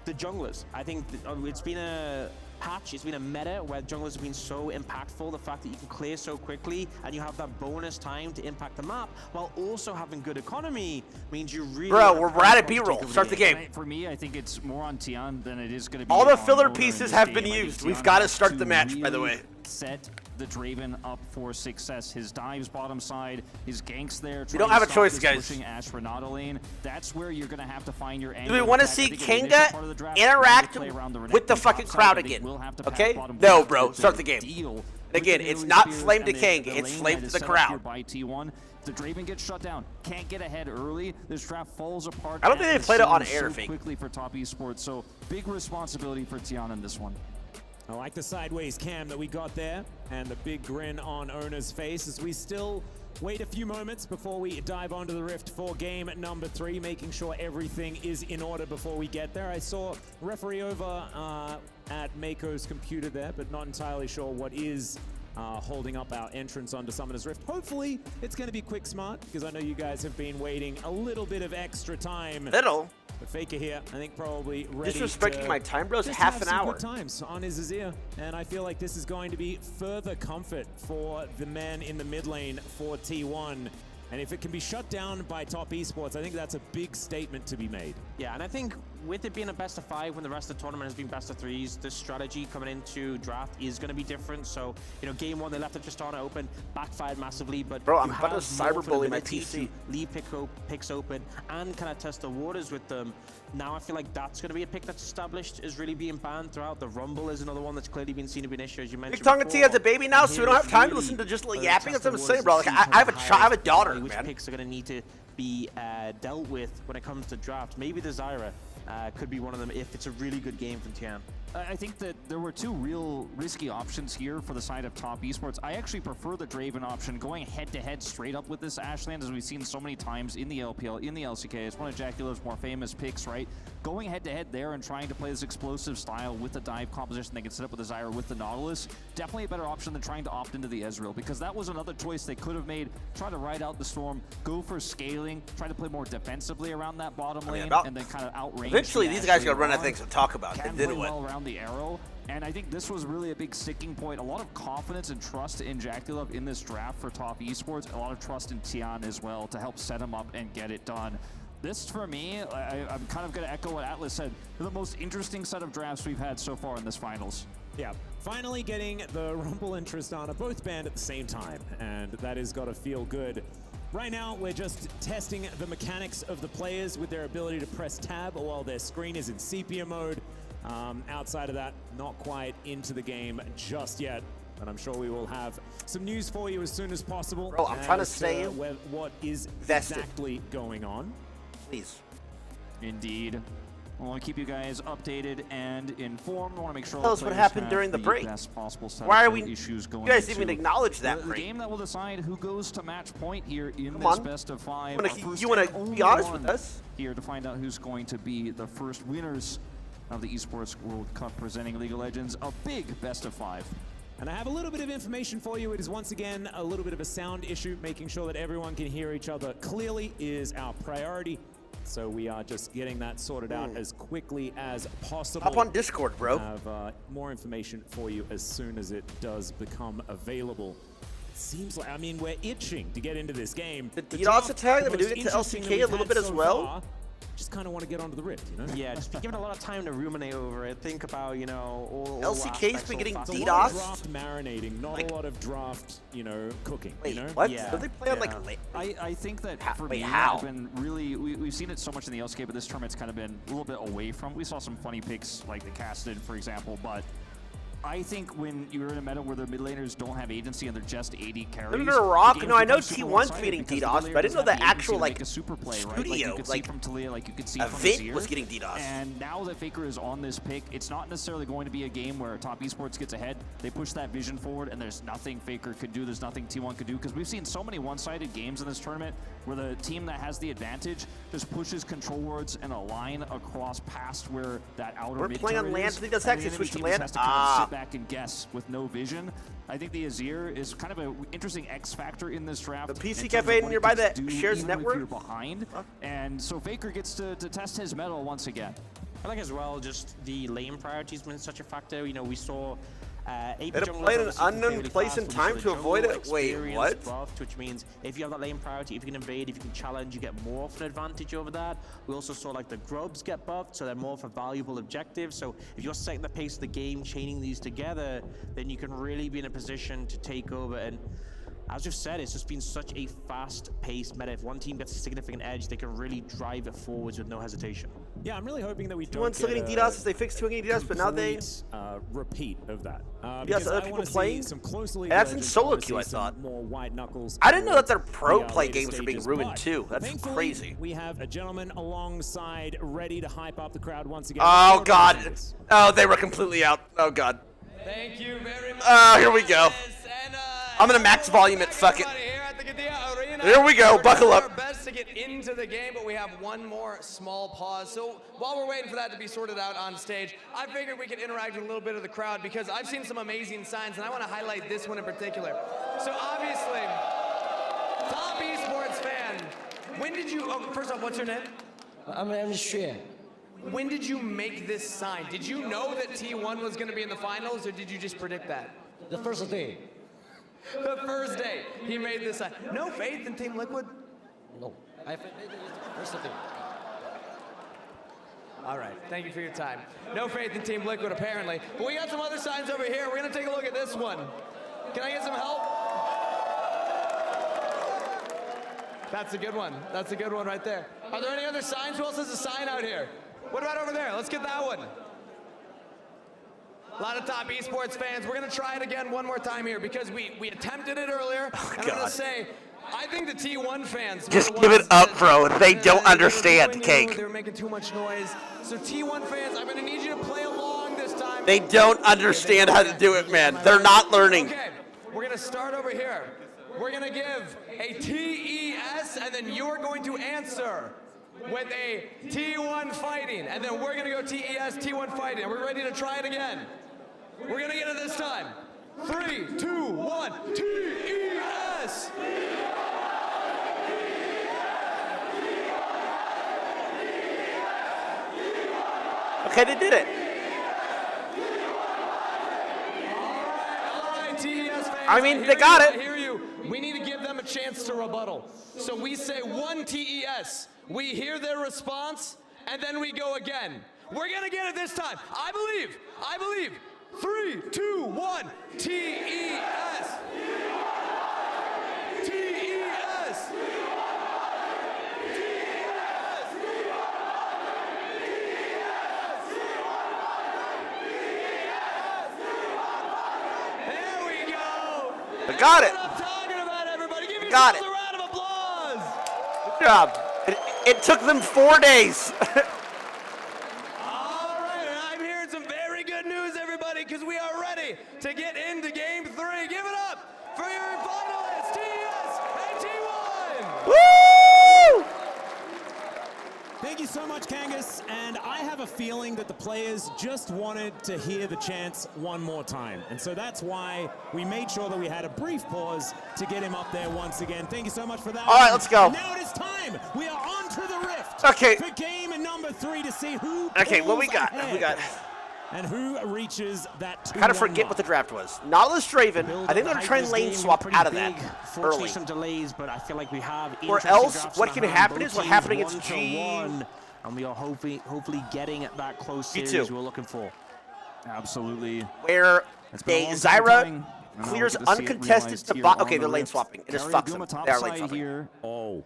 the junglers. I think it's been a patch, it's been a meta where junglers have been so impactful. The fact that you can clear so quickly and you have that bonus time to impact the map while also having good economy means you really. Bro, we're at a B-roll. Start the game. For me, I think it's more on Tian than it is going to be. All the on filler Oda pieces in this have been game. I think used. We've Tian got to has start the match, by the really way. Set the Draven up for success. His dives bottom side, his ganks there. You don't have a trying to choice, stop guys. this pushing Ash Renata lane. That's where you're going to have to find your angle. Do we want to attack. I see think in the initial Kanga part of the draft, interact play around the with the Renekton fucking top crowd side, again? we'll have to pass Okay? bottom No, left bro. to Start the game. deal with Again, the it's melee not spears flame to and Kanga. the It's lane flame that to is the set up here crowd. by T1. The Draven gets shut down. Can't get ahead early. This draft falls apart. I don't think at they the played it on seams air, so Fake. quickly for Top Esports. So big responsibility for Tian in this one. I like the sideways cam that we got there and the big grin on Owner's face as we still wait a few moments before we dive onto the Rift for game number 3, making sure everything is in order before we get there. I saw referee over at Mako's computer there, but not entirely sure what is holding up our entrance onto Summoner's Rift. Hopefully, it's going to be quick smart, because I know you guys have been waiting a little bit of extra time. Little? But Faker here, I think probably ready Disrespecting to my time, bro, is just half have an some hour. Good times on his Azir, and I feel like this is going to be further comfort for the man in the mid lane for T1. And if it can be shut down by Top Esports, I think that's a big statement to be made. Yeah, and I think with it being a best of 5 when the rest of the tournament has been best of 3s, the strategy coming into draft is going to be different. So, you know, game 1 they left it Tristana open, backfired massively, but bro, I'm you about to have more cyberbully my flexibility PC. to leave picks open and kind of test the waters with them. Now I feel like that's going to be a pick that's established is really being banned throughout. The Rumble is another one that's clearly been seen to be an issue, as you mentioned. Big Tongue and T has a baby now, so we don't have time to listen to just like yapping. That's what I'm saying, bro. Like, I have a daughter, which man. picks are going to need to be dealt with when it comes to draft. Maybe the Zyra could be one of them if it's a really good game from Tian. I think that there were 2 real risky options here for the side of Top Esports. I actually prefer the Draven option, going head-to-head straight up with this Ashland, as we've seen so many times in the LPL, in the LCK. It's one of Jaculo's more famous picks, right? Going head-to-head there and trying to play this explosive style with the dive composition they can set up with the Zyra with the Nautilus, definitely a better option than trying to opt into the Ezreal, because that was another choice they could have made. Try to ride out the storm, go for scaling, try to play more defensively around that bottom lane, and then kind of outrange. Eventually, these guys are going to run out of things to talk about. They Can did play what? well around the arrow. And I think this was really a big sticking point. A lot of confidence and trust in Jaculov in this draft for Top Esports. A lot of trust in Tian as well to help set him up and get it done. This, for me, I'm kind of going to echo what Atlas said. The most interesting set of drafts we've had so far in this finals. Yeah, finally getting the Rumble and Tristana both banned at the same time, and that has got to feel good. Right now, we're just testing the mechanics of the players with their ability to press tab while their screen is in sepia mode. Outside of that, not quite into the game just yet, but I'm sure we will have some news for you as soon as possible. Bro, I'm trying to stay what is vested. exactly going on. Please. Indeed. I want to keep you guys updated and informed. I want to make sure Tell us what happened during the break. Why are we? Issues going you guys didn't even acknowledge that the break. game that will decide who goes to match point here in Come this on. best of 5. You want to be honest with us? Here to find out who's going to be the first winners of the Esports World Cup presenting League of Legends, a big best of 5. And I have a little bit of information for you. It is once again a little bit of a sound issue. Making sure that everyone can hear each other clearly is our priority. So we are just getting that sorted out as quickly as possible. Hop on Discord, bro. Have more information for you as soon as it does become available. It seems like, I mean, we're itching to get into this game. The DDoS attack, they've been doing it to LCK a little bit as well. Just kind of want to get onto the rift, you know? Yeah, just be given a lot of time to ruminate over it. Think about, you know, all LCK's been getting It's DDoS. a lot of draft marinating, not a lot of draft, you know, cooking. Wait, you know? what? Yeah, Don't they play on like I think that for me, how? I've been really, we've seen it so much in the LCK, but this tournament's kind of been a little bit away from. We saw some funny picks like the Casted, for example, but I think when you're in a meta where the mid laners don't have agency and they're just AD carries. They're rock. No, I know T1's beating DDoS, but I didn't know the actual like a super play, right? studio, Like you could see from Talia, like you could see from Vit Azir. was getting DDoS. And now that Faker is on this pick, it's not necessarily going to be a game where Top Esports gets ahead. They push that vision forward, and there's nothing Faker could do. There's nothing T1 could do, because we've seen so many one-sided games in this tournament where the team that has the advantage just pushes control wards and a line across past where that outer We're mid playing on turret land. is, I think that's and actually the switched to enemy team just land. has to kind of sit back and guess with no vision. I think the Azir is kind of an interesting X factor in this draft. The PC in terms Cafe of what nearby it that can do shares even network? if you're behind. And so Faker gets to test his mettle once again. I like as well just the lane priorities been such a factor. You know, we saw AP Better junglers play in an obviously unknown fairly place fast, and but we time saw to the avoid jungle it? Wait, experience what? buffed, which means if you have that lane priority, if you can invade, if you can challenge, you get more of an advantage over that. We also saw like the grubs get buffed, so they're more of a valuable objective. So if you're setting the pace of the game, chaining these together, then you can really be in a position to take over. And as you've said, it's just been such a fast-paced meta. If one team gets a significant edge, they can really drive it forwards with no hesitation. Yeah, I'm really hoping that we don't T1's still getting DDoS as they fixed 2 getting DDoS, but now they... repeat of that. Yes, because other I people wanna see playing. some closely That's in Legends, solo wanna queue, see I some thought. more white knuckles. I didn't know that their towards pro the, play later games were being stages, ruined but too. That's thankfully, crazy. We have a gentleman alongside ready to hype up the crowd once again. Oh god. Oh, they were completely out. Oh god. Thank you very much. Oh, here we go. I'm gonna max volume it. Fuck it. Here we go. Buckle Our up. best to get into the game, but we have one more small pause. So while we're waiting for that to be sorted out on stage, I figured we could interact with a little bit of the crowd because I've seen some amazing signs, and I want to highlight this one in particular. So obviously, top esports fan. When did you? Oh, first off, what's your name? I'm Shreya. When did you make this sign? Did you know that T1 was going to be in the finals, or did you just predict that? The first day. The first day he made this sign. No faith in Team Liquid? No. I made it the first day. All right, thank you for your time. No faith in Team Liquid, apparently. But we got some other signs over here. We're going to take a look at this one. Can I get some help? That's a good one. That's a good one right there. Are there any other signs? Who else has a sign out here? What about over there? Let's get that one. A lot of top esports fans. We're going to try it again one more time here because we attempted it earlier. And I'm going to say, I think the T1 fans... Just give it up, bro. They don't understand, Cake. They were making too much noise. So T1 fans, I'm going to need you to play along this time. They don't understand how to do it, man. They're not learning. Okay, we're going to start over here. We're going to give a TES, and then you're going to answer with a T1 fighting. And then we're going to go TES, T1 fighting. And we're ready to try it again. We're going to get it this time. 3, 2, 1, TES! Okay, they did it. All right, TES fans. I mean, they got it. I hear you. We need to give them a chance to rebuttal. So we say 1 TES. We hear their response, and then we go again. We're going to get it this time. I believe. 3, 2, 1, TES. TES. There we go. I got it. That's what I'm talking about, everybody. Give Got yourselves it. a round of applause. Good job. It took them 4 days. Game 3. Give it up for your finalists, TS and T1! Woo! Thank you so much, Kangas. And I have a feeling that the players just wanted to hear the chants one more time. And so that's why we made sure that we had a brief pause to get him up there once again. Thank you so much for that. All right, let's go. And now it is time. We are on to the Rift. Okay. For game number 3 to see who Okay, what we pulls got? ahead We got. and who reaches that 2-1 I kind of forget what the draft was. Nautilus Draven. I think they're going to try and lane swap out of that Fortunately, early. some delays, but I feel like we have. Or else, what can happen is what happened against G. And we are hopefully getting that close Me series too. we're looking for. Absolutely. Where been a long time Zyra coming, and now clears we get to see it uncontested realized to here bot. on Okay, the they're lane Rift. swapping. It just Gary fucks them. Aguma top They are lane side swapping. here. Oh.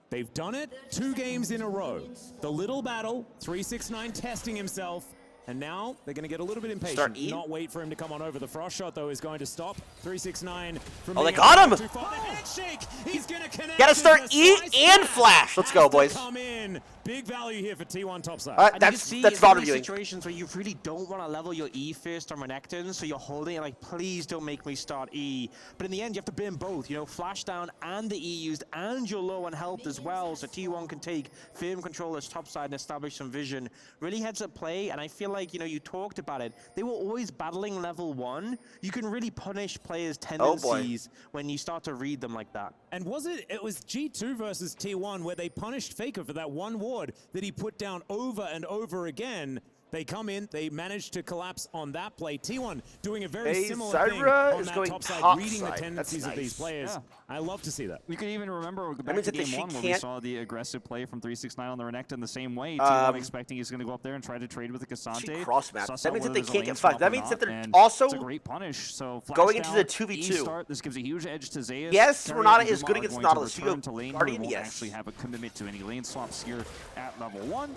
They've done it 2 games in a row. The little battle, 369 testing himself, and now they're going to get a little bit impatient. Start E? Not wait for him to come on over. The frost shot, though, is going to stop 369 from Oh, they being got able him! to find a handshake. He's going to connect. Gotta start as the E slice and flash. Let's go, has to boys. come in. Big value here for T1 topside. All right, And you can that's see not it's one of these reviewing. situations where you really don't want to level your E first on Renekton, so you're holding it like, please don't make me start E. But in the end, you have to burn both, you know, flash down and the E used, and you're low on health as well, so T1 can take firm control as topside and establish some vision. Really heads up play, and I feel like, you know, you talked about it. They were always battling level 1. You can really punish players' tendencies when you start to read them like that. And it was G2 versus T1 where they punished Faker for that one ward that he put down over and over again. They come in, they managed to collapse on that play. T1 doing a very similar thing Zyra on is that going top side, top reading the side. tendencies That's of these nice. players. Yeah. I love to see that. We could even remember back means to that game she 1 where we can't- saw the aggressive play from 369 on the Renekton the same way. T1 expecting he's going to go up there and try to trade with the Cassante. cross map. Suss That out means that whether they there's a can't lane get swap fucked. That or means that not, they're and also it's a great punish. So flash going into the down, 2v2. E start. This gives a huge edge to Zeus. Yes, Carry Renata and is Aguma good are against going to Nautilus. You return go to lane, Guardian, where we won't yes. actually have a commitment to any lane swaps here at level 1.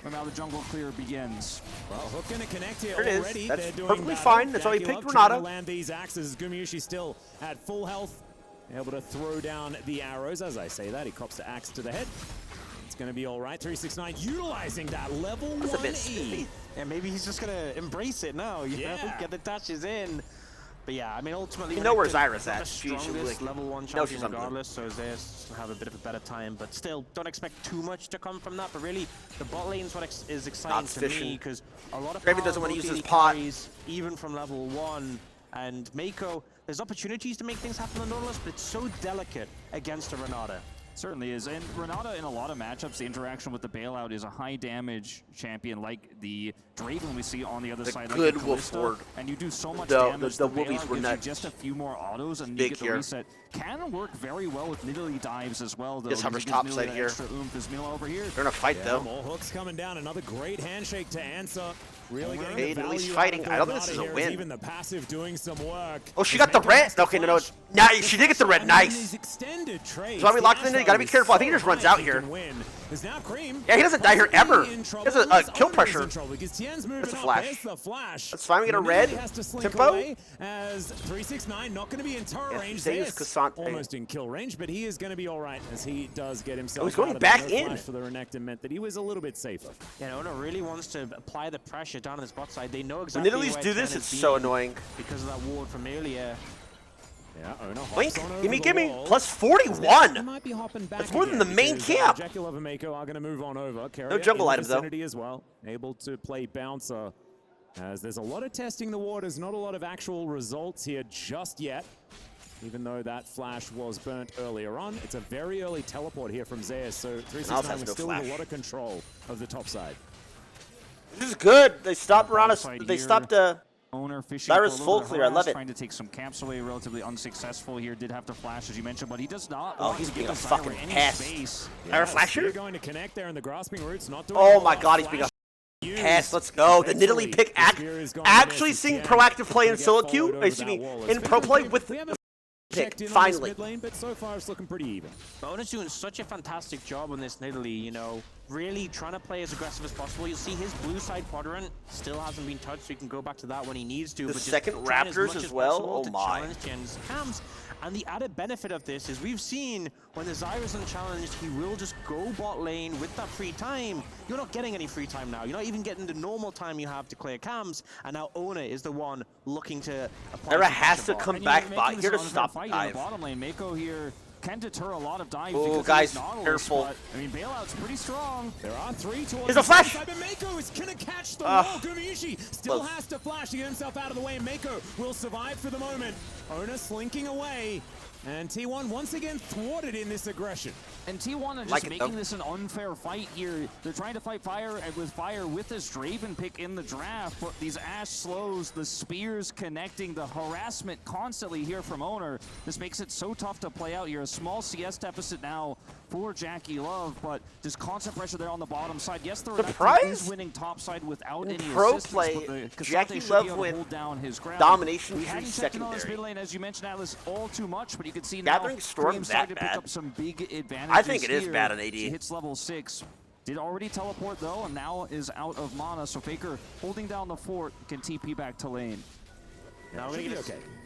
And now the jungle clear begins. Well, Hook gonna connect here There it is. already. That's They're doing perfectly battle. fine. That's why he Dracula picked trying to Renata. land these axes. Gumayushi still at full health, able to throw down the arrows. As I say that, he cops the axe to the head. It's gonna be all right. 369 utilizing that level 1 E. And maybe he's just gonna embrace it now, you know, get the touches in. But yeah, I mean, ultimately, You know where Renekton Zyra's is not at. the She's strongest like- level 1 knows champion she's something. regardless, so Zeus will have a bit of a better time. But still, don't expect too much to come from that. But really, the bot lane is what is exciting Not to me, sufficient. because a lot of Draven power doesn't wanna use daily his pot. carries, even from level 1. And Mako, there's opportunities to make things happen on Nautilus, but it's so delicate against a Renata. Certainly is. And Renata, in a lot of matchups, the interaction with the bailout is a high damage champion like the Draven we see on the other The side. good like the Wolf Kalista, Ward. and you do so much The damage. Wolfies bailout were gives you nuts. just a few more autos, and Big you get the here. reset. Can work very well with Nidalee dives as well, though. Just hovers It gives top Nidalee side that here. extra oomph. Is Mila over here? They're in a fight, though. More hooks coming down. Another great handshake to answer. Really getting Okay, the at least value fighting. out of I don't think this Renata is a here, win. Even the passive doing some work. Oh, she got the red. Okay, no. Nice. She did get the red. Nice. Extended trades. That's why we locked it in. You gotta be careful. I think he just runs out here. Is now Cream. Yeah, he doesn't die here ever. In He trouble. has a His kill owner is pressure. in trouble because Tien's moving That's a up. flash. There's the flash. That's fine. We get a Renata red. has to slink Tempo. away as 369 not going to be in turret Yeah, range. Zeus, Zeus Cassante. almost in kill range, but he is going to be all right as he does get himself. Oh, he's going out of back that. No in. flash for the Renekton meant that he was a little bit safer. You know, Ona really wants to apply the pressure down on this bot side. They know exactly When Nidalees where do Ken this, is it's so being annoying. because of that ward from earlier. Yeah, Ona hops Blink. on over Gimme, the gimme. wall. Plus He 41. might be hopping back. That's more than again the main because, camp. Jackulov and Mako are going to move on over. No Carrier jungle in the items, though. vicinity as well. Able to play bouncer. As there's a lot of testing the waters, not a lot of actual results here just yet. Even though that flash was burnt earlier on, it's a very early teleport here from Zeus, so 369 has was no still with flash. a lot of control of the top side. This is good. They stopped Renata. Side They here. stopped Owner fishing Zyra's for a little full bit of clear. I love harass, it. Trying to take some camps away, relatively unsuccessful here. Did have to flash, as you mentioned, but he does not Oh, want he's to being give a the fucking Zyra any pest. space. Zyra flasher? You're going to connect there in the grasping roots, not doing Oh a my lot. god, he's being a Used. pass. Let's go. The Eventually, Nidalee pick the spear is going to actually miss. seeing Tien proactive play in gonna get solo followed queue. over Excuse that me, wall. in It's pro been play looking- with we the haven't pick. checked in on this Finally. mid lane, but so far it's looking pretty even. Ona's doing such a fantastic job on this Nidalee, you know, really trying to play as aggressive as possible. You'll see his blue side quadrant still hasn't been touched, so he can go back to that when he needs to. The but just second trying Raptors much as well? possible Oh to my. challenge Tien's camps. And the added benefit of this is we've seen when the Zyra's unchallenged, he will just go bot lane with that free time. You're not getting any free time now. You're not even getting the normal time you have to clear camps. And now Owner is the one looking to apply. Zyra has to come back bot here to stop the fight dive. in the bottom lane. Mako here can deter a lot of dives. Oh, because guys, he's nautilus, careful. but, I mean, Bailout's pretty strong. There are 3 towards There's a flash! Mako is gonna catch the wall. Gumayushi still has to flash to get himself out of the way. Mako will survive for the moment. Owner slinking away. And T1 once again thwarted in this aggression. And T1 are just making this an unfair fight here. They're trying to fight fire with this Draven pick in the draft, but these Ashe slows, the spears connecting, the harassment constantly here from Owner. This makes it so tough to play out here. A small CS deficit now for Jackie Love, but just constant pressure there on the bottom side. Yes, the Renekton is winning top side without any pro assistance, play, but Jackie Love went down his ground. domination we tree hadn't checked in on this mid secondary. lane, as you mentioned, Atlas, all too much, but you can see Gathering now Storm Dream that started to pick bad? up some big advantages. I think it is here. bad on AD. She hits level 6. Did already teleport though, and now is out of mana. So Faker holding down the fort can TP back to lane. Now we're gonna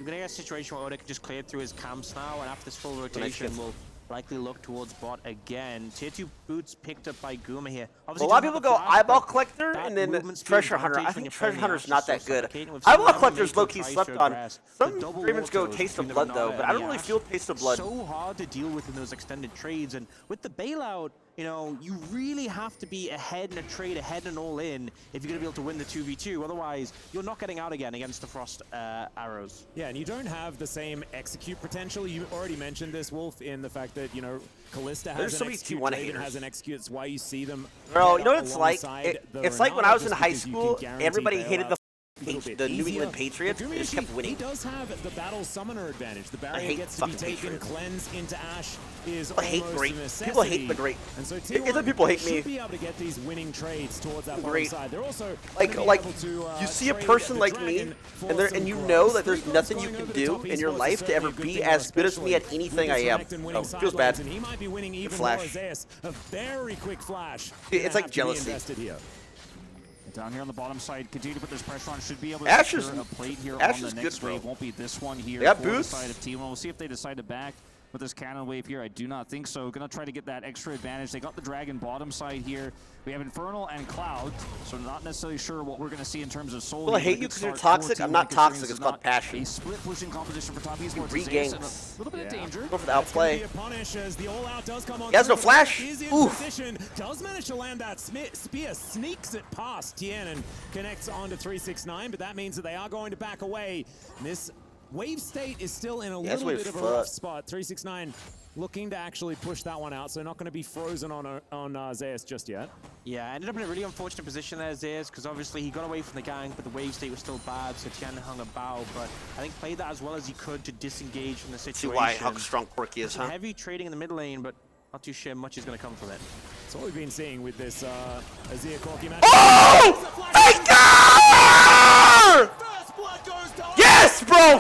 get a situation where Oda can just clear through his camps now, and after this full rotation, we'll likely look towards bot again. Tier 2 boots picked up by Guma here. Obviously, a lot of people go Eyeball Collector and then Treasure Hunter. I think Treasure Hunter's not that good. Eyeball Collector's low-key slept on. Some Ravens go Taste of Blood though, but I don't really feel Taste of Blood. So hard to deal with in those extended trades, and with the bailout, you know, you really have to be ahead in a trade, ahead and all in, if you're going to be able to win the 2v2. Otherwise, you're not getting out again against the Frost arrows. Yeah, and you don't have the same execute potential. You already mentioned this, Wolf, in the fact that, you know, Callista has an execute, Draven has an execute. It's why you see them. Bro, you know what it's like? It's like when I was in high school, everybody hated the New England Patriots. They just kept winning. He does have the battle summoner advantage. The barrier gets to be taken, cleanse into Ashe is almost a necessity. People hate the great. And so It's like people hate me. should be able to get these winning trades towards that bottom side. They're also like you see a person like me, and you know that there's nothing you can do in your life to ever be as good as me at anything I am. Oh, feels bad. He might be winning even Flash. more. A very quick flash. It's like jealousy. Down here on the bottom side, continue to put this pressure on. Should be able to Ashe secure is- a plate here Ashe on is the good, next bro. wave. Won't be this one here They got for the boosts. side of T1. We'll see if they decide to back with this cannon wave here. I do not think so. Gonna try to get that extra advantage. They got the dragon bottom side here. We have Infernal and Cloud, so not necessarily sure what we're going to see in terms of soul. Well, I hate you because you're toxic. I'm not toxic. It's called passion. A split pushing competition for top esports. Regains. And a little bit of danger. Go for the outplay. He has no flash. Is in Oof. position. Does manage to land that spear. Sneaks it past Tien and connects onto 369. But that means that they are going to back away. And this wave state is still in a little bit of a rough spot. 369 looking to actually push that one out, so not going to be frozen on Zeus just yet. Yeah, ended up in a really unfortunate position there, Zeus, because obviously he got away from the gang, but the wave state was still bad, so Tian hung about, but I think played that as well as he could to disengage from the situation. See why how strong Quirky is, huh? Heavy trading in the mid lane, but not too sure much is going to come from it. That's what we've been seeing with this Azir Corki match. Oh! Faker! Yes, bro!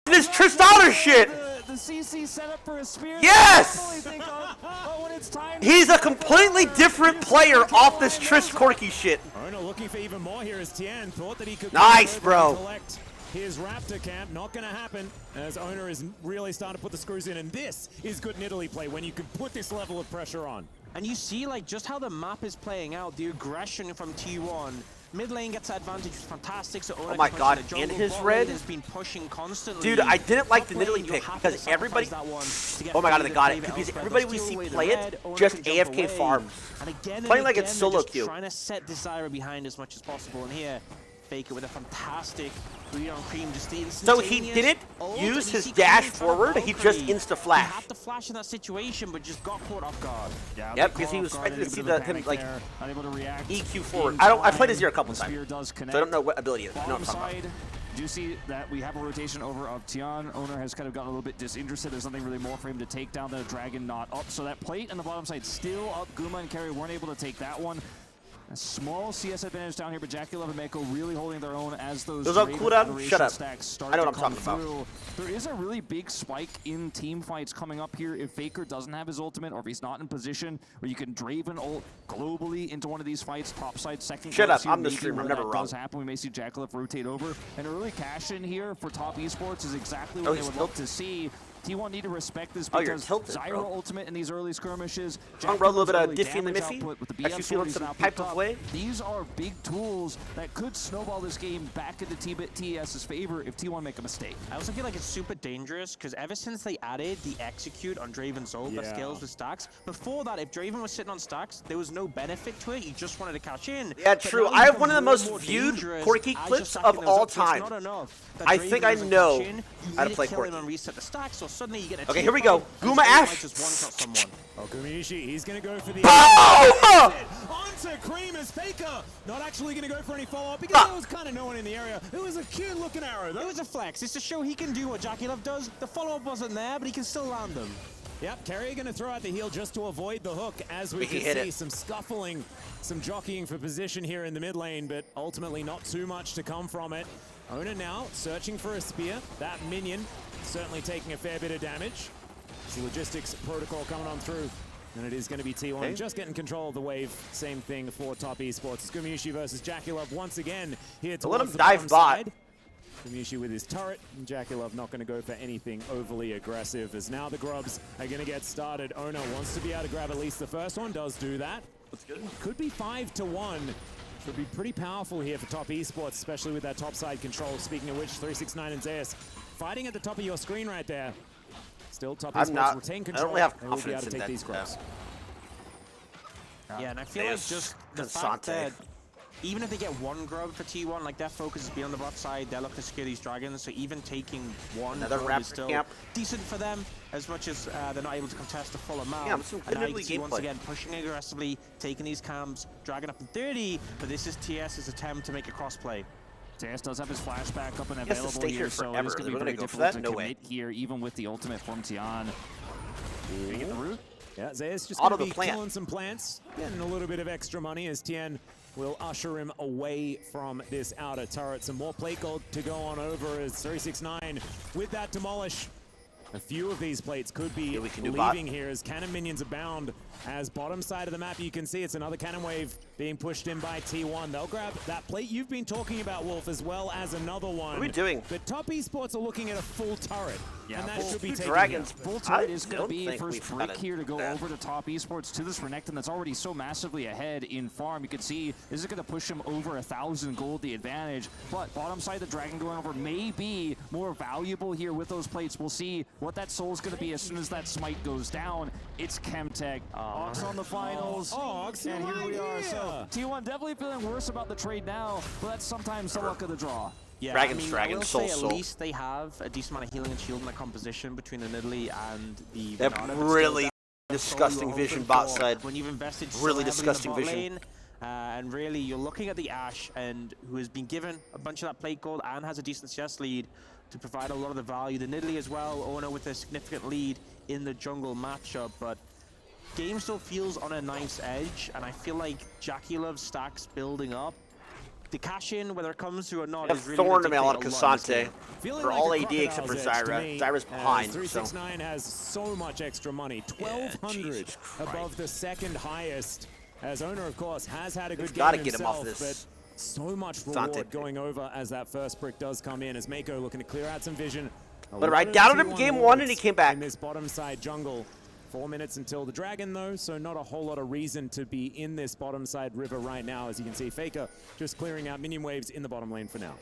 This Tristana shit! The CC set up for a spear. Yes! When it's time He's a completely different player off this Trist Corky shit. Ono looking for even more here as Tien thought that he could Nice, bro. collect his Raptor camp. Not going to happen as Owner is really starting to put the screws in, and this is good Nidalee play when you can put this level of pressure on. And you see like just how the map is playing out, the aggression from T1. Mid lane gets that advantage, which is fantastic. So Oh my god, and his red has been pushing constantly. Dude, I didn't like the Nidalee pick because everybody. Oh my god, they got it. Because everybody we see play it just AFK farms. And again, Playing like it's solo queue. Trying to set Desire behind as much as possible. And here, Faker with a fantastic read on Cream. Just the So he didn't use his dash forward, he just insta-flash. He had to flash in that situation, but just got caught off guard. Yep, because he was expecting to see him like unable to react. EQ forward. I played Azir a couple times, does so I don't know what ability it is. Bottom No, I'm talking side, about. do you see that we have a rotation over of Tian? Owner has kind of gotten a little bit disinterested. There's nothing really more for him to take down. The dragon not up. So that plate on the bottom side still up. Guma and Carry weren't able to take that one. A small CS advantage down here, but Jackie Love and Mako really holding their own as those Those are Raven cooldown? Federation Shut up. stacks start I know to what I'm come talking through. There is a really big spike in team fights coming up here if Faker doesn't have his ultimate or if he's not in position where you can Draven ult globally into one of these fights, topside second. Shut up, here, I'm the maybe streamer, where I'm never that wrong. does happen, we may see Jackie Love rotate over. An early cash in here for top esports is exactly Oh, what they he's would still- love to see. T1 need to respect this Oh, you're because tilted, Zyra bro. ultimate in these early skirmishes. Strong bro, a little bit of early Diffie in the damage Miffy. output with the Actually feeling BM40s some now type picked of up. way. These are big tools that could snowball this game back into TS's favor if T1 make a mistake. I also feel like it's super dangerous because ever since they added the execute on Draven's ult that scales with stacks, before that, if Draven was sitting on stacks, there was no benefit to it. You just wanted to cash in. Yeah, But true. now I have become one of the more most and more viewed dangerous Quirky as clips you're of stacking all those up. So it's time. not enough that I Draven think I doesn't know cash in. You how to need play kill Quirky. him and reset the stacks, so suddenly you get a Okay, team here we go. fight, Guma and Draven Ash. might just one-shot someone. Oh, Gumayushi, he's going to go for the... Oh! Onto Cream as Faker. Not actually going to go for any follow-up because there was kind of no one in the area. It was a cute-looking arrow, though. It was a flex. It's to show he can do what Jackie Love does. The follow-up wasn't there, but he can still land them. Yep, Carrier going to throw out the heal just to avoid the hook as we can see some scuffling, some jockeying for position here in the mid lane, but ultimately not too much to come from it. Ona now searching for a spear. That minion certainly taking a fair bit of damage. It's the logistics protocol coming on through. And it is going to be T1 just getting control of the wave. Same thing for Top Esports. It's Gumayushi versus Jackie Love once again here to let him dive bot. Gumayushi with his turret, and Jackie Love not going to go for anything overly aggressive as now the Grubs are going to get started. Ona wants to be able to grab at least the first one, does do that. That's good. Could be 5-1. Should be pretty powerful here for Top Esports, especially with that top side control. Speaking of which, 369 and Zeus fighting at the top of your screen right there. Still, Top Esports retain control. I don't really have and will be confidence able to in take that. these Grubs. Yeah, and I feel like just the fact that even if they get one grub for T1, like their focus is beyond the bot side, they're looking to secure these dragons, so even taking one grub is still decent for them, as much as they're not able to contest a full amount. Yeah, some and now you can see gameplay. once again pushing aggressively, taking these camps, dragging up in 30, but this is TS's attempt to make a crossplay. TS does have his flashback up and available here, so forever. it's going to be very difficult to commit here, even with the ultimate from Tian. Did he get the root? Yeah, Zeus just going to be killing some plants, getting a little bit of extra money as Tien will usher him away from this outer turret. Some more plate gold to go on over as 369 with that demolish. A few of these plates could be leaving here as cannon minions abound. As bottom side of the map, you can see it's another cannon wave being pushed in by T1. They'll grab that plate you've been talking about, Wolf, as well as another one. What are we doing? But Top Esports are looking at a full turret. Yeah, and that should be taken. Dragons. Full turret is going to be first brick here to go over to Top Esports to this Renekton that's already so massively ahead in farm. You can see this is going to push him over 1,000 gold, the advantage. But bottom side, the Dragon going over may be more valuable here with those plates. We'll see what that soul is going to be as soon as that smite goes down. It's Chemtech. Ox on the finals. Ox, and here we are. So T1 definitely feeling worse about the trade now, but that's sometimes the luck of the draw. Yeah, Dragons, I will say at least they have a decent amount of healing and shield in the composition between the Nidalee and the They have really disgusting vision bot side. When you've invested really so disgusting heavily in the bot vision. lane, and really you're looking at the Ashe and who has been given a bunch of that plate gold and has a decent CS lead to provide a lot of the value. The Nidalee as well, Ona with a significant lead in the jungle matchup, but game still feels on a nice edge, and I feel like Jackie Love's stacks building up. The cash in, whether it comes to or not, is really Thorn to Mail on gonna dictate a lot of this Cassante game. for all AD except for Zyra. Zyra's behind. 369 has so much extra money, 1,200 above the second highest. As Owner, of course, has had a good game gotta himself, get him off this but so much reward going over as that first brick does come in. As Mako looking to clear out some vision. But I doubted him game one and he came back. In this bottom side jungle. 4 minutes until the Dragon, though, so not a whole lot of reason to be in this bottom side river right now. As you can see, Faker just clearing out minion waves in the bottom lane for now.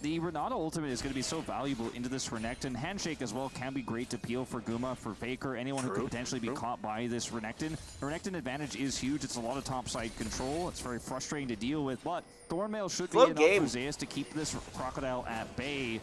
The Renata ultimate is going to be so valuable into this Renekton. Handshake as well can be great to peel for Guma, for Faker, anyone who could potentially be caught by this Renekton. The Renekton advantage is huge. It's a lot of topside control. It's very frustrating to deal with, but Thornmail should be enough for Zeus to keep this Crocodile at bay.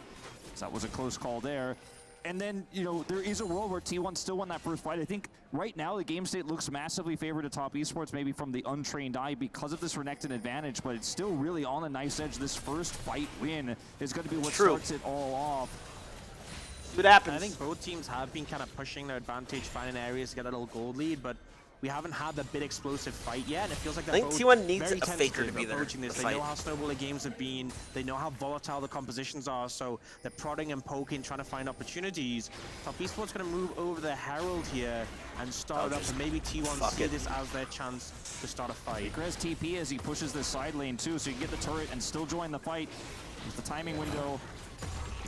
So that was a close call there. And then, you know, there is a world where T1 still won that first fight. I think right now the game state looks massively favored to Top Esports, maybe from the untrained eye because of this Renekton advantage, but it's still really on a nice edge. This first fight win is going to be what starts it all off. What happens? I think both teams have been kind of pushing their advantage, finding areas to get a little gold lead, but we haven't had the big explosive fight yet, and it feels like they're both T1 needs very a Faker to be there. approaching this. They know how snowball the games have been. They know how volatile the compositions are, so they're prodding and poking, trying to find opportunities. Top Esports going to move over the Herald here and start it up, and maybe T1 see this as their chance to start a fight. Grez TP as he pushes this side lane too, so you can get the turret and still join the fight. With the timing window,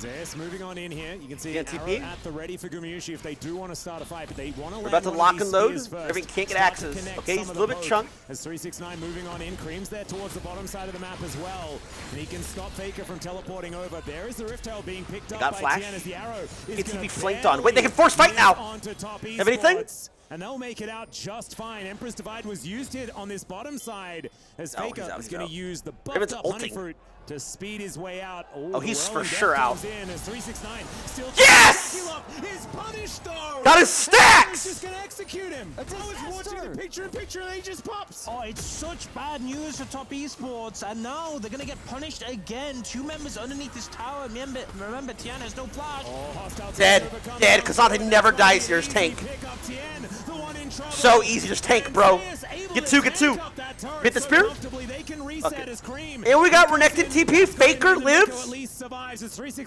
Zeus moving on in here. You can see Yeah, an arrow TP. at the ready for Gumayusi if they do want to start a fight, but they want to We're about to land one lock of and these load. spears first. Irving can't get Start to access. connect Okay, he's some a of little the bit poke. chunked. As 369 moving on in, Cream's there towards the bottom side of the map as well. And he can stop Faker from teleporting over. There is the Rift Tail being picked up got by flash. Tien as the arrow is Gets to gonna be flanked on. Wait, they can force fight barely now. onto top Have anything? Esports. And they'll make it out just fine. Emperor's Divide was used here on this bottom side as Oh, Faker he's out, is he's going out. to use the Raven's buffed up Honey ulting. Fruit to speed his way out. Oh, he's the for Whirling sure Death out. comes in as 369 still Yes! is punished though. Got his stacks! He's just going to execute him. I was watching the picture-in-picture and he just pops. Oh, it's such bad news for Top Esports, and now they're gonna get punished again. 2 members underneath this tower. Remember, Tien has no flash. Dead. Kazante never dies here as tank. So easy, just tank, bro. Get two. Hit the spear. Okay. And we got Renekton TP. Faker lives.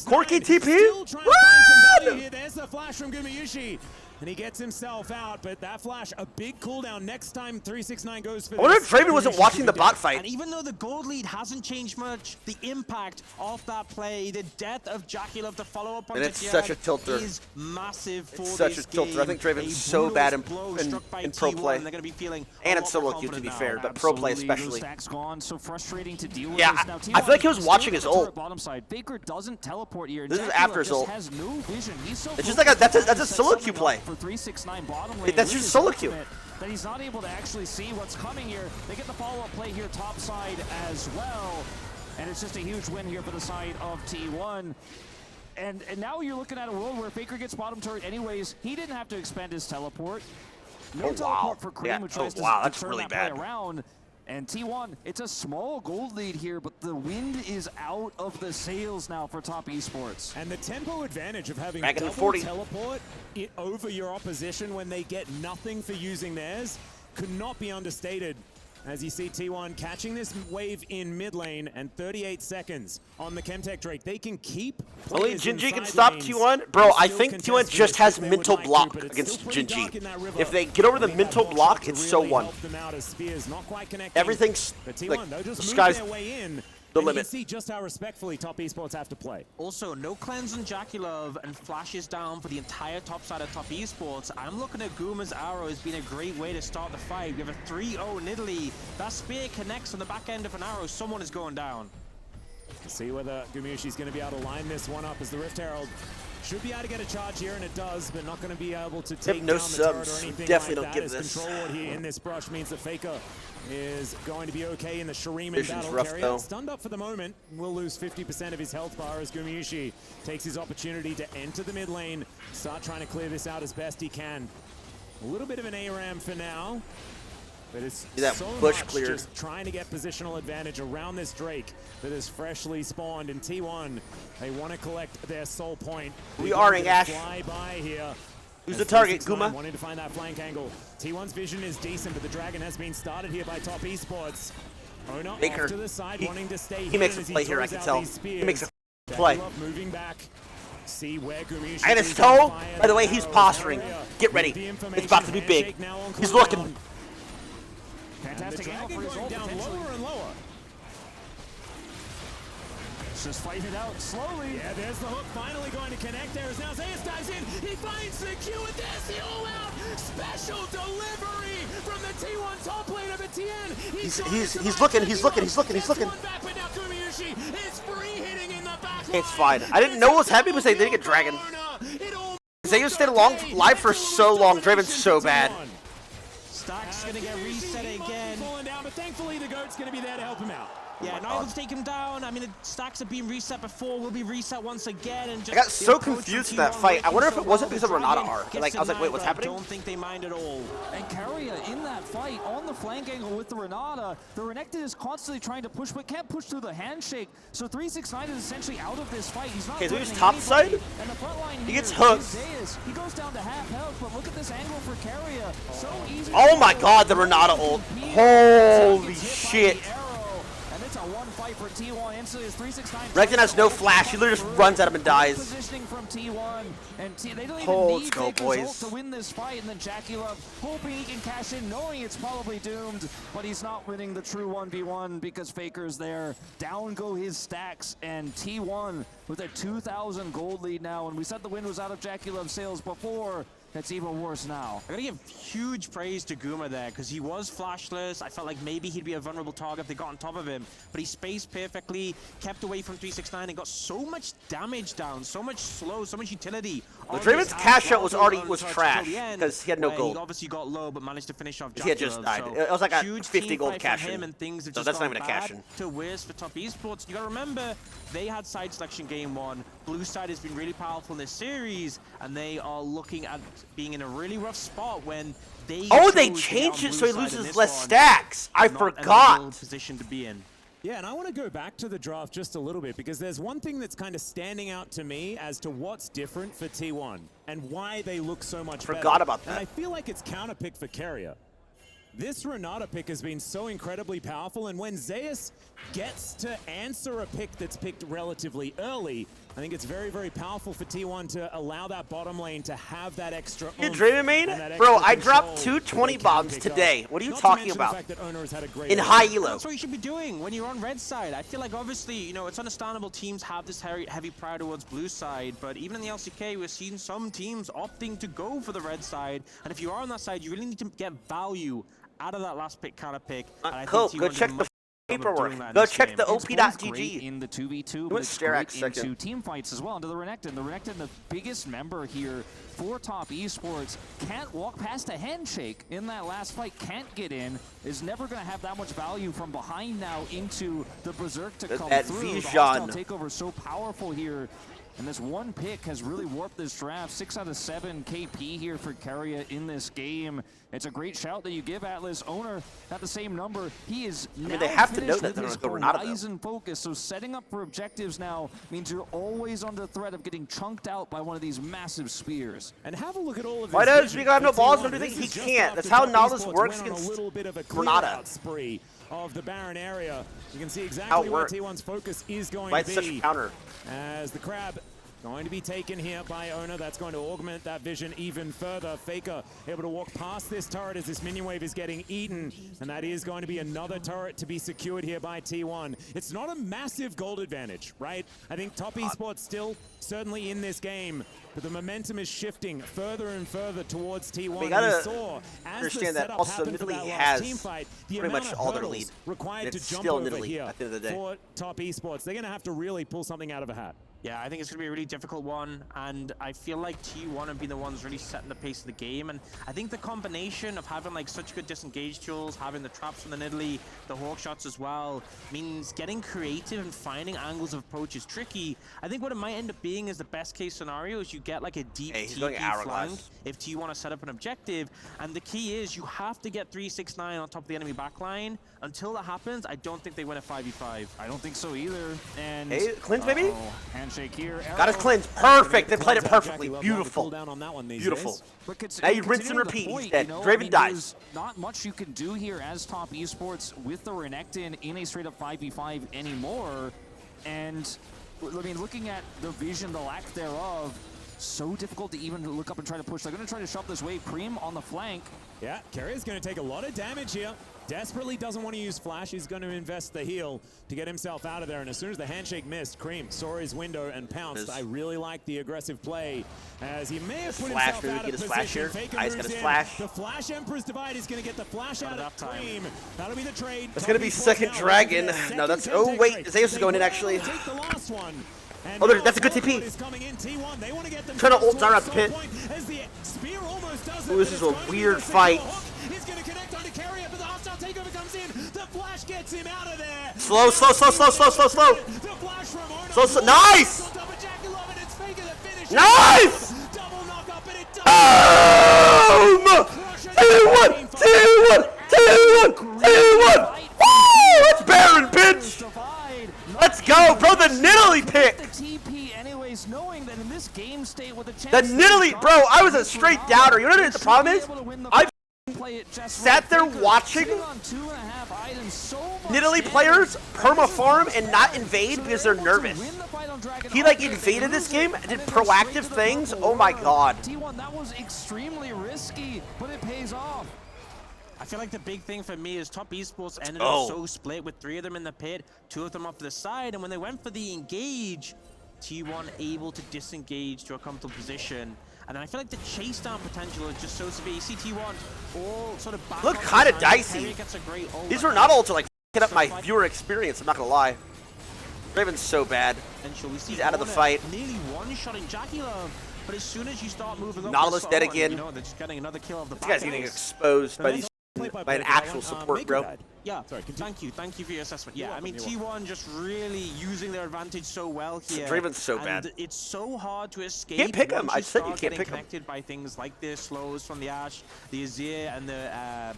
Corky TP. What? There's the flash from Gumayusi. And he gets himself out, but that flash, a big cooldown next time 369 goes for I wonder this. if Draven wasn't watching the bot fight. And even though the gold lead hasn't changed much, the impact of that play, the death of Jackie-Love to follow up on And it's Tien such a tilter. is massive for It's such this a tilter. I think game. Draven's A so bad in brutal blow struck by pro T1, play. They're going to be feeling And a it's lot more solo queue, to be confident fair, now. but pro play Absolutely, especially. those stacks gone, so frustrating to deal with. Yeah, this. Now, I feel like he was T1 watching his still at the ult. turret bottom side. Faker doesn't teleport here. This is Jackie after his just ult. has no vision. He's so It's just like that's a set solo something queue up play. for 369 bottom lane. That's with just his solo queue. ultimate that he's not able to actually see what's coming here. They get the follow-up play here top side as well. And it's just a huge win here for the side of T1. And now you're looking at a world where Faker gets bottom turret anyways. He didn't have to expend his teleport. No teleport for Cream, which tries to that's turn really that bad. play around. And T1, it's a small gold lead here, but the wind is out of the sails now for Top Esports. And the tempo advantage of having Back in double 40. teleport it over your opposition when they get nothing for using theirs could not be understated. As you see T1 catching this wave in mid lane and 38 seconds on the Chemtech Drake. They can keep Only players Jinji can inside stop lanes T1. Bro, I still think contest T1 just finishes has if they mental would like to, block but it's against still pretty Jinji. dark in that river. If they get over the Need mental that bot block, to it's so really one. help them out as Spears not quite connecting. Everything's But T1, like they'll just the move sky's their way in. the And limit. you can see just how respectfully Top Esports have to play. Also, no cleanse on Jackie-Love and flashes down for the entire top side of Top Esports. I'm looking at Guma's arrow as being a great way to start the fight. We have a 3-0 in Italy. That spear connects on the back end of an arrow. Someone is going down. See whether Gumayushi's going to be able to line this one up as the Rift Herald should be able to get a charge here, and it does, but not going to be able to take no down the turret or subs. anything Definitely like don't that. give As this. Control Ward here in this brush means that Faker is going to be okay in the Shuriman Vision's battle. rough, Carrier though. stunned up for the moment, will lose 50% of his health bar as Gumayusi takes his opportunity to enter the mid lane, start trying to clear this out as best he can. A little bit of an ARAM for now. But it's That so bush much cleared. just trying to get positional advantage around this Drake that is freshly spawned. In T1, they want to collect their soul point. We are in Ash. Fly by here. Who's As the target, 369 Guma? wanting to find that flank angle. T1's vision is decent, but the Dragon has been started here by Top Esports. Ona Baker. off to the side, wanting to stay He makes a as play here, I throws can out tell. these spears. He makes a play. Jackie Love moving back. See where Gumayusi And his is gonna toe, fire by the way, that he's arrow. posturing. Area Get ready. with the It's information. about to be big. Handshake now on He's cooldown. looking. Fantastic And the angle Dragon for his going ult, down potentially. lower and lower. Just fighting it out slowly. Yeah, there's the hook finally going to connect there as now Zeus dives in. He finds the Q and there's the all-out special delivery from the T1 top lane of Etienne. He's looking. Back, but now Gumayusi is free hitting in the back It's fine. I didn't know what was happening because they didn't get Dragon. Zeus stayed live for so long. Draven's so bad. Stack's gonna get reset again. Falling down, but thankfully the GOAT's gonna be there to help him out. Yeah, not able to take him down. I mean, the stacks have been reset before, will be reset once again. And just I got the so approach from confused in T1 that fight. I working wonder if so it wasn't well. because of The Renata Dragon R. gets Like, I was like, wait, denied, what's but happening? I don't think they mind at all. And Carrier in that fight on the flank angle with the Renata. The Renekton is constantly trying to push, but can't push through the handshake. So 369 is essentially out of this fight. He's not Okay, so he's threatening top anybody. side? And the front line He here gets is hooked. Zeus. He goes down to half health, but look at this angle for Carrier. So easy. Oh my god, the Renata ult. Holy shit. It's a one fight for T1. Instantly, it's 369. Renekton has no flash. He literally just runs at him and dies. Positioning from T1, and they don't even Oh, need let's go, Faker's boys. ult to win this fight. And then Jackie Love hoping he can cash in, knowing it's probably doomed, but he's not winning the true 1v1 because Faker's there. Down go his stacks, and T1 with a 2,000 gold lead now. And we said the win was out of Jackie Love's sails before. It's even worse now. I gotta give huge praise to Guma there, because he was flashless. I felt like maybe he'd be a vulnerable target if they got on top of him, but he spaced perfectly, kept away from 369, and got so much damage down, so much slow, so much utility. The Draven's cash out was trash because he had no gold. He obviously got low, but managed to finish off. He had just died. It was like a huge 50 gold cash him, in. and things have So just that's not gone even a cash bad in. to worse for top esports. You gotta remember, they had side selection game 1. Blue side has been really powerful in this series, and they are looking at being in a really rough spot when they changed it so he loses less stacks. I forgot. Position to be in. Yeah, and I want to go back to the draft just a little bit, because there's one thing that's kind of standing out to me as to what's different for T1 and why they look so much better. Forgot about that. And I feel like it's counterpick for Carrier. This Renata pick has been so incredibly powerful, and when Zeus gets to answer a pick that's picked relatively early, I think it's very, very powerful for T1 to allow that bottom lane to have that extra. You Draven main? Bro, I dropped 2 20 bombs today. What are you talking about? In high elo. That's what you should be doing when you're on red side. I feel like obviously, you know, it's understandable teams have this heavy pride towards blue side, but even in the LCK, we're seeing some teams opting to go for the red side. And if you are on that side, you really need to get value out of that last pick, counter pick. Cool, go check the paperwork. Go check the op.gg. In the 2v2, but it's great into team fights as well. Into the Renekton. The Renekton, the biggest member here for top esports, can't walk past a handshake in that last fight, can't get in, is never going to have that much value from behind now into the Berserk to come through. The hostile takeover so powerful here. And this one pick has really warped this draft. 6 out of 7 KP here for Carrier in this game. It's a great shout that you give Atlas. Owner at the same number. He is now they have to know finished that with they're his not Horizon focus. So setting up for objectives now means you're always under threat of getting chunked out by one of these massive spears. And have a look at all of this. Why does Rico have no balls and everything? He can't. That's how Nautilus works against Granada. Spree of the Baron area. You can see exactly where T1's focus is going to be. Such a counter. As the Crab going to be taken here by Owner. That's going to augment that vision even further. Faker able to walk past this turret as this minion wave is getting eaten. And that is going to be another turret to be secured here by T1. It's not a massive gold advantage, right? I think top esports still certainly in this game, but the momentum is shifting further and further towards T1. We gotta saw, understand that also Nidalee has pretty much all their lead. Required it's to jump still over Nidalee here at the end of the day. for top esports. They're going to have to really pull something out of a hat. Yeah, I think it's going to be a really difficult one, and I feel like T1 have been the ones really setting the pace of the game, and I think the combination of having like such good disengage tools, having the traps from the Nidalee, the hawk shots as well, means getting creative and finding angles of approach is tricky. I think what it might end up being is the best case scenario is you get like a deep TP flank if T1 want to set up an objective, and the key is you have to get 369 on top of the enemy backline. Until that happens, I don't think they win a 5v5. I don't think so either. And hey, cleanse maybe? Handshake here. Got his cleanse. Perfect. They played it perfectly. Beautiful. Beautiful. Now you rinse and repeat. He's dead. Draven dies. Not much you can do here as top esports with the Renekton in a straight up 5v5 anymore. And I mean, looking at the vision, the lack thereof, so difficult to even look up and try to push. They're going to try to shove this way. Preem on the flank. Yeah, Carrier's going to take a lot of damage here. Desperately doesn't want to use flash. He's going to invest the heal to get himself out of there. And as soon as the handshake missed, Cream saw his window and pounced. I really like the aggressive play as he may have put himself out of position. Faker moves in. The Flash Emperor's Divide is going to get the flash out of Cream. That'll be the trade. That's going to be second dragon. No, that's... Oh, wait. Zeus is going in, actually. Take the last one. Oh, that's a good TP. Trying to ult down at the pit. Ooh, this is a weird fight. He's going to connect onto Carrier, but the hostile takeover comes in. The flash gets him out of there. Slow. The flash from Ono. Slow. Nice! Nice! Boom! 2-1! 2-1! Woo! That's Baron, bitch! Let's go, bro. The Nidalee pick. The TP anyways, knowing that in this game state with a chance. The Nidalee, bro. I was a straight doubter. You know what the problem is? I play it just sat there Faker watching sitting on 2.5 items, so much Nidalee damage. players perma-farm and not invade because they're nervous. He like invaded this game, did proactive things. Oh my god. T1, that was extremely risky, but it pays off. I feel like the big thing for me is Top Esports ended up so split with 3 of them in the pit, 2 of them off to the side, and when they went for the engage, T1 able to disengage to a comfortable position. And I feel like the chase down potential is just so severe. You see T1 all sort of back. Look kind of dicey. These were not all to like get up my viewer experience, I'm not gonna lie. Raven's so bad. He's out of the fight. Nearly one-shotting Jackie Love, but as soon as you start moving up, Nautilus dead again. You know, they're just getting another kill of the This guy's getting exposed by these by an actual support, bro. Yeah, thank you for your assessment. Yeah, I mean, T1 just really using their advantage so well here. Draven's so bad. It's so hard to escape. Can't pick him. once I said you start can't getting pick him. connected by things like the slows from the Ashe, the Azir, and the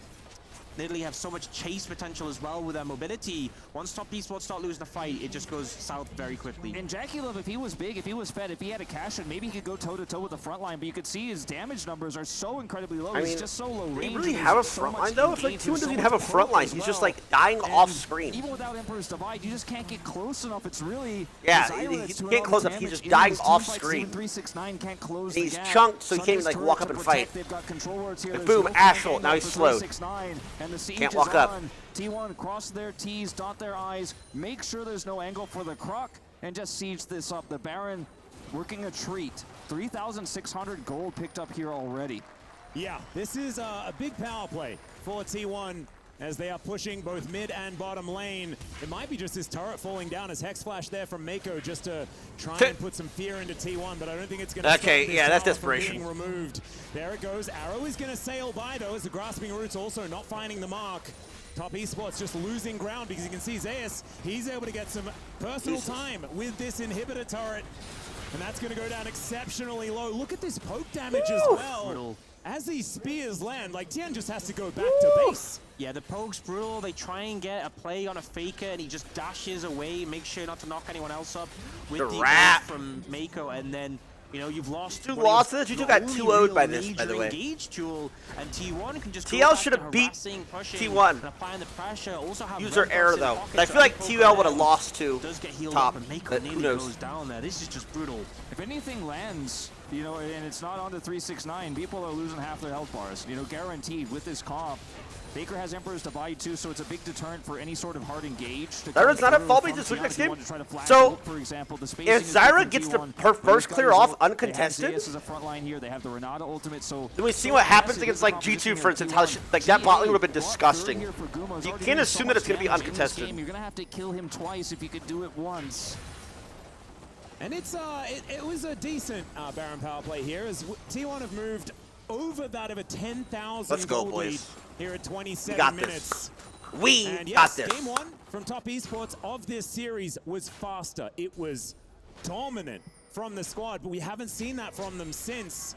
Nidalee have so much chase potential as well with their mobility. Once Top Esports start losing the fight, it just goes south very quickly. And Jackie Love, if he was big, if he was fed, if he had a cash in, maybe he could go toe-to-toe with the front line, but you could see his damage numbers are so incredibly low. I mean, he's just so low range. do you really have a front line though? I feel like T1 doesn't even have a front line. He's just like dying off screen. Even without Emperor's Divide, you just can't get close enough. It's really... Yeah, he can't close enough. He's just dying off screen. 369 can't close He's the gap. chunked, so he can't even like walk up and fight. They've got control wards here. And boom, Ashel. Now he's slowed. Can't walk up. T1 cross their T's, dot their I's, make sure there's no angle for the Croc, and just siege this up. The Baron working a treat. 3,600 gold picked up here already. Yeah, this is a big power play for T1 as they are pushing both mid and bottom lane. It might be just this turret falling down as Hex Flash there from Mako just to try and put some fear into T1, but I don't think it's going to stop this that's tower desperation. from being removed. There it goes. Arrow is going to sail by though as the Grasping Roots also not finding the mark. Top Esports just losing ground because you can see Zeus, he's able to get some personal time with this inhibitor turret. And that's going to go down exceptionally low. Look at this poke damage as well. As these spears land, like Tien just has to go back to base. Yeah, the poke's brutal. They try and get a play on a Faker, and he just dashes away, makes sure not to knock anyone else up with the ult from Mako, and then, you know, you've lost 2 losses. You two got 2-0'd by this, by the way. Engage tool, and T1 can just TL should have beat T1. And applying the pressure. Also have User error though. But I feel like TL would have lost to top. But who knows? Down there. This is just brutal. If anything lands, you know, and it's not onto 369, people are losing half their health bars. You know, guaranteed with this comp. Faker has Emperor's Divide too, so it's a big deterrent for any sort of hard engage. Zyra's not at fault, but he just next game. So, if Zyra gets her first clear off uncontested, then we see what happens against like G2, for instance, how like that bot lane would have been disgusting. You can't assume that it's going to be uncontested. You're going to have to kill him twice if you could do it once. And it's it was a decent Baron power play here as T1 have moved over that of a 10,000 Let's go, gold boys. lead here at 27 We got minutes. This. We and yes, got this. Game 1 from Top Esports of this series was faster. It was dominant from the squad, but we haven't seen that from them since.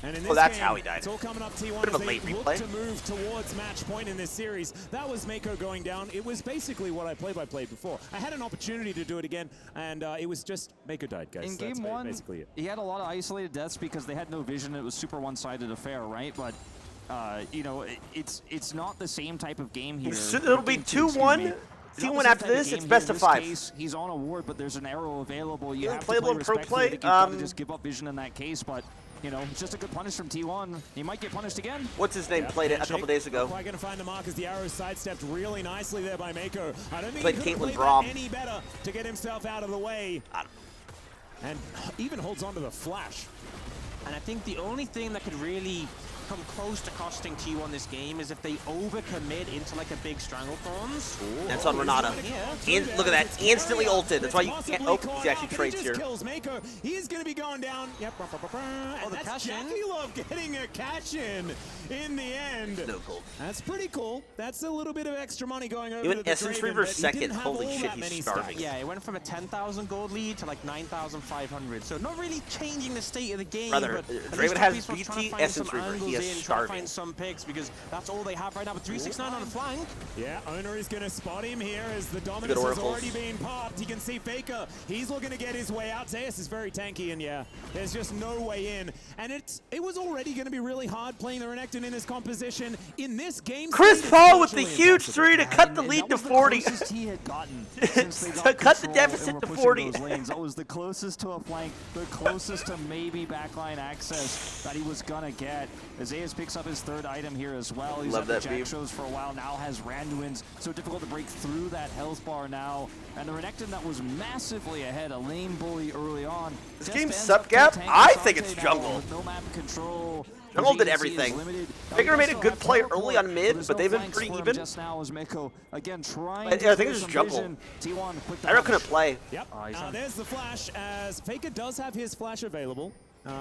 And in this that's game, how he died. It's all coming up T1 Bit of a as late they look replay. to move towards match point in this series. That was Mako going down. It was basically what I play-by-played before. I had an opportunity to do it again, and it was just Mako died, guys. In That's game 1, basically it. he had a lot of isolated deaths because they had no vision. It was super one-sided affair, right? But you know, it's not the same type of game here. It'll be 2-1. T1 after this, it's best of 5. He's on a ward, but there's an arrow available. You have to playable play and pro respectfully. play. I think you've got to just give up vision in that case, but you know, it's just a good punish from T1. He might get punished again. What's his name? Played it a couple days ago. Quite going to find the mark as the arrow sidestepped really nicely there by Mako. I don't think Played he could Caitlyn play Braum. that any better to get himself out of the way. And even holds on to the flash. And I think the only thing that could really come close to costing T1 this game is if they overcommit into like a big Stranglethorns. That's on Renata. Look at that. Instantly ulted. That's why you can't. Oh, he actually trades here. Kills Mako. He's going to be going down. Yep. And that's Jackie Love getting a catch in the end. No gold. That's pretty cool. That's a little bit of extra money going over Even to the Essence Draven, Reaver but he second. didn't have Holy all shit, that he's many starving. Yeah, it went from a 10,000 gold lead to like 9,500. So not really changing the state of the game. Brother, but Draven has BT Essence Reaver. He has just in, try to starving. find some picks because that's all they have right now. But 369 on the flank. Yeah, Owner is going to spot him here as the dominance has already been popped. You can see Faker. He's looking to get his way out. Zeus is very tanky, and yeah, there's just no way in. And it was already going to be really hard playing the Renekton in this composition. In this game, Chris Paul with the huge 3 to cut the lead to 40. He had gotten since they got To cut the control deficit and were to pushing 40. those lanes. That was the closest to a flank, the closest to maybe backline access that he was gonna get. Zeus picks up his 3rd item here as well. He's Love at the that Jack beam. shows for a while now, has Randuin's, so difficult to break through that health bar now. And the Renekton that was massively ahead, a lane bully early on. This just game's ends sub up gap? tanking I think it's Sante now jungle. with no map control. Jungle did His agency is everything. limited. Faker made a good play teleport, early on mid, there's but no they've been flanks pretty for him even. just now as Mako again trying I to think clear it's some jungle. vision. T1 quick to Tyler punish. couldn't play. Yep. There's the flash as Faker does have his flash available.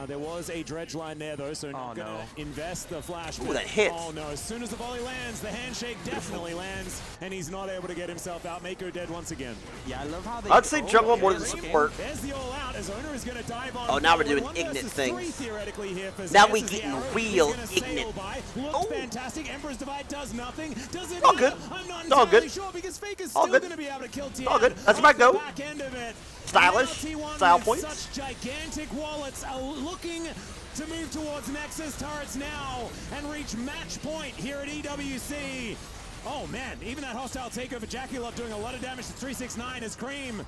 There was a dredge line there though, so not gonna invest the flash. Ooh, that hits. Oh no, as soon as the volley lands, the handshake definitely lands, and he's not able to get himself out. Mako dead once again. Yeah, I love how they I'd say jungle more than support. There's the all out as Owner is gonna dive on. Oh, now we're forward. doing 1 ignorant versus things. 3 theoretically here for Now Zeus we as the getting arrow is real gonna sail ignorant. by. Looks fantastic. Emperor's Divide does nothing. Does it? All good. I'm not It's all entirely good. sure because Faker's All still good. gonna be able to kill Tian. All good. That's my go. Back end of it. Stylish. Now T1 Style with points. Such gigantic wallets are looking to move towards Nexus turrets now and reach match point here at EWC. Oh man, even that hostile takeover, Jackie doing a lot of damage to 369 as Cream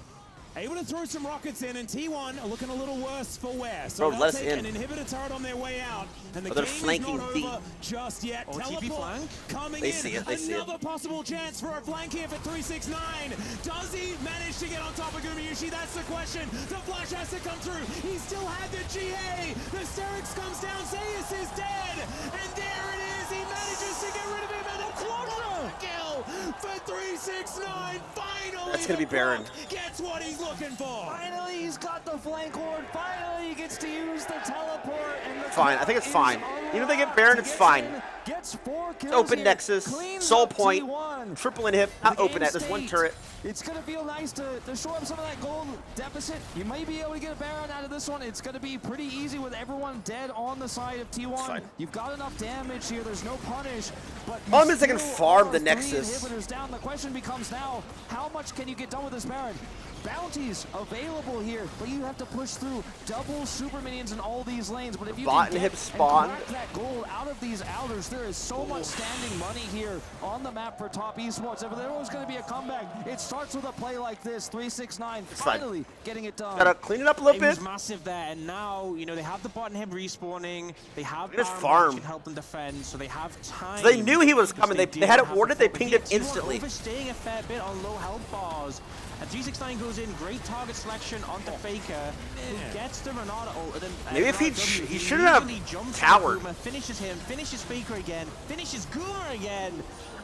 able to throw some rockets in, and T1 are looking a little worse for wear. So Bro, they'll let us take in. an inhibitor turret on their way out, and the Oh, they're game is flanking not deep. over just yet. Oh, TP Teleport flank? coming They in. see it, they see it. Another possible chance for a flank here for 369. Does he manage to get on top of Gumayushi? That's the question. The flash has to come through. He still had the GA. The Sterix comes down. Zeus is dead. And there it is. He manages to get rid of him. And a quadra kill for 369. Finally, That's gonna be Baron. Gets what he's looking for. Finally, he's got the flank ward. Finally, he gets to use the teleport. And the Fine. I think it's clock fine. is Even if they get unlocked. Baron, He it's gets fine. in, Gets 4 kills Open here, Nexus, cleans Soul up Point, T1. triple inhib, not The open game at this one state. turret. It's going to feel nice to shore up some of that gold deficit. You might be able to get a Baron out of this one. It's going to be pretty easy with everyone dead on the side of T1. Fine. You've got enough damage here. There's no punish. But you Problem is they can still farm are the 3 Nexus. inhibitors down. The question becomes now, how much can you get done with this Baron? Bounties available here, but you have to push through double super minions in all these lanes. But if you Bot can and get hip spawn. and crack that gold out of these outers, there is so much standing money here on the map for top esports. If there was going to be a comeback, it starts with a play like this. 369 fine. finally getting it done. Gotta clean it up a little It was bit. massive there, and now, you know, they have the bot and him respawning. They have They just Baron farm. that should help them defend, so they have time. So they knew he was because coming. they They had it have warded. the They pinged him T1 instantly. overstaying a fair bit on low health bars. And 369 goes in, great target selection onto Faker, who gets the Renata ult. And then, Maybe if Renata he should have immediately jumps towered. on Guma, finishes him, finishes Faker again, finishes Guma again,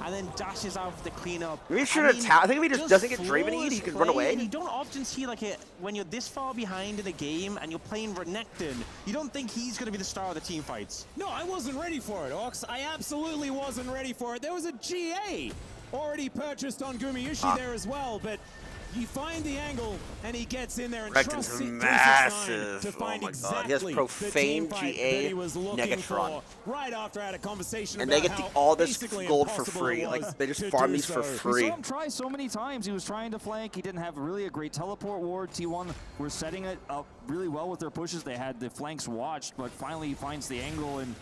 and then dashes out for the cleanup. Maybe he should have I think if he just doesn't get Draven Eat, he could run away. And you don't often see like it when you're this far behind in a game and you're playing Renekton. You don't think he's going to be the star of the team fights. No, I wasn't ready for it, Ox. I absolutely wasn't ready for it. There was a GA already purchased on Gumayushi there as well, but you find the angle, and he gets in there and Renekton's trusts it massive. to find Oh my exactly God. He has the profane team fight GA that he was looking Negatron. for. Right after I had a conversation And about they get how all this basically gold for impossible free. it Like was they just to farm do these for so. We free. saw him try so many times. He was trying to flank. He didn't have really a great teleport ward. T1 were setting it up really well with their pushes. They had the flanks watched, but finally he finds the angle and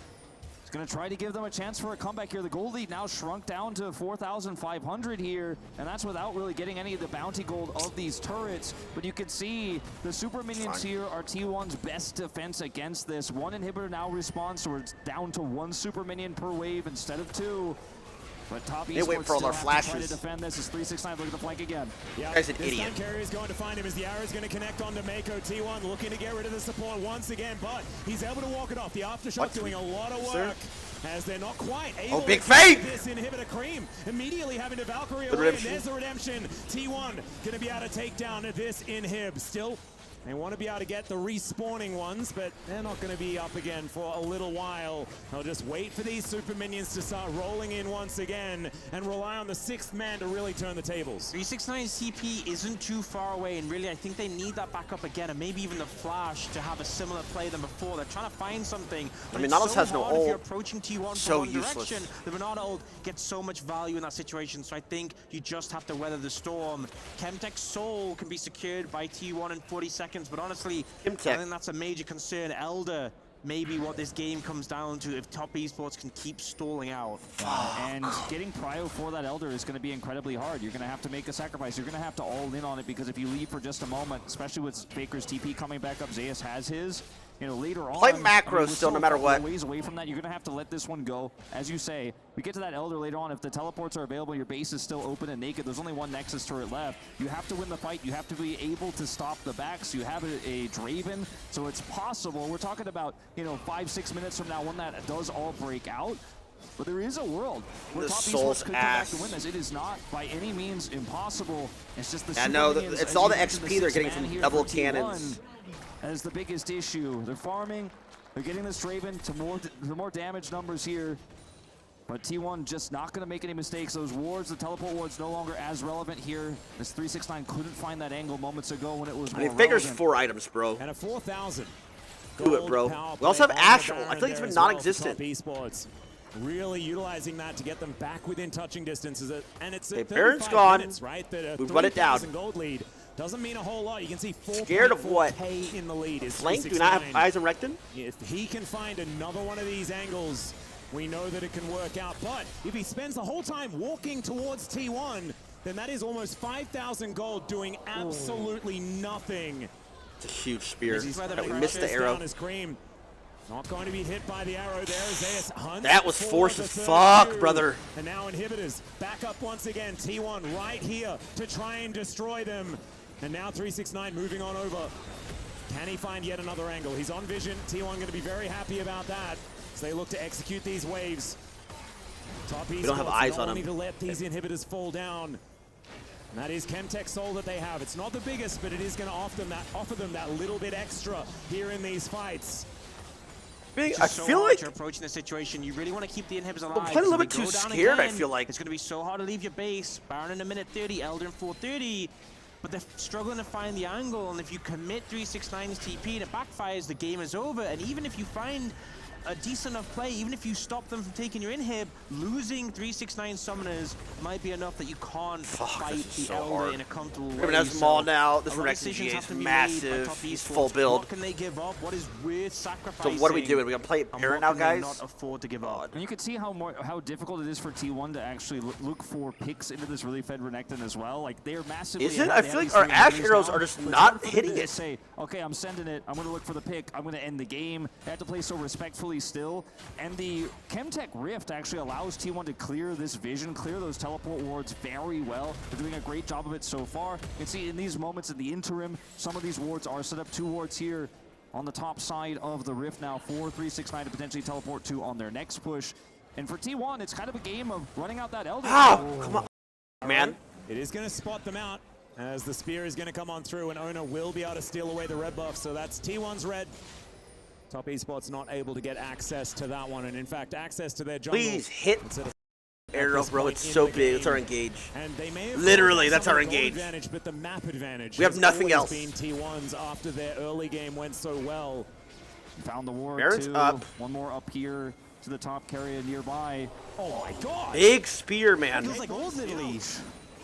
he's going to try to give them a chance for a comeback here. The gold lead now shrunk down to 4,500 here, and that's without really getting any of the bounty gold of these turrets. But you can see the super minions here are T1's best defense against this. 1 inhibitor now respawns, so it's down to 1 super minion per wave instead of 2. But top They wait esports for all still their have to try flashes. to defend this. Is 369 looking to flank again. Yeah, Guy's an this idiot. time Carrier is going to find him as the arrow is going to connect onto Mako. T1 looking to get rid of the support once again, but he's able to walk it off. The aftershock doing a lot of Sir? work as they're not quite able big to fake! get this inhibitor. Cream immediately having to Valkyrie The away, and redemption. there's the redemption. T1 going to be able to take down this inhib. Still They want to be able to get the respawning ones, but they're not going to be up again for a little while. They'll just wait for these super minions to start rolling in once again and rely on the 6th man to really turn the tables. 369's TP isn't too far away, and really I think they need that backup again, and maybe even the flash to have a similar play than before. They're trying to find something. I mean, Nautilus has no ult. If you're approaching T1 So from one useless. direction, the Bernard ult gets so much value in that situation, so I think you just have to weather the storm. Chemtech's soul can be secured by T1 in 40 seconds, but honestly, I think that's a major concern. Elder, maybe what this game comes down to if Top Esports can keep stalling out. And getting prio for that Elder is going to be incredibly hard. You're going to have to make a sacrifice. You're going to have to all in on it, because if you leave for just a moment, especially with Faker's TP coming back up, Zeus has his. You know, later on, Play macros still, no matter what. Ways away from that, you're gonna have to let this one go. As you say, we get to that Elder later on. If the teleports are available, your base is still open and naked. There's only one Nexus turret left. You have to win the fight. You have to be able to stop the backs. You have a Draven, so it's possible. We're talking about 5-6 minutes from now when that does all break out. But there is a world where Top Esports could come back to win this. It is not by any means impossible. It's just the I know, it's all the XP they're getting from double cannons. That is the biggest issue. They're farming. They're getting this Draven to more damage numbers here. But T1 just not going to make any mistakes. Those wards, the teleport wards, no longer as relevant here. This 369 couldn't find that angle moments ago when it was more Faker's relevant. 4 items, bro. And a 4,000. Do it, bro. We also have Astral. I feel like it's been non-existent. Esports really utilizing that to get them back within touching distances. And it's Okay, Baron's gone. minutes, right? That We've run it down. Gold lead doesn't mean a whole lot. You can see 4. Scared of what? In the lead is Flank do not have eyes on Recton? If he can find another one of these angles, we know that it can work out. But if he spends the whole time walking towards T1, then that is almost 5,000 gold doing absolutely nothing. It's a huge spear. We missed the arrow. Not going to be hit by the arrow there. Zeus hunts. That was forced as fuck, brother. And now inhibitors back up once again. T1 right here to try and destroy them. And now 369 moving on over. Can he find yet another angle? He's on vision. T1 going to be very happy about that as they look to execute these waves. Top we don't have eyes on him. Need to let these inhibitors fall down. And that is Chemtech Soul that they have. It's not the biggest, but it is going to offer them that little bit extra here in these fights. I feel like you're approaching the situation. You really want to keep the inhibitors alive. I'm playing a little bit too scared, I feel like. It's going to be so hard to leave your base. Baron in a minute 30, Elder in 4:30. But they're struggling to find the angle, and if you commit 369's TP and it backfires, the game is over. And even if you find a decent enough play, even if you stop them from taking your inhib, losing 369 summoners might be enough that you can't fight the Elder in a comfortable way. Has Maul now. This Renekton GA is massive. He's full build. What can they give up? What is worth sacrificing? So what are we doing? We're gonna play it Baron now, guys? Not afford to give up. And you can see how difficult it is for T1 to actually look for picks into this really fed Renekton as well. Like they're massively. Is it? I feel like our Ash arrows are just not hitting it. Say, okay, I'm sending it. I'm gonna look for the pick. I'm gonna end the game. They have to play so respectfully still. And the Chemtech Rift actually allows T1 to clear this vision, clear those teleport wards very well. They're doing a great job of it so far. You can see in these moments in the interim, some of these wards are set up. 2 wards here on the top side of the Rift now for 369 to potentially teleport to on their next push. And for T1, it's kind of a game of running out that Elder. Oh, come on, man. It is going to spot them out as the spear is going to come on through, and Ona will be able to steal away the red buff. So that's T1's red. Top Esports not able to get access to that one, and in fact, access to their jungle. Please hit arrow, bro. It's so big. It's our engage. And they may have literally, that's our engage. Advantage, but the map advantage. We have nothing else. Been T1's after their early game went so well. Found the ward. Baron's up. One more up here to the top carrier nearby. Oh my god! Big spear, man. Feels like old Italy.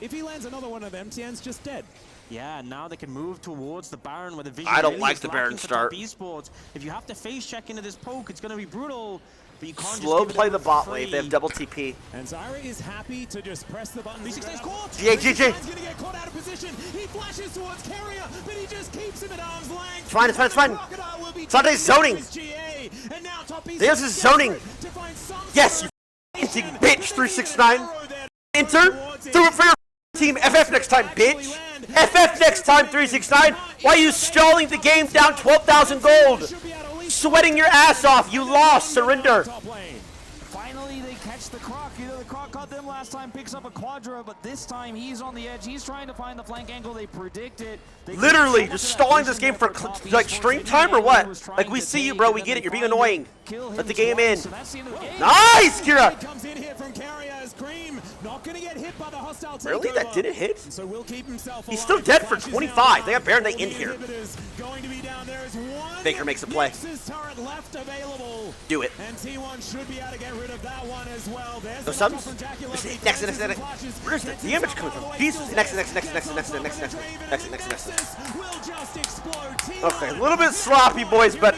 If he lands another one of them, Tien's just dead. Yeah, now they can move towards the Baron where the vision I don't really like is the lacking Baron for start. Top Esports. If you have to face check into this poke, it's going to be brutal. But you can't Slow just play the bot free. wave. They have double TP. And Zyra is happy to just press the button. 369's caught. GG. He's going to get caught out of position. He flashes towards Carrier, but he just keeps him at arm's length. It's fine, it's fine, it's fine. Sunday's zoning. And now Top Esports There's his zoning. Yes, you f***ing bitch, 369. Enter. Throw it for your team. FF next time, bitch. FF next time, 369. Why are you stalling the game down 12,000 gold? Sweating your ass off. You lost. Surrender. finally they catch the Croc. You know, the Croc got them last time, picks up a Quadra, but this time he's on the edge. He's trying to find the flank angle. They predict it. Literally just stalling this game for like stream time or what? Like, we see you, bro. We get it. You're being annoying. Let the game in. Nice, Kira. Comes in here from Carrier as Cream, not going to get hit by the hostile takeover. Really? That didn't hit? So will keep himself He's still dead for 25. They got Baron Knight in here. Going to be down there is one Faker makes a play. turret left available. Do it. And T1 should be able to get rid of that one as well. There's No the subs? from Dracula. Next. Where's the damage coming from? Jesus. Next. Will just explode. Okay, a little bit sloppy, boys, but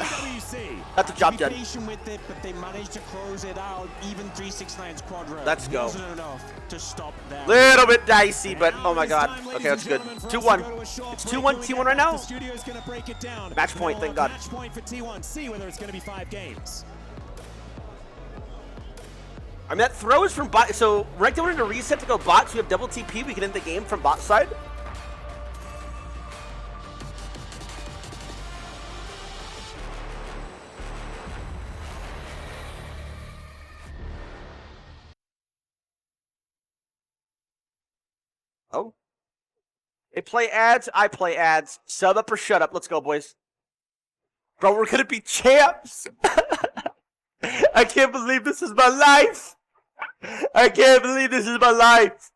got the job done. Patient with it, but they managed to close it out. Even 369's Quadra Let's go. wasn't enough to stop that. Little bit dicey, but oh my god. Okay, that's good. 2-1. It's 2-1 T1 right now. The studio's going to break it down. Match point, thank God. Match point for T1. See whether it's going to be 5 games. I mean, that throw is from bot. So, right down into reset to go bot, so we have double TP. We can end the game from bot side. Oh. They play ads, I play ads. Sub up or shut up. Let's go, boys. Bro, we're gonna be champs. I can't believe this is my life. I can't believe this is my life.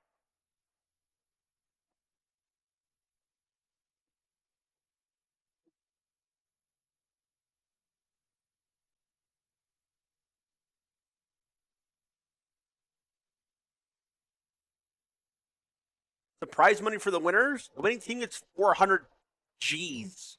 The prize money for the winners? The winning team gets 400 G's.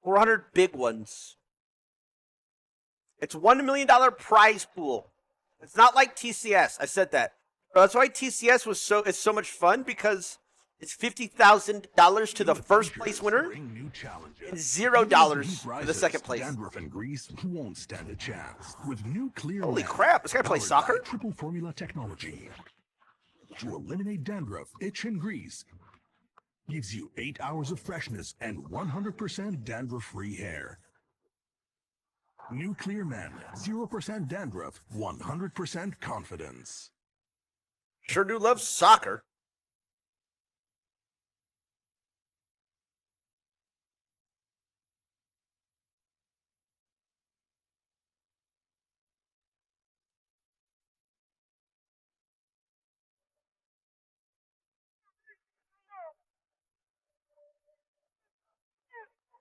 $400 big ones. It's $1 million prize pool. It's not like TCS. I said that. That's why TCS was so much fun, because it's $50,000 to the first place winner and $0 for the second place. Dandruff and grease won't stand a chance. With new Clear Holy Lamp, crap, this guy plays powered by soccer? Triple formula technology to eliminate dandruff, itch, and grease. Gives you 8 hours of freshness and 100% dandruff-free hair. New Clear Man, 0% dandruff, 100% confidence. Sure do love soccer.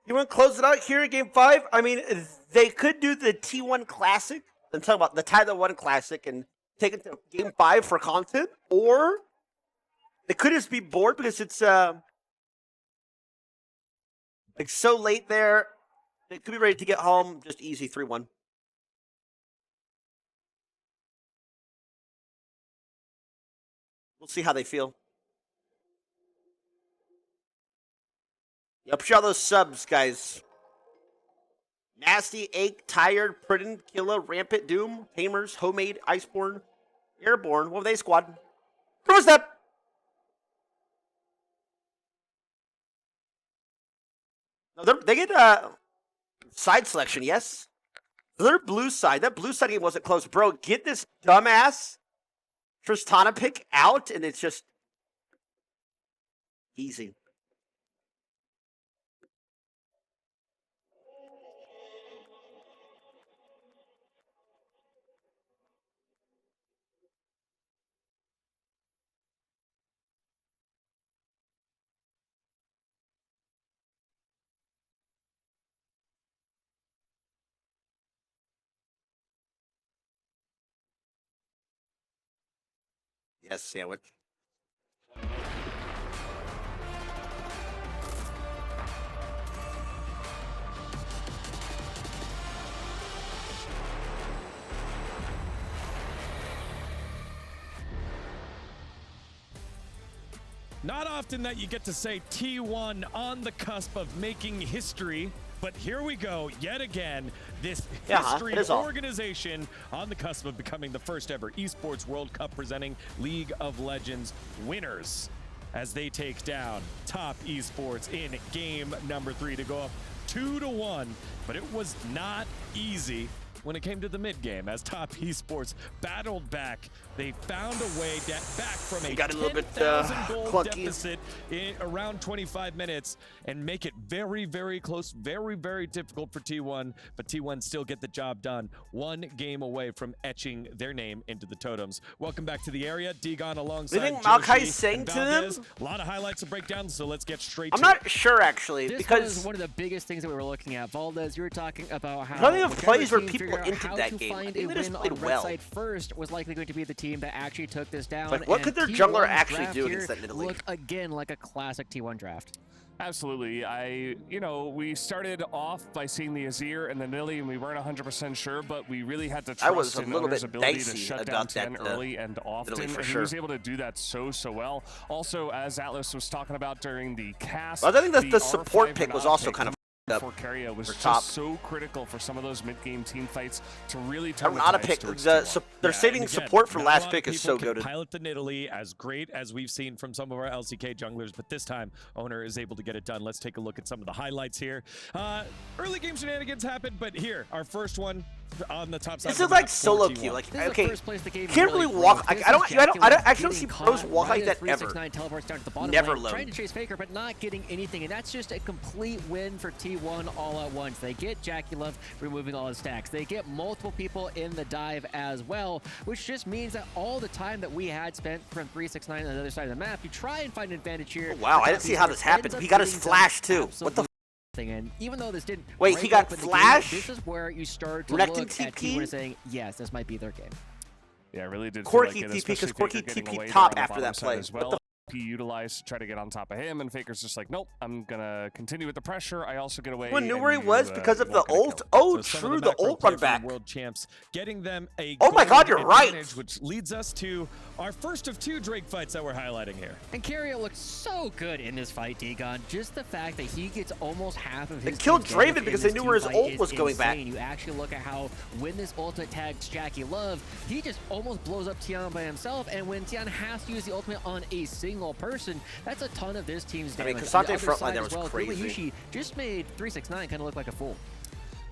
You want to close it out here in Game 5? I mean, they could do the T1 Classic and talk about the TYLER1 Classic and take it to Game 5 for content, or they could just be bored because it's like so late there. They could be ready to get home just easy 3-1. We'll see how they feel. Appreciate all those subs, guys. Nasty, Ache, Tired, Pridden, Killa, Rampant, Doom, Tamers, Homemade, Iceborne, Airborne. What were they, squad? Throw a step! No, they get side selection, yes? Their blue side. That blue side game wasn't close. Bro, get this dumbass Tristana pick out, and it's just easy. Yes, sandwich. Not often that you get to say T1 on the cusp of making history But here we go, yet again, this Yeah, history it is all. organization on the cusp of becoming the first ever Esports World Cup presenting League of Legends winners as they take down Top Esports in game number 3 to go up 2-1. But it was not easy when it came to the mid game as Top Esports battled back. They found a way back from a 10,000 gold deficit in around 25 minutes and make it very, very close, very, very difficult for T1, but T1 still get the job done. One game away from etching their name into the totems. Welcome back to the area. Degon alongside Do you think Joshi Maokai's saying and to them? Valdez. A lot of highlights to break down, so let's get straight I'm to it. not sure, actually, This because was one of the biggest things that we were looking at. Valdez, you were talking about how Plenty of whichever plays where team people figured out entered how that to game. I find think a they just win played on well. red side first was likely going to be the team that actually took this down. Like, what could their And jungler T1's actually draft do here against that Nidalee? looked again like a classic T1 draft. Absolutely. We started off by seeing the Azir and the Nidalee, and we weren't 100% sure, but we really had to I was trust a in little Owner's bit ability to dicey shut down about TN that, early and often, Nidalee for and he sure. was able to do that so well. Also, as Atlas was talking about during the cast, I think that the support R5 pick was Renata also pick kind of for Carrier was for just top. so critical for some of those mid-game team fights to really turn the Renata tides pick, towards they're Yeah, saving and again, support for not a last lot pick of is so people good. can pilot the Nidalee as great as we've seen from some of our LCK junglers, but this time Owner is able to get it done. Let's take a look at some of the highlights here. Early game shenanigans happened, but here, our first one on the top side. This is like solo queue. Like, This is the okay, first place the game can't really really walk. broke. I don't This is actually don't see getting pros caught walk right like as that ever. 369 teleports down to the bottom Never lane, load. trying to chase Faker, but not getting anything, and that's just a complete win for T1 all at once. They get Jackie Love removing all his stacks. They get multiple people in the dive as well, which just means that all the time that we had spent from 369 on the other side of the map, you try and find an advantage here. Oh, wow, I didn't see how this happened. He got his flash too. What the? And even though this didn't Wait, break he got open the game, flash? this is where you start to Renekton look at TP? T1 and saying, yes, this might be their game. Yeah, really did. Corky feel like it, TP, 'cause especially Corky Faker getting TP away top there on the after that bottom side play. as What well. He utilized to try to get on top of him, and Faker's just like, nope, I'm gonna continue with the pressure. I also get away. Everyone knew and where he you, was because of the won't get a ult. kill. Oh, So some true, of the macro ult play run for the back. world champs, getting them a Oh my God, gold you're right. advantage, which leads us to our first of 2 Drake fights that we're highlighting here. And Carrier looked so good in this fight, Degon. Just the fact that he gets almost half of his They killed team's damage Draven in because they this knew where his team ult fight was is going back. insane. You actually look at how when this ultimate tags Jackie Love, he just almost blows up Tian by himself, and when Tian has to use the ultimate on a single person, that's a ton of this team's I mean, damage. Cassante The other frontline side there as was well, crazy. Yushi just made 369 kind of look like a fool.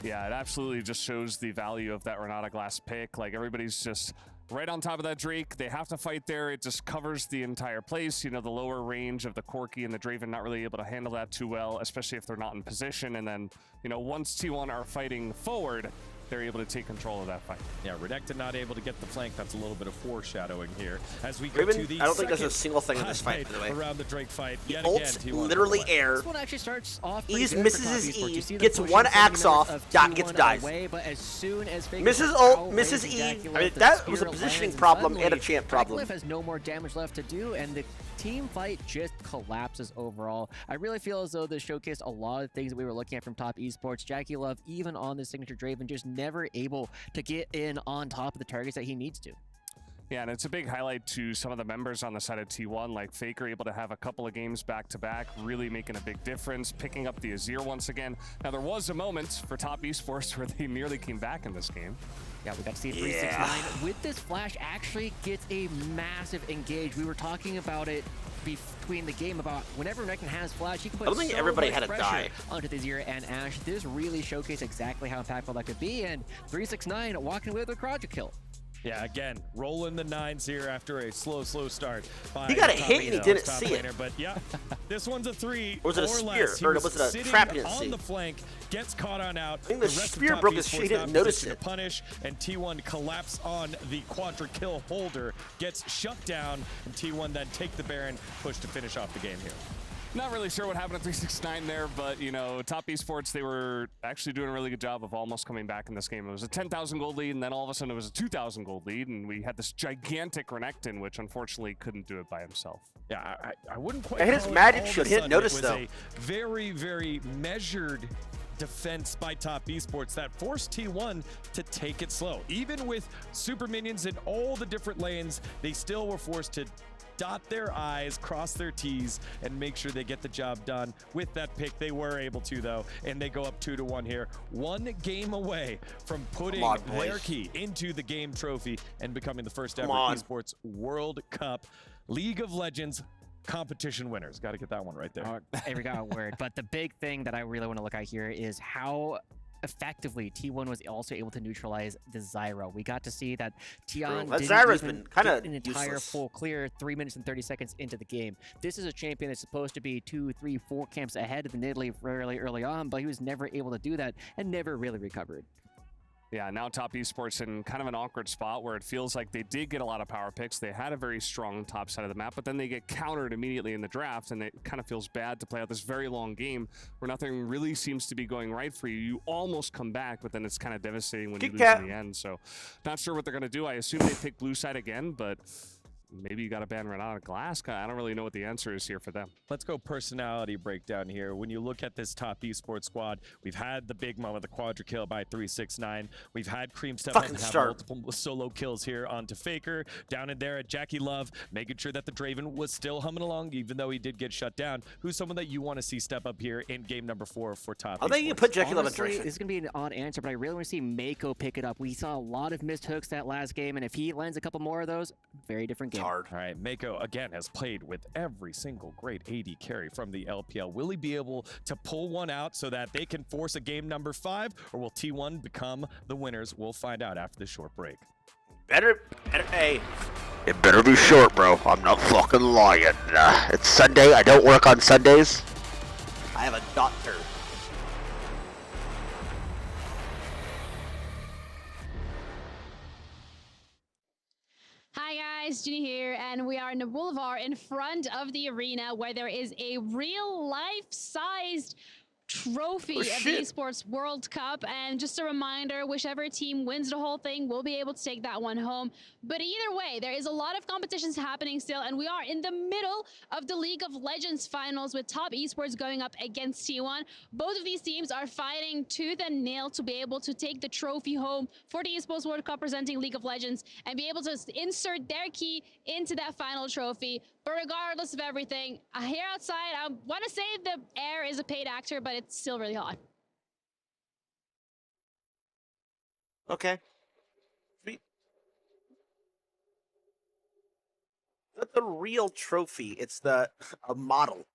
Yeah, it absolutely just shows the value of that Renata Glass pick. Like, everybody's just right on top of that Drake. They have to fight there. It just covers the entire place. You know, the lower range of the Corki and the Draven not really able to handle that too well, especially if they're not in position. And then, you know, once T1 are fighting forward, they're able to take control of that fight. Yeah, Renekton not able to get the flank. That's a little bit of foreshadowing here. As we go Draven, to the I don't think there's a second single thing in this fight, by the way. around the Drake fight. Yet Ult's again, T1 literally air. This one actually starts off pretty Ease good misses for Top his Esports. You E, see them gets pushing one some axe members off, of Dot gets T1 dive. away, but as soon as Faker Misses gets ult, out, misses Raven E. Jackie I Love, mean, the that was a spear positioning lands, problem and a suddenly champ problem. Ratcliffe has no more damage left to do, and the team fight just collapses overall. I really feel as though this showcased a lot of things that we were looking at from Top Esports. Jackie Love, even on the signature Draven, just never able to get in on top of the targets that he needs to. Yeah, and it's a big highlight to some of the members on the side of T1, like Faker able to have a couple of games back-to-back, really making a big difference, picking up the Azir once again. Now, there was a moment for Top Esports where they nearly came back in this game. Yeah, we got to see 369 with this flash actually gets a massive engage. We were talking about it between the game about whenever Renekton has flash, he can put I don't think so everybody much had a pressure die. onto the Azir and Ashe. This really showcased exactly how impactful that could be, and 369 walking away with a project kill. Yeah, again, rolling the 9s here after a slow start. By He got a top hit and he didn't top see it. laner, but yeah, this one's a 3 Or was it a or spear? less. He Or was it a sitting trap he didn't on see? the flank, gets caught on out. think the rest of spear Top broke his Esports shit. He didn't not in notice position it. to punish, and T1 collapse on the quadra kill holder, gets shut down, and T1 then take the Baron, push to finish off the game here. Not really sure what happened at 369 there, but, you know, Top Esports, they were actually doing a really good job of almost coming back in this game. It was a 10,000 gold lead, and then all of a sudden it was a 2,000 gold lead, and we had this gigantic Renekton, which unfortunately couldn't do it by himself. Yeah, I wouldn't quite Yeah, hit his call it magic all of shield. a He didn't sudden. notice, It was though. a very, very measured defense by Top Esports that forced T1 to take it slow. Even with super minions in all the different lanes, they still were forced to dot their I's, cross their T's, and make sure they get the job done with that pick. They were able to, though, and they go up 2-1 here. One game away from putting their key into the game trophy and becoming the first ever Esports World Cup League of Legends competition winners. Got to get that one right there. Every got a word. But the big thing that I really want to look at here is how effectively T1 was also able to neutralize the Zyra. We got to see that Tion that didn't Zyra's even been kind get of an entire useless. full clear 3 minutes and 30 seconds into the game. This is a champion that's supposed to be 2, 3, 4 camps ahead of the Nidalee really early on, but he was never able to do that and never really recovered. Yeah, now Top Esports in kind of an awkward spot where it feels like they did get a lot of power picks. They had a very strong top side of the map, but then they get countered immediately in the draft, and it kind of feels bad to play out this very long game where nothing really seems to be going right for you. You almost come back, but then it's kind of devastating when you lose in the end. So not sure what they're going to do. I assume they pick blue side again, but maybe you got to ban Renata Glass. I don't really know what the answer is here for them. Let's go personality breakdown here. When you look at this top esports squad, we've had the big moment, the quadra kill by 369. We've had Cream step up and have multiple solo kills here onto Faker. Down in there at Jackie Love, making sure that the Draven was still humming along, even though he did get shut down. Who's someone that you want to see step up here in game number 4 for top I think you put Jackie Love in Draven. This is going to be an odd answer, but I really want to see Mako pick it up. We saw a lot of missed hooks that last game, and if he lands a couple more of those, very different game. All right, Mako again has played with every single great AD carry from the LPL. Will he be able to pull one out so that they can force a game number 5, or will T1 become the winners? We'll find out after this short break. Hey, it better be short, bro. I'm not fucking lying. It's Sunday. I don't work on Sundays. I have a doctor. Hi guys, Ginny here, and we are in the boulevard in front of the arena where there is a real life-sized trophy of the Esports World Cup. And just a reminder, whichever team wins the whole thing will be able to take that one home. But either way, there is a lot of competitions happening still, and we are in the middle of the League of Legends finals with Top Esports going up against T1. Both of these teams are fighting tooth and nail to be able to take the trophy home for the Esports World Cup presenting League of Legends and be able to insert their key into that final trophy. But regardless of everything, here outside, I want to say the air is a paid actor, but it's still really hot. Okay. Sweet. Not the real trophy. It's a model.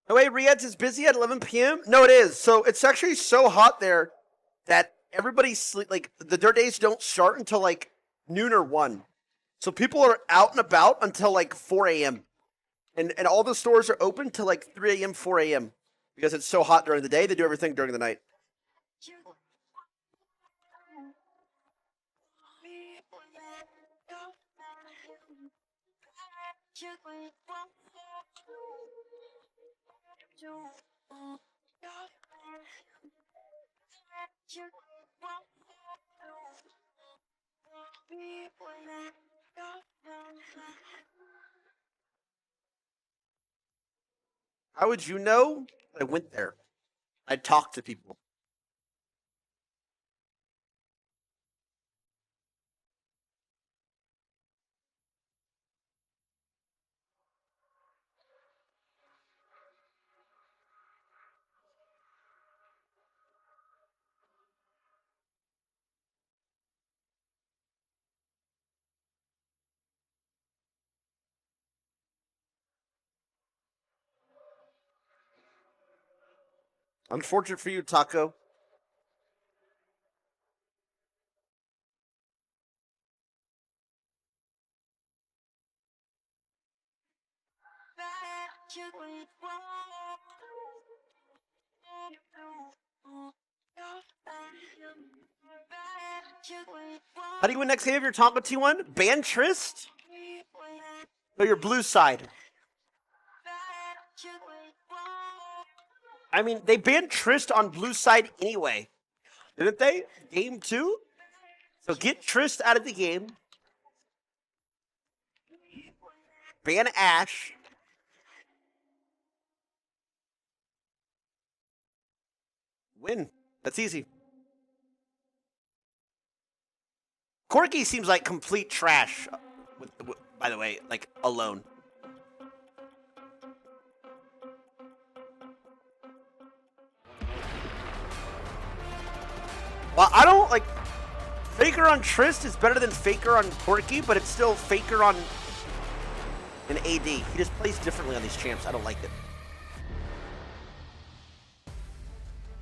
Oh wait, Riyadh is busy at 11 p.m.? No, it is. So it's actually so hot there that everybody's sleep. Like the dirt days don't start until like noon or 1. So people are out and about until like 4 a.m. And all the stores are open till like 3 a.m., 4 a.m. Because it's so hot during the day, they do everything during the night. How would you know? I went there. I talked to people. Unfortunate for you, Taco. How do you win next game if you're Taco T1? Ban Trist? Or your blue side? I mean, they banned Trist on blue side anyway. Didn't they? Game 2? So get Trist out of the game. Ban Ashe. Win. That's easy. Corky seems like complete trash, by the way, like, alone. Well, I don't, like, Faker on Trist is better than Faker on Corky, but it's still Faker on an AD. He just plays differently on these champs. I don't like it.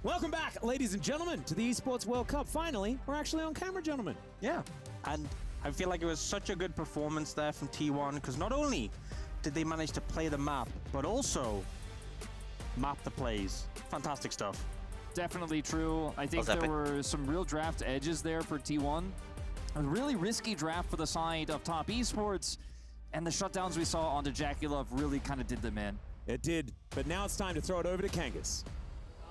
Welcome back, ladies and gentlemen, to the Esports World Cup. Finally, we're actually on camera, gentlemen. Yeah, and I feel like it was such a good performance there from T1, because not only did they manage to play the map, but also map the plays. Fantastic stuff. Definitely true. I think there were some real draft edges there for T1. A really risky draft for the side of Top Esports, and the shutdowns we saw onto Jackulov really kind of did them in. It did, but now it's time to throw it over to Kangas.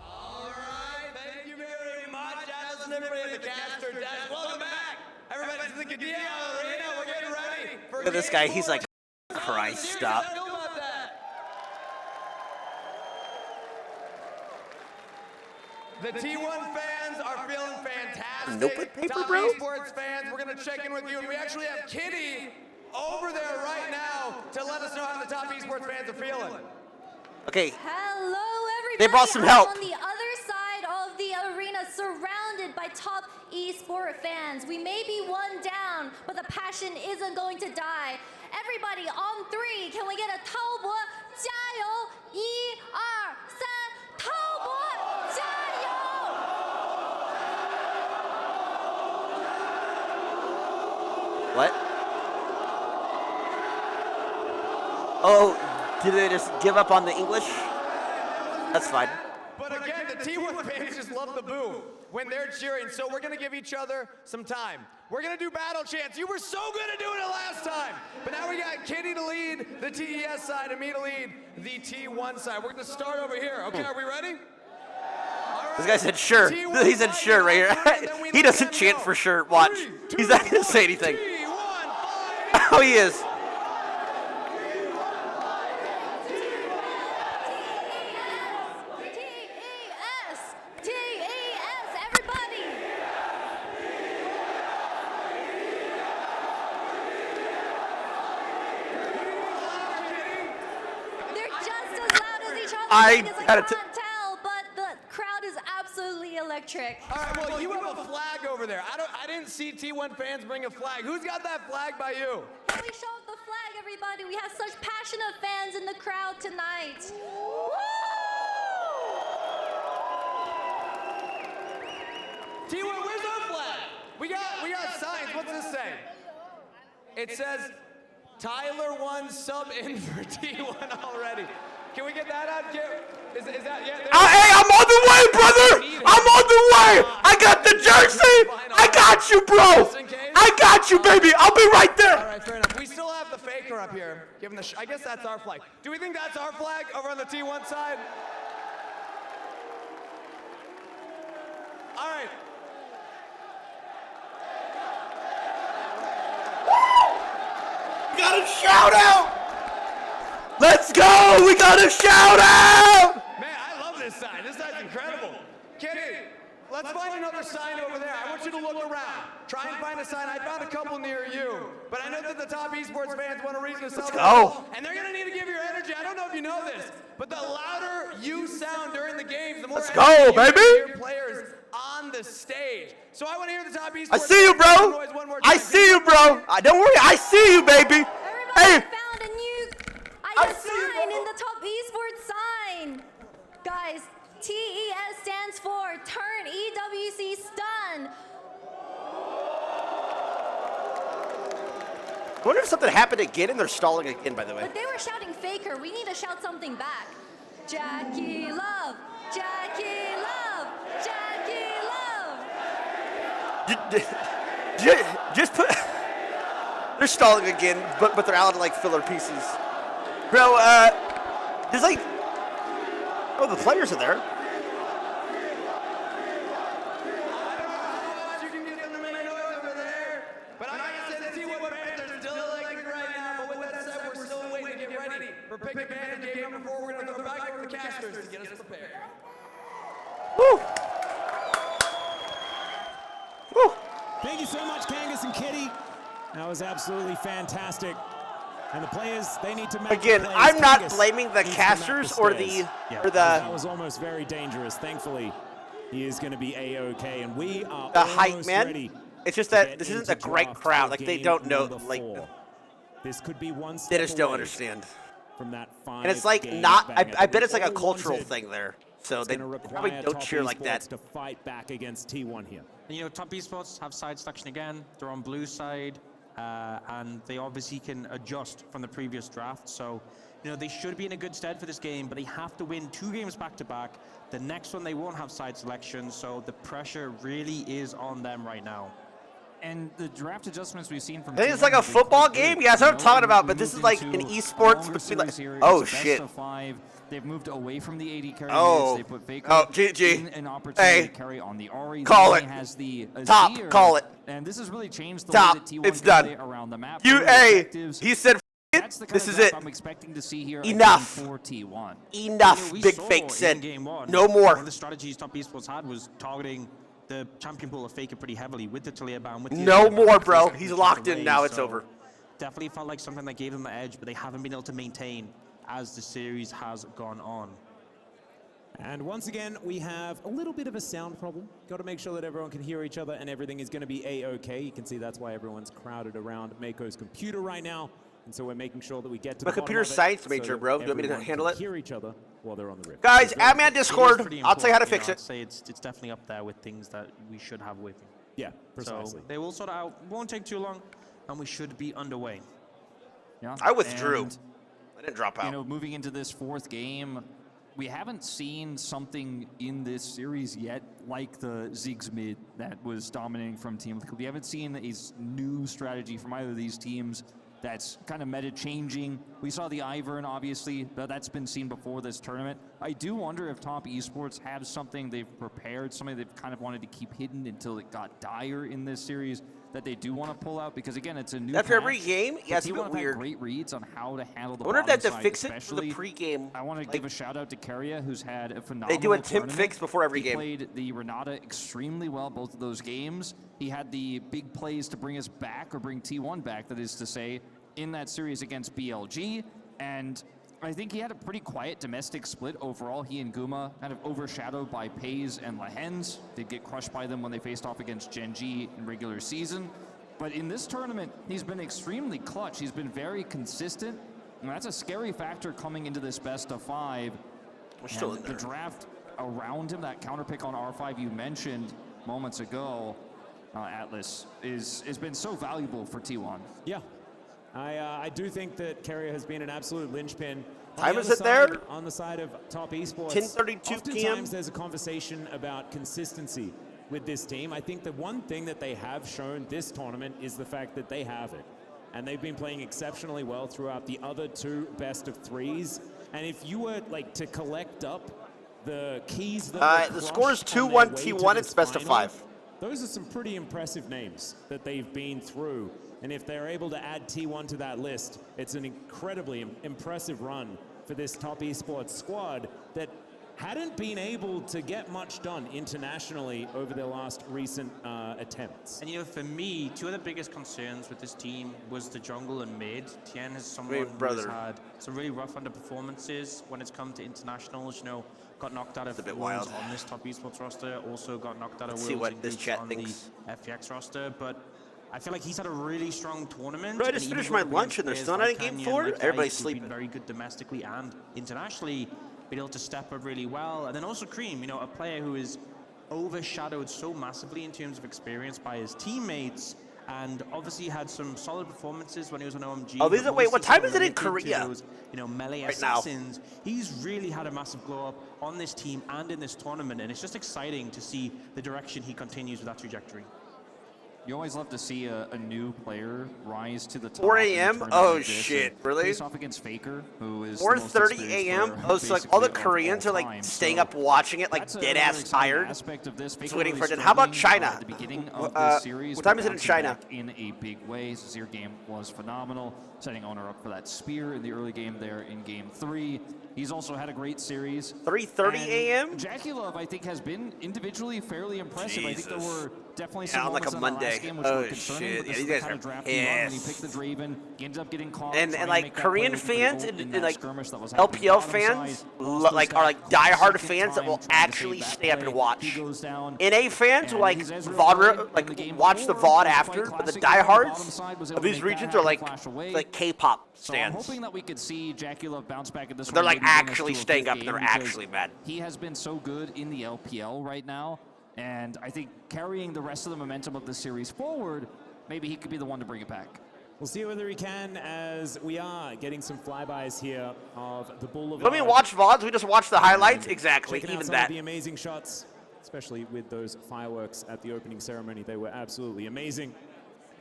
All right, thank you very much, Allison, everybody at the caster desk. Welcome back, everybody to the Cadillo Arena. We're getting ready for Look at this guy. He's like, Christ, stop. The T1 fans are feeling fantastic. Notebook paper, Top bro? Esports fans, we're going to check in with you. And we actually have Kitty over there right now to let us know how the Top Esports fans are feeling. Okay. Hello, everybody. They brought some help. I'm on the other side of the arena, surrounded by Top Esport fans. We may be one down, but the passion isn't going to die. Everybody on three, can we get a 滔博加油1、2、3滔博加油 What? Oh, did they just give up on the English? That's fine. But again, the T1 fans just love the boo when they're cheering, so we're going to give each other some time. We're going to do battle chants. You were so good at doing it last time, but now we got Kitty to lead the TES side and me to lead the T1 side. We're going to start over here. Okay, are we ready? This guy said sure. He said sure right here. He doesn't chant for sure. Watch. He's not going to say anything. Oh, he is. I can't tell, but the crowd is absolutely electric. All right, well, you have a flag over there. I didn't see T1 fans bring a flag. Who's got that flag by you? Can we show off the flag, everybody? We have such passionate fans in the crowd tonight. Woo! T1, where's our flag? We got signs. What's this say? It says TYLER1 sub in for T1 already. Can we get that out? Is that, yeah? Hey, I'm on the way, brother! I'm on the way! I got the jersey! I got you, bro! I got you, baby! I'll be right there! All right, fair enough. We still have the Faker up here. Give him the I guess that's our flag. Do we think that's our flag over on the T1 side? All right. Got a shout out! Let's go! We got a shout out! Man, I love this sign. This sign's incredible. Kitty, let's find another sign over there. I want you to look around. Try and find a sign. I found a couple near you. But I know that the Top Esports fans want a reason to celebrate. Let's go. And they're going to need to give your energy. I don't know if you know this, but the louder you sound during the games, the more Let's go, baby! Your players on the stage. So I want to hear the Top Esports. I see you, bro! I see you, bro! Don't worry, I see you, baby! Hey! Found a new sign in the Top Esports sign. Guys, TES stands for Turn EWC Stun. I wonder if something happened again and they're stalling again, by the way. But they were shouting Faker. We need to shout something back. Jackie Love, Jackie Love, Jackie Love. Just put... They're stalling again, but they're out of like filler pieces. Bro, there's like... Oh, the players are there. For pick advantage game number 4, we're going to go back over the casters to get us prepared. Woo! Woo! Thank Thank you so much, Kangas and Kitty. That was absolutely fantastic. And the players, they need to match. Again, I'm not blaming the casters or the That was almost very dangerous. Thankfully, he is going to be A-OK, and we are the hype, man. ready. It's just that this isn't a great crowd. Like, they don't know. Like, this could be one they just don't understand. From that and it's like not. I bet it's like a cultural thing there. So they probably don't cheer like that. To fight back against T1 here. And, you know, Top Esports have side selection again. They're on blue side. And they obviously can adjust from the previous draft. So, you know, they should be in a good stead for this game, but they have to win 2 games back-to-back. The next one, they won't have side selection, so the pressure really is on them right now. And the draft adjustments we've seen from I think it's like a football game. Yeah, that's what I'm talking about. But this is like an esports between like. Oh shit. They've moved away from the AD carry. Oh. They put Faker GG. in an opportunity to carry on the Ori. Call it. Has the Top. Azir, Call it. And this has really changed the Top. way that T1 It's can done. play around the map. He said. This is it. I'm expecting to see here Enough. for T1. Enough. Big Fake said. No more. One of the strategies Top Esports had was targeting the champion pool of Faker pretty heavily with the TYLER ban. With the no more, bro. He's locked in now. It's over. Definitely felt like something that gave them the edge, but they haven't been able to maintain as the series has gone on. And once again, we have a little bit of a sound problem. Got to make sure that everyone can hear each other and everything is going to be A-OK. You can see that's why everyone's crowded around Mako's computer right now. And so we're making sure that we get to I'm a computer science major, bro. Do you want me to handle it? Hear each other while they're on the rift. Guys, add me on Discord. I'll tell you how to fix it. I'd say it's definitely up there with things that we should have with. Yeah, precisely. So they will sort it out. Won't take too long, and we should be underway. Yeah. I withdrew. And, I didn't drop out. You know, moving into this 4th game, we haven't seen something in this series yet like the Ziggs mid that was dominating from Team Liquid. We haven't seen a new strategy from either of these teams that's kind of meta changing. We saw the Ivern, obviously, but that's been seen before this tournament. I do wonder if Top Esports have something they've prepared, something they've kind of wanted to keep hidden until it got dire in this series that they do want to pull out, because again, it's a new after every game. Yeah, it's a bit bit weird. Great reads on how to handle the I wonder if bottom they have to side, fix it for especially. the pregame. I want to give a shout out to Keria, who's had a phenomenal They do a temp tournament. fix before every game. He played the Renata extremely well both of those games. He had the big plays to bring us back, or bring T1 back, that is to say, in that series against BLG, and I think he had a pretty quiet domestic split overall. He and Guma kind of overshadowed by Pays and Lahens. Did get crushed by them when they faced off against Gen G in regular season. But in this tournament, he's been extremely clutch. He's been very consistent, and that's a scary factor coming into this best of 5. We're still in there. The draft around him, that counter pick on R5 you mentioned moments ago, Atlas, has been so valuable for T1. Yeah. I do think that Keria has been an absolute linchpin. Time is it there? On the side of Top Esports, 10:32 p.m. Oftentimes there's a conversation about consistency with this team. I think the one thing that they have shown this tournament is the fact that they have it. And they've been playing exceptionally well throughout the other 2 best of 3s. And if you were like to collect up the keys that the score is 2-1 T1. It's best of 5. Those are some pretty impressive names that they've been through. And if they're able to add T1 to that list, it's an incredibly impressive run for this Top Esports squad that hadn't been able to get much done internationally over their last recent attempts. And you know, for me, 2 of the biggest concerns with this team was the jungle and mid. Tien is someone who has had some really rough underperformances when it's come to internationals. You know, got knocked out of a bit Worlds wild on this Top Esports roster. Also got knocked out of Let's Worlds see what this chat on thinks. the FPX roster, but I feel like he's had a really strong tournament. Bro, I just finished my lunch and there's still not in game 4. Everybody's sleeping. Been very good domestically and internationally. Been able to step up really well. And then also Cream, you know, a player who is overshadowed so massively in terms of experience by his teammates, and obviously had some solid performances when he was on OMG. Oh, these are, wait, what time is it in Korea? Those, you know, melee right now. assassins. He's really had a massive glow up on this team and in this tournament, and it's just exciting to see the direction he continues with that trajectory. You always love to see a new player rise to the top. 4 a.m. Oh shit, really? Face off against Faker, who is 4:30 a.m. Oh, so like all the Koreans are like staying up watching it, like dead ass tired. Just waiting for it. How about China? At the beginning of this series, what time is it in China? In a big way, Zir game was phenomenal, setting Owner up for that spear in the early game there in game 3. He's also had a great series. 3:30 a.m. Jackie Love, I think, has been individually fairly impressive. I think there were definitely some on like moments a in the Monday. last game which were concerning, but this is the kind of draft he run when he picked the Draven. He ended up getting caught. And like Korean fans and like LPL LPL fans like are like diehard fans that will actually stay up and watch. NA fans will like VOD, like watch the VOD after, but the diehards of these regions are like K-pop So I'm stands. hoping that we could see Jackie Love bounce back at this They're one, like maybe bring us actually to a staying fifth up and they're game, because actually mad. He has been so good in the LPL right now, and I think carrying the rest of the momentum of the series forward, maybe he could be the one to bring it back. We'll see whether he can, as we are getting some flybys here of the Boulevard. Let me watch VODs. We just watch the highlights. Exactly. Checking out Even some that. of the amazing shots, especially with those fireworks at the opening ceremony. They were absolutely amazing.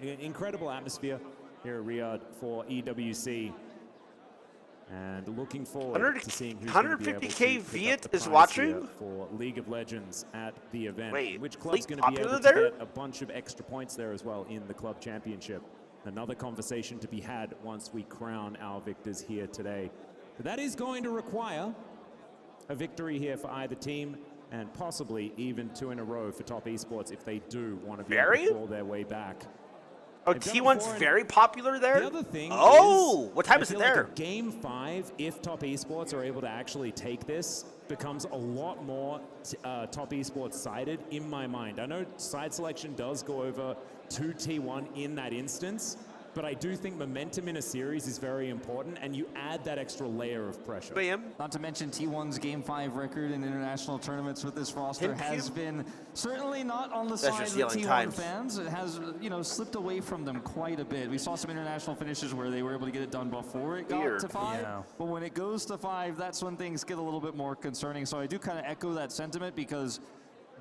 Incredible atmosphere here at Riyadh for EWC. And looking forward to seeing who's going to be able to 150K pick up Viet the is prize watching? here for League of Legends at the event. Wait, which club's League going to be able popular to there? get a bunch of extra points there as well in the club championship. Another conversation to be had once we crown our victors here today. But that is going to require a victory here for either team, and possibly even 2 in a row for Top Esports if they do want to be able to claw their way back. Oh, T1's very popular there? The other thing what time is it there? Like Game 5, if Top Esports are able to actually take this, becomes a lot more Top Esports sided in my mind. I know side selection does go over to T1 in that instance, but I do think momentum in a series is very important, and you add that extra layer of pressure. Not to mention T1's Game 5 record in international tournaments with this roster has been certainly not on the side of the T1 fans. It has, slipped away from them quite a bit. We saw some international finishes where they were able to get it done before it got to 5, but when it goes to 5, that's when things get a little bit more concerning. So I do kind of echo that sentiment, because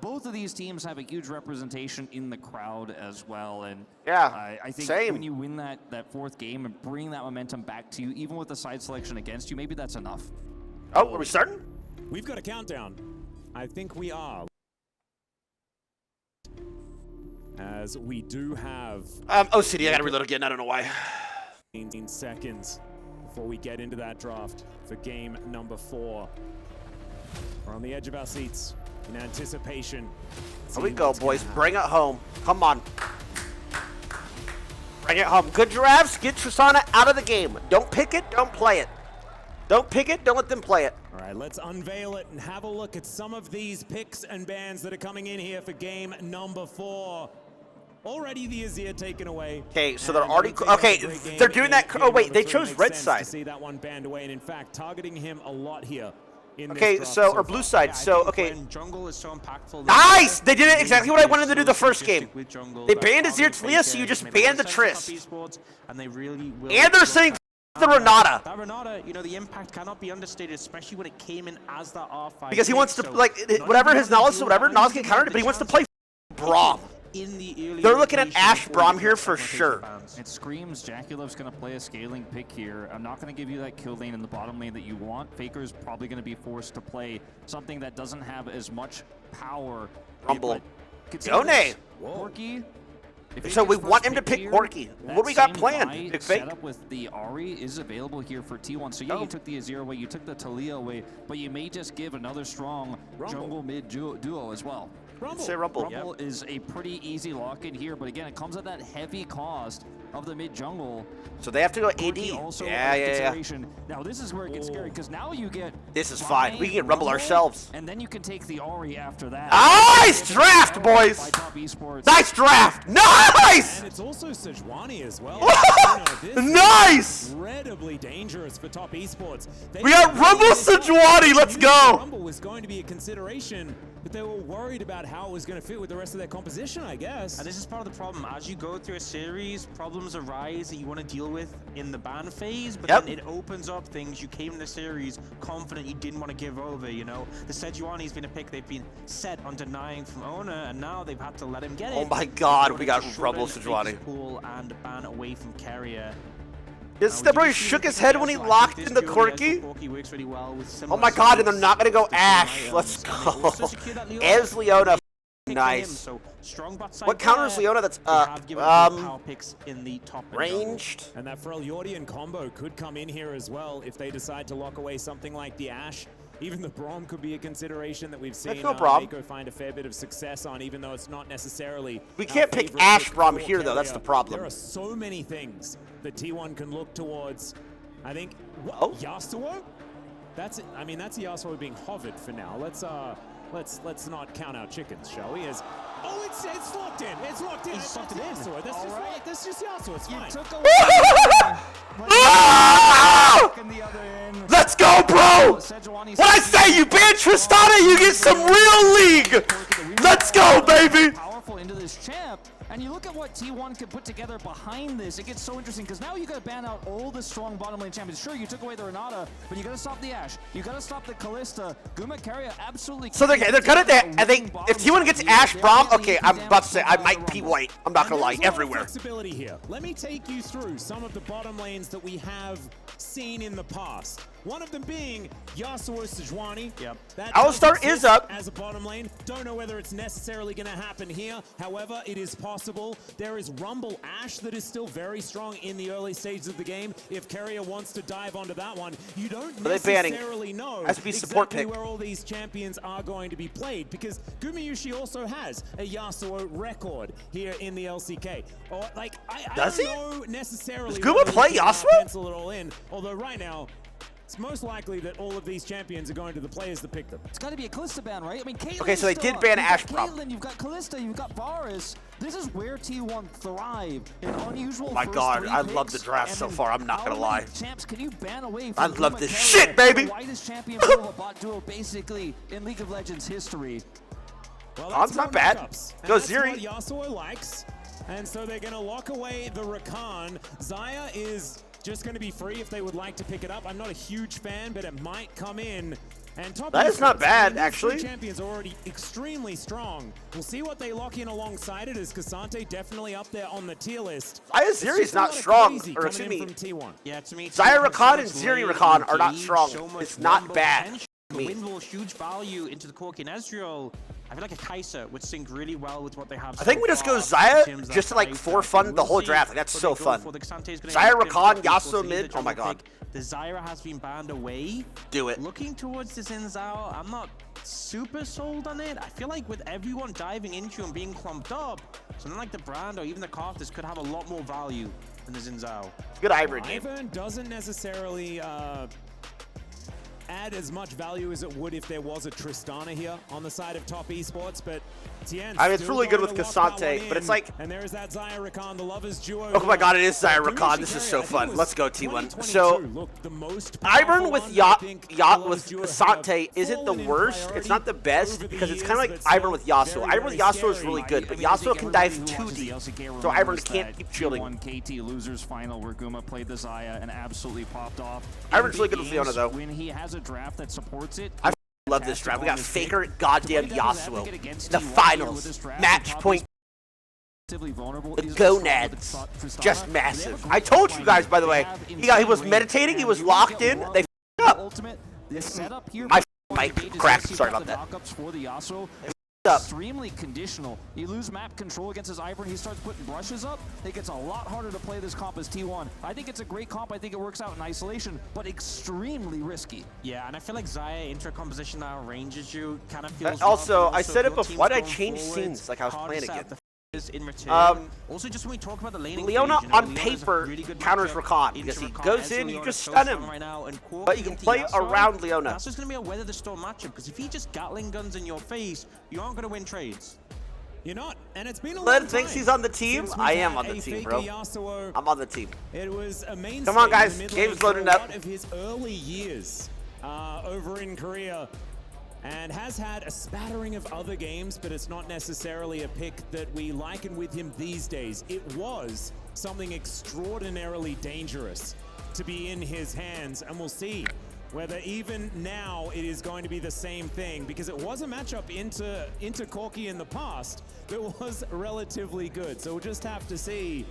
both of these teams have a huge representation in the crowd as well, and I think when you win that 4th game and bring that momentum back to you, even with the side selection against you, maybe that's enough. Oh, are we starting? We've got a countdown. I think we are. As we do have... OCD, I gotta reload again, I don't know why. 18 seconds before we get into that draft for game number 4. We're on the edge of our seats in anticipation. Here we go, boys. Bring it home. Come on. Bring it home. Good drafts. Get Tristana out of the game. Don't pick it. Don't play it. Don't pick it. Don't let them play it. All right, let's unveil it and have a look at some of these picks and bans that are coming in here for game number 4. Already the Azir taken away. Okay, so they're already... Okay, they're doing that... Oh, wait, they chose red side. To see that one banned away, and in fact, targeting him a lot here. Okay, so, or blue side, so, okay. Jungle is so impactful. Nice! They did it exactly what I wanted to do the first game. They banned Azir Talia, so you just banned the Triss. And they really will. And they're saying the Renata. That Renata, the impact cannot be understated, especially when it came in as that R5. Because he wants to, whatever his knowledge, so whatever, Nas can counter it, but he wants to play Braum. They're looking at Ashe Braum here for sure. It screams Jackie Love's going to play a scaling pick here. I'm not going to give you that kill lane in the bottom lane that you want. Faker's probably going to be forced to play something that doesn't have as much power. Rumble. Yone. Corki. So we want him to pick Corki. What do we got planned? Pick Fake? Setup with the Ahri is available here for T1. So yeah, you took the Azir away, you took the Talia away, but you may just give another strong jungle mid duo as well. Rumble is a pretty easy lock in here, but again, it comes at that heavy cost of the mid jungle. So they have to go AD. Yeah. Now this is where it gets scary, because now you get... This is fine. We can get Rumble ourselves. And then you can take the Ahri after that. Nice draft, boys! Nice draft! Nice! And it's also Sejuani as well. Nice! Incredibly dangerous for Top Esports. We got Rumble Sejuani. Let's go. Rumble was going to be a consideration, but they were worried about how it was going to fit with the rest of their composition, I guess. And this is part of the problem. As you go through a series, problems arise that you want to deal with in the ban phase, but then it opens up things you came in the series confident you didn't want to give over, The Sejuani's been a pick they've been set on denying from owner, and now they've had to let him get it. Oh my god, we got Rumble Sejuani. Pool and ban away from Carrier. This bro shook his head when he locked in the Corki. Works really well with oh my god, and they're not going to go Ashe. Let's go. Ez Leona pick Nice. for him. So strong bot side. What counters there. Leona? That's They have given good power picks in the top and ranged. And that Freljordian combo could come in here as well if they decide to lock away something like the Ashe. Even the Braum could be a consideration that we've seen Mako find a fair bit of success on, even though it's not necessarily. We can't pick Ashe Braum here, though. That's the problem. There are so many things that T1 can look towards. I think. Yasuo? That's. I mean, that's Yasuo being hovered for now. Let's not count our chickens, shall we? It's locked in. It's locked in. It's locked in. Yasuo. That's just Yasuo. It's fine. Let's go, bro! What I say, you ban Tristana, you get some real league! Let's go, baby! Powerful into this champ. And you look at what T1 could put together behind this, it gets so interesting because now you got to ban out all the strong bottom lane champions. Sure, you took away the Renata, but you got to stop the Ashe. You got to stop the Kalista. Guma Keria absolutely. So they're gonna. I think if T1 gets Ashe Braum, okay, I'm about to say I might pee white. I'm not gonna lie, everywhere. Flexibility here. Let me take you through some of the bottom lanes that we have seen in the past. One of them being Yasuo Sejuani. Yep. Alistar is up as a bottom lane. Don't know whether it's necessarily going to happen here. However, it is possible. There is Rumble Ashe that is still very strong in the early stages of the game. If Keria wants to dive onto that one, you don't necessarily know exactly where all these champions are going to be played, because Gumayushi also has a Yasuo record here in the LCK. Or like, I don't know necessarily. Does Guma play Yasuo? Pencil it all in. Although right now, it's most likely that all of these champions are going to the players that pick them. It's got to be a Kalista ban, right? I mean, Caitlyn. Okay, so they did ban Ashe Braum. Caitlyn, you've got Kalista, you've got Varus. This is where T1 thrive in unusual. Oh my god, I love the draft so far. I'm not gonna lie. Champs, can you ban away I from love this Keria, shit, baby. the widest champion pool of a bot duo basically in League of Legends history. Well, that's not bad. Go Zeri. That's what Yasuo likes, and so they're going to lock away the Rakan. Xayah is just going to be free if they would like to pick it up. I'm not a huge fan, but it might come in. And top that is not bad, these actually. Champions are already extremely strong. We'll see what they lock in alongside it, as Cassante definitely up there on the tier list. Xayah Zeri's not strong, or excuse me. Yeah, to me, Xayah Rakan and Zeri Rakan are not strong. It's not bad. Windwall, huge value into the Corki and Ezreal. I feel like a Kai'Sa would sync really well with what they have. I think we just go Xayah just to like for fun the whole draft. Like, that's so fun. Xayah Rakan, Yasuo mid. Oh my god. The Zyra has been banned away. Do it. Looking towards the Xin Zhao, I'm not super sold on it. I feel like with everyone diving into and being clumped up, something like the Brand or even the Karthus could have a lot more value than the Xin Zhao. Good hybrid game. Ivern doesn't necessarily add as much value as it would if there was a Tristana here on the side of top esports, but Tien, I mean, it's really good with Cassante, but it's like, and there is that Xayah Rakan, the lovers duo. Oh my god, it is Xayah Rakan. This is so fun. Let's go T1. So Ivern with Cassante isn't the worst. It's not the best because it's kind of like Ivern with Yasuo. Ivern with Yasuo is really good, but Yasuo can dive too deep, so Ivern can't keep shielding. KT losers final where Guma played the Xayah and absolutely popped off. Ivern's really good with Leona though. When he has a draft that supports it. I love this draft. We got Faker, goddamn Yasuo. The finals, match point. The gonads, just massive. I told you guys, by the way. He was meditating. He was locked in. They up. My mic cracked. Sorry about that. Extremely conditional. You lose map control against his Ivern. He starts putting brushes up. It gets a lot harder to play this comp as T1. I think it's a great comp. I think it works out in isolation, but extremely risky. Yeah, and I feel like Xayah intra composition now ranges you. Kind of feels. Also, I said it before. Why did I change scenes like I was playing again? In return. Also, just when we talk about the laning Leona phase, on paper counters Rakan because he goes in, you just stun him. But you can play around Leona. That's just going to be a weather the storm matchup because if he just Gatling guns in your face, you aren't going to win trades. You're not, and it's been a Len thinks he's on the team. I am on the team, bro. I'm on the team. It was a mainstay. Come on, guys. Game's loading up. Of his early years over in Korea. And has had a spattering of other games, but it's not necessarily a pick that we liken with him these days. It was something extraordinarily dangerous to be in his hands, and we'll see whether even now it is going to be the same thing, because it was a matchup into Corki in the past that was relatively good. So we'll just have to see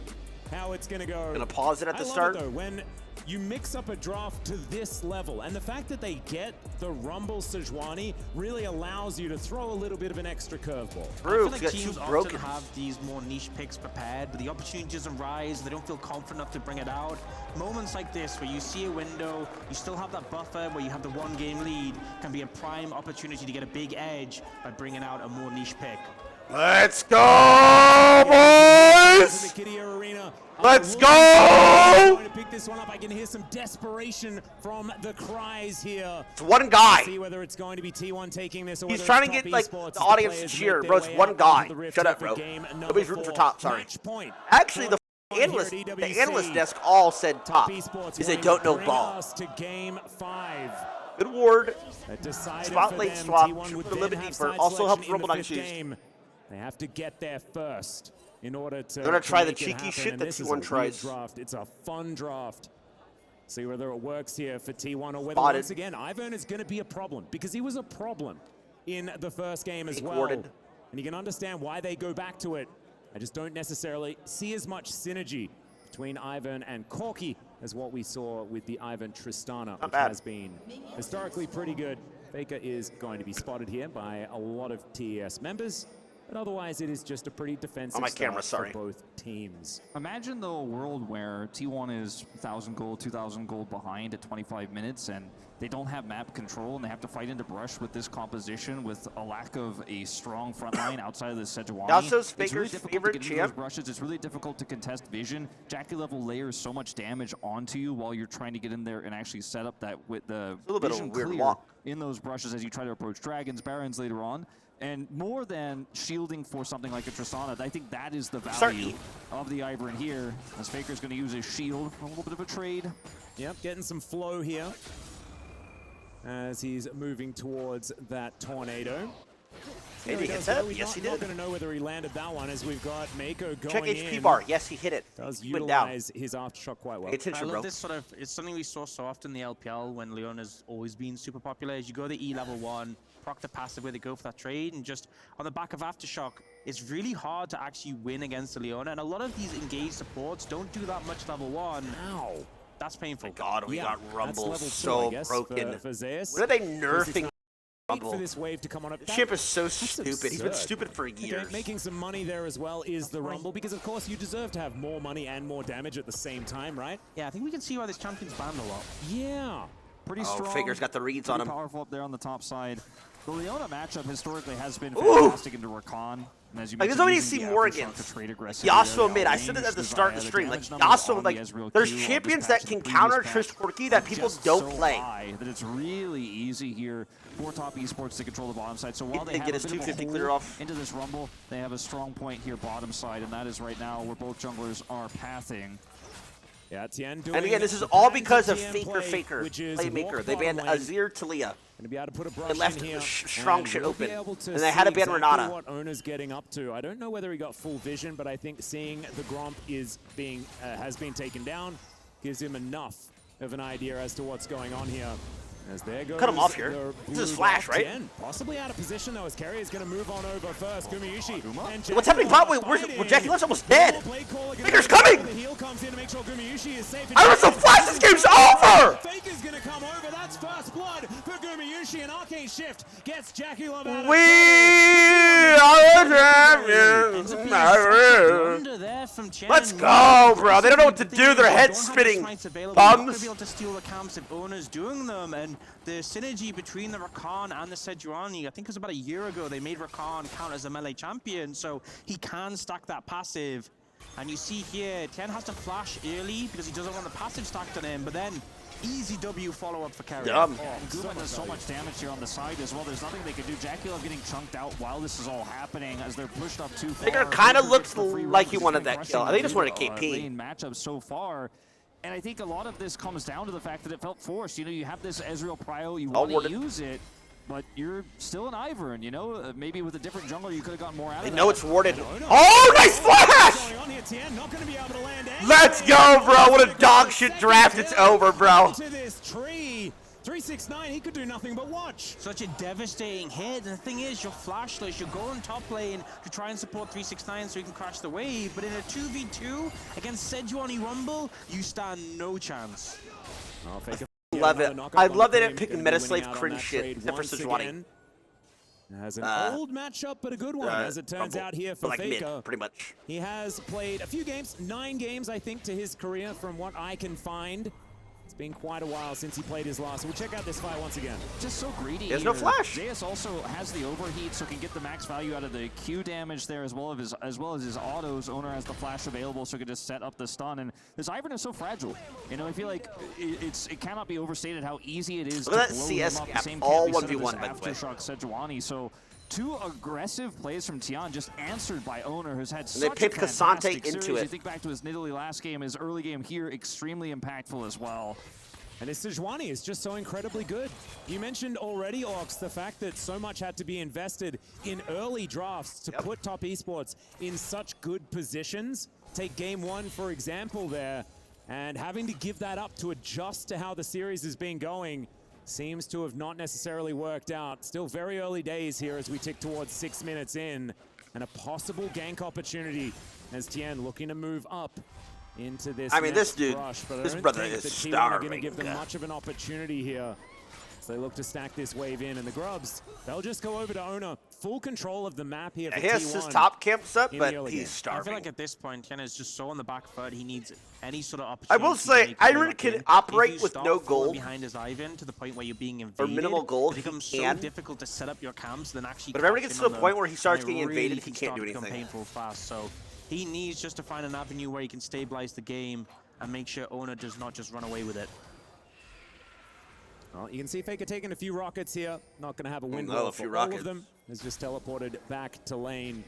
how it's going to go. Gonna pause it at the start. It, though, when you mix up a draft to this level, and the fact that they get the Rumble Sejuani really allows you to throw a little bit of an extra curveball. I feel like teams often have these more niche picks prepared, but the opportunity doesn't rise, they don't feel confident enough to bring it out. Moments like this where you see a window, you still have that buffer where you have the 1-game lead, can be a prime opportunity to get a big edge by bringing out a more niche pick. Let's go, boys! Let's go! Going to pick this one up. I can hear some desperation from the cries here. It's one guy. See whether it's going to be T1 taking this or He's trying to get like the audience to cheer, bro. It's one guy. Shut up, bro. Nobody's rooting for top. Sorry. Actually, the analyst desk all said top because they don't know ball. To game 5. Good ward. Spotlight swap. Shoot a little bit deeper. Also helps Rumble on shoes. They have to get there first in order to. They're gonna try the cheeky shit that T1 tries. It's a fun draft. See whether it works here for T1 or whether Spotted. once again Ivern is going to be a problem because he was a problem in the first game as well. Warded. And you can understand why they go back to it. I just don't necessarily see as much synergy between Ivern and Corki as what we saw with the Ivern Tristana, which has been historically pretty good. Faker is going to be spotted here by a lot of TES members. But otherwise, it is just a pretty defensive start for both teams. Imagine, though, a world where T1 is 1,000 gold, 2,000 gold behind at 25 minutes, and they don't have map control, and they have to fight into brush with this composition with a lack of a strong front line outside of the Sejuani. Also, It's really Faker's difficult favorite to get into those brushes. It's really difficult to contest vision. Jackie level layers so much damage onto you while you're trying to get in there and actually set up that with the a little bit of vision a weird clear walk in those brushes as you try to approach dragons, barons later on. And more than shielding for something like a Tristana, I think that is the value of the Ivern here. As Faker's going to use his shield for a little bit of a trade. Yep, getting some flow here as he's moving towards that tornado. Did he hit that? Yes, he did. Not going to know whether he landed that one as we've got Mako going Check HP in. bar. Yes, he hit it. Does He went down. utilize his aftershock quite well. I love this sort of, it's something we saw so often in the LPL when Leona's always been super popular, is you go to E level 1, proc the passive where they go for that trade, and just on the back of aftershock, it's really hard to actually win against the Leona, and a lot of these engaged supports don't do that much level 1. Ow. That's painful. God, we got Rumble level 2, so I guess, broken. for Zeus. What are they nerfing Rumble? For this wave to come on up. The chip is so stupid. He's been absurd. stupid for years. Okay, making some money there as well is the Rumble, because of course you deserve to have more money and more damage at the same time, right? Yeah, I think we can see why this champion's banned a lot. Yeah. Pretty Oh, strong. Faker's got the reads on him. Powerful up there on the top side. The Leona matchup historically has been fantastic into Rakan. And as you Like, there's mentioned, nobody to using see the Morgan. aftershock to trade aggressively Yasuo there, mid. I outrange said it at the the start of the Zaya. stream. Like, damage numbers Yasuo, on like, the Ezreal there's Q on champions this that patch can and previous counter patch Trish Corki that are people just don't so play. high that it's really easy here for top esports to control the bottom side. So while they They have get a his bit of a 250 hole clear off. into this rumble, they have a strong point here bottom side, and that is right now where both junglers are pathing. Yeah, Tien doing And again, this is the all plans because of Tien Faker play, Faker, which is Playmaker. walk They banned bottom lane. Azir Talia. Gonna be able to put a brush They left in here, strong and shit we'll be open. able to And they had to see ban exactly Renata. what Owner's getting up to. I don't know whether he got full vision, but I think seeing the Gromp is being has been taken down gives him enough of an idea as to what's going on here. As there goes Cut him off here. the This is blue Flash, buff. right? Tien possibly out of position though, as Carry is going to move on over first. Gumayushi and What's happening bot lane? Where's Jackie Left's almost dead. Faker's coming! The heal comes in to make sure Gumayushi is safe. I was so flash, this game's over! Faker's going to come over. That's first blood for Gumayushi, and Arcane Shift gets Jackie Love out of We are the champions. Let's go, bro. They don't know what to do. Their head's spinning. Not Bums. be able to steal the camps if Owners doing them, and the synergy between the Rakan and the Sejuani, I think it was about a year ago, they made Rakan count as a melee champion, so he can stack that passive. And you see here, Tien has to flash early because he doesn't want the passive stacked on him, but then easy W follow-up for Carry. Guma does so much damage here on the side as well. There's nothing they can do. Jackie Love getting chunked out while this is all happening as they're pushed up too far. Faker kind of looks like he wanted that kill. I think he just wanted a KP. Lane matchup so far. And I think a lot of this comes down to the fact that it felt forced. You know, you have this Ezreal Prio, you want to use it, but you're still an Ivern, you know? Maybe with a different jungler, you could have gotten more out of it. They know it's warded. Oh, nice flash! Let's go, bro. What a dog shit draft. It's over, bro. To this tree. 369, he could do nothing but watch. Such a devastating hit, and the thing is, you're flashless, you're going top lane to try and support 369 so you can crash the wave, but in a 2v2 against Sejuani Rumble, you stand no chance. Love it. I love that it picking Metaslave cringe shit, except for Sejuani. As an old matchup, but a good one, as it turns out here for like Faker. Mid, pretty much. He has played a few games, 9 games, I think, to his career, from what I can find. It's been quite a while since he played his last. We'll check out this fight once again. Just so greedy. There's no flash. Zeus also has the overheat, so can get the max value out of the Q damage there, as well as his autos. Owner has the flash available, so can just set up the stun. And this Ivern is so fragile. You know, I feel like it cannot be overstated how easy it is to blow him up. The same all can't be 1v1 said of this Aftershock Sejuani. So 2 aggressive plays from Tian, just answered by Owner, who's had such they picked a fantastic Cassante into series. it. You think back to his Nidalee last game, his early game here, extremely impactful as well. And his Sejuani is just so incredibly good. You mentioned already, Ox, the fact that so much had to be invested in early drafts to put Top Esports in such good positions. Take game 1, for example, there, and having to give that up to adjust to how the series has been going seems to have not necessarily worked out. Still very early days here as we tick towards 6 minutes in, and a possible gank opportunity as Tien looking to move up into this. I mean, this dude, rush, this brother is starving. Going to give them much of an opportunity here. So they look to stack this wave in, and the Grubs, they'll just go over to Owner. Full control of the map here for He has T1 his top camps up, but he's I starving. feel like at this point, Tiana is just so on the back foot. He needs any sort of opportunity. I will say, Iron can operate with no gold behind his Ivan to the point where you're being invaded. Or minimal gold. It becomes so difficult to set up your camps than actually. But if ever gets to the point where he starts getting invaded, he can't do anything. Painful fast, so he needs just to find an avenue where he can stabilize the game and make sure Owner does not just run away with it. Well, you can see Faker taking a few rockets here. Not going to have a win a few rockets. all of them. Is just teleported back to lane.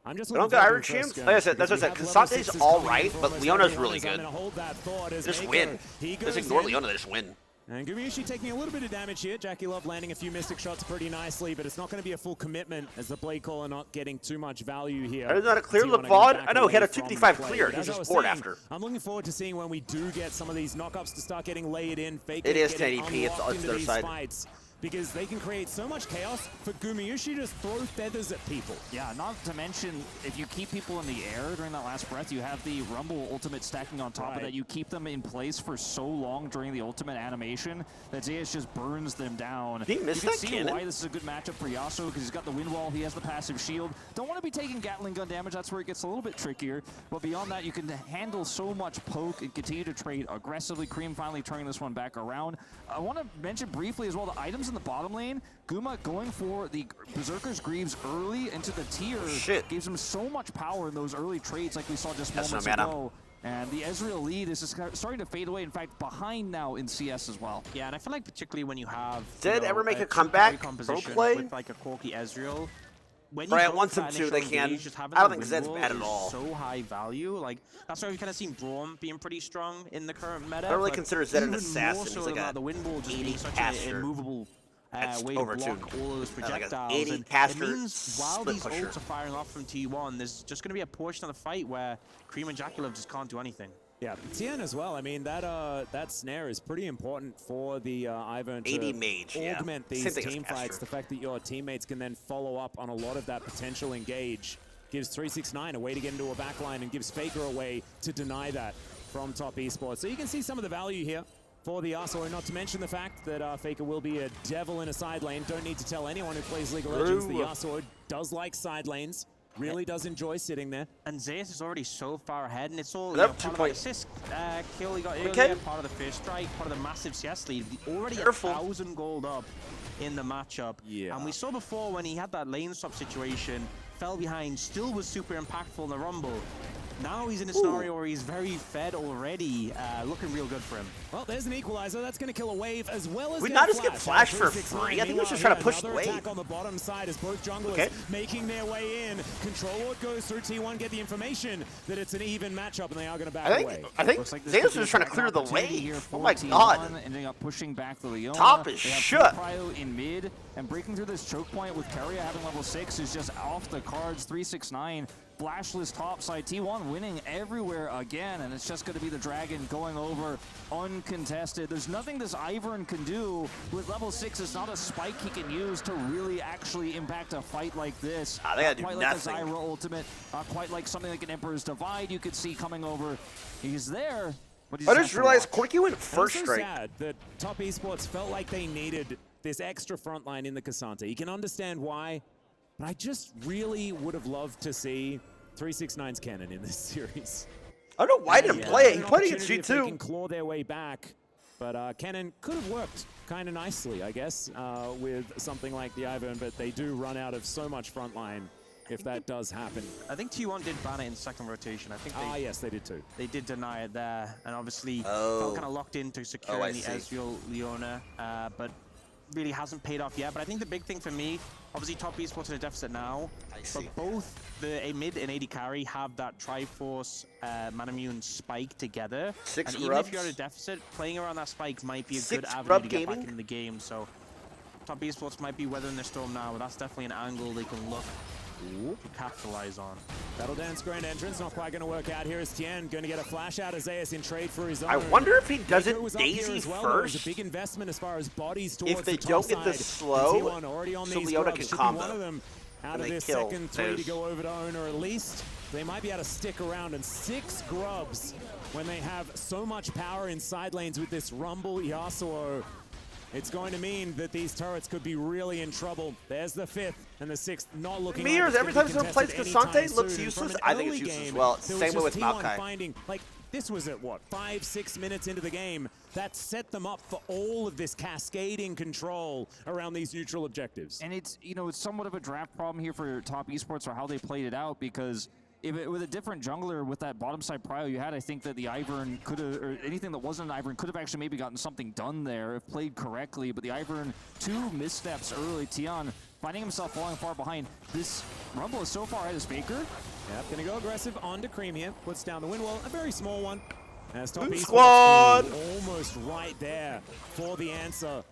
I'm just I don't get Iron Champs. Like I said, that's what I said. Casante's alright, but Leona's really good. Just win. Just ignore Leona, just win. And Gumayusi taking a little bit of damage here. Jackie Love landing a few mystic shots pretty nicely, but it's not going to be a full commitment as the Blade Caller not getting too much value here. I did not clear the VOD. I know, he had a 255 clear. He was just bored after. I'm looking forward to seeing when we do get some of these knockups to start getting laid in. Faker it is getting 1080p. It's their side. Fights, because they can create so much chaos for Gumayusi to just throw feathers at people. Yeah, not to mention, if you keep people in the air during that last breath, you have the Rumble ultimate stacking on top of that. You keep them in place for so long during the ultimate animation that Zeus just burns them down. He missed you that can see cannon. why this is a good matchup for Yasuo, because he's got the wind wall, he has the passive shield. Don't want to be taking Gatling gun damage, that's where it gets a little bit trickier. But beyond that, you can handle so much poke and continue to trade aggressively. Cream finally turning this one back around. I want to mention briefly as well the items in the bottom lane. Guma going for the Berserker's Greaves early into the tier gives him so much power in those early trades like we saw just moments ago. And the Ezreal lead is just starting to fade away. In fact, behind now in CS as well. Yeah, and I feel like particularly when you have Did ever make a comeback pro play with like a Corki Ezreal. When right, you once them to, they can. I don't think Zed's bad at all. So high value, like that's why we've kind of seen Braum being pretty strong in the current meta. I don't really consider Zed an assassin. He's like a the wind wall just being such caster. an immovable way over to block all those projectiles. Like 80 and caster, it means while these pusher. ults are firing off from T1, there's just going to be a portion of the fight where Cream and Jackalove just can't do anything. Yeah, Tien as well. I mean, that snare is pretty important for the Ivern to augment these team fights. The fact that your teammates can then follow up on a lot of that potential engage gives 369 a way to get into a backline and gives Faker a way to deny that from Top Esports. So you can see some of the value here for the Yasuo, not to mention the fact that Faker will be a devil in a side lane. Don't need to tell anyone who plays League of Legends the Yasuo does like side lanes. Really does enjoy sitting there. And Zeus is already so far ahead, and it's all Yep, part of the assist kill he got earlier, part of the first strike, part of the massive CS lead. Already 1,000 gold up in the matchup. Yeah. And we saw before when he had that lane swap situation, fell behind, still was super impactful in the Rumble. Now he's in a scenario where he's very fed already, looking real good for him. Well, there's an equalizer. That's going to kill a wave as well as we not just get flash for free. I think we should try to push the wave. Attack on the bottom side as both junglers making their way in. Control Ward goes through T1, get the information that it's an even matchup, and they are going to back away. I think Zeus is just trying to clear the wave. Oh my god. Ending up pushing back the Leona. Top is shut. Prio in mid, and breaking through this choke point with Keria having level 6 is just off the cards. 369. Flashless topside, T1 winning everywhere again, and it's just going to be the Dragon going over uncontested. There's nothing this Ivern can do with level 6. It's not a spike he can use to really actually impact a fight like this. They gotta do quite nothing. Like a Zyra ultimate, quite like something like an Emperor's Divide you could see coming over. He's there, I just realized Corky went first so strike. Sad that Top Esports felt like they needed this extra front line in the Cassante. You can understand why, but I just really would have loved to see 369's Cannon in this series. I don't know why I didn't play it. He played against If they G2. can claw their way back, but Cannon could have worked kind of nicely, I guess, with something like the Ivern, but they do run out of so much front line if that does happen. I think T1 did ban it in second rotation. I think they, yes, they did too. They did deny it there, and obviously felt kind of locked into securing the Ezreal Leona, but really hasn't paid off yet. But I think the big thing for me, obviously Top Esports in a deficit now, but both the mid and AD carry have that Triforce Manamune spike together. And even if you're at a deficit, playing around that spike might be a good avenue to get back into the game. So Top Esports might be weathering the storm now, but that's definitely an angle they can look to capitalize on. Battle Dance Grand Entrance not quite going to work out here as Tien going to get a flash out as Zeus in trade for his own. I wonder if he does it Daisy well, first. It was a big investment as far as bodies towards If they the don't top get the side. slow, T1 already on so these Leona grubs. can Should be one combo. of them out And of they this kill second three to Zeus. go over to own, or at least they might be able to stick around. And 6 grubs when they have so much power in side lanes with this Rumble Yasuo. It's going to mean that these turrets could be really in trouble. There's the 5th and the 6th not looking Meteors, like every time someone plays Cassante, looks soon. useless. From an I think early it's useless as game, well. there Same way was with just T1 Maokai. finding, like, this was at what, 5-6 minutes into the game. That set them up for all of this cascading control around these neutral objectives. And it's, you know, it's somewhat of a draft problem here for Top Esports or how they played it out, because if it, with a different jungler with that bottom side prio you had, I think that the Ivern could have, or anything that wasn't an Ivern could have actually maybe gotten something done there if played correctly. But the Ivern, 2 missteps early. Tian finding himself falling far behind. This Rumble is so far ahead as Faker. Yep, gonna go aggressive onto Cream here. Puts down the wind wall, a very small one. As Top Boom Esports squad! almost right there for the answer.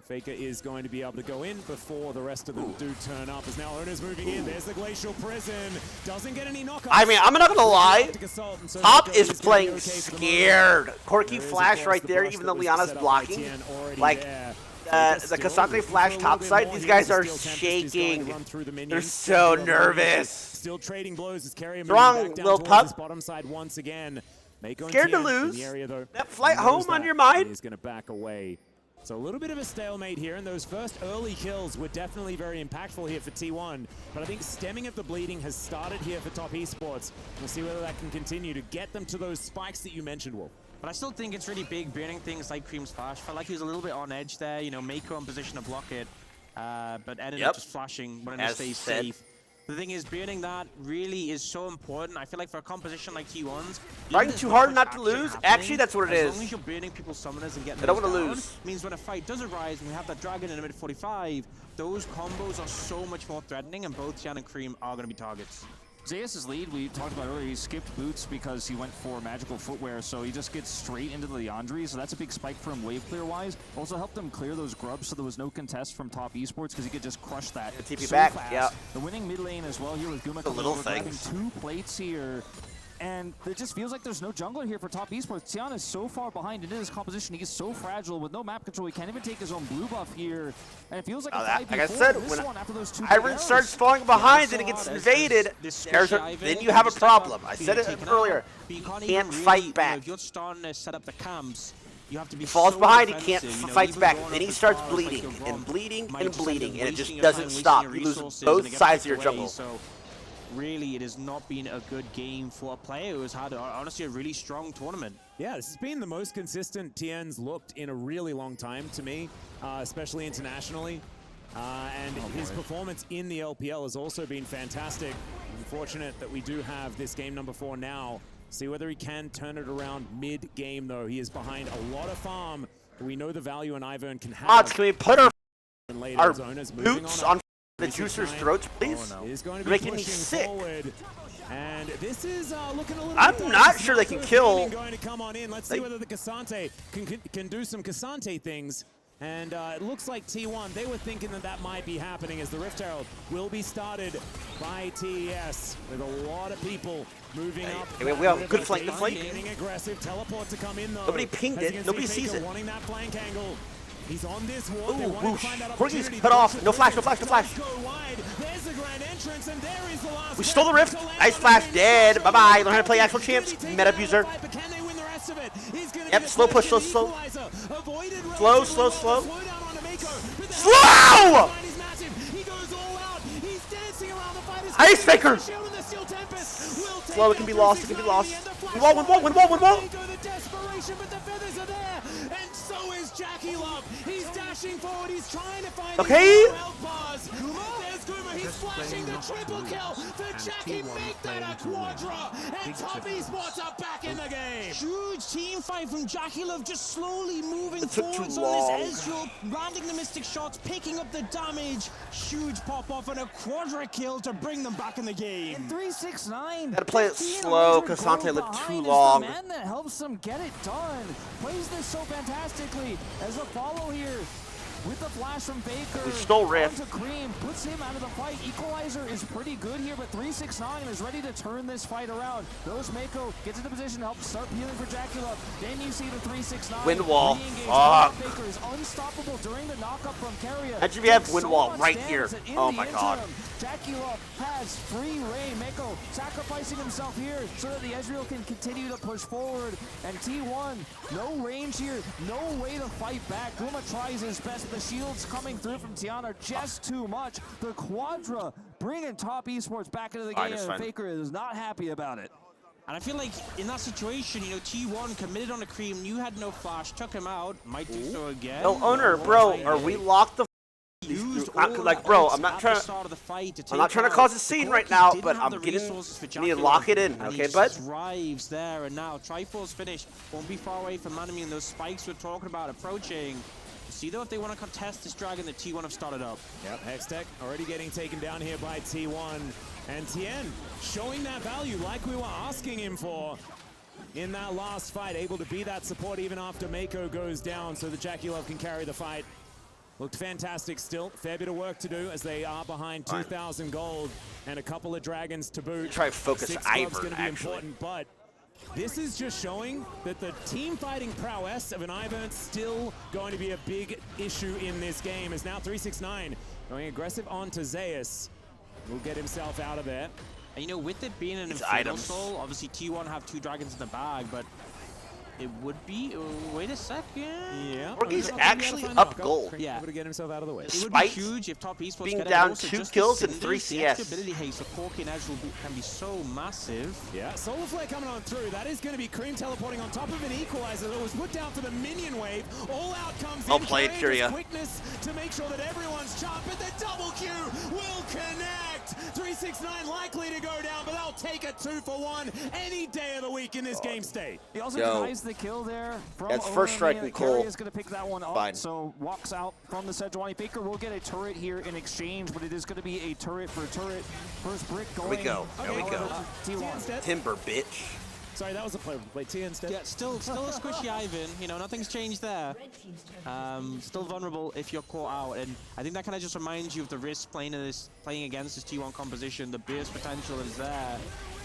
Faker is going to be able to go in before the rest of them do turn up. As now Ona's moving in. There's the Glacial Prison. Doesn't get any knockouts. I mean, I'm not gonna lie. Top is playing scared. Corky flash right there, even though Liana's blocking. Like, the Cassante flash top side, these guys are shaking. They're so nervous. Still trading blows as Carrier Strong, Lil Pup. bottom side once again. Scared to lose. That flight home on your mind. He's going to back away. So a little bit of a stalemate here, and those first early kills were definitely very impactful here for T1. But I think stemming of the bleeding has started here for Top Esports. We'll see whether that can continue to get them to those spikes that you mentioned, Wolf. But I still think it's really big burning things like Cream's flash. Felt like he was a little bit on edge there, you know, Mako in position to block it, but ended up just flashing, wanting to stay safe. The thing is, burning that really is so important. I feel like for a composition like T1's, Trying too hard not to lose? Actually, that's what it is. As long as you're burning people's summoners and getting I don't those want to down, lose. means when a fight does arise and we have that dragon in the mid 45, those combos are so much more threatening, and both Tian and Cream are going to be targets. Zeus' lead, we talked about earlier, he skipped boots because he went for magical footwear, so he just gets straight into the Leandri, so that's a big spike for him wave clear-wise. Also helped him clear those grubs so there was no contest from Top Esports because he could just crush that TP so back, fast. yeah. The winning mid lane as well here with Guma The coming little over, grabbing things. 2 plates here. And it just feels like there's no jungler here for Top Esports. Tian is so far behind into this composition. He is so fragile with no map control. He can't even take his own blue buff here. And it feels like a 5v4 like I said, this when one after those 2 Ivern starts falling behind and it gets invaded, then you have a problem. I said it earlier. He can't fight back. If you're starting to set up the camps, you have to be He falls so behind, he defensive, can't you know, fight even back. going Then up he as starts far as, like, bleeding you're and wrong. bleeding Might and just end up bleeding, and it just wasting your doesn't time, stop. wasting You your lose resources, both and it gets sides of your taken away. jungle. So really, it has not been a good game for a player who has had, honestly, a really strong tournament. Yeah, this has been the most consistent Tien's looked in a really long time to me, especially internationally. And his performance in the LPL has also been fantastic. Unfortunate that we do have this game number 4 now. See whether he can turn it around mid-game, though. He is behind a lot of farm. We know the value an Ivern can have. Mods, can we put our Zona's boots on the juicer's throats, please? Is going to be Making me pushing sick. forward. And this is looking a little I'm bit not sure they can kill. Going to come on in. Let's see whether the Cassante can do some Cassante things. And it looks like T1, they were thinking that that might be happening as the Rift Herald will be started by TES with a lot of people moving up. We have a good flank to flank. Getting aggressive. Teleport to come in though. Nobody pinged it. Nobody sees it. Wanting that flank angle. He's on this wall. Ooh, whoosh. Corky's cut off. No flash, no flash, no flash. There's the grand entrance, and there is the last. We stole the rift. Ice flash dead. Bye-bye. Learn how to play actual champs. Meta abuser. of it is going to Yep, be slow push, slow. Slow. He goes all out. He's dancing around the fighter's Ice Faker! Slow, it can be lost, it can be lost. Win wall. The desperation, but the feathers are there. And so is Jackie Love. He's dashing forward. He's trying to find Okay. health bars. There's Guma. He's flashing the triple kill for Jackie. Make that a quadra. And Top Esports are back in the game. Huge team fight from Jackie Love, just slowly moving took forwards too on long. this Ezreal, landing the Mystic shots, picking up the damage. Huge pop off and a quadra kill to bring them back in the game. And 369. Gotta play it slow. Cassante lived too long. The man that helps them get it done. Plays this so fantastically as a follow here. With the flash from Faker, We stole Rift. onto Cream, puts him out of the fight. Equalizer is pretty good here, but 369 is ready to turn this fight around. Goes Mako, gets into position to help start healing for Jacula. Then you see the 369. Wind wall. Re-engage. Fuck. Faker is unstoppable during the knockup from Carrier. Imagine we have Takes wind so wall much right damage here. that in Oh the my god. interim, Jacula has free reign. Mako sacrificing himself here so that the Ezreal can continue to push forward. And T1, no range here, no way to fight back. Guma tries his best. The shields coming through from Tiana just too much. The quadra bringing Top Esports back into the game, and Faker is not happy about it. And I feel like in that situation, you know, T1 committed on a Cream, you had no flash, took him out, might do so again. No, owner, bro, are we locked the like, bro, I'm not trying to cause a scene right now, but I'm getting need to lock it in, okay, bud? Drives there, and now Triforce finish won't be far away from Manami, and those spikes we're talking about approaching. See though if they want to contest this dragon that T1 have started up. Yep, Hextech already getting taken down here by T1. And Tien showing that value like we were asking him for in that last fight, able to be that support even after Mako goes down so that Jackie Love can carry the fight. Looked fantastic still. Fair bit of work to do as they are behind 2,000 gold and a couple of dragons to boot. Try to focus Ivern, going to be actually. important, but this is just showing that the team fighting prowess of an Ivern's still going to be a big issue in this game, as now 369 going aggressive onto Zeus. Will get himself out of there. And you know, with it being an Infernal Soul, obviously T1 have 2 dragons in the bag, but it would be, wait a second. Yeah. He's actually up gold. Yeah. Able to get himself out of the way. It would be huge if Top Esports being get down also 2 just kills the and 3 cinders, the CS. extra ability haste of Corki and Ezreal can be so massive. Yeah, Solar Flare coming on through. That is going to be Cream teleporting on top of an equalizer that was put down for the minion wave. All out comes Well in. played, Kyria. Quickness to make sure that everyone's charmed, but the double Q will connect. 369 likely to go down, but they'll take a 2-for-1 any day of the week in this game state. He also denies the kill there. That's first strike and Cole. is going to pick that one up, Fine. so walks out from the Sejuani. Faker will get a turret here in exchange, but it is going to be a turret for turret. First brick going. There we go. There we go. T1. Timber, bitch. Sorry, that was a play. Wait, T instead. Yeah, still a squishy Ivan. You know, nothing's changed there. Still vulnerable if you're caught out, and I think that kind of just reminds you of the risk playing against this T1 composition. The burst potential is there,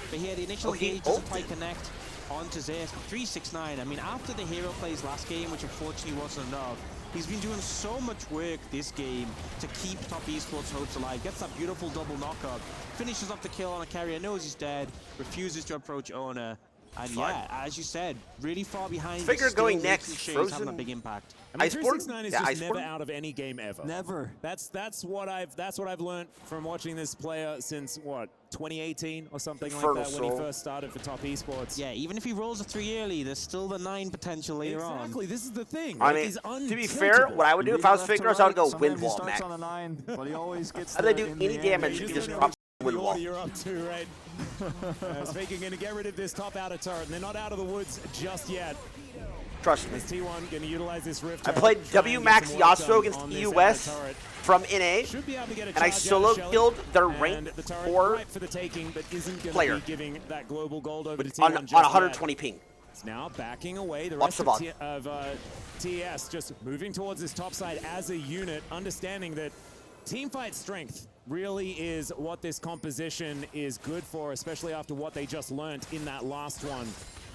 but here the initial engage doesn't quite connect onto Zeus. 369. I mean, after the hero plays last game, which unfortunately wasn't enough, he's been doing so much work this game to keep Top Esports hopes alive. Gets that beautiful double knockup, finishes off the kill on a carrier, knows he's dead, refuses to approach owner. And yeah, as you said, really far behind. Faker going next. Frozen having a big impact. I mean, 369 is just never out of any game ever. Never. That's what I've learned from watching this player since what, 2018 or something like that, when he first started for Top Esports. Yeah, even if he rolls a 3 early, there's still the 9 potential later on. Exactly. This is the thing. I mean, to be fair, what I would do if I was Faker is I would go wind wall max. On the 9, but he always gets How do they do any damage? He just drops wind wall. You're up to, right? Faker going to get rid of this top outer turret, and they're not out of the woods just yet. Trust me. T1 going to utilize this rift. I played W Max Yasuo against EUS from NA, and I solo killed their rank 4 for the taking, but isn't going player to be giving that global gold over to on T1 120 ping. It's now backing away. The rest of TS just moving towards this top side as a unit, understanding that teamfight strength really is what this composition is good for, especially after what they just learned in that last one.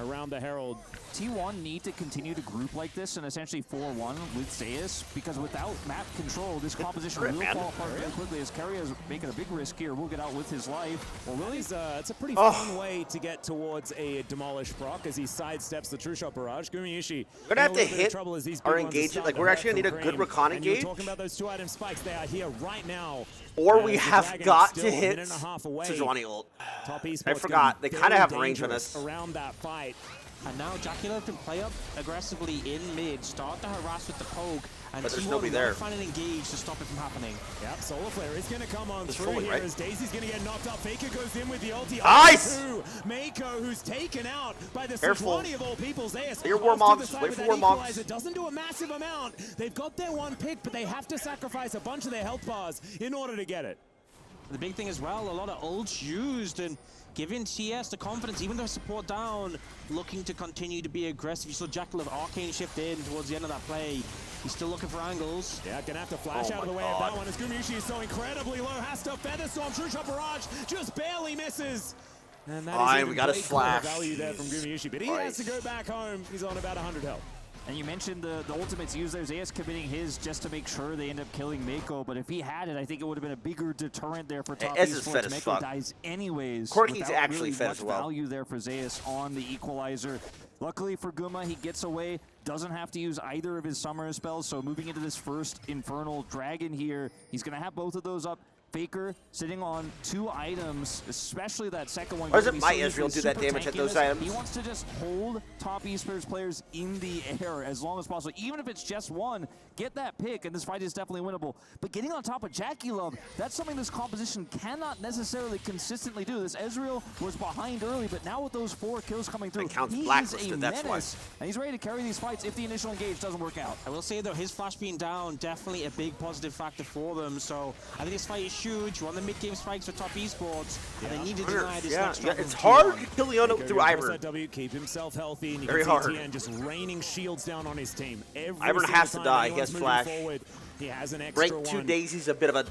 around the Herald. T1 need to continue to group like this and essentially 4-1 with Zeus, because without map control, this composition will fall apart very quickly as Keria is making a big risk here. Will get out with his life. Well, Willie's, it's a pretty fun way to get towards a demolish proc as he sidesteps the true shot barrage. Gumayushi, we're gonna have to hit our engagement. Like, we're actually gonna need a good recon engage. Talking about those 2 item spikes, they are here right now. Or we have got to hit Sejuani ult. I forgot. They kind of have range on us. Around that fight. And now Jackula can play up aggressively in mid, start to harass with the poke, and but there's nobody there. Find an engage to stop it from happening. Yep, Solar Flare is going to come on through here as Daisy's going to get knocked up. Faker goes in with the ulti. Nice! Mako, who's taken out by the Careful. Sejuani of all people. Zeus your Warmogs. Wait for Warmogs. It doesn't do a massive amount. They've got their one pick, but they have to sacrifice a bunch of their health bars in order to get it. The big thing as well, a lot of ults used and giving TS the confidence, even though support down, looking to continue to be aggressive. You saw Jackal Arcane shift in towards the end of that play. He's still looking for angles. Yeah, gonna have to flash out of the way of that one as Gumayushi is so incredibly low. Has to Featherstorm, True Shot Barrage, just barely misses. And that is we got a flash. Value there from Gumayushi, but he has to go back home. He's on about 100 health. And you mentioned the ultimates used there. Zeus committing his just to make sure they end up killing Mako, but if he had it, I think it would have been a bigger deterrent there for top Esports. Mako dies anyways. Corky's actually really fed as well. Value there for Zeus on the equalizer. Luckily for Guma, he gets away, doesn't have to use either of his summoner spells, so moving into this first Infernal Dragon here, he's going to have both of those up. Faker sitting on 2 items, especially that second one. Why doesn't my Israel do that damage at those items? He wants to just hold top esports players in the air as long as possible. Even if it's just one, get that pick, and this fight is definitely winnable. But getting on top of JackeyLove, that's something this composition cannot necessarily consistently do. This Ezreal was behind early, but now with those 4 kills coming through, he is a menace, and he's ready to carry these fights if the initial engage doesn't work out. I will say, though, his flash being down, definitely a big positive factor for them. So I think this fight is huge. We're on the mid-game spikes for top esports, and they need to deny this next round. It's hard to kill Leona through Ivern. Keep himself healthy, and you very can hard. see TN just raining shields down on his team. Ivern has to die. He has flash. He has an extra Rank 2 Daisy's a bit of a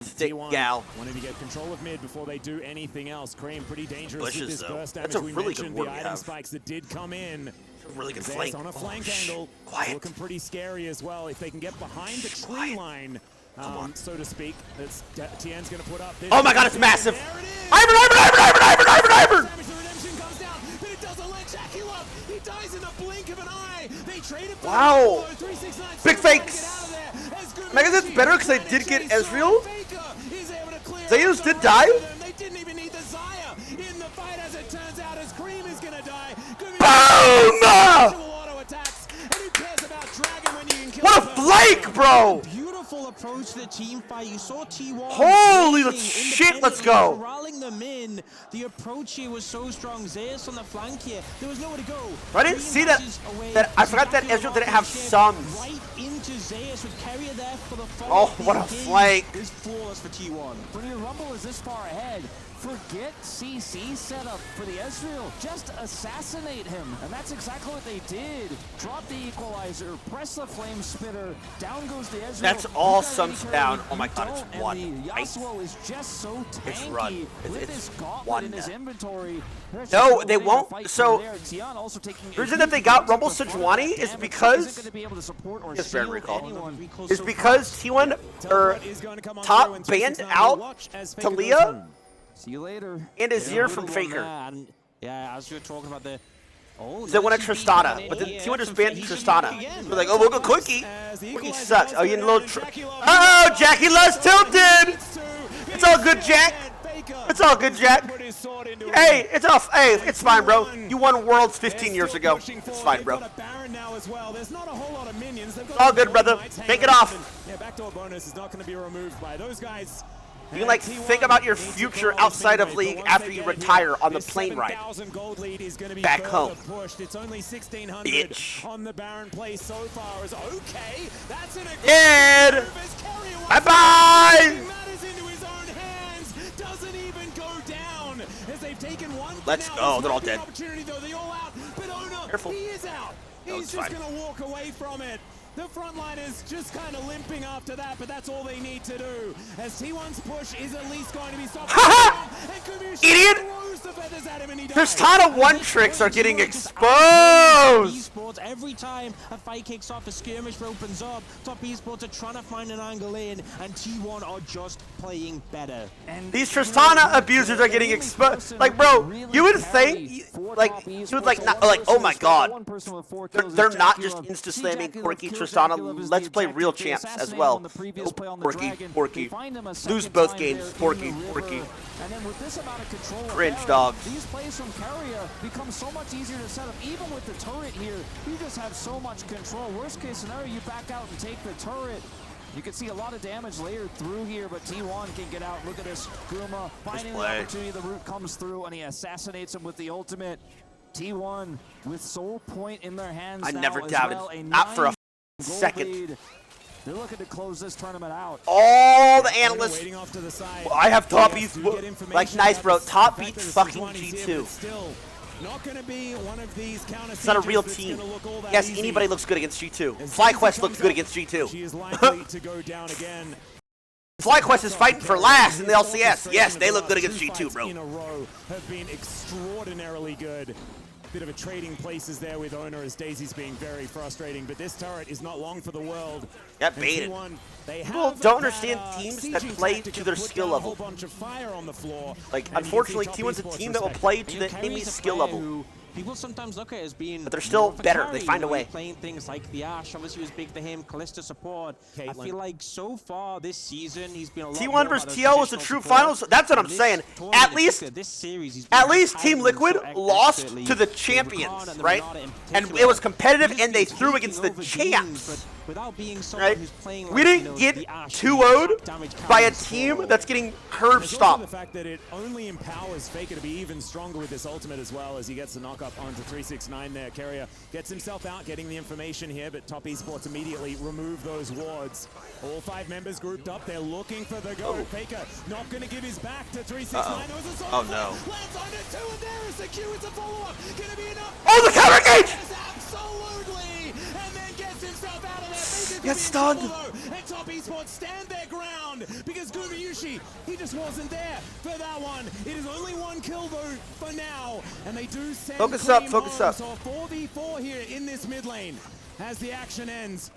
thick gal. Wanting to get control of mid before they do anything else. Cream pretty dangerous Bushes, with this though. burst damage. That's a We really good mentioned ward the we item have. spikes that did come in. Really good Zeus flank. on a flank angle. Quiet. Looking pretty scary as well. If they can get behind the tree line, so to speak, TN's going to put up this. Oh my god, it's massive! Ivern! The redemption comes down, but it doesn't let JackeyLove. He dies in the blink of an eye. They traded for wow! 369. Big fakes! I guess it's better because I did get Ezreal. Zeus did die? They didn't even need the Zaya in the fight, as it turns out, as Cream is going to die. Boom! What a flank, bro! Beautiful approach to the team fight. You saw T1. Holy shit, let's go! Corralling them in. The approach here was so strong. Zeus on the flank here. There was nowhere to go. I didn't see that. I forgot that Ezreal didn't have sums. Right into Zeus with Keria there for the Oh, what a flank! Is flawless for T1. When your Rumble is this far ahead, forget CC setup for the Ezreal. Just assassinate him. And that's exactly what they did. Drop the equalizer, press the flame spitter, down goes the Ezreal. That's all sums down. Oh my god, it's one. And the Yasuo is just so tanky run. with this gauntlet in his inventory. No, they won't. So, the reason that they got Rumble Sejuani is because yes, Baron recall. Is because T1 or top banned out Talia. See you later. And Azir from Faker. Yeah, as you were talking about the. Oh, they went to Tristana, but then T1 just banned Tristana. We're like, oh, we'll go Quickie. Quickie sucks. Oh, you need a little. Oh, JackeyLove's tilted. It's all good, Jack. It's all good, Jack. Hey, it's off. Hey, it's fine, bro. You won Worlds 15 years ago. It's fine, bro. There's not a whole lot of minions. It's all good, brother. Take it off. Yeah, backdoor bonus is not going to be removed by those guys. You can like think about your future outside of League after you retire on the plane ride. Back home. It's only 1600 bitch. On the Baron play so far is okay. That's an Dead. Bye-bye. Doesn't even go down as they've taken one. Let's go. They're all dead. Careful. He is out. He's just going to walk away from it. The frontliners just kind of limping after that, but that's all they need to do. As T1's push is at least going to be stopped. Idiot! Tristana one tricks are getting exposed. Esports, every time a fight kicks off, a skirmish opens up, Top Esports are trying to find an angle in, and T1 are just playing better. And these Tristana abusers are getting exposed. Like, bro, you would think, like, you would not, like, oh my god, they're not just insta slamming Quirky Tristana. Let's play real champs as well. Quirky. Lose both games. Quirky. And then with this amount of control, Cringe dogs. These plays from Carrier become so much easier to set up. Even with the turret here, you just have so much control. Worst case scenario, you back out and take the turret. You can see a lot of damage layered through here, but T1 can get out. Look at this. Guma finding the opportunity. The root comes through, and he assassinates him with the ultimate. T1 with Soul Point in their hands. I now never as doubted. well. Not for a second. Lead. They're looking to close this tournament out. All the analysts. Well, I have top beats. Like, nice, bro. Top beats fucking G2. Not going to be one of these counter. It's not a real team. Yes, anybody looks good against G2. FlyQuest looks good against G2. She is likely to go down again. FlyQuest is fighting for last in the LCS. Yes, they look good against G2, bro. In a row have been extraordinarily good. Bit of a trading places there with Owner as Daisy's being very frustrating, but this turret is not long for the world. Got baited. People don't understand teams that play to their skill level. Like, unfortunately, T1's a team that will play to the enemy's skill level. People sometimes look at it as being, but they're still better. They find a way. Playing things like the Ashe, obviously was big to him. Kalista support. I feel like so far this season he's been a lot T1 versus TL was the true finals. That's what I'm saying. At least Team Liquid lost to the champions, right? And it was competitive, and they threw against the champs. Right? We didn't get 2-0'd by a team that's getting curve stopped. The fact that it only empowers Faker to be even stronger with this ultimate as well as he gets the knock up onto 369 there. Carrier gets himself out, getting the information here, but Top Esports immediately remove those wards. All 5 members grouped up. They're looking for the go. Faker not going to give his back to 369. Oh no. Lands onto 2, and there is the Q. It's a follow-up. Gonna be enough. Oh, the counter engage! Absolutely. And then gets himself out of there. Get stunned. And Top Esports stand their ground because Gumayushi, he just wasn't there for that one. It is only 1 kill though for now, and they do send focus up. So 4v4 here in this mid lane as the action ends.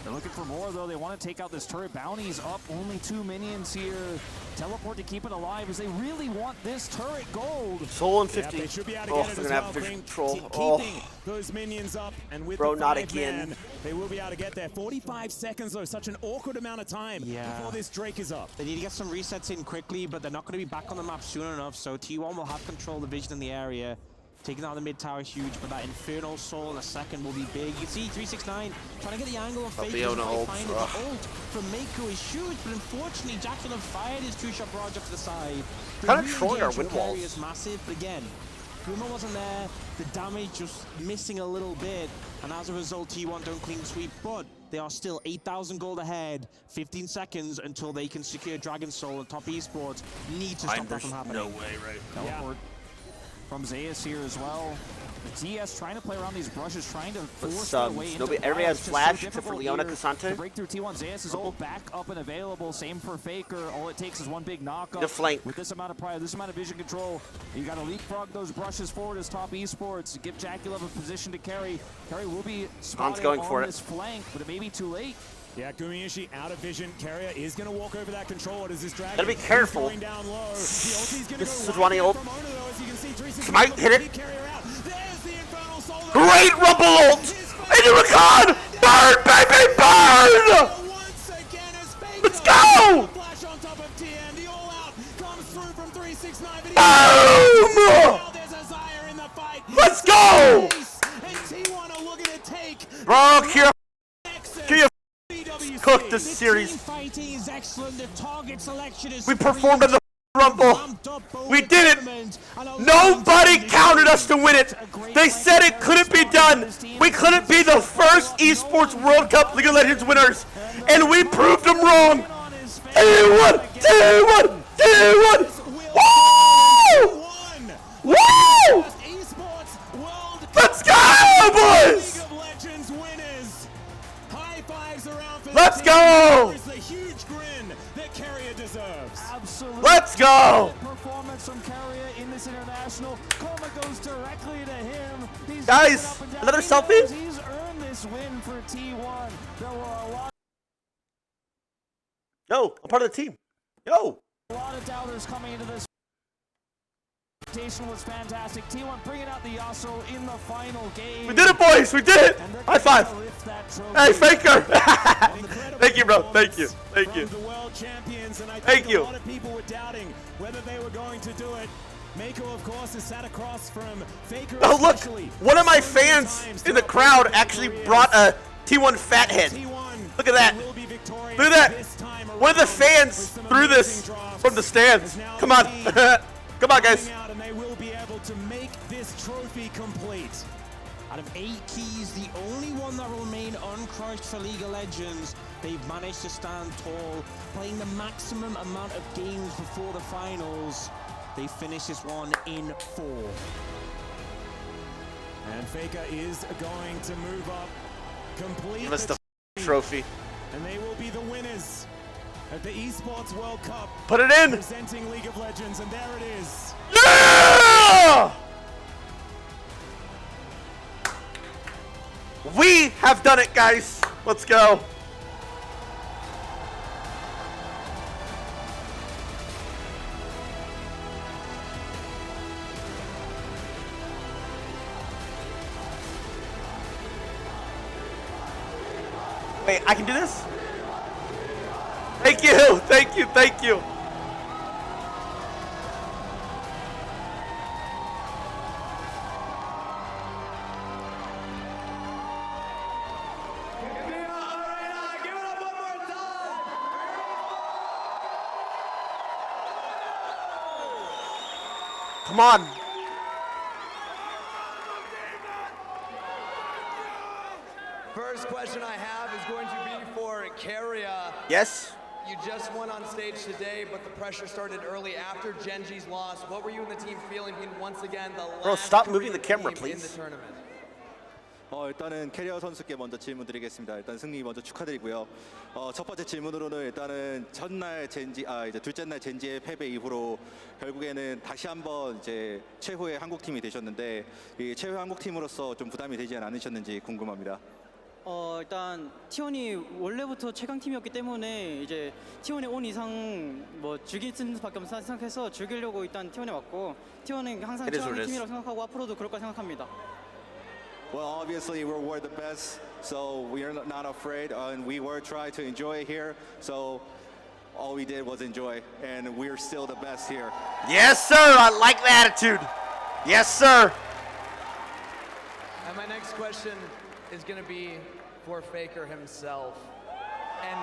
They're looking for more, though. They want to take out this turret. Bounty's up. Only 2 minions here. Teleport to keep it alive as they really want this turret gold. Soul and 50. They should be able to oh, get it they're as going to well. have vision control. Keeping those minions up, and with bro, the not 5 again. Man, they will be able to get there. 45 seconds, though. Such an awkward amount of time before this Drake is up. They need to get some resets in quickly, but they're not going to be back on the map soon enough, so T1 will have control of the vision in the area. Taking out the mid tower is huge, but that Infernal Soul in a second will be big. You see 369 trying to get the angle of Faker. The ult from Mako is huge, but unfortunately Jackulov fired his 2-shot barrage up to the side. Kind of trolling our win walls. Is massive, but again, Guma wasn't there. The damage just missing a little bit, and as a result, T1 don't clean sweep, but they are still 8,000 gold ahead. 15 seconds until they can secure Dragon Soul, and Top Esports need to stop that from happening. No way, right? Teleport from Zeus here as well. The TS trying to play around these brushes, trying to force their way into the everybody has flash. flash So except for difficult Leona here Cassante. to break through T1. Zeus is all back up and available. Same for Faker. All it takes is one big knockup. The flank. With this amount of pride, this amount of vision control, you got to leapfrog those brushes forward as Top Esports. Give Jackulov a position to carry. Carry will be spotted going on for this it. flank, but it may be too late. Yeah, Gumayushi out of vision. Carrier is going to walk over that control. What is this Dragon? Gotta be careful. Going down low. The ulti's going to This go is Sejuani ult. from Owner, though, as you can see, 369 Smite, hit it. Carrier out. There's the Infernal Soul. Great Rumble ult! Into Rakan! Burn, baby, burn! Once again as Faker. Let's go! Flash on top of TN. The all-out comes through from 369. Boom! There's a Zaya in the fight. Let's go! And T1 are looking to take. Bro, Kira cooked this series. We performed in the Rumble. We did it. Nobody counted us to win it. They said it couldn't be done. We couldn't be the first Esports World Cup League of Legends winners. And we proved them wrong. T1! T1! T1! Woo! Woo! Let's go, boys! Let's go! The huge grin that Carrier deserves. Absolutely. Let's go! Performance from Carrier in this international. Koma goes directly to him. He's guys, another selfie? He's earned this win for T1. There were a lot. Yo, I'm part of the team. Yo. A lot of doubters coming into this. Was fantastic. T1 bringing out the Yasuo in the final game. We did it, boys. We did it. High five. Hey, Faker. Thank you, bro. Thank you. Thank you. The world champions, and I Thank think you. a lot of people were doubting whether they were going to do it. Mako, of course, is sat across from Faker. Oh, look. One of my fans in the crowd actually brought a T1 fathead. Look at that. Look at that. One of the fans threw this from the stands. Come on. Come on, guys. And they will be able to make this trophy complete. Out of 8 keys, the only one that will remain uncrushed for League of Legends. They've managed to stand tall, playing the maximum amount of games before the finals. They finish this one in 4. And Faker is going to move up, complete Give us the trophy. And they will be the winners at the Esports World Cup. Put it in. Presenting League of Legends, and there it is. Yeah! We have done it, guys. Let's go. Wait, I can do this? Thank you, thank you, thank you. Come on. First question I have is going to be for Carrier. Yes? You just won on stage today, but the pressure started early after Genji's loss. What were you and the team feeling being once again the last Bro, stop moving the Korean camera, team in the please. tournament? 일단은 캐리어 선수께 먼저 질문 드리겠습니다. 일단 승리 먼저 축하드리고요. 첫 번째 질문으로는 일단은 첫날 이제 둘째 날 젠지의 패배 이후로 결국에는 다시 한번 이제 최후의 한국 팀이 되셨는데 이 최후의 한국 팀으로서 좀 부담이 되지 않으셨는지 궁금합니다. 일단 T1이 원래부터 최강 팀이었기 때문에 이제 T1에 온 이상 뭐 즐길 수밖에 없는 생각해서 즐기려고 일단 T1에 왔고 T1은 항상 최강의 팀이라고 생각하고 앞으로도 그럴 거라 생각합니다. Well, obviously we're the best, so we are not afraid, and we were trying to enjoy it here. So all we did was enjoy, and we're still the best here. Yes, sir. I like the attitude. Yes, sir. And my next question is going to be for Faker himself. And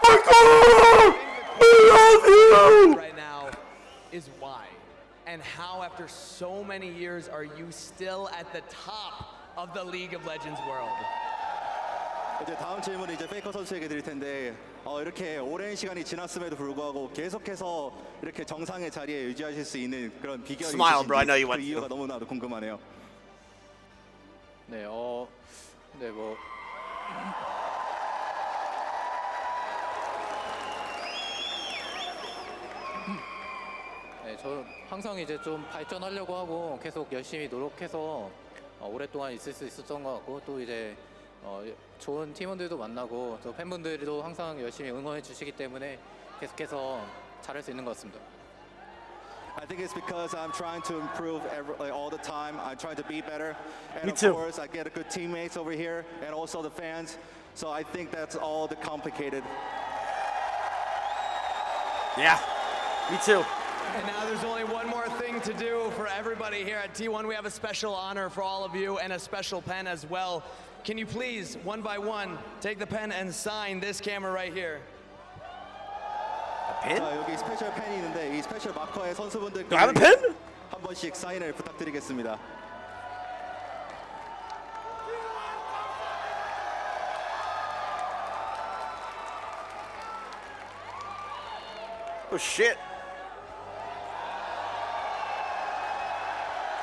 Faker, we love you. Right now is why. And how, after so many years, are you still at the top of the League of Legends world? 이제 다음 질문은 이제 페이커 선수에게 드릴 텐데 이렇게 오랜 시간이 지났음에도 불구하고 계속해서 이렇게 정상의 자리에 유지하실 수 있는 그런 비결이 Smile, bro. I know you 그 want to. 이유가 너무나도 궁금하네요. 네, 뭐 저 항상 이제 좀 발전하려고 하고 계속 열심히 노력해서 오랫동안 있을 수 있었던 것 같고 또 이제 좋은 팀원들도 만나고 또 팬분들도 항상 열심히 응원해 주시기 때문에 계속해서 잘할 수 있는 것 같습니다. I think it's because I'm trying to improve all the time. I'm trying to be better. And Me of too. course, I get good teammates over here and also the fans. So I think that's all the complicated. Yeah, me too. And now there's only one more thing to do for everybody here at T1. We have a special honor for all of you and a special pen as well. Can you please, one by one, take the pen and sign this camera right here? 펜? 여기 스페셜 펜이 있는데 이 스페셜 마커에 선수분들께 한 펜? 한 번씩 사인을 부탁드리겠습니다. Oh shit.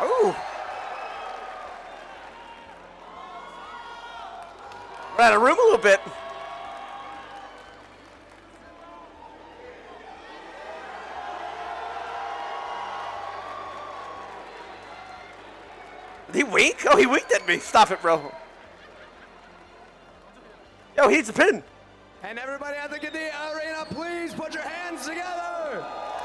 Oh. We're out of room a little bit. Did he wink? Oh, he winked at me. Stop it, bro. Yo, he needs a pin. And everybody at the arena, please put your hands together.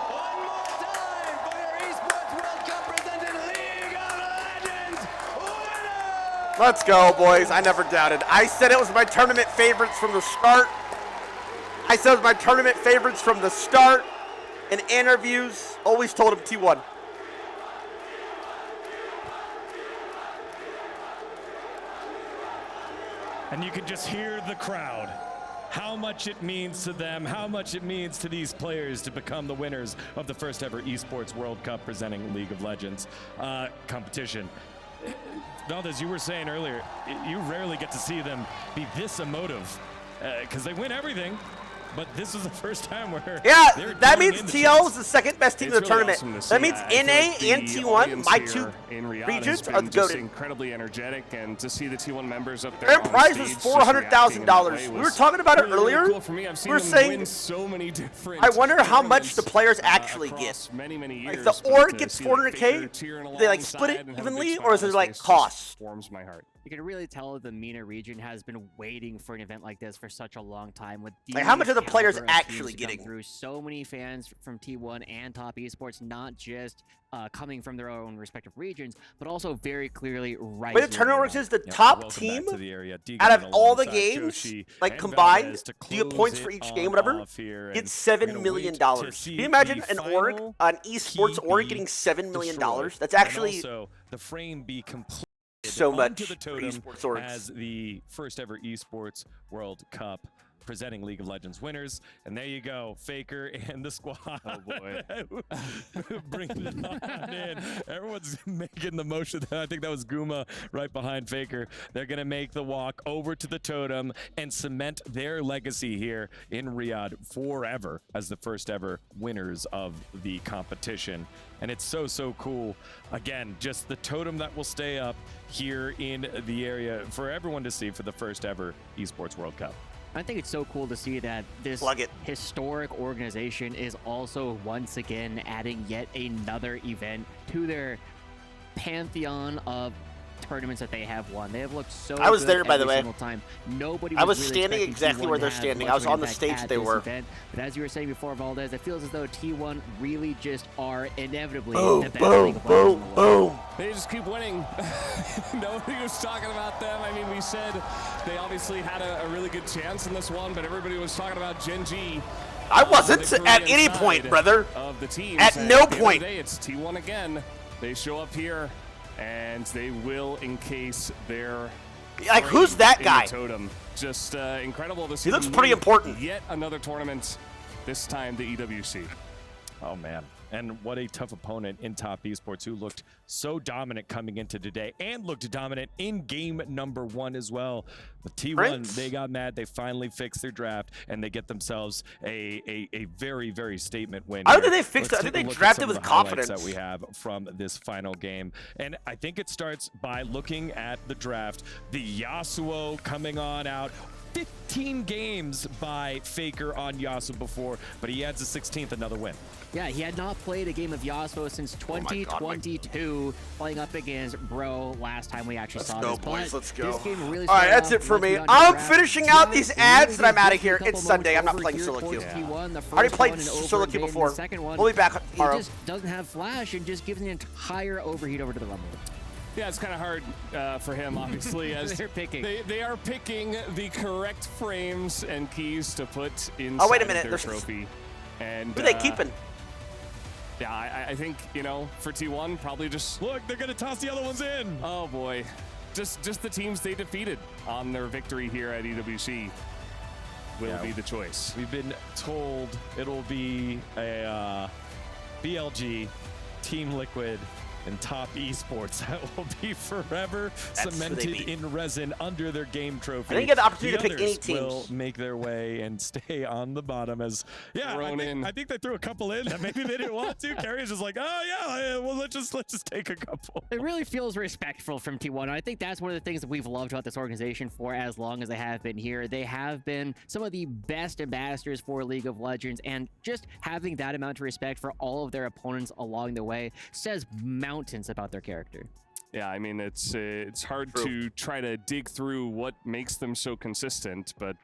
One more time for your Esports World Cup presented League of Legends winner. Let's go, boys. I never doubted. I said it was my tournament favorites from the start. In interviews, always told him T1. And you can just hear the crowd. How much it means to them, how much it means to these players to become the winners of the first ever Esports World Cup presenting League of Legends competition. Valdez, you were saying earlier, you rarely get to see them be this emotive because they win everything. But this is the first time where that means TL is the second best team in the tournament. That means NA and T1, my two regions, are the GOATed. Incredibly energetic, and to see the T1 members up there. Their prize was $400,000. We were talking about it earlier. We were saying, so many different. I wonder how much the players actually get. Many Like the org gets 400K. They like split it evenly, or is it like cost? Warms my heart. You can really tell the MENA region has been waiting for an event like this for such a long time. With like how much are the players actually getting? Through so many fans from T1 and Top Esports, not just coming from their own respective regions, but also very clearly right. But the tournament works is the top team out of all the games, like combined, do you get points for each game, whatever, get $7 million. Can you imagine an esports org getting $7 million? That's actually the frame be complete. So much the totem esports orgs. As the first ever Esports World Cup presenting League of Legends winners. And there you go, Faker and the squad. Oh boy. Bringing it on in. Everyone's making the motion. I think that was Guma right behind Faker. They're going to make the walk over to the totem and cement their legacy here in Riyadh forever as the first ever winners of the competition. And it's so cool. Again, just the totem that will stay up here in the area for everyone to see for the first ever Esports World Cup. I think it's so cool to see that this historic organization is also once again adding yet another event to their pantheon of tournaments that they have won. They have looked so I was good there, by the every way. single time. Nobody I was really standing expecting exactly T1 where to they're have standing. much I was of an on the impact stage at they this were. event. But as you were saying before, Valdez, it feels as though T1 really just are inevitably boom, the best League of Legends in the world. Boom. They just keep winning. Nobody was talking about them. I mean, we said they obviously had a really good chance in this one, but everybody was talking about Gen G. I wasn't at any point, brother. Of the teams. At no the end of point. the day, it's T1 again. They show up here, and they will encase their. Like, who's that guy? Totem. Just incredible to see. He looks pretty important. Yet another tournament. This time the EWC. Oh man. And what a tough opponent in Top Esports, who looked so dominant coming into today and looked dominant in game number 1 as well. But T1, they got mad. They finally fixed their draft, and they get themselves a very statement win. I don't think they fixed it. I think they drafted with confidence. That we have from this final game. And I think it starts by looking at the draft. The Yasuo coming on out. 15 games by Faker on Yasuo before, but he adds a 16th, another win. Yeah, he had not played a game of Yasuo since 2022, playing up against Bro last time we actually saw this. Boys, let's go. This game really all right, that's it for me. I'm finishing out these ads, and I'm out of here. It's Sunday. I'm not playing solo queue. I already played solo queue before. We'll be back tomorrow. He just doesn't have flash and just gives an entire overheat over to the Rumble. Yeah, it's kind of hard for him, obviously, as they're picking. They are picking the correct frames and keys to put inside their trophy. And who are they keeping? Yeah, I think, you know, for T1, probably just... Look, they're going to toss the other ones in. Oh, boy. Just the teams they defeated on their victory here at EWC will be the choice. We've been told it'll be a BLG, Team Liquid, and Top Esports that will be forever cemented in resin under their game trophy. I didn't get the opportunity to pick any teams. Will teams. make their way and stay on the bottom as I think they threw a couple in that maybe they didn't want to. Carrier's just like, oh yeah, well let's just take a couple. It really feels respectful from T1. I think that's one of the things that we've loved about this organization for as long as they have been here. They have been some of the best ambassadors for League of Legends, and just having that amount of respect for all of their opponents along the way says mountains about their character. Yeah, I mean, it's hard to try to dig through what makes them so consistent, but,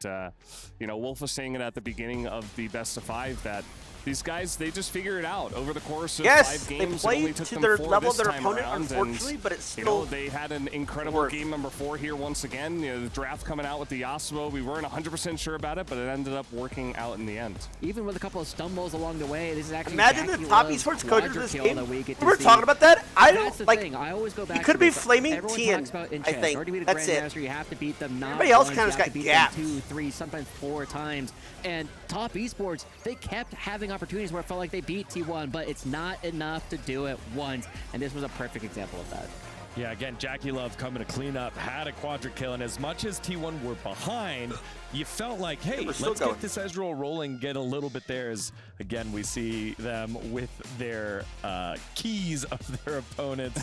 you know, Wolf was saying it at the beginning of the best of 5 that these guys, they just figure it out over the course of 5 games. They It only played took to them their 4 level this of their time opponent, around, unfortunately, and, but it's you still know, they had an incredible game number 4 here once again. You know, the draft coming out with the Yasuo, we weren't 100% sure about it, but it ended up working out in the end. Even with a couple of stumbles along the way, this is actually Imagine the top esports coaches of this game. We're see. talking about that. I don't That's the like. thing. I always go back. He could to be this. flaming Everyone Tien. talks about in I chess. think In order to be the that's it. grandmaster, you have to beat them not Everybody else once, kind you of have got to beat gaps. them 2, 3, sometimes 4 times. And top esports, they kept having opportunities where it felt like they beat T1, but it's not enough to do it once. And this was a perfect example of that. Yeah, again, Jackie Love coming to clean up, had a quadra kill, and as much as T1 were behind, you felt like, hey, let's get this Ezreal rolling, get a little bit there. As again, we see them with their keys of their opponents.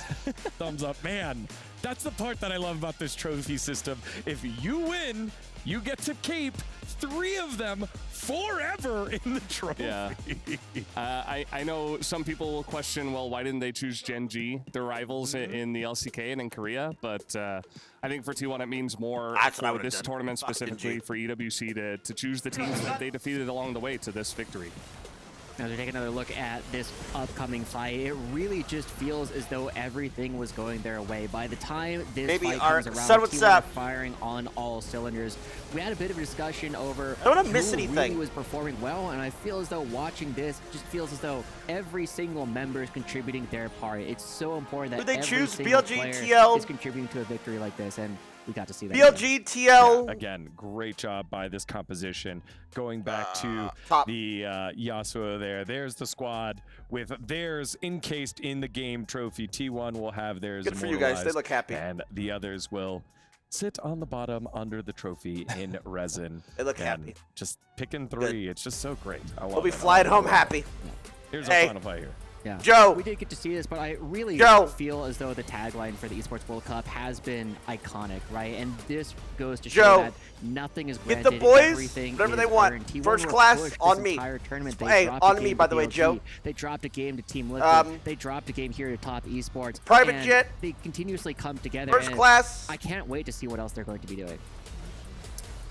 Thumbs up. Man, that's the part that I love about this trophy system. If you win, you get to keep 3 of them forever in the trophy. Yeah. I know some people will question, well, why didn't they choose Gen G, their rivals in the LCK and in Korea? But I think for T1 it means more for this tournament specifically for EWC to choose the teams that they defeated along the way to this victory. As we take another look at this upcoming fight, it really just feels as though everything was going their way. By the time this fight comes around, T1 are firing on all cylinders. We had a bit of a discussion over I don't want to miss who anything. really was performing well, and I feel as though watching this just feels as though every single member is contributing their part. It's so important that Who they every choose? single BLG, player TL? is contributing to a victory like this, and we got to see that. BLG, TL. Yeah, again, great job by this composition. Going back to the Yasuo there. There's the squad with theirs encased in the game trophy. T1 will have theirs Good for you guys. They immortalized, look happy. And the others will sit on the bottom under the trophy in resin. They look and happy. Just picking 3. Good. It's just so great. I love We'll be it. flying home happy. Here's Hey. our final fight here. Yeah. Joe. We did get to see this, but I really Joe. feel as though the tagline for the Esports World Cup has been iconic, right? And this goes to Joe. show that nothing is Get granted. the boys Everything whatever is they want. earned. T1 First were class pushed on this me. entire tournament. They Hey, dropped a on game me, to by the way, BLG. Joe. They dropped a game to Team Liquid. They dropped a game here to Top Esports. Private and jet. They continuously come together. First and class. I can't wait to see what else they're going to be doing.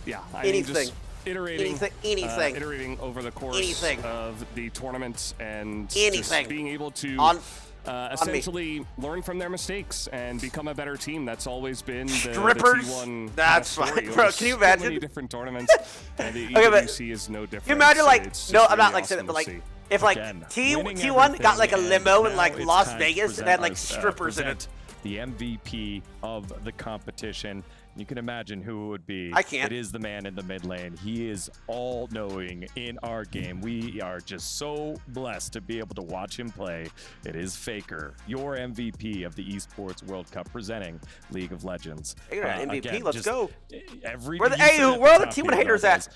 Yeah, I Anything. mean, just iterating, Anything. iterating over the course Anything. of the tournament and Anything. just being able to essentially learn from their mistakes and become a better team. That's always been the Strippers? T1 That's story fine, over bro. Can you so imagine? many different tournaments, and the Okay, but EWC is no different. Can you imagine, like, It's no, just I'm not really like saying awesome it, but to like, see. if like Again, winning T1 got like a everything, limo in and like now Las it's time to Vegas and present had like our- strippers in present it. The MVP of the competition. You can imagine who it would be. I can't. It is the man in the mid lane. He is all-knowing in our game. We are just so blessed to be able to watch him play. It is Faker, your MVP of the Esports World Cup, presenting League of Legends. Faker, MVP, again, let's just go. Every Where the- you hey, said at where are the top T1 here, haters guys, at?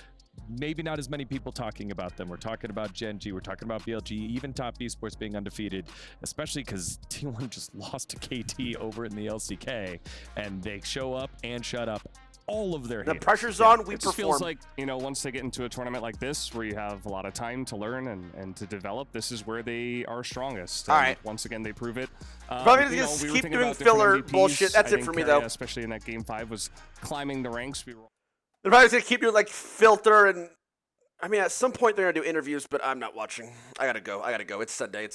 Maybe not as many people talking about them. We're talking about Gen G. We're talking about BLG. Even Top Esports being undefeated, especially because T1 just lost to KT over in the LCK, and they show up and shut up all of their haters. pressure's on, we It just perform. feels like, you know, once they get into a tournament like this where you have a lot of time to learn and to develop, this is where they are strongest. All And right. Once again, they prove it. Probably You know, just we were keep thinking doing about different filler MVPs. bullshit. That's I it for think me, Carrier, though. especially in that game 5, was climbing the ranks. We were They're probably gonna keep doing like filter and. I mean, at some point they're gonna do interviews, but I'm not watching. I gotta go. It's Sunday.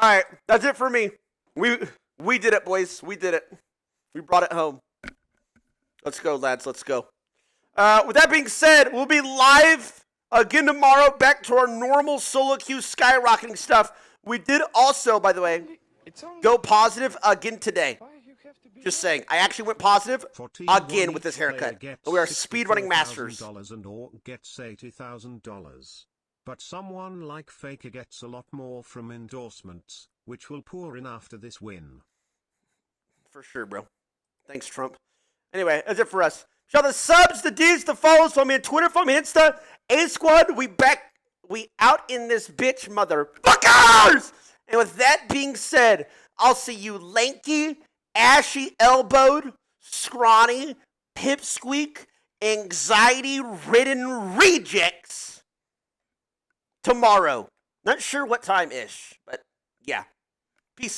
All right, that's it for me. We did it, boys. We did it. We brought it home. Let's go, lads. Let's go. With that being said, we'll be live again tomorrow. Back to our normal solo queue skyrocketing stuff. We did also, by the way, go positive again today. Just saying, I actually went positive again with this haircut. We are speedrunning masters. And Orc gets $80,000. But someone like Faker gets a lot more from endorsements, which will pour in after this win. For sure, bro. Thanks, Trump. Anyway, that's it for us. Shout out the subs, the Ds, the follows. Follow me on Twitter, follow me on Insta. A-Squad, we out in this bitch, motherfuckers! And with that being said, I'll see you lanky, ashy-elbowed, scrawny, pipsqueak, anxiety-ridden rejects tomorrow. Not sure what time-ish, but yeah.